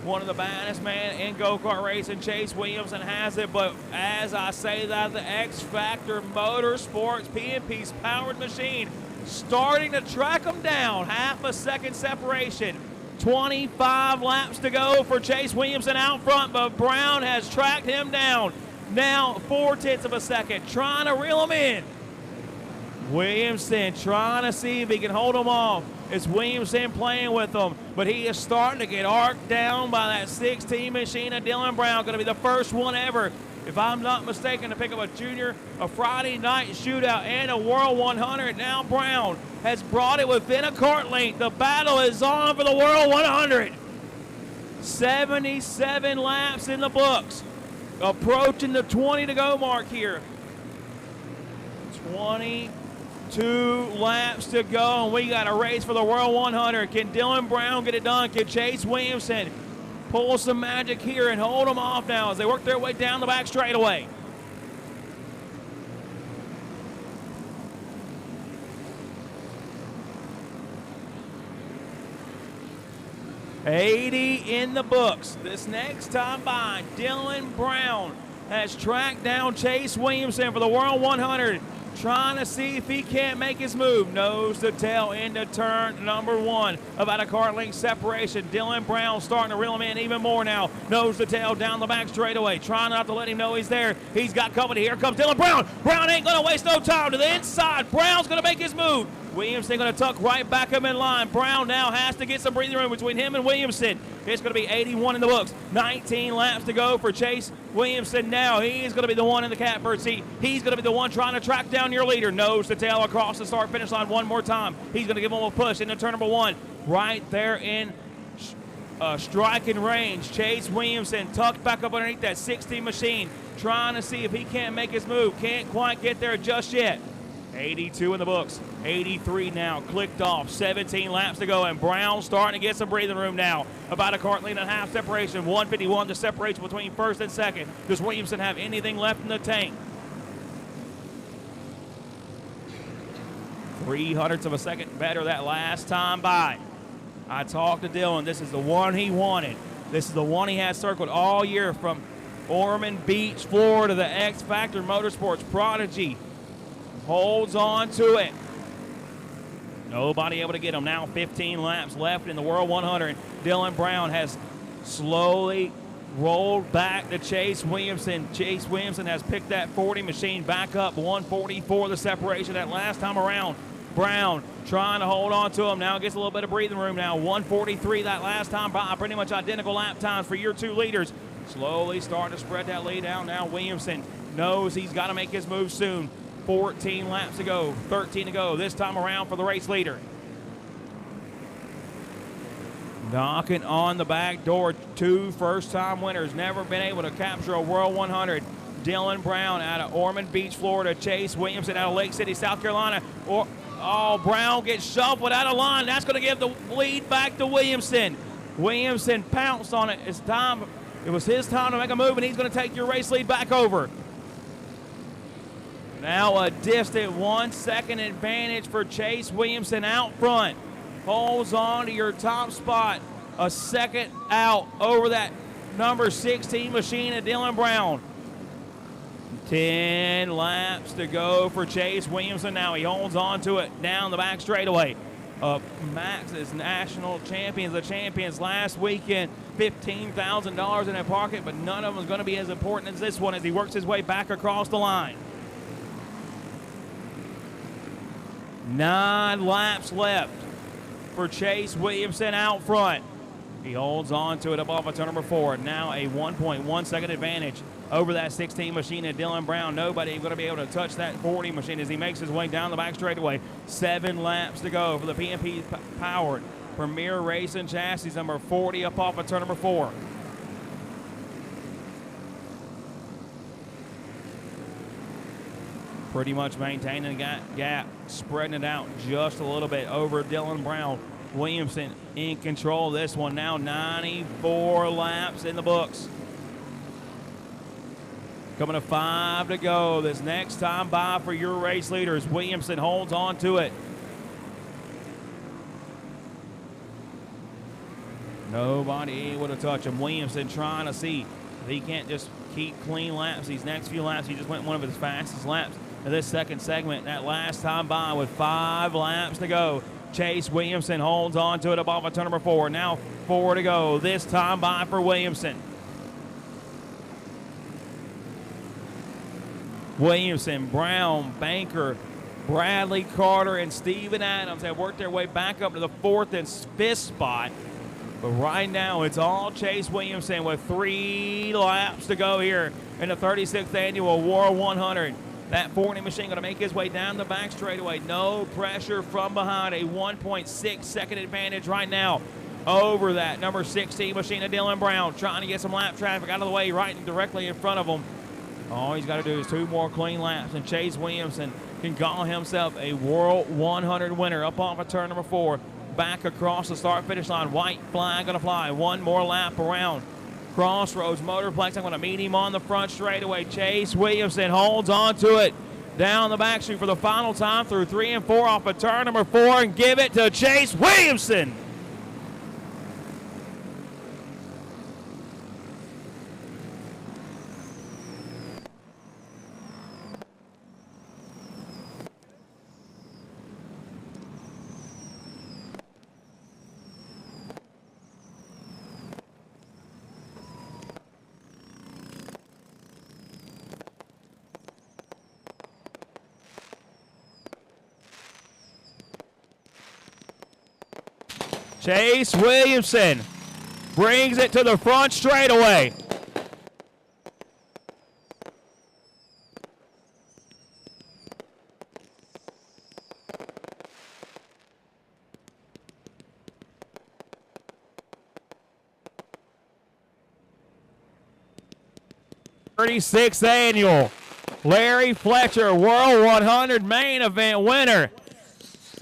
one of the baddest man in go-kart racing, Chase Williamson has it. But as I say that, the X Factor Motorsports PMP's powered machine starting to track him down. 1/2 second separation. 25 laps to go for Chase Williamson out front, but Brown has tracked him down. Now 4/10 of a second, trying to reel him in. Williamson trying to see if he can hold him off. It's Williamson playing with him, but he is starting to get arced down by that 16 machine of Dylan Brown. Going to be the first one ever, if I'm not mistaken, to pick up a Friday night shootout and a World 100. Now Brown has brought it within a kart length. The battle is on for the World 100. 77 laps in the books. Approaching the 20 to go mark here. 22 laps to go, and we got a race for the World 100. Can Dylan Brown get it done? Can Chase Williamson pull some magic here and hold them off now as they work their way down the back straightaway? $80 in the books. This next time by, Dylan Brown has tracked down Chase Williamson for the World 100, trying to see if he can't make his move. Nose to tail into turn number 1. About a car length separation. Dylan Brown starting to reel him in even more now. Nose to tail down the back straightaway. Trying not to let him know he's there. He's got company. Here comes Dylan Brown. Brown ain't going to waste no time. To the inside. Brown's going to make his move. Williamson going to tuck right back him in line. Brown now has to get some breathing room between him and Williamson. It's going to be 81 in the books. 19 laps to go for Chase Williamson now. He's going to be the one in the catbird seat. He's going to be the one trying to track down your leader. Nose to tail across the start-finish line one more time. He's going to give him a push into turn number 1. Right there in striking range. Chase Williamson tucked back up underneath that 16 machine, trying to see if he can't make his move. Can't quite get there just yet. 82 in the books. 83 now, clicked off. 17 laps to go, and Brown starting to get some breathing room now. About a kart length and a half separation. 151 the separation between first and second. Does Williamson have anything left in the tank? 0.03 of a second better that last time by. I talked to Dylan. This is the one he wanted. This is the one he had circled all year from Ormond Beach, Florida, the X Factor Motorsports prodigy. Holds on to it. Nobody able to get him. Now 15 laps left in the World 100. Dylan Brown has slowly rolled back to Chase Williamson. Chase Williamson has picked that 40 machine back up. 144 the separation that last time around. Brown trying to hold on to him. Now gets a little bit of breathing room now. 1:43 that last time by. Pretty much identical lap times for your two leaders. Slowly starting to spread that lead out now. Williamson knows he's got to make his move soon. 14 laps to go, 13 to go this time around for the race leader. Knocking on the back door, two first-time winners. Never been able to capture a World 100. Dylan Brown out of Ormond Beach, Florida. Chase Williamson out of Lake City, South Carolina. Brown gets shuffled out of line. That's going to give the lead back to Williamson. Williamson pounced on it. It was his time to make a move, and he's going to take your race lead back over. Now a distant 1 second advantage for Chase Williamson out front. Holds on to your top spot. A second out over that number 16 machine of Dylan Brown. 10 laps to go for Chase Williamson. Now he holds on to it down the back straightaway. Max is national champions, the champions last weekend. $15,000 in their pocket, but none of them is going to be as important as this one as he works his way back across the line. 9 laps left for Chase Williamson out front. He holds on to it above turn number 4. Now a 1.1 second advantage over that 16 machine of Dylan Brown. Nobody going to be able to touch that 40 machine as he makes his way down the back straightaway. 7 laps to go for the PMP powered Premier Racing Chassis number 40 up off of turn number 4. Pretty much maintaining the gap, spreading it out just a little bit over Dylan Brown. Williamson in control of this one now. 94 laps in the books. Coming to 5 to go. This next time by for your race leaders. Williamson holds on to it. Nobody able to touch him. Williamson trying to see if he can't just keep clean laps. These next few laps, he just went one of his fastest laps of this second segment. That last time by with 5 laps to go. Chase Williamson holds on to it above turn number 4. Now 4 to go. This time by for Williamson. Williamson, Brown, Banker, Bradley Carter, and Steven Adams have worked their way back up to the 4th and 5th spot. But right now, it's all Chase Williamson with 3 laps to go here in the 36th Annual World 100. That 40 machine going to make his way down the back straightaway. No pressure from behind. A 1.6 second advantage right now over that number 16 machine of Dylan Brown. Trying to get some lap traffic out of the way right and directly in front of him. All he's got to do is 2 more clean laps, and Chase Williamson can call himself a World 100 winner up off of turn number 4. Back across the start-finish line. White flag going to fly. 1 more lap around Crossroads Motorplex. I'm going to meet him on the front straightaway. Chase Williamson holds on to it down the back street for the final time through 3 and 4 off of turn number 4, and give it to Chase Williamson. Chase Williamson brings it to the front straightaway. '36th Annual Larry Fletcher World 100 main event winner.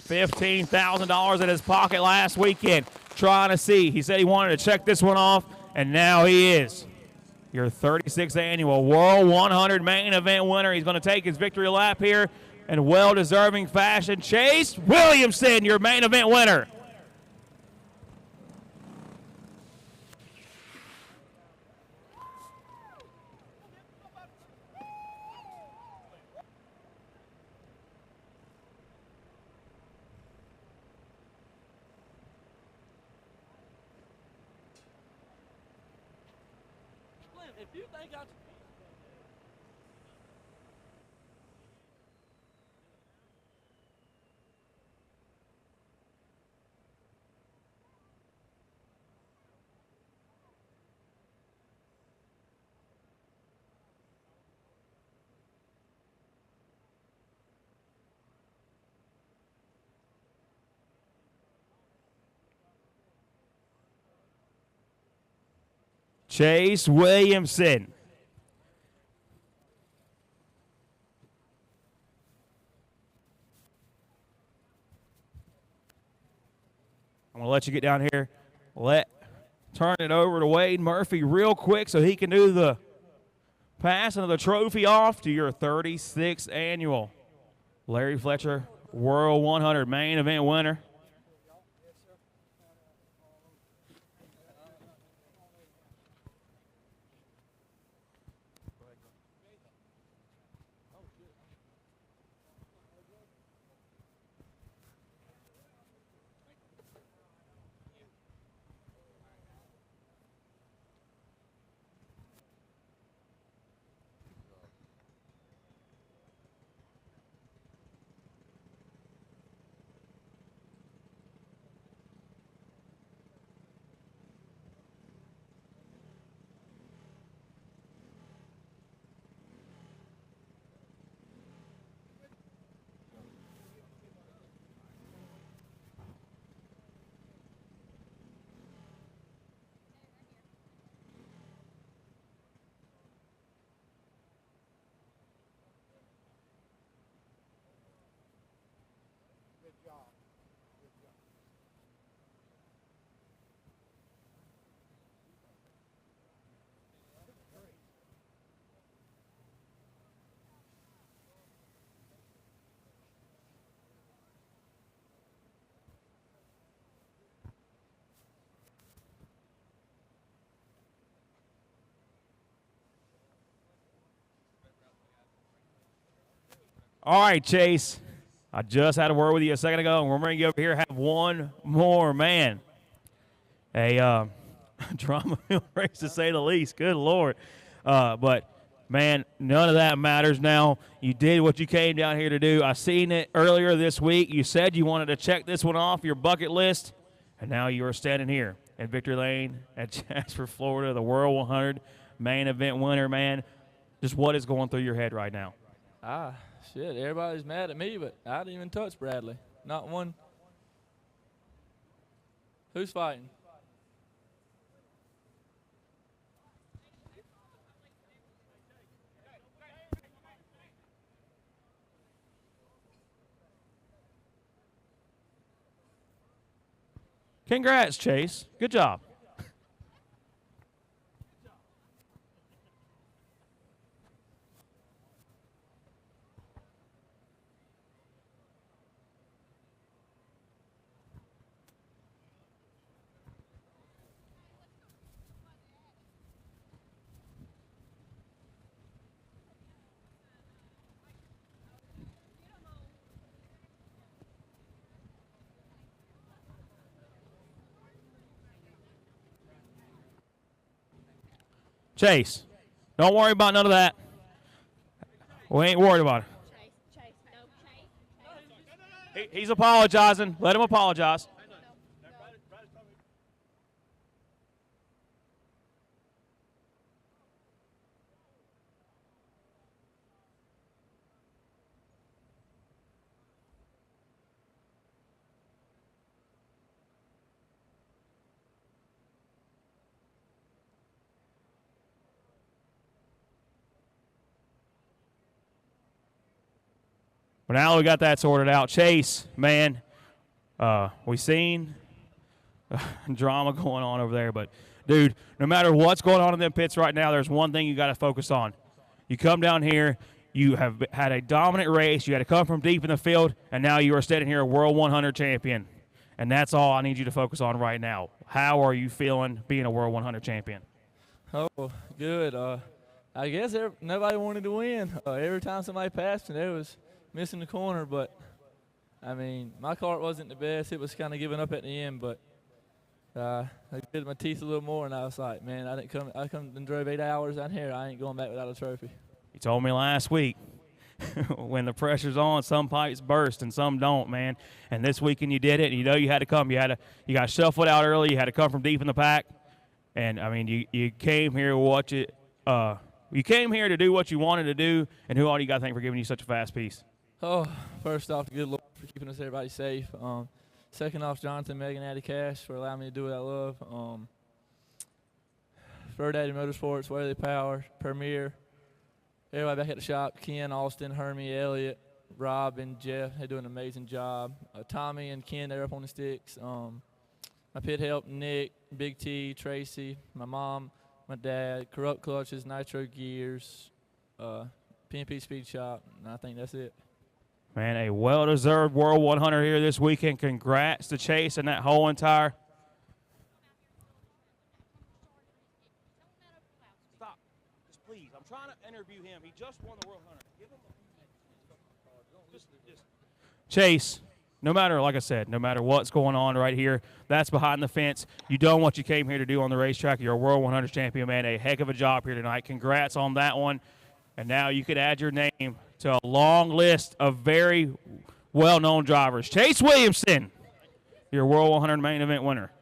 $15,000 in his pocket last weekend. Trying to see. He said he wanted to check this one off, and now he is. Your 36th Annual World 100 main event winner. He's going to take his victory lap here in well-deserving fashion. Chase Williamson, your main event winner. If you think I Chase Williamson. I'm going to let you get down here. Turn it over to Wade Murphy real quick so he can do the passing of the trophy off to your 36th annual Larry Fletcher World 100 main event winner. All right, Chase. I just had a word with you a second ago, and we're going to go over here and have one more, man. A drama-filled race, to say the least. Good Lord. But, man, none of that matters now. You did what you came down here to do. I seen it earlier this week. You said you wanted to check this one off your bucket list, and now you are standing here at Victory Lane at Jasper, Florida, the World 100 main event winner, man. Just what is going through your head right now? Shit, everybody's mad at me, but I didn't even touch Bradley. Not one. Who's fighting? Congrats, Chase. Good job. Chase, don't worry about none of that. We ain't worried about it. He's apologizing. Let him apologize. But now we got that sorted out. Chase, man, we seen drama going on over there. But, dude, no matter what's going on in them pits right now, there's one thing you got to focus on. You come down here, you have had a dominant race, you had to come from deep in the field, and now you are standing here a World 100 champion. And that's all I need you to focus on right now. How are you feeling being a World 100 champion? Oh, good. I guess nobody wanted to win. Every time somebody passed me, they was missing the corner, but I mean, my cart wasn't the best. It was kind of giving up at the end, but I did my teeth a little more, and I was like, man, I come and drove 8 hours down here. I ain't going back without a trophy. You told me last week when the pressure's on, some pipes burst and some don't, man. And this weekend you did it, and you know you had to come. You got shuffled out early. You had to come from deep in the pack, and I mean, you came here to watch it. You came here to do what you wanted to do, and who all do you got to thank for giving you such a fast piece? Oh, first off, the good Lord for keeping us everybody safe. Second off, Jonathan, Megan, Addie Cash for allowing me to do what I love. Fur Daddy Motorsports, Whaley Power, Premier, everybody back at the shop, Ken, Austin, Hermie, Elliott, Rob, and Jeff, they do an amazing job. Tommy and Ken, they're up on the sticks. My pit help, Nick, Big T, Tracy, my mom, my dad, Corrupt Clutches, Nitro Gears, PNP Speed Shop, and I think that's it. Man, a well-deserved World 100 here this weekend. Congrats to Chase and that whole entire. Stop. Just please. I'm trying to interview him. He just won the World 100. Give him a few minutes. Chase, no matter, like I said, no matter what's going on right here, that's behind the fence. You done what you came here to do on the racetrack. You're a World 100 champion, man. A heck of a job here tonight. Congrats on that one. And now you could add your name to a long list of very well-known drivers. Chase Williamson, your World 100 main event winner.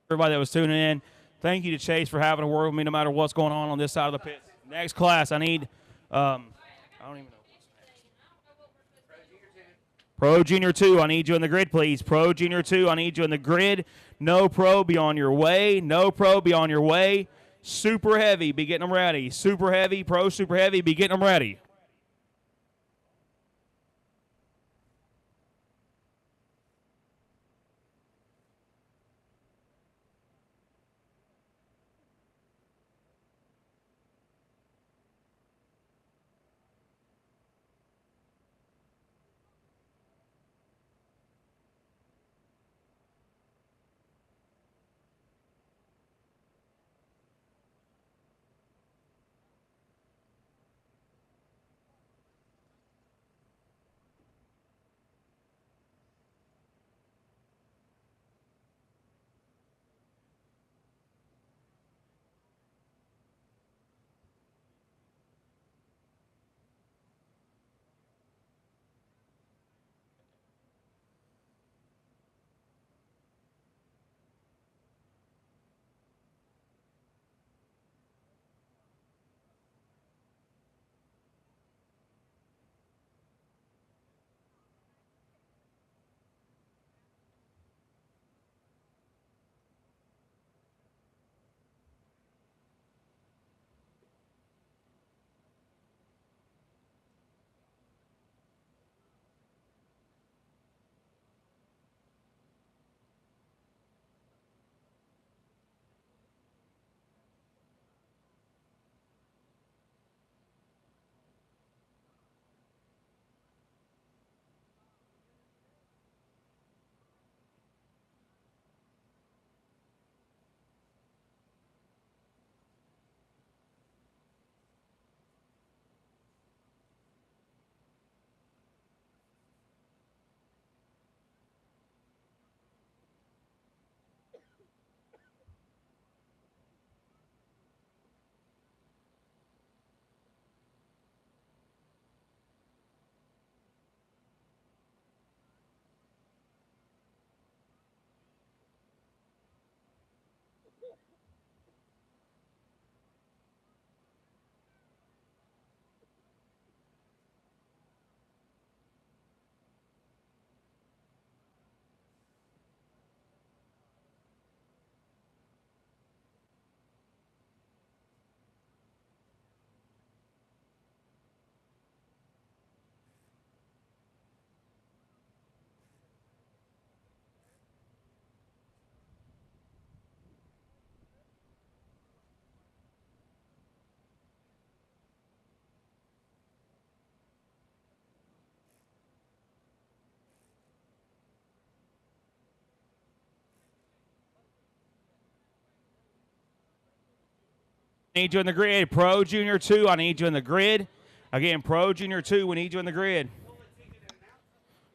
Everybody that was tuning in, thank you to Chase for having a word with me no matter what's going on this side of the pit. Next class, I need, I don't even know what's next. Pro Junior 2, I need you in the grid, please. Pro Junior 2, I need you in the grid. No Pro, be on your way. No Pro, be on your way. Super Heavy, be getting them ready. Super Heavy, Pro Super Heavy, be getting them ready. Need you in the grid. Pro Junior 2, I need you in the grid. Again, Pro Junior 2, we need you in the grid.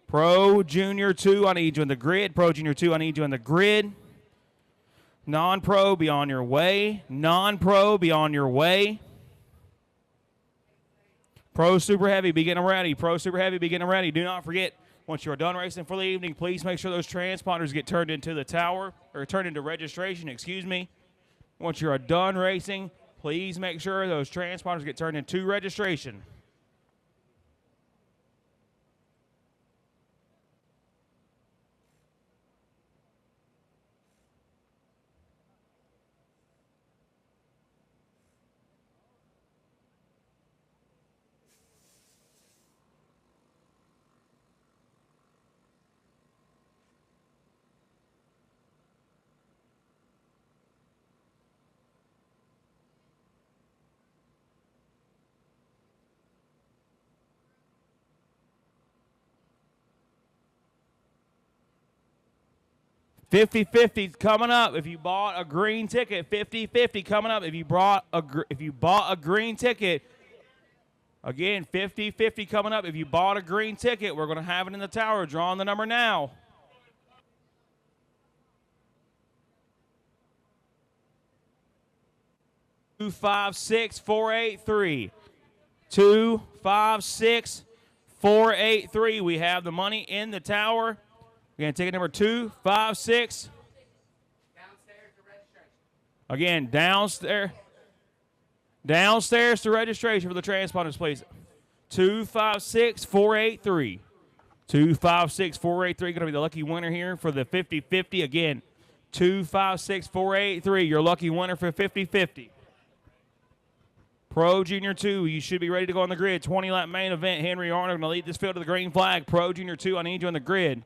Pro Junior 2, I need you in the grid. Pro Junior 2, I need you in the grid. Non-pro, be on your way. Non-pro, be on your way. Pro Super Heavy, be getting ready. Pro Super Heavy, be getting ready. Do not forget, once you are done racing for the evening, please make sure those transponders get turned into the tower, or turned into registration, excuse me. Once you are done racing, please make sure those transponders get turned into registration. $50-50 coming up. If you bought a green ticket, $50-50 coming up. If you bought a green ticket, again, $50-50 coming up. If you bought a green ticket, we're going to have it in the tower. Drawing the number now. $256-483. 256-483. We have the money in the tower. Again, ticket number 256. Again, downstairs to registration for the transponders, please. 256-483. 256-483 going to be the lucky winner here for the 50-50. Again, 256-483, your lucky winner for 50-50. Pro Junior 2, you should be ready to go on the grid. 20-lap main event. Henry Arnold going to lead this field to the green flag. Pro Junior 2, I need you on the grid.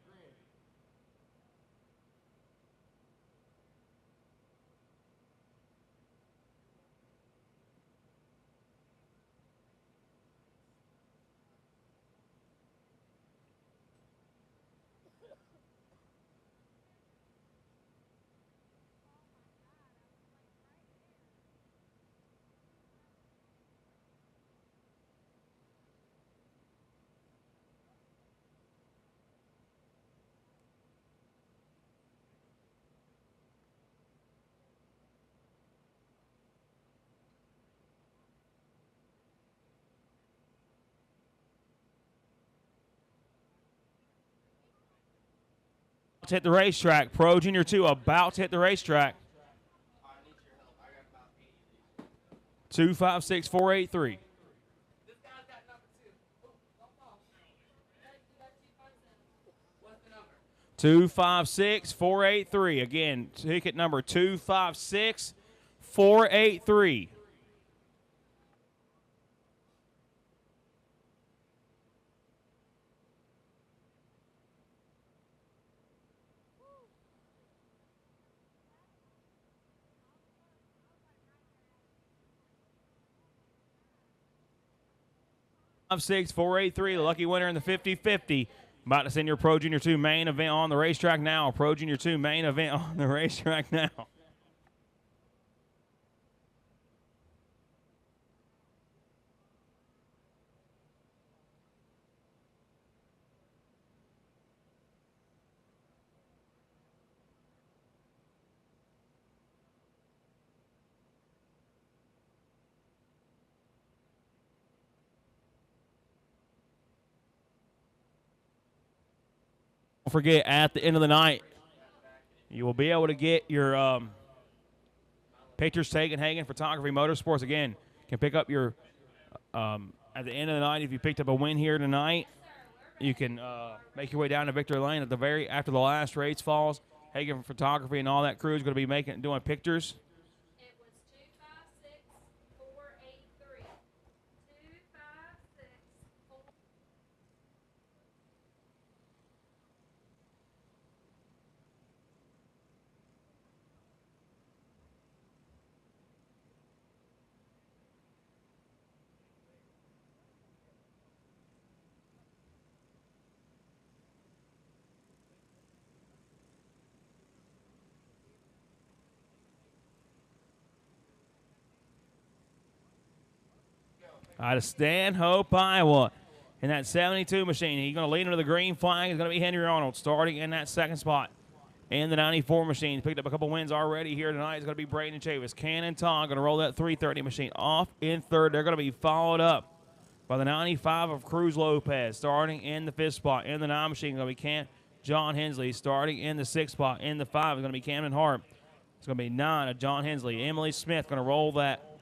To hit the racetrack. Pro Junior 2 about to hit the racetrack. 256-483. 256-483. Again, ticket number 256-483. $56483, the lucky winner in the 50-50. About to send your Pro Junior 2 main event on the racetrack now. Pro Junior 2 main event on the racetrack now. Don't forget, at the end of the night, you will be able to get your pictures taken. Hagen Photography Motorsports, again, can pick up your, at the end of the night, if you picked up a win here tonight, you can make your way down to Victory Lane at the after the last race falls. Hagen Photography and all that crew is going to be doing pictures. It was 256-483. 256-483. 256-483. Out of Stanhope, Iowa. In that 72 machine, he's going to lead into the green flag. It's going to be Henry Arnold starting in that second spot. And the 94 machine picked up a couple wins already here tonight. It's going to be Braden Chavis. Cannon Todd going to roll that 330 machine off in third. They're going to be followed up by the 95 of Cruz Lopez, starting in the 5th spot. In the 9 machine going to be John Hensley, starting in the 6th spot. In the 5 is going to be Camden Hart. It's going to be 9 of John Hensley. Emily Smith going to roll that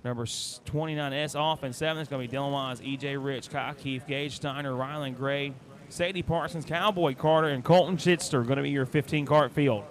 number 29S off. And 7 is going to be Dylan Wise, E.J. Rich, Kyle Keefe, Gage Steiner, Rylan Gray, Sadie Parsons, Cowboy Carter, and Colton Chitster going to be your 15-cart field.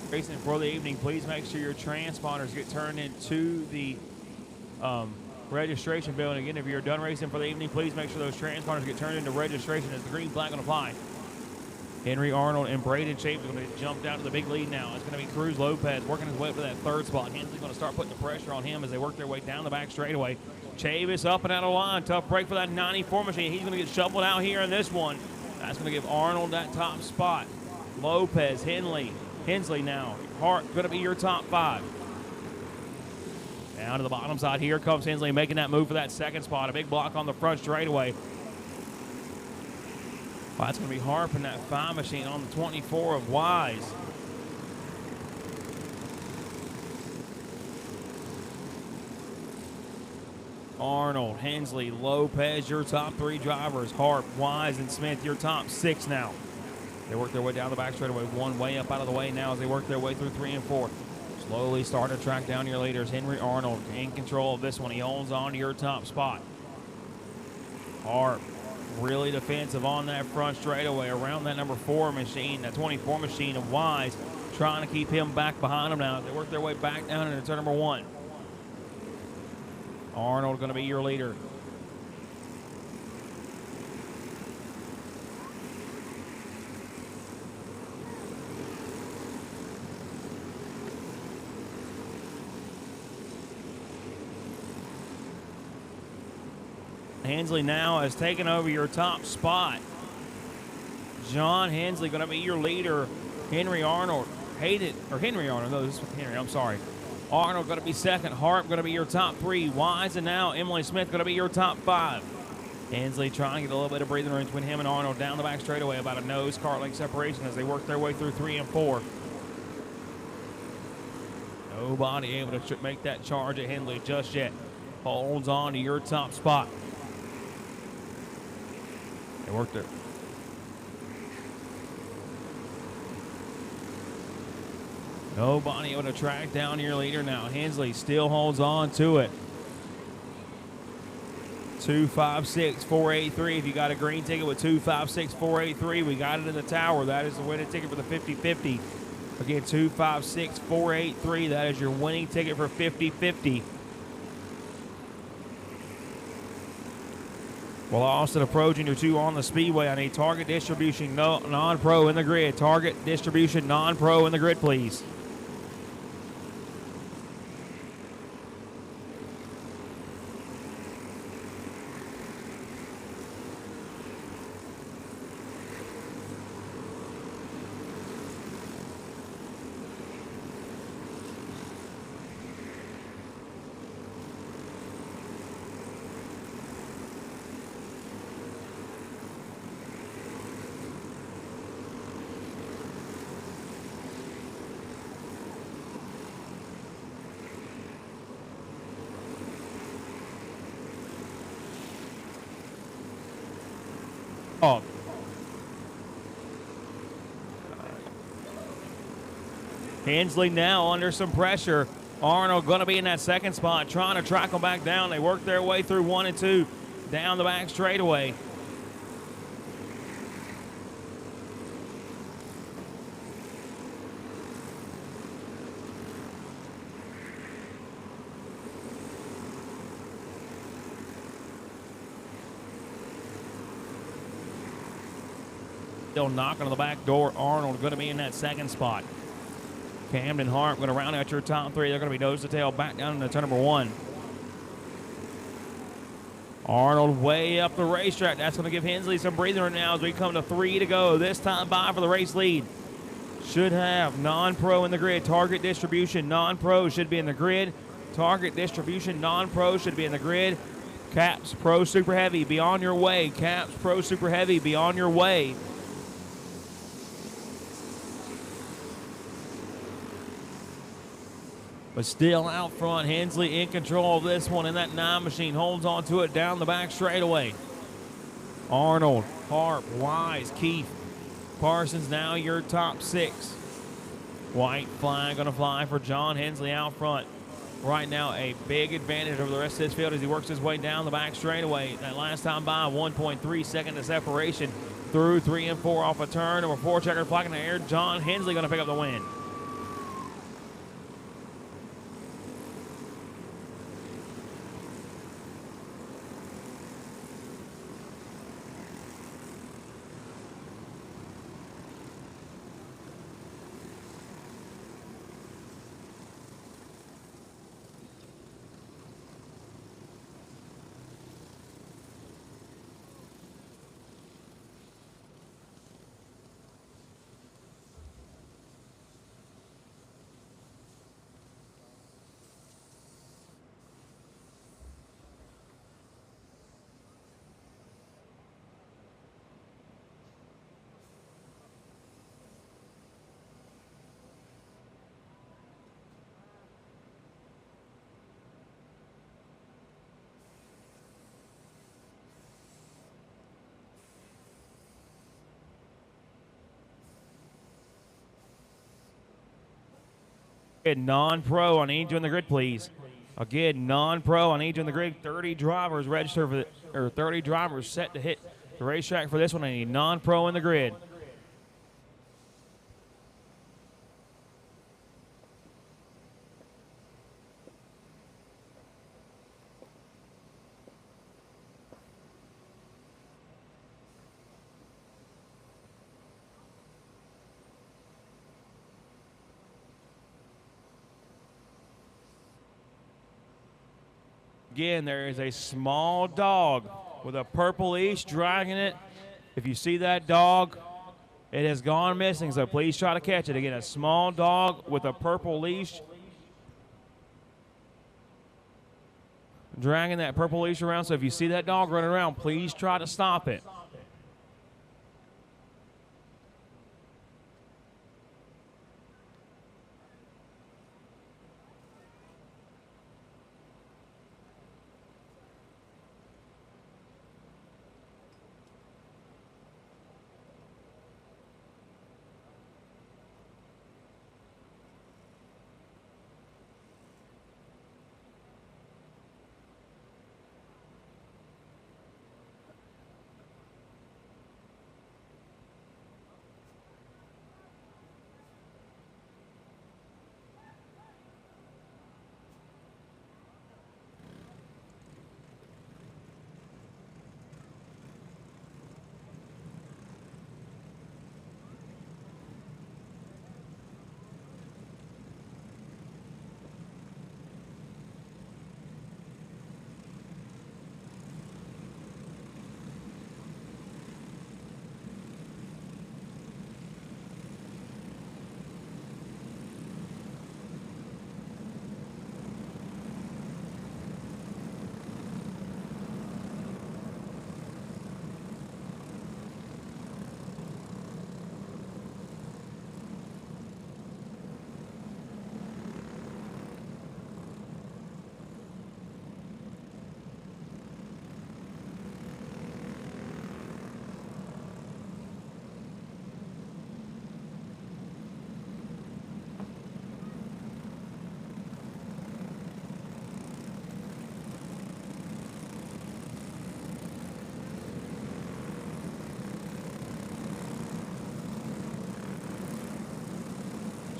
Racing for the evening, please make sure your transponders get turned into the registration building. Again, if you're done racing for the evening, please make sure those transponders get turned into registration as the green flag going to fly. Henry Arnold and Braden Chavis are going to jump down to the big lead now. It's going to be Cruz Lopez working his way up to that 3rd spot. Hensley's going to start putting the pressure on him as they work their way down the back straightaway. Chavis up and out of line. Tough break for that 94 machine. He's going to get shuffled out here in this one. That's going to give Arnold that top spot. Lopez, Hensley now. Hart going to be your top 5. Down to the bottom side. Here comes Hensley making that move for that 2nd spot. A big block on the front straightaway. Well, that's going to be Harp in that 5 machine on the 24 of Wise. Arnold, Hensley, Lopez, your top 3 drivers. Harp, Wise, and Smith, your top 6 now. They work their way down the back straightaway. One way up out of the way now as they work their way through 3 and 4. Slowly starting to track down your leaders. Henry Arnold in control of this one. He holds on to your top spot. Harp really defensive on that front straightaway around that number 4 machine, that 24 machine of Wise, trying to keep him back behind him now. They work their way back down into turn number 1. Arnold going to be your leader. Hensley now has taken over your top spot. John Hensley going to be your leader. Henry Arnold, Henry Arnold, no, this is Henry, I'm sorry. Arnold going to be 2nd. Harp going to be your top 3. Wise and now Emily Smith going to be your top 5. Hensley trying to get a little bit of breathing room between him and Arnold down the back straightaway, about a nose car length separation as they work their way through 3 and 4. Nobody able to make that charge at Hensley just yet. Holds on to your top spot. They worked there. Nobody able to track down your leader now. Hensley still holds on to it. 256-483. If you got a green ticket with 256-483, we got it in the tower. That is the winning ticket for the 50-50. Again, 256-483. That is your winning ticket for 50-50. Well, Austin approaching your 2 on the speedway. I need target distribution non-pro in the grid. Target distribution non-pro in the grid, please. Oh. Hensley now under some pressure. Arnold going to be in that second spot, trying to track them back down. They work their way through 1 and 2 down the back straightaway. Still knocking on the back door. Arnold going to be in that second spot. Camden Hart going to round out your top 3. They're going to be nose to tail back down into turn number 1. Arnold way up the racetrack. That's going to give Hensley some breathing room now as we come to 3 to go. This time by for the race lead. Should have non-pro in the grid. Target distribution, non-pro should be in the grid. Target distribution, non-pro should be in the grid. Caps Pro Super Heavy, be on your way. Caps Pro Super Heavy, be on your way. But still out front, Hensley in control of this one, and that 9 machine holds on to it down the back straightaway. Arnold, Harp, Wise, Keith, Parsons now your top 6. White flag going to fly for John Hensley out front. Right now a big advantage over the rest of this field as he works his way down the back straightaway. That last time by 1.3 seconds of separation through 3 and 4 off a turn. Number 4 checker flag in the air. John Hensley going to pick up the win. Non-pro, I need you in the grid, please. Again, non-pro, I need you in the grid. 30 drivers registered for the, or 30 drivers set to hit the racetrack for this one. I need non-pro in the grid. Again, there is a small dog with a purple leash dragging it. If you see that dog, it has gone missing, so please try to catch it. Again, a small dog with a purple leash dragging that purple leash around. So if you see that dog running around, please try to stop it.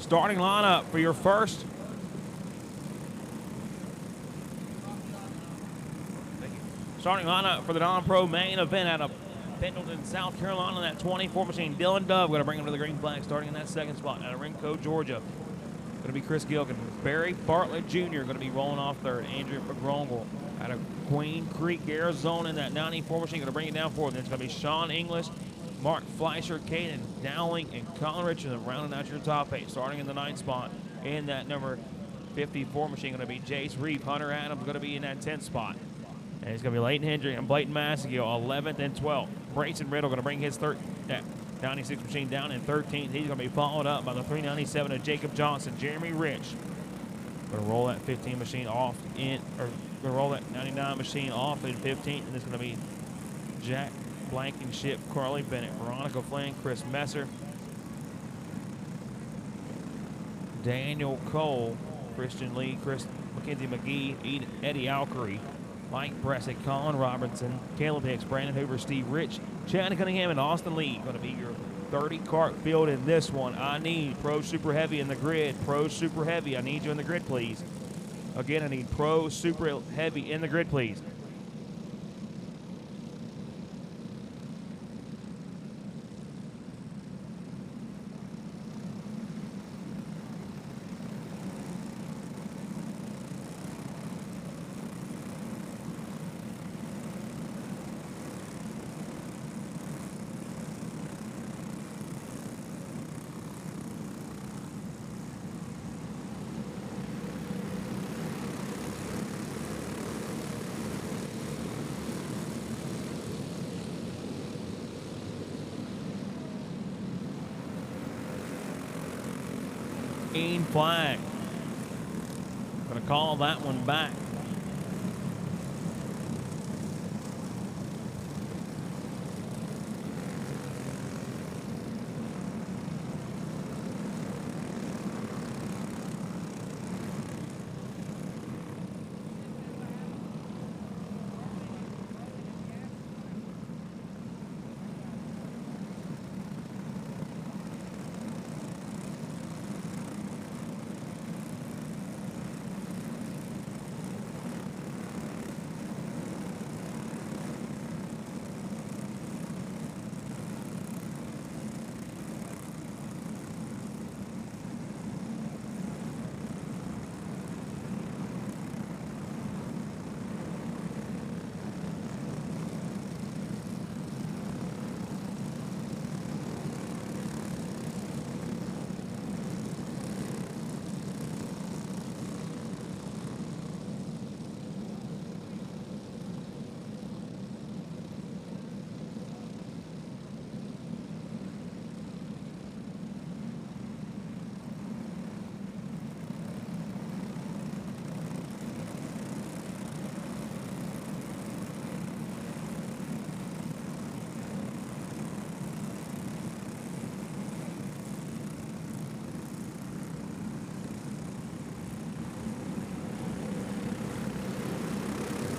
Starting lineup for your first. Starting lineup for the non-pro main event out of Pendleton, South Carolina. That 24 machine. Dylan Dove going to bring him to the green flag starting in that second spot. Out of Ringco, Georgia. Going to be Chris Gilgan. Barry Bartlett Jr. going to be rolling off third. Andrew McGrongle out of Queen Creek, Arizona in that 94 machine. Going to bring it down forward. Then it's going to be Sean English, Mark Fleischer, Caden Dowling, and Colin Richardson rounding out your top 8. Starting in the 9th spot in that number 54 machine. Going to be Jace Reeve. Hunter Adams going to be in that 10th spot. And it's going to be Leighton Hendry and Blayton Massagill, 11th and 12th. Brayson Riddle going to bring his 96 machine down in 13th. He's going to be followed up by the 397 of Jacob Johnson. Jeremy Rich going to roll that 15 machine off in, or going to roll that 99 machine off in 15th. And it's going to be Jack Blankenship, Carly Bennett, Veronica Flynn, Chris Messer, Daniel Cole, Christian Lee, Mackenzie McGee, Eddie Alkery, Mike Bressick, Colin Robinson, Caleb Hicks, Brandon Hoover, Steve Rich, Chad Cunningham, and Austin Lee. Going to be your 30-cart field in this one. I need Pro Super Heavy in the grid. Pro Super Heavy, I need you in the grid, please. Again, I need Pro Super Heavy in the grid, please. Flag. Going to call that one back.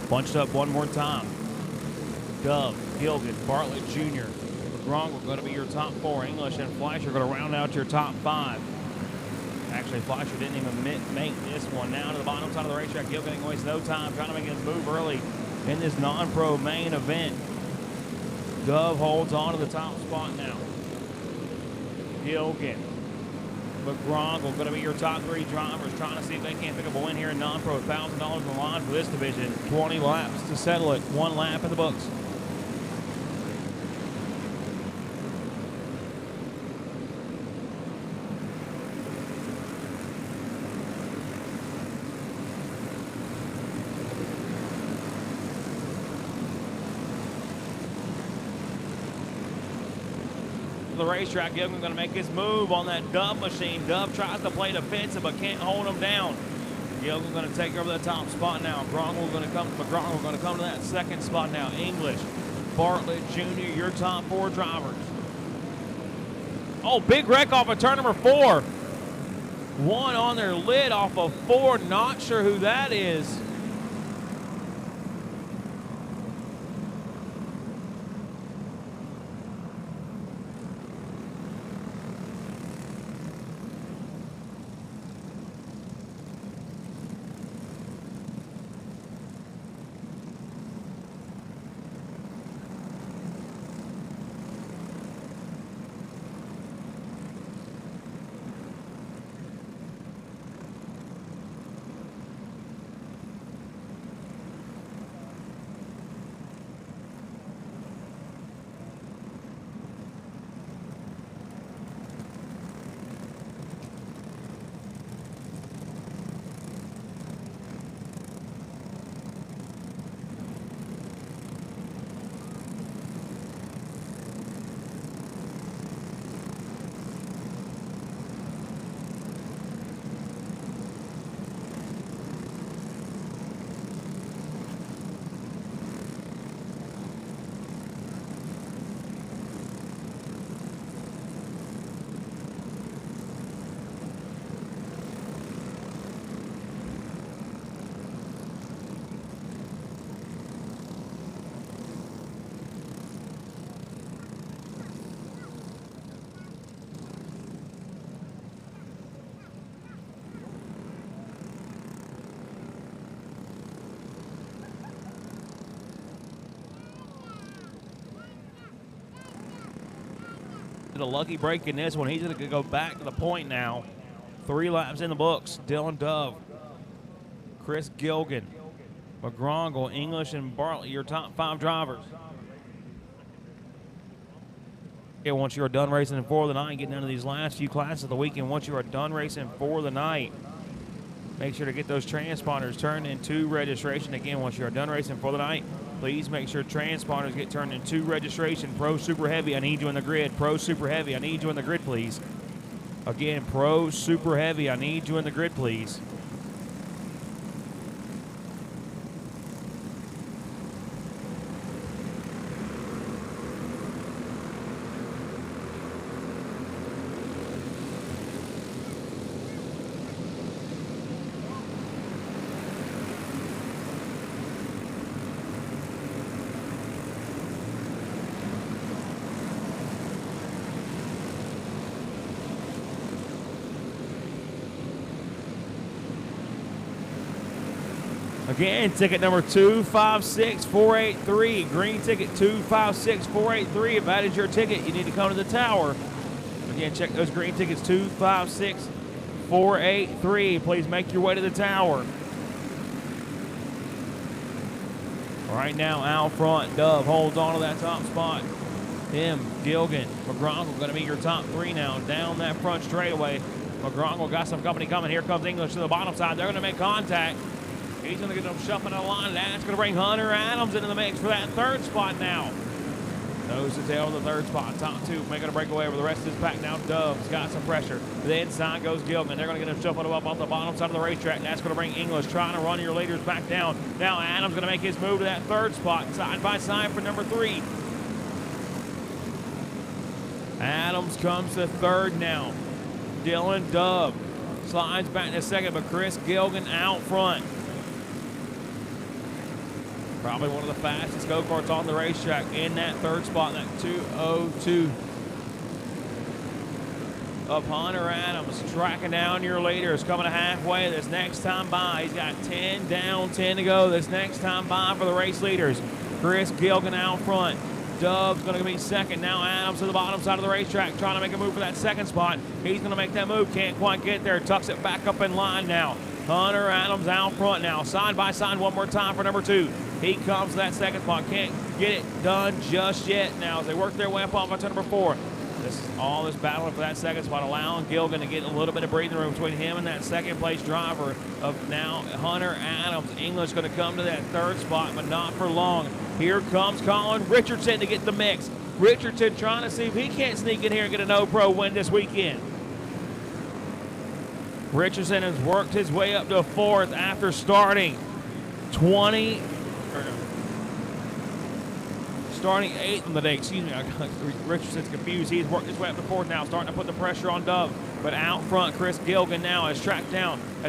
Bunched up one more time. Dove, Gilgan, Bartlett Jr., McGrongle going to be your top 4. English and Fleischer going to round out your top 5. Actually, Fleischer didn't even make this one. Now to the bottom side of the racetrack. Gilgan ain't wasting no time trying to make his move early in this non-pro main event. Dove holds on to the top spot now. Gilgan, McGrongle going to be your top 3 drivers, trying to see if they can't pick up a win here in non-pro. $1,000 on the line for this division. 20 laps to settle it. 1 lap in the books. The racetrack, Gilgan going to make his move on that Dove machine. Dove tries to play defensive but can't hold him down. Gilgan going to take over the top spot now. McGrongle going to come to that second spot now. English, Bartlett Jr., your top 4 drivers. Oh, big wreck off of turn number 4. One on their lid off of 4. Not sure who that is. a lucky break in this one. He's going to go back to the point now. 3 laps in the books. Dylan Dove, Chris Gilgan, McGrongle, English, and Bartley, your top 5 drivers. Okay, once you are done racing for the night, getting into these last few classes of the weekend, once you are done racing for the night, make sure to get those transponders turned into registration. Again, once you are done racing for the night, please make sure transponders get turned into registration. Pro Super Heavy, I need you in the grid. Pro Super Heavy, I need you in the grid, please. Again, Pro Super Heavy, I need you in the grid, please. Again, ticket number 256483. Green ticket 256483. If that is your ticket, you need to come to the tower. Again, check those green tickets 256483. Please make your way to the tower. Right now, out front, Dove holds on to that top spot. Him, Gilgan, McGrongle going to be your top 3 now. Down that front straightaway. McGrongle got some company coming. Here comes English to the bottom side. They're going to make contact. He's going to get them shuffling in the line. That's going to bring Hunter Adams into the mix for that 3rd spot now. Nose to tail of the 3rd spot. Top 2 making a breakaway over the rest of this pack now. Dove's got some pressure. The inside goes Gilman. They're going to get him shuffled up on the bottom side of the racetrack. That's going to bring English trying to run your leaders back down. Now Adams going to make his move to that 3rd spot. Side by side for number 3. Adams comes to 3rd now. Dylan Dove slides back to 2nd, but Chris Gilgan out front. Probably one of the fastest go-karts on the racetrack in that 3rd spot, that 2:02 of Hunter Adams. Tracking down your leaders, coming to halfway this next time by. He's got 10 down, 10 to go this next time by for the race leaders. Chris Gilgan out front. Dove's going to be 2nd. Now Adams to the bottom side of the racetrack, trying to make a move for that 2nd spot. He's going to make that move, can't quite get there. Tucks it back up in line now. Hunter Adams out front now. Side by side one more time for number 2. He comes to that 2nd spot. Can't get it done just yet now as they work their way up off to number 4. This is all this battling for that 2nd spot, allowing Gilgan to get a little bit of breathing room between him and that 2nd place driver of now Hunter Adams. English going to come to that 3rd spot, but not for long. Here comes Colin Richardson to get the mix. Richardson trying to see if he can't sneak in here and get a no-pro win this weekend. Richardson has worked his way up to 4th after starting 8th on the day. Excuse me, Richardson's confused. He's worked his way up to 4th now, starting to put the pressure on Dove. But out front, Chris Gilgan now has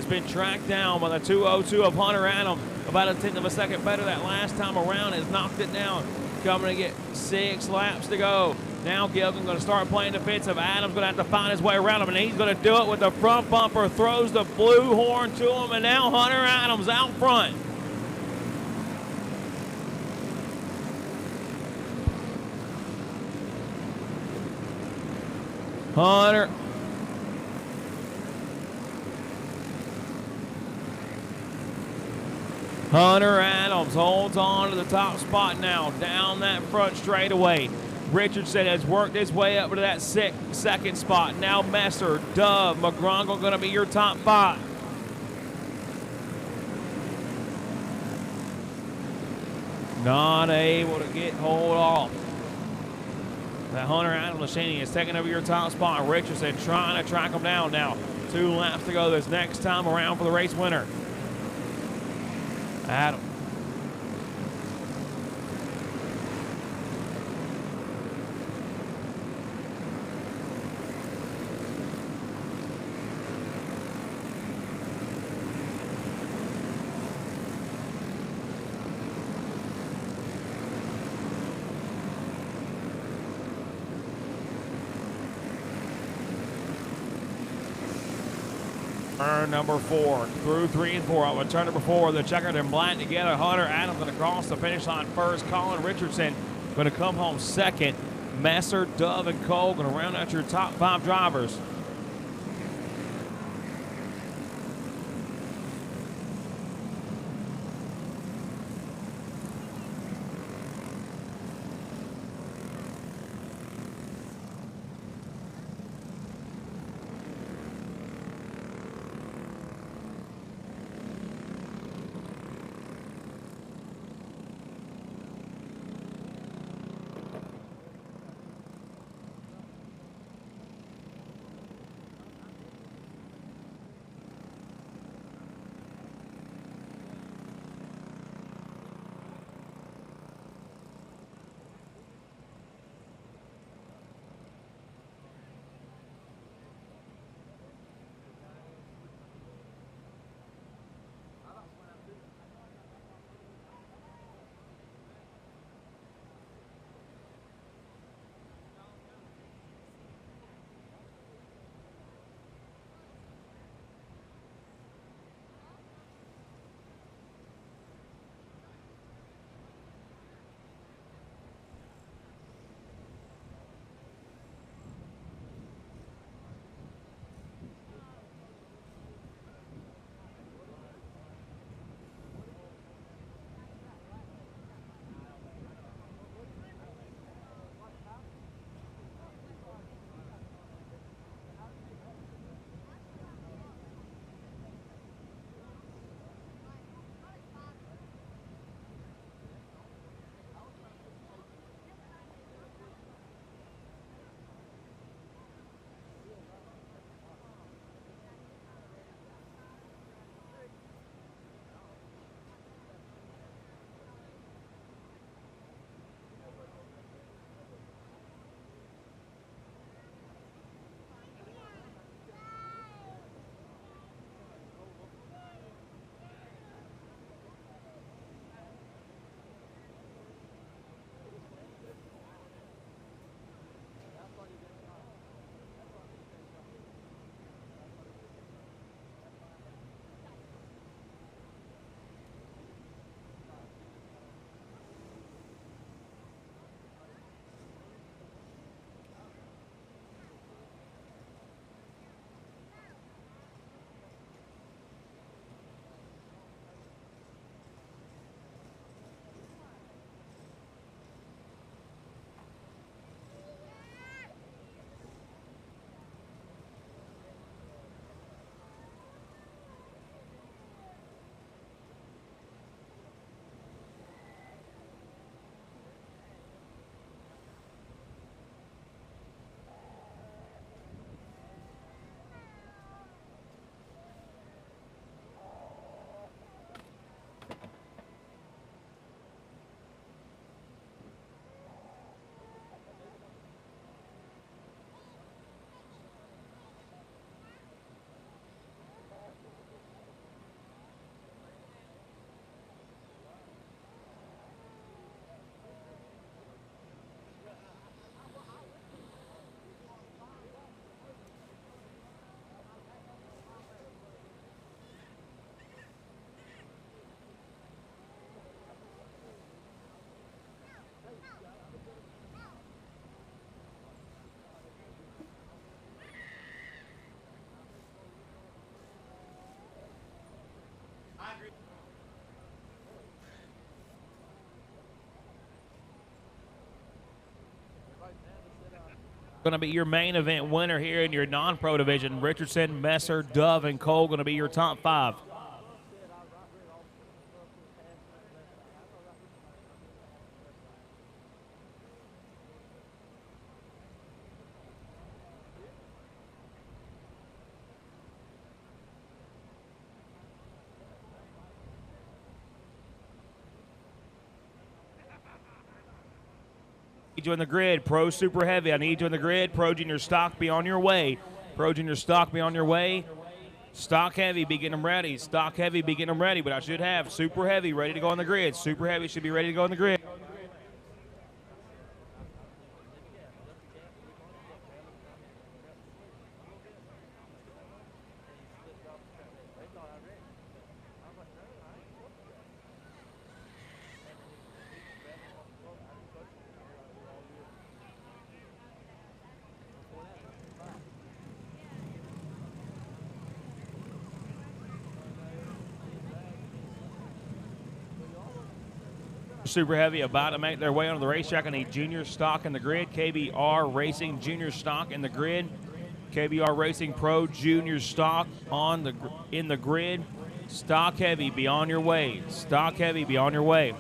been tracked down by the 2:02 of Hunter Adams. About a 1/10 of a second better that last time around, has knocked it down. Coming to get 6 laps to go. Now Gilgan going to start playing defensive. Adams going to have to find his way around him, and he's going to do it with the front bumper. Throws the blue horn to him, and now Hunter Adams out front. Hunter Adams holds on to the top spot now, down that front straightaway. Richardson has worked his way up to that 2nd spot. Now Messer, Dove, McGrongle going to be your top 5. Not able to get hold off. That Hunter Adams Lashani is taking over your top spot. Richardson trying to track him down now. 2 laps to go this next time around for the race winner. Adams. Turn number 4 through 3 and 4. Out with turn number 4, the checkered and black together. Hunter Adams going to cross the finish line first. Colin Richardson going to come home 2nd. Messer, Dove, and Cole going to round out your top 5 drivers. Going to be your main event winner here in your non-pro division. Richardson, Messer, Dove, and Cole going to be your top 5. Need you in the grid, Pro Super Heavy. I need you in the grid. Pro Junior Stock, be on your way. Pro Junior Stock, be on your way. Stock Heavy, be getting them ready. Stock Heavy, be getting them ready. But I should have Super Heavy ready to go on the grid. Super Heavy should be ready to go on the grid. Super Heavy about to make their way onto the racetrack. I need junior stock in the grid. KBR Racing junior stock in the grid. KBR Racing Pro junior stock in the grid. Stock Heavy, be on your way. Stock Heavy, be on your way.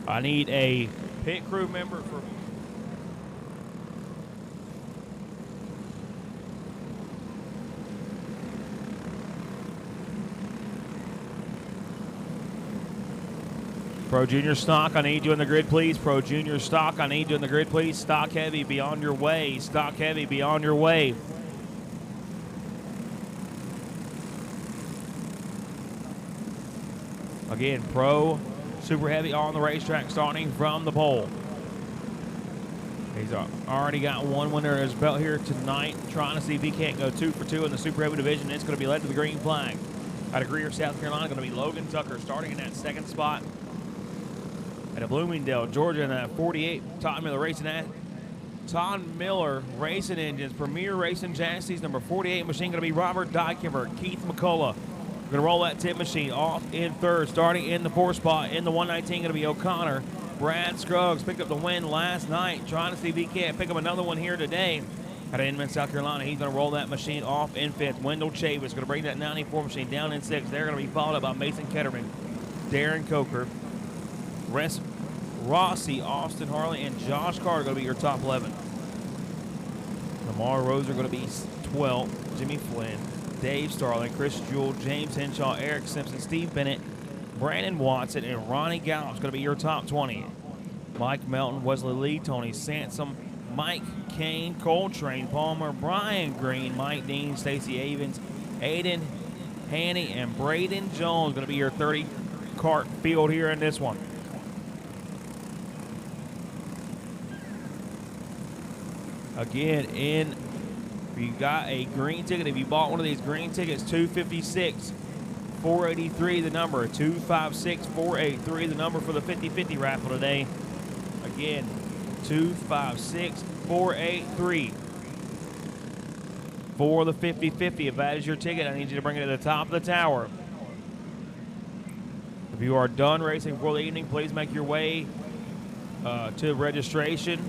I need a pit crew member for Pro Junior Stock. I need you in the grid, please. Pro Junior Stock, I need you in the grid, please. Stock Heavy, be on your way. Stock Heavy, be on your way. Again, Pro Super Heavy on the racetrack starting from the pole. He's already got one winner in his belt here tonight, trying to see if he can't go 2 for 2 in the Super Heavy division. It's going to be led to the green flag. Out of Greer, South Carolina, going to be Logan Tucker starting in that second spot. Out of Bloomingdale, Georgia, in that 48, Todd Miller Racing Engines, Premier Racing Chassis, number 48 machine going to be Robert Dykember, Keith McCullough. Going to roll that tip machine off in third, starting in the 4th spot. In the 119, going to be O'Connor. Brad Scruggs picked up the win last night, trying to see if he can't pick up another one here today. Out of Inman, South Carolina, he's going to roll that machine off in 5th. Wendell Chavis going to bring that 94 machine down in 6th. They're going to be followed up by Mason Ketterman, Darren Coker, Rossi, Austin Harley, and Josh Carter going to be your top 11. Lamar Rose are going to be 12th. Jimmy Flynn, Dave Starling, Chris Jewell, James Henshaw, Eric Simpson, Steve Bennett, Brandon Watson, and Ronnie Gallup's going to be your top 20. Mike Melton, Wesley Lee, Tony Sansom, Mike Kane, Coltrane Palmer, Brian Green, Mike Dean, Stacey Avens, Aiden Haney, and Braden Jones going to be your 30 kart field here in this one. Again, if you got a green ticket, if you bought one of these green tickets, 256 483 the number, 256 483 the number for the 50-50 raffle today. Again, 256 483 for the 50-50. If that is your ticket, I need you to bring it to the top of the tower. If you are done racing for the evening, please make your way to registration.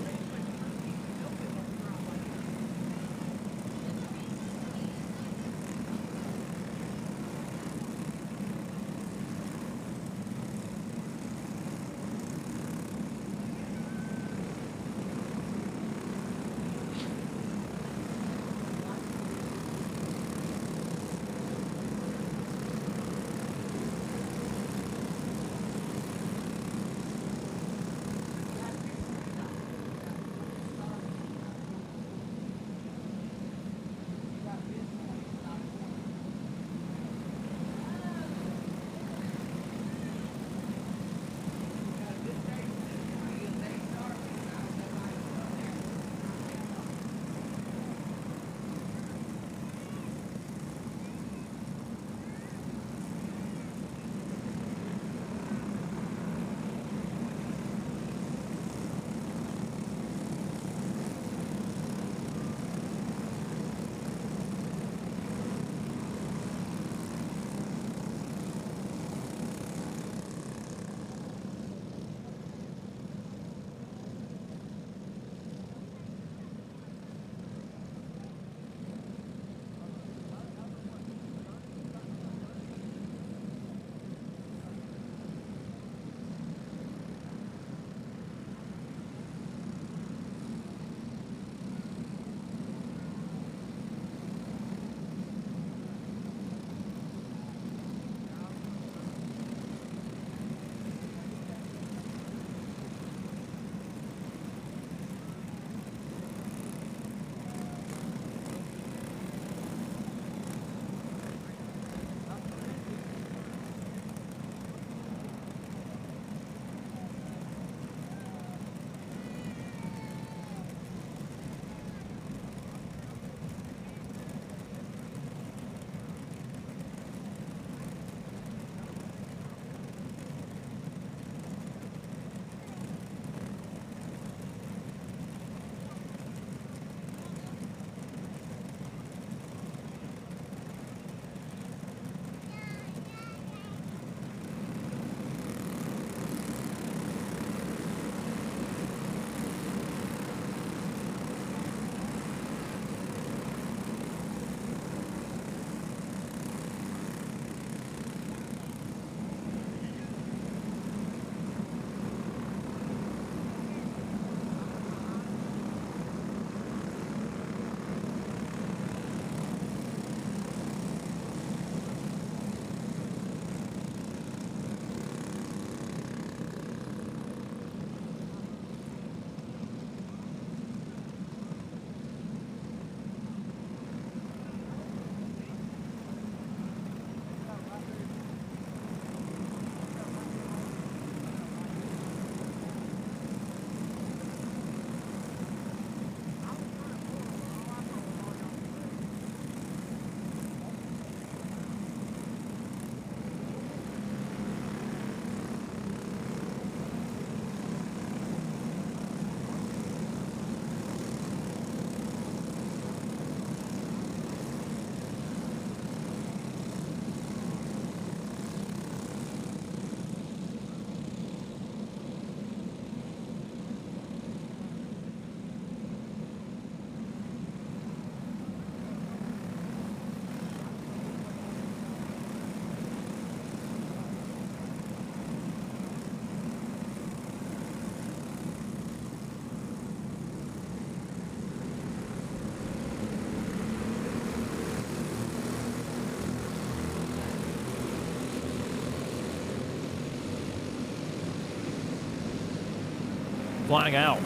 Flying out.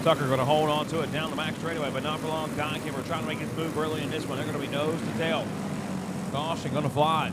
Tucker going to hold on to it down the back straightaway, but not for long. Dykemper trying to make his move early in this one. They're going to be nose to tail. Caution going to fly.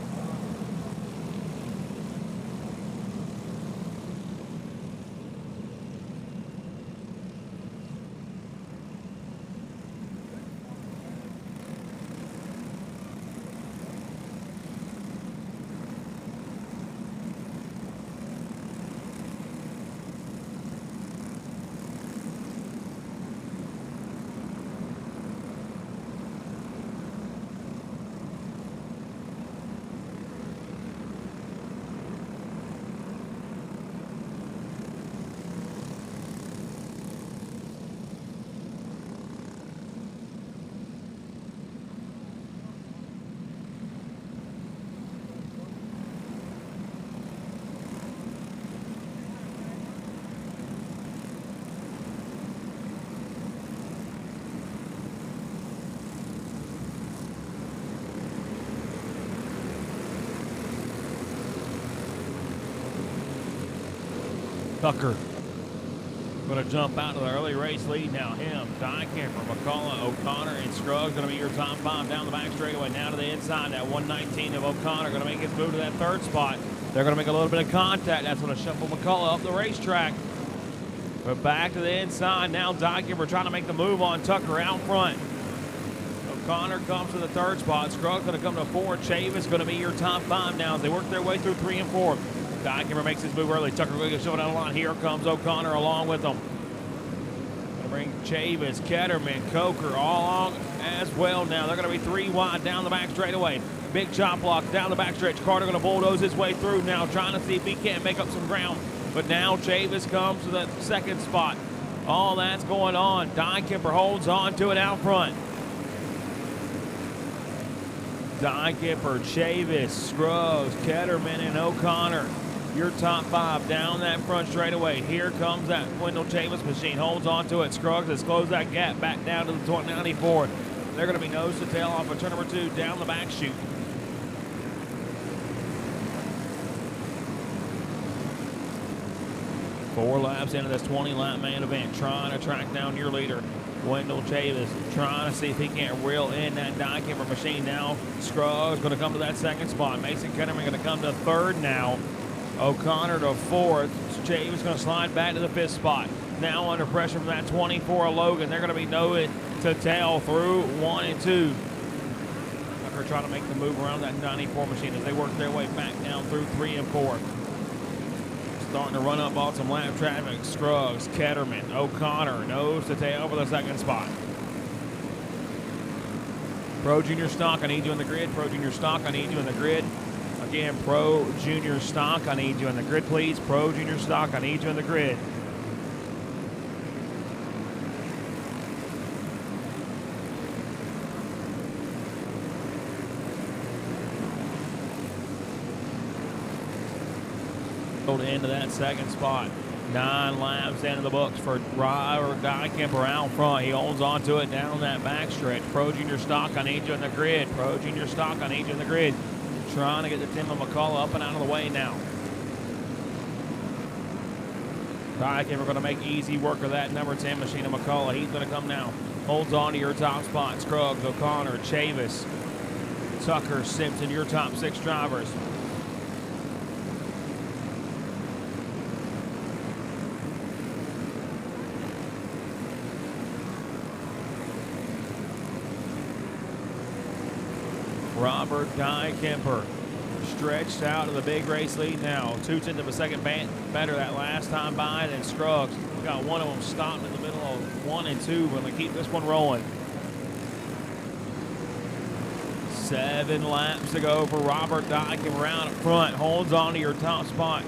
Tucker going to jump out to the early race lead now. Him, Dykemper, McCullough, O'Connor, and Scruggs going to be your top 5 down the back straightaway. Now to the inside, that 119 of O'Connor going to make his move to that 3rd spot. They're going to make a little bit of contact. That's going to shuffle McCullough up the racetrack. But back to the inside. Now Dykemper trying to make the move on Tucker out front. O'Connor comes to the 3rd spot. Scruggs going to come to 4. Chavis going to be your top 5 now as they work their way through 3 and 4. Dykemper makes his move early. Tucker going to show down the line. Here comes O'Connor along with them. Going to bring Chavis, Ketterman, Coker all along as well now. They're going to be 3 wide down the back straightaway. Big chop block down the back stretch. Carter going to bulldoze his way through now, trying to see if he can't make up some ground. But now Chavis comes to the 2nd spot. All that's going on. Dykemper holds on to it out front. Dykemper, Chavis, Scruggs, Ketterman, and O'Connor. Your top 5 down that front straightaway. Here comes that Wendell Chavis machine. Holds on to it. Scruggs has closed that gap back down to the 94. They're going to be nose to tail off of turn number 2 down the back chute. Four laps into this 20-lap main event. Trying to track down your leader, Wendell Chavis. Trying to see if he can't reel in that Dykemper machine now. Scruggs going to come to that 2nd spot. Mason Ketterman going to come to 3rd now. O'Connor to 4th. Chavis going to slide back to the 5th spot. Now under pressure from that 24 of Logan. They're going to be nose to tail through 1 and 2. Tucker trying to make the move around that 94 machine as they work their way back down through 3 and 4. Starting to run up on some lap traffic. Scruggs, Ketterman, O'Connor, nose to tail for the 2nd spot. Pro Junior Stock, I need you in the grid. Pro Junior Stock, I need you in the grid. Again, Pro Junior Stock, I need you in the grid, please. Pro Junior Stock, I need you in the grid. Into that 2nd spot. 9 laps into the books for Robert Dykemper out front. He holds on to it down that backstretch. Pro Junior Stock, I need you in the grid. Pro Junior Stock, I need you in the grid. Trying to get the Tim and McCullough up and out of the way now. Dykemper going to make easy work of that number 10 machine of McCullough. He's going to come now. Holds on to your top spot. Scruggs, O'Connor, Chavis, Tucker, Simpson, your top 6 drivers. Robert Dykemper stretched out to the big race lead now. 2/10 of a second better that last time by than Scruggs. We got one of them stopped in the middle of 1 and 2. We're going to keep this one rolling. 7 laps to go for Robert Dykemper out up front. Holds on to your top spot.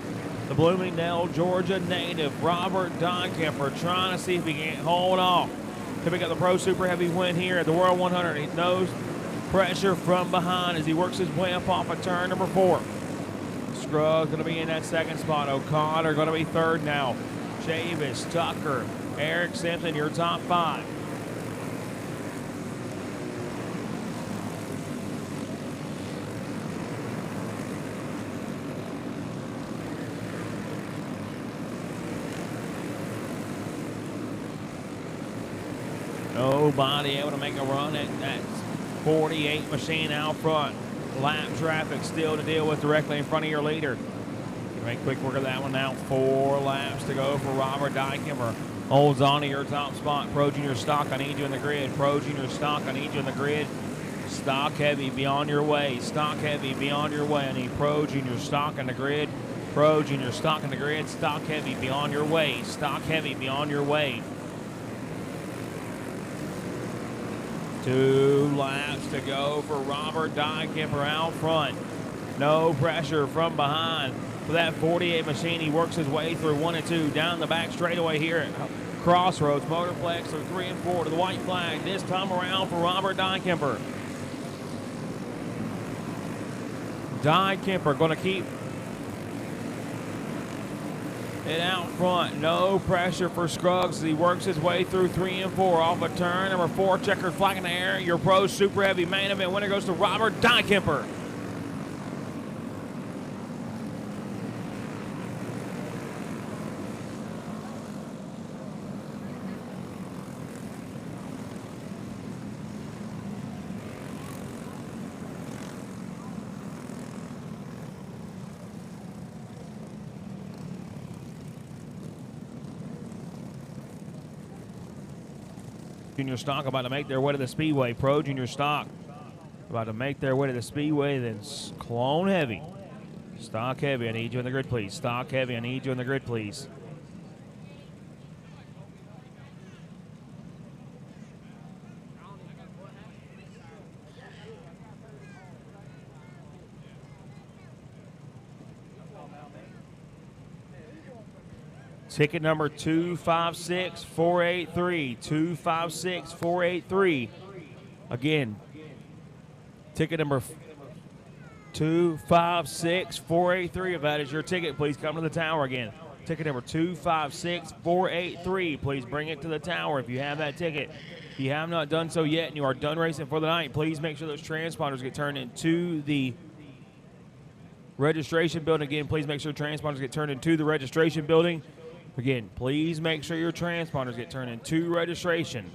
The Bloomingdale, Georgia native, Robert Dykemper, trying to see if he can hold off to pick up the Pro Super Heavy win here at the World 100. He knows pressure from behind as he works his way up off of turn number 4. Scruggs going to be in that 2nd spot. O'Connor going to be 3rd now. Chavis, Tucker, Eric Simpson, your top 5. Nobody able to make a run at that 48 machine out front. Lap traffic still to deal with directly in front of your leader. You make quick work of that one now. 4 laps to go for Robert Dykemper. Holds on to your top spot. Pro Junior Stock, I need you in the grid. Pro Junior Stock, I need you in the grid. Stock Heavy, beyond your way. Stock Heavy, beyond your way. I need Pro Junior Stock in the grid. Pro Junior Stock in the grid. Stock Heavy, beyond your way. Stock Heavy, beyond your way. 2 laps to go for Robert Dykemper out front. No pressure from behind. For that 48 machine, he works his way through 1 and 2 down the back straightaway here at Crossroads. Motorplex through 3 and 4 to the white flag. This time around for Robert Dykemper. Dykemper going to keep it out front. No pressure for Scruggs as he works his way through 3 and 4 off a turn. Number 4, checkered flag in the air. Your Pro Super Heavy main event winner goes to Robert Dykemper. Junior Stock about to make their way to the Speedway. Pro Junior Stock about to make their way to the Speedway. Then Clone Heavy. Stock Heavy, I need you in the grid, please. Stock Heavy, I need you in the grid, please. Ticket number 256483. 256483. Again, ticket number 256483. If that is your ticket, please come to the tower again. Ticket number 256483. Please bring it to the tower if you have that ticket. If you have not done so yet and you are done racing for the night, please make sure those transponders get turned into the registration building. Again, please make sure transponders get turned into the registration building. Again, please make sure your transponders get turned into registration.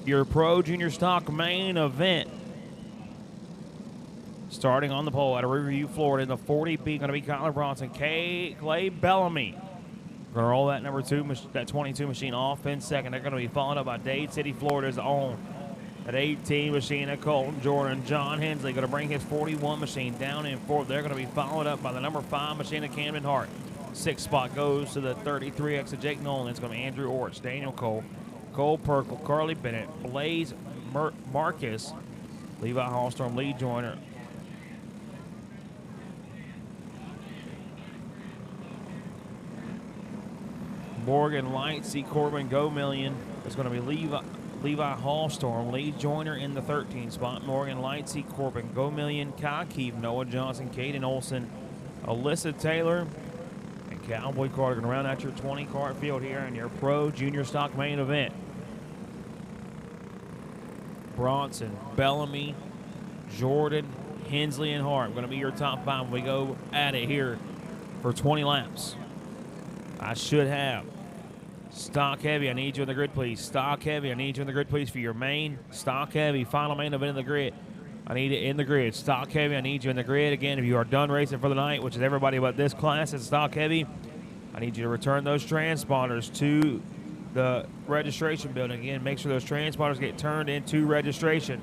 Your Pro Junior Stock main event. Starting on the pole out of Riverview, Florida, in the 40B, going to be Kyler Bronson, Clay Bellamy. We're going to roll that number 2, that 22 machine off in second. They're going to be followed up by Dade City, Florida's own. That 18 machine of Colton Jordan. John Hensley going to bring his 41 machine down in fourth. They're going to be followed up by the number 5 machine of Camden Hart. 6th spot goes to the 33X of Jake Nolan. It's going to be Andrew Orts, Daniel Cole, Cole Perkle, Carly Bennett, Blaze Marcus, Levi Hallstorm, Lee Joyner. Morgan Lightsey, Corbin Go-Million. It's going to be Levi Hallstorm, Lee Joyner in the 13th spot. Morgan Lightsey, Corbin Go-Million, Kai Keefe, Noah Johnson, Caden Olson, Alyssa Taylor, and Cowboy Carter. Going to round out your 20-card field here in your Pro Junior Stock main event. Bronson, Bellamy, Jordan, Hensley, and Hart going to be your top 5 when we go at it here for 20 laps. I should have stock heavy. I need you in the grid, please. Stock heavy. I need you in the grid, please, for your main. Stock heavy. Final main event in the grid. I need it in the grid. Stock heavy. I need you in the grid. Again, if you are done racing for the night, which is everybody but this class at stock heavy, I need you to return those transponders to the registration building. Again, make sure those transponders get turned into registration.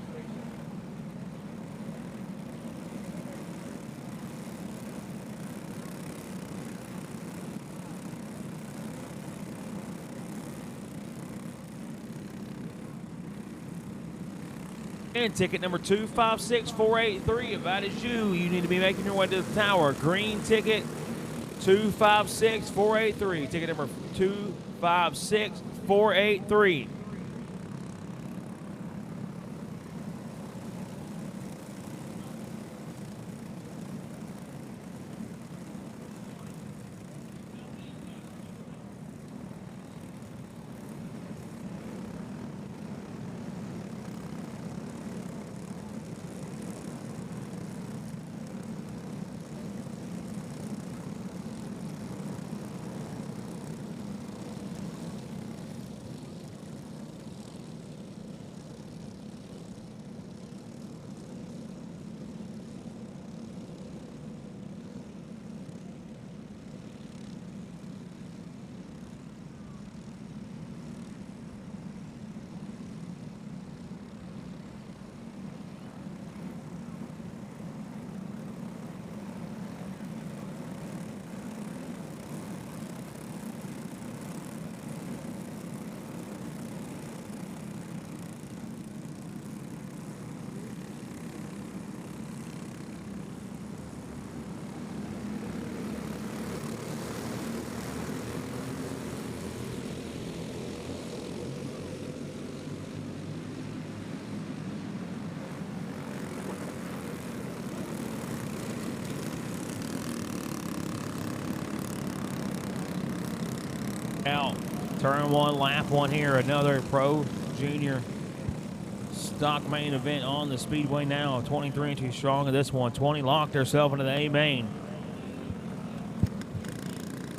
And ticket number 256483, if that is you, you need to be making your way to the tower. Green ticket 256483. Ticket number 256483. Out. Turn 1, lap 1 here. Another Pro Junior Stock main event on the Speedway now. 23 inches strong in this one. 20 locked herself into the A main.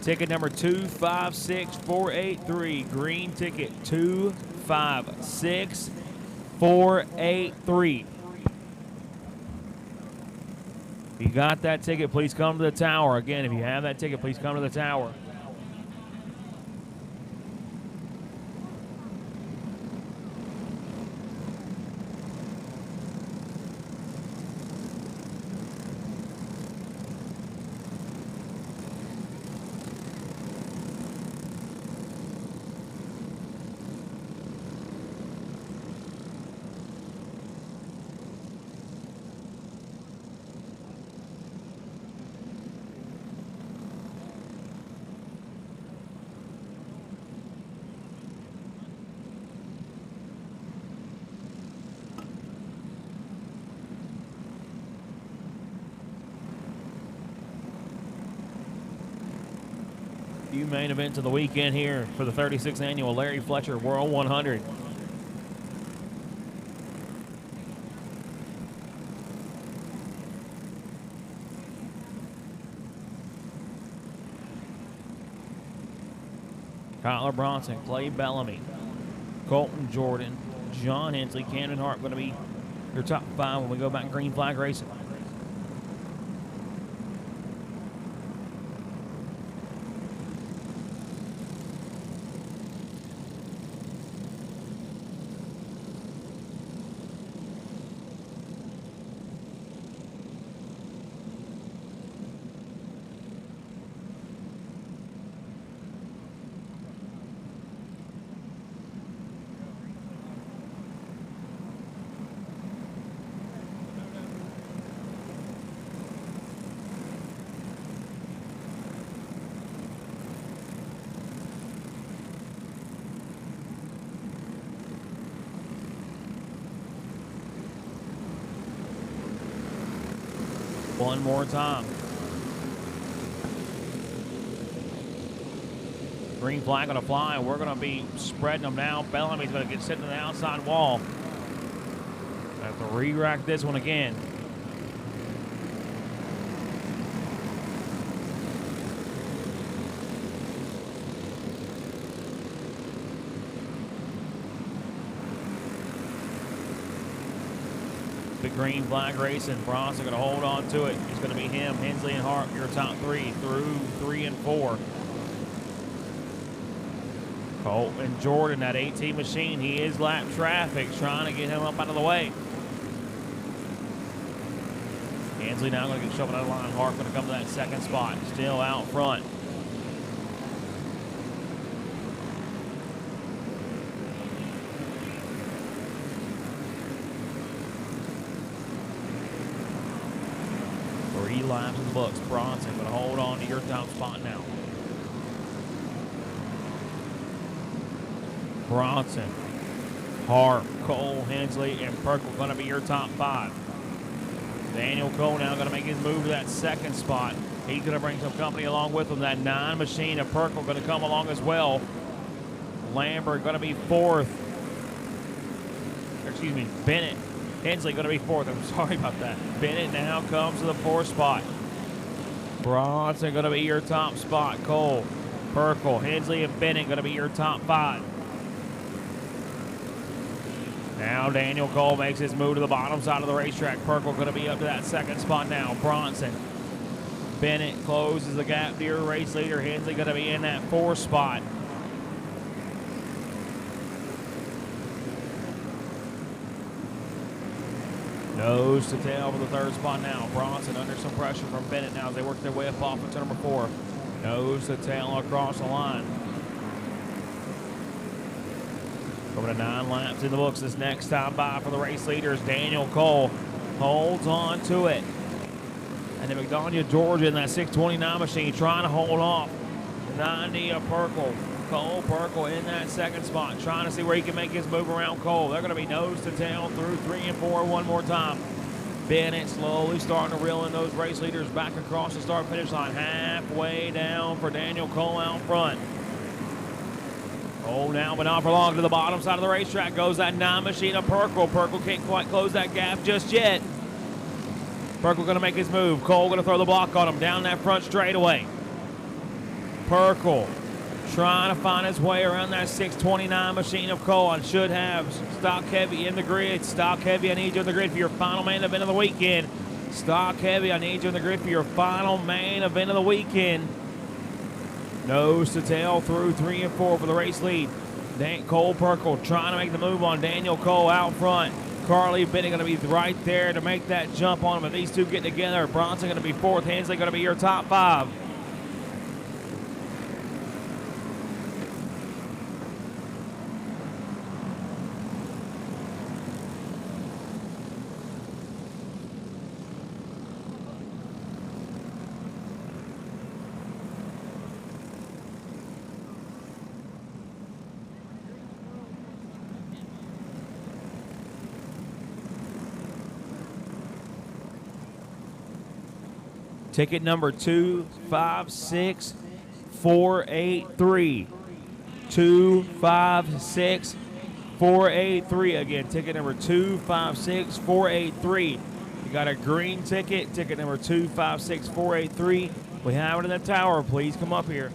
Ticket number 256483. Green ticket 256483. If you got that ticket, please come to the tower. Again, if you have that ticket, please come to the tower. Few main events of the weekend here for the 36th annual Larry Fletcher World 100. Kyler Bronson, Clay Bellamy, Colton Jordan, John Hensley, Camden Hart going to be your top 5 when we go back green flag racing. one more time. Green flag going to fly, and we're going to be spreading them now. Bellamy's going to get sent to the outside wall. Have to re-rack this one again. The green flag racing. Bronson going to hold on to it. It's going to be him, Hensley, and Hart, your top three through 3 and 4. Colt and Jordan, that 18 machine, he is lap traffic, trying to get him up out of the way. Hensley now going to get shoved out of line. Hart going to come to that second spot, still out front. Laps in the books. Bronson going to hold on to your top spot now. Bronson, Hart, Cole, Hensley, and Perkle going to be your top 5. Daniel Cole now going to make his move to that second spot. He's going to bring some company along with him. That 9 machine of Perkle going to come along as well. Lambert going to be 4th. Excuse me, Bennett. Hensley going to be 4th. I'm sorry about that. Bennett now comes to the 4th spot. Bronson going to be your top spot. Cole, Perkle, Hensley, and Bennett going to be your top 5. Now Daniel Cole makes his move to the bottom side of the racetrack. Perkle going to be up to that second spot now. Bronson. Bennett closes the gap to your race leader. Hensley going to be in that 4th spot. Nose to tail for the 3rd spot now. Bronson under some pressure from Bennett now as they work their way up off into number 4. Nose to tail across the line. Over to 9 laps in the books. This next time by for the race leaders, Daniel Cole holds on to it. And then McDonough, Georgia in that 629 machine trying to hold off 90 of Perkle. Cole, Perkle in that 2nd spot, trying to see where he can make his move around Cole. They're going to be nose to tail through 3 and 4 one more time. Bennett slowly starting to reel in those race leaders back across the start-finish line. Halfway down for Daniel Cole out front. Cole now, but not for long, to the bottom side of the racetrack goes that 9 machine of Perkle. Perkle can't quite close that gap just yet. Perkle going to make his move. Cole going to throw the block on him down that front straightaway. Perkle trying to find his way around that 629 machine of Cole, and should have Stock Heavy in the grid. Stock Heavy, I need you in the grid for your final main event of the weekend. Stock Heavy, I need you in the grid for your final main event of the weekend. Nose to tail through 3 and 4 for the race lead. Cole Perkle trying to make the move on Daniel Cole out front. Carly Bennett going to be right there to make that jump on him. If these two get together, Bronson going to be 4th. Hensley going to be your top 5. Ticket number 256483. 256483. Again, ticket number 256483. You got a green ticket, ticket number 256483. We have it in the tower. Please come up here.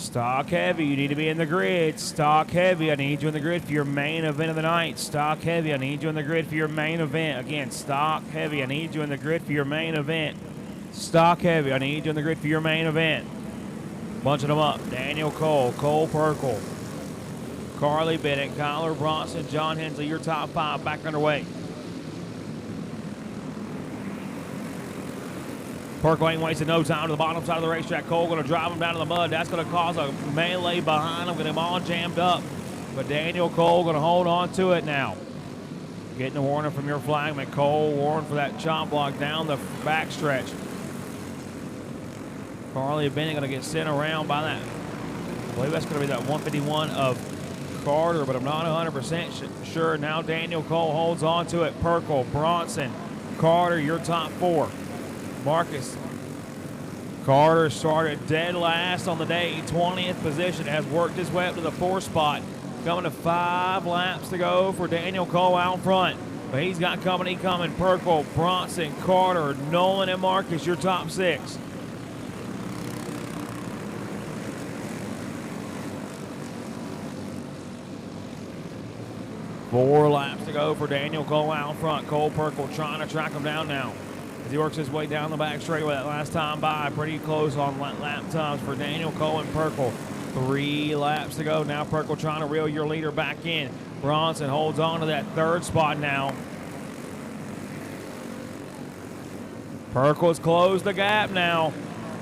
Stock heavy, you need to be in the grid. Stock heavy, I need you in the grid for your main event of the night. Stock heavy, I need you in the grid for your main event. Again, stock heavy, I need you in the grid for your main event. Stock heavy, I need you in the grid for your main event. Bunching them up. Daniel Cole, Cole Perkle, Carly Bennett, Kyler Bronson, John Hensley, your top 5 back underway. Perkle ain't wasting no time to the bottom side of the racetrack. Cole going to drive him down to the mud. That's going to cause a melee behind him, get him all jammed up. But Daniel Cole going to hold on to it now. Getting a warning from your flagman. Cole warned for that chop block down the backstretch. Carly Bennett going to get sent around by that. I believe that's going to be that 151 of Carter, but I'm not 100% sure. Now Daniel Cole holds on to it. Perkle, Bronson, Carter, your top 4. Marcus Carter started dead last on the day, 20th position, has worked his way up to the 4th spot. Coming to 5 laps to go for Daniel Cole out front. But he's got company coming. Perkle, Bronson, Carter, Nolan, and Marcus, your top 6. Four laps to go for Daniel Cole out front. Cole Perkle trying to track him down now as he works his way down the back straightaway. That last time by, pretty close on lap times for Daniel Cole and Perkle. 3 laps to go. Now Perkle trying to reel your leader back in. Bronson holds on to that 3rd spot now. Perkle's closed the gap now.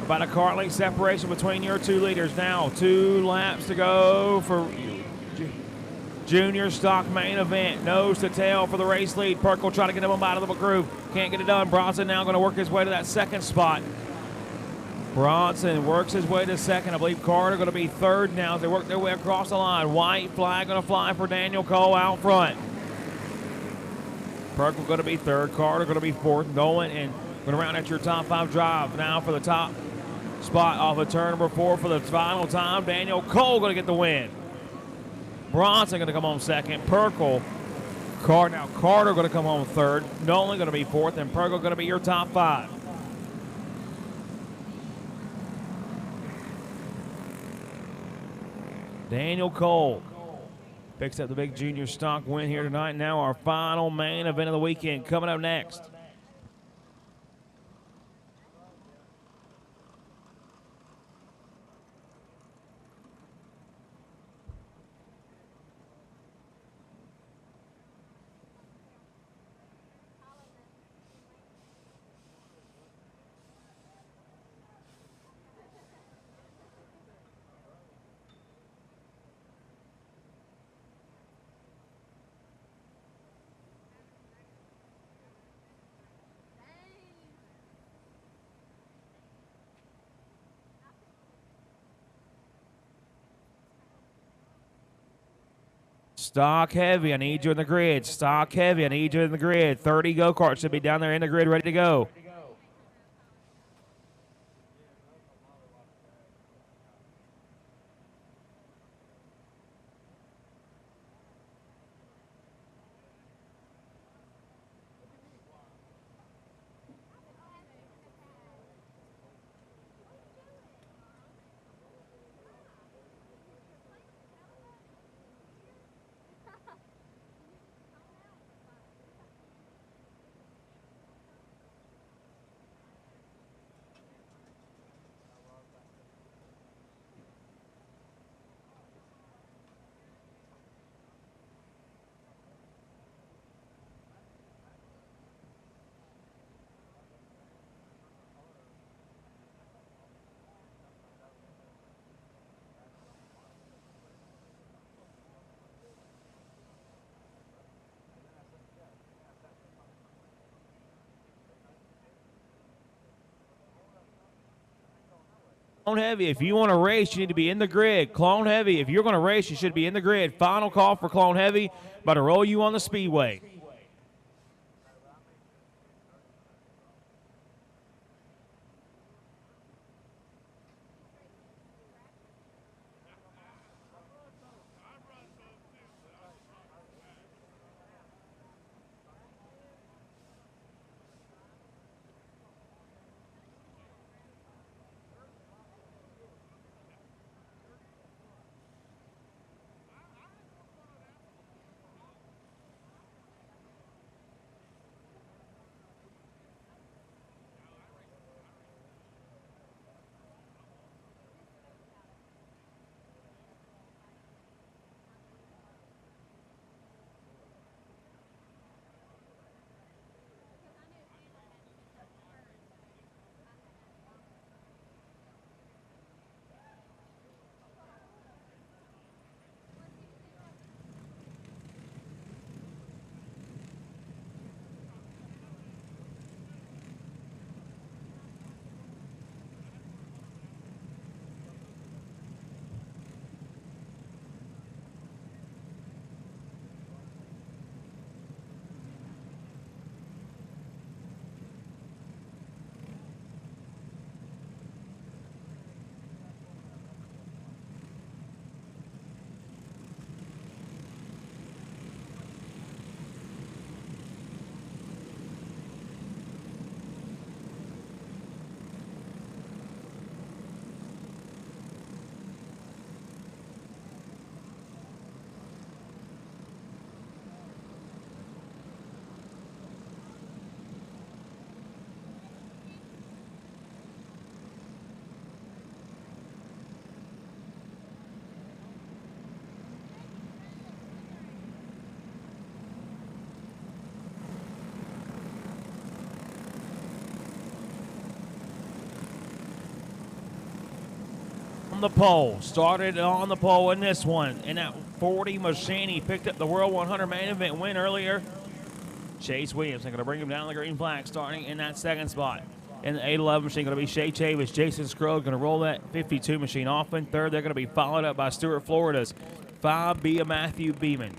About a car length separation between your 2 leaders now. 2 laps to go for Junior Stock main event. Nose to tail for the race lead. Perkle trying to get him out of the groove. Can't get it done. Bronson now going to work his way to that 2nd spot. Bronson works his way to 2nd. I believe Carter going to be 3rd now as they work their way across the line. White flag going to fly for Daniel Cole out front. Perkle going to be 3rd. Carter going to be 4th. Nolan and going to round out your top 5 drive now for the top spot off of turn number 4 for the final time. Daniel Cole going to get the win. Bronson going to come home 2nd. Perkle, Carter going to come home 3rd. Nolan going to be 4th, and Perkle going to be your top 5. Daniel Cole picks up the big junior stock win here tonight. Now our final main event of the weekend coming up next. Stock heavy, I need you in the grid. Stock heavy, I need you in the grid. 30 go-karts should be down there in the grid ready to go. Clone Heavy, if you want to race, you need to be in the grid. Clone Heavy, if you're going to race, you should be in the grid. Final call for Clone Heavy. About to roll you on the speedway. on the pole. Started on the pole in this one. In that 40 machine, he picked up the World 100 main event win earlier. Chase Williamson going to bring him down the green flag starting in that second spot. In the 811 machine going to be Shay Chavis. Jason Scruggs going to roll that 52 machine off in third. They're going to be followed up by Stuart Florida's 5B of Matthew Beeman.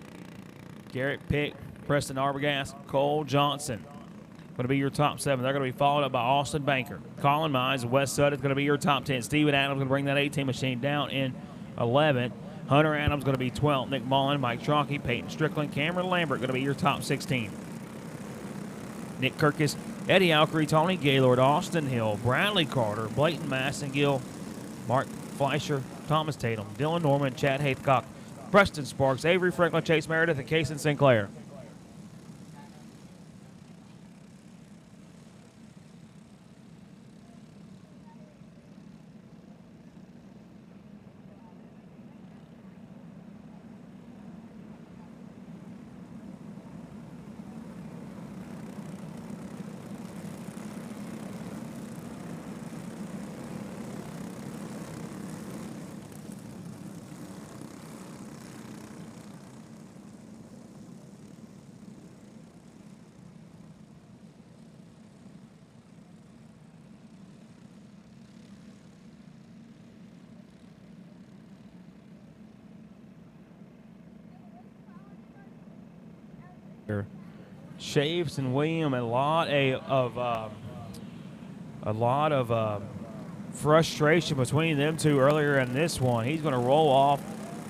Garrett Pick, Preston Arbogast, Cole Johnson going to be your top 7. They're going to be followed up by Austin Banker. Colin Mize, Wes Sutton going to be your top 10. Steven Adams going to bring that 18 machine down in 11th. Hunter Adams going to be 12th. Nick Mullen, Mike Tronky, Peyton Strickland, Cameron Lambert going to be your top 16. Nick Kirkus, Eddie Alkery, Tony Gaylord, Austin Hill, Bradley Carter, Blayton Massengill, Mark Fleischer, Thomas Tatum, Dylan Norman, Chad Hathcock, Preston Sparks, Avery Franklin, Chase Meredith, and Kason Sinclair. Chaves and William, a lot of frustration between them two earlier in this one. He's going to roll off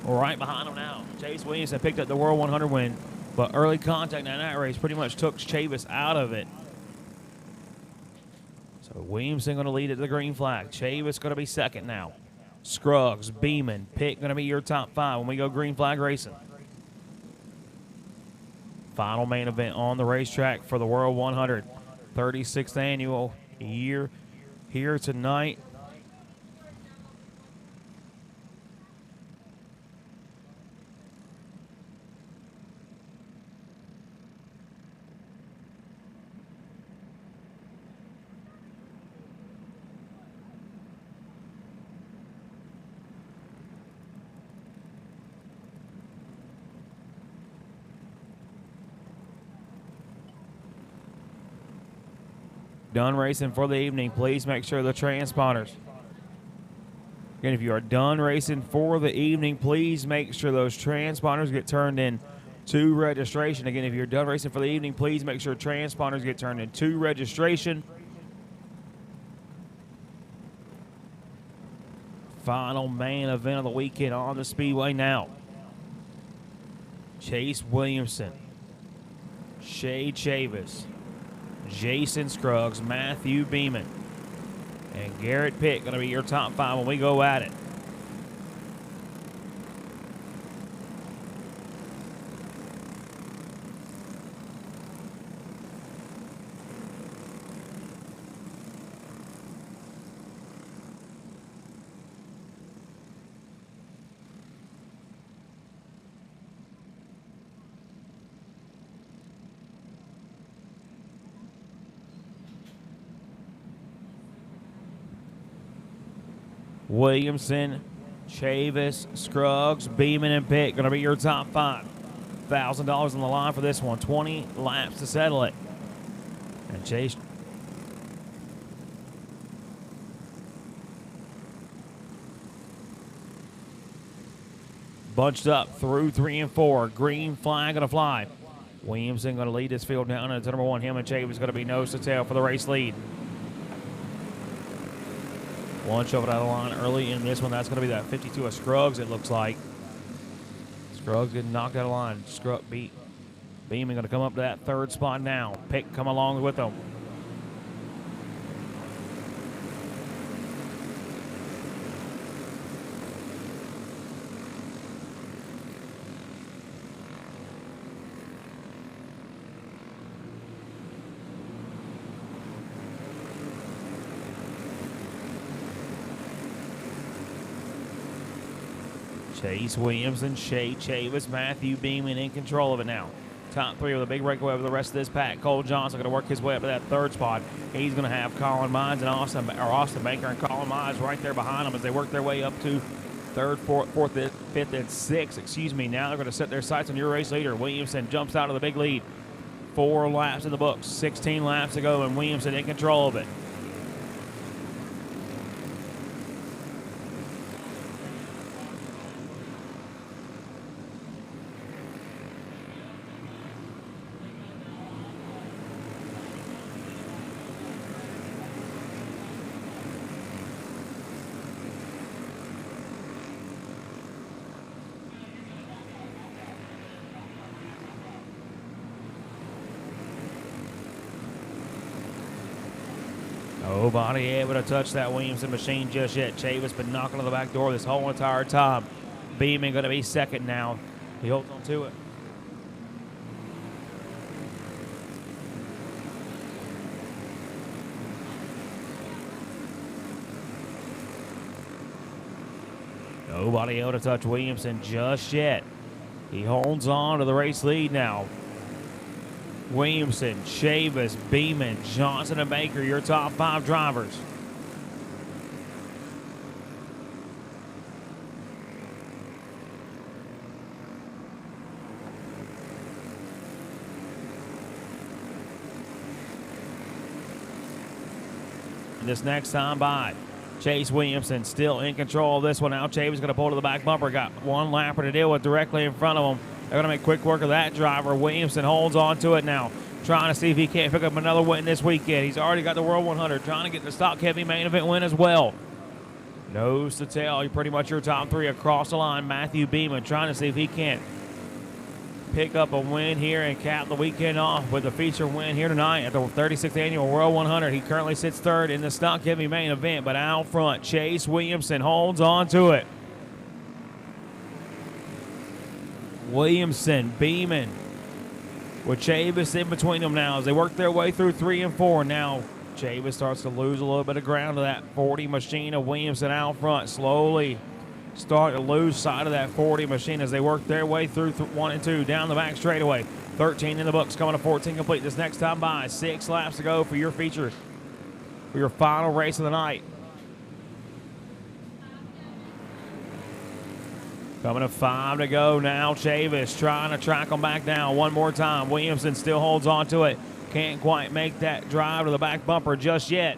right behind him now. Chase Williamson picked up the World 100 win, but early contact in that race pretty much took Chavis out of it. So Williamson going to lead at the green flag. Chavis going to be second now. Scruggs, Beeman, Pitt going to be your top 5 when we go green flag racing. Final main event on the racetrack for the World 100, 36th annual year here tonight. Done racing for the evening, please make sure the transponders. Again, if you are done racing for the evening, please make sure those transponders get turned in to registration. Again, if you're done racing for the evening, please make sure transponders get turned in to registration. Final main event of the weekend on the Speedway now. Chase Williamson, Shay Chavis, Jason Scruggs, Matthew Beeman, and Garrett Pitt going to be your top 5 when we go at it. Williamson, Chavis, Scruggs, Beeman, and Pitt going to be your top 5. $1,000 on the line for this one. 20 laps to settle it. And Chase bunched up through 3 and 4. Green flag going to fly. Williamson going to lead this field down into number 1. Him and Chavis going to be nose to tail for the race lead. One shoved it out of the line early in this one. That's going to be that 52 of Scruggs, it looks like. Scruggs getting knocked out of line. Scruggs beat Beeman going to come up to that 3rd spot now. Pick come along with them. Chase Williamson, Shay Chavis, Matthew Beeman in control of it now. Top three with a big breakaway over the rest of this pack. Cole Johnson going to work his way up to that third spot. He's going to have Colin Mines and Austin Baker and Colin Mines right there behind him as they work their way up to third, fourth, fifth, and sixth. Excuse me. Now they're going to set their sights on your race leader. Williamson jumps out of the big lead. 4 laps in the books. 16 laps to go, and Williamson in control of it. Nobody able to touch that Williamson machine just yet. Chavis been knocking on the back door this whole entire time. Beeman going to be second now. He holds on to it. Nobody able to touch Williamson just yet. He holds on to the race lead now. Williamson, Chavis, Beeman, Johnson, and Baker, your top 5 drivers. This next time by Chase Williamson still in control of this one. Now Chavis going to pull to the back bumper. Got one lapper to deal with directly in front of him. They're going to make quick work of that driver. Williamson holds on to it now, trying to see if he can't pick up another win this weekend. He's already got the World 100, trying to get the stock heavy main event win as well. Nose to tail, you're pretty much your top 3 across the line. Matthew Beeman trying to see if he can't pick up a win here and cap the weekend off with a feature win here tonight at the 36th Annual World 100. He currently sits third in the stock heavy main event, but out front, Chase Williamson holds on to it. Williamson, Beeman, with Chavis in between them now as they work their way through 3 and 4. Now Chavis starts to lose a little bit of ground to that 40 machine of Williamson out front. Slowly starting to lose sight of that 40 machine as they work their way through 1 and 2 down the back straightaway. 13 in the books, coming to 14 complete this next time by. 6 laps to go for your feature, for your final race of the night. Coming to 5 to go now. Chavis trying to track them back down one more time. Williamson still holds on to it. Can't quite make that drive to the back bumper just yet.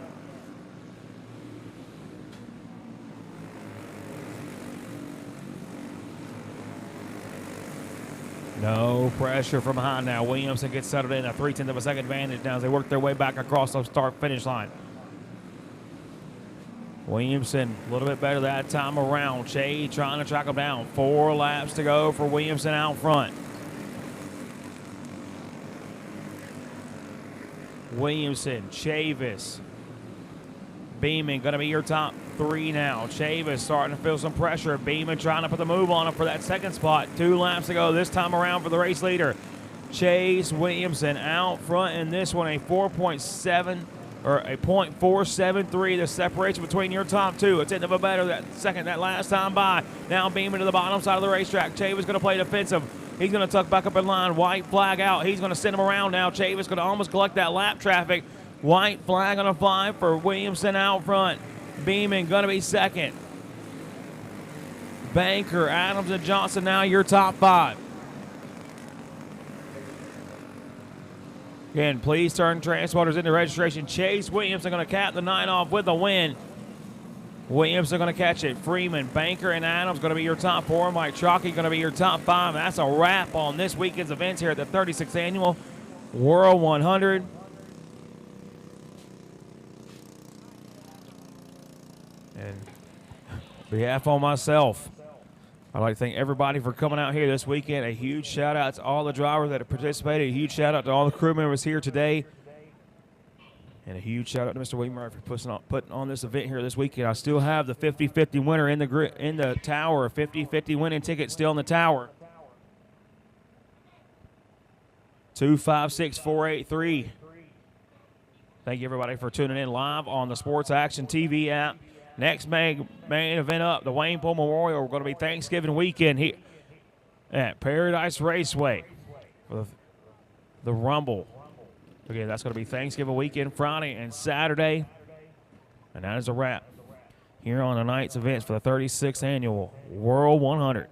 No pressure from behind now. Williamson gets settled in a 0.3 of a second advantage now as they work their way back across the start-finish line. Williamson a little bit better that time around. Che trying to track him down. 4 laps to go for Williamson out front. Williamson, Chavis, Beeman going to be your top 3 now. Chavis starting to feel some pressure. Beeman trying to put the move on him for that second spot. 2 laps to go this time around for the race leader. Chase Williamson out front in this one, a 4.7 or a .473, the separation between your top 2. A tenth of a better that last time by. Now Beeman to the bottom side of the racetrack. Chavis going to play defensive. He's going to tuck back up in line. White flag out. He's going to send him around now. Chavis going to almost collect that lap traffic. White flag going to fly for Williamson out front. Beeman going to be second. Banker, Adams, and Johnson now your top 5. Again, please turn transporters into registration. Chase Williamson going to cap the night off with a win. Williamson going to catch it. Freeman, Banker, and Adams going to be your top 4. Mike Chalky going to be your top 5. That's a wrap on this weekend's events here at the 36th Annual World 100. And on behalf of myself, I'd like to thank everybody for coming out here this weekend. A huge shout out to all the drivers that have participated. A huge shout out to all the crew members here today. And a huge shout out to Mr. William Murphy for putting on this event here this weekend. I still have the 50-50 winner in the tower. 50-50 winning ticket still in the tower. 256483. Thank you everybody for tuning in live on the Sports Action TV app. Next main event up, the Wayne Poole Memorial. We're going to be Thanksgiving weekend here at Paradise Raceway. For the the Rumble. Again, that's going to be Thanksgiving weekend, Friday and Saturday. And that is a wrap here on tonight's events for the 36th annual World 100.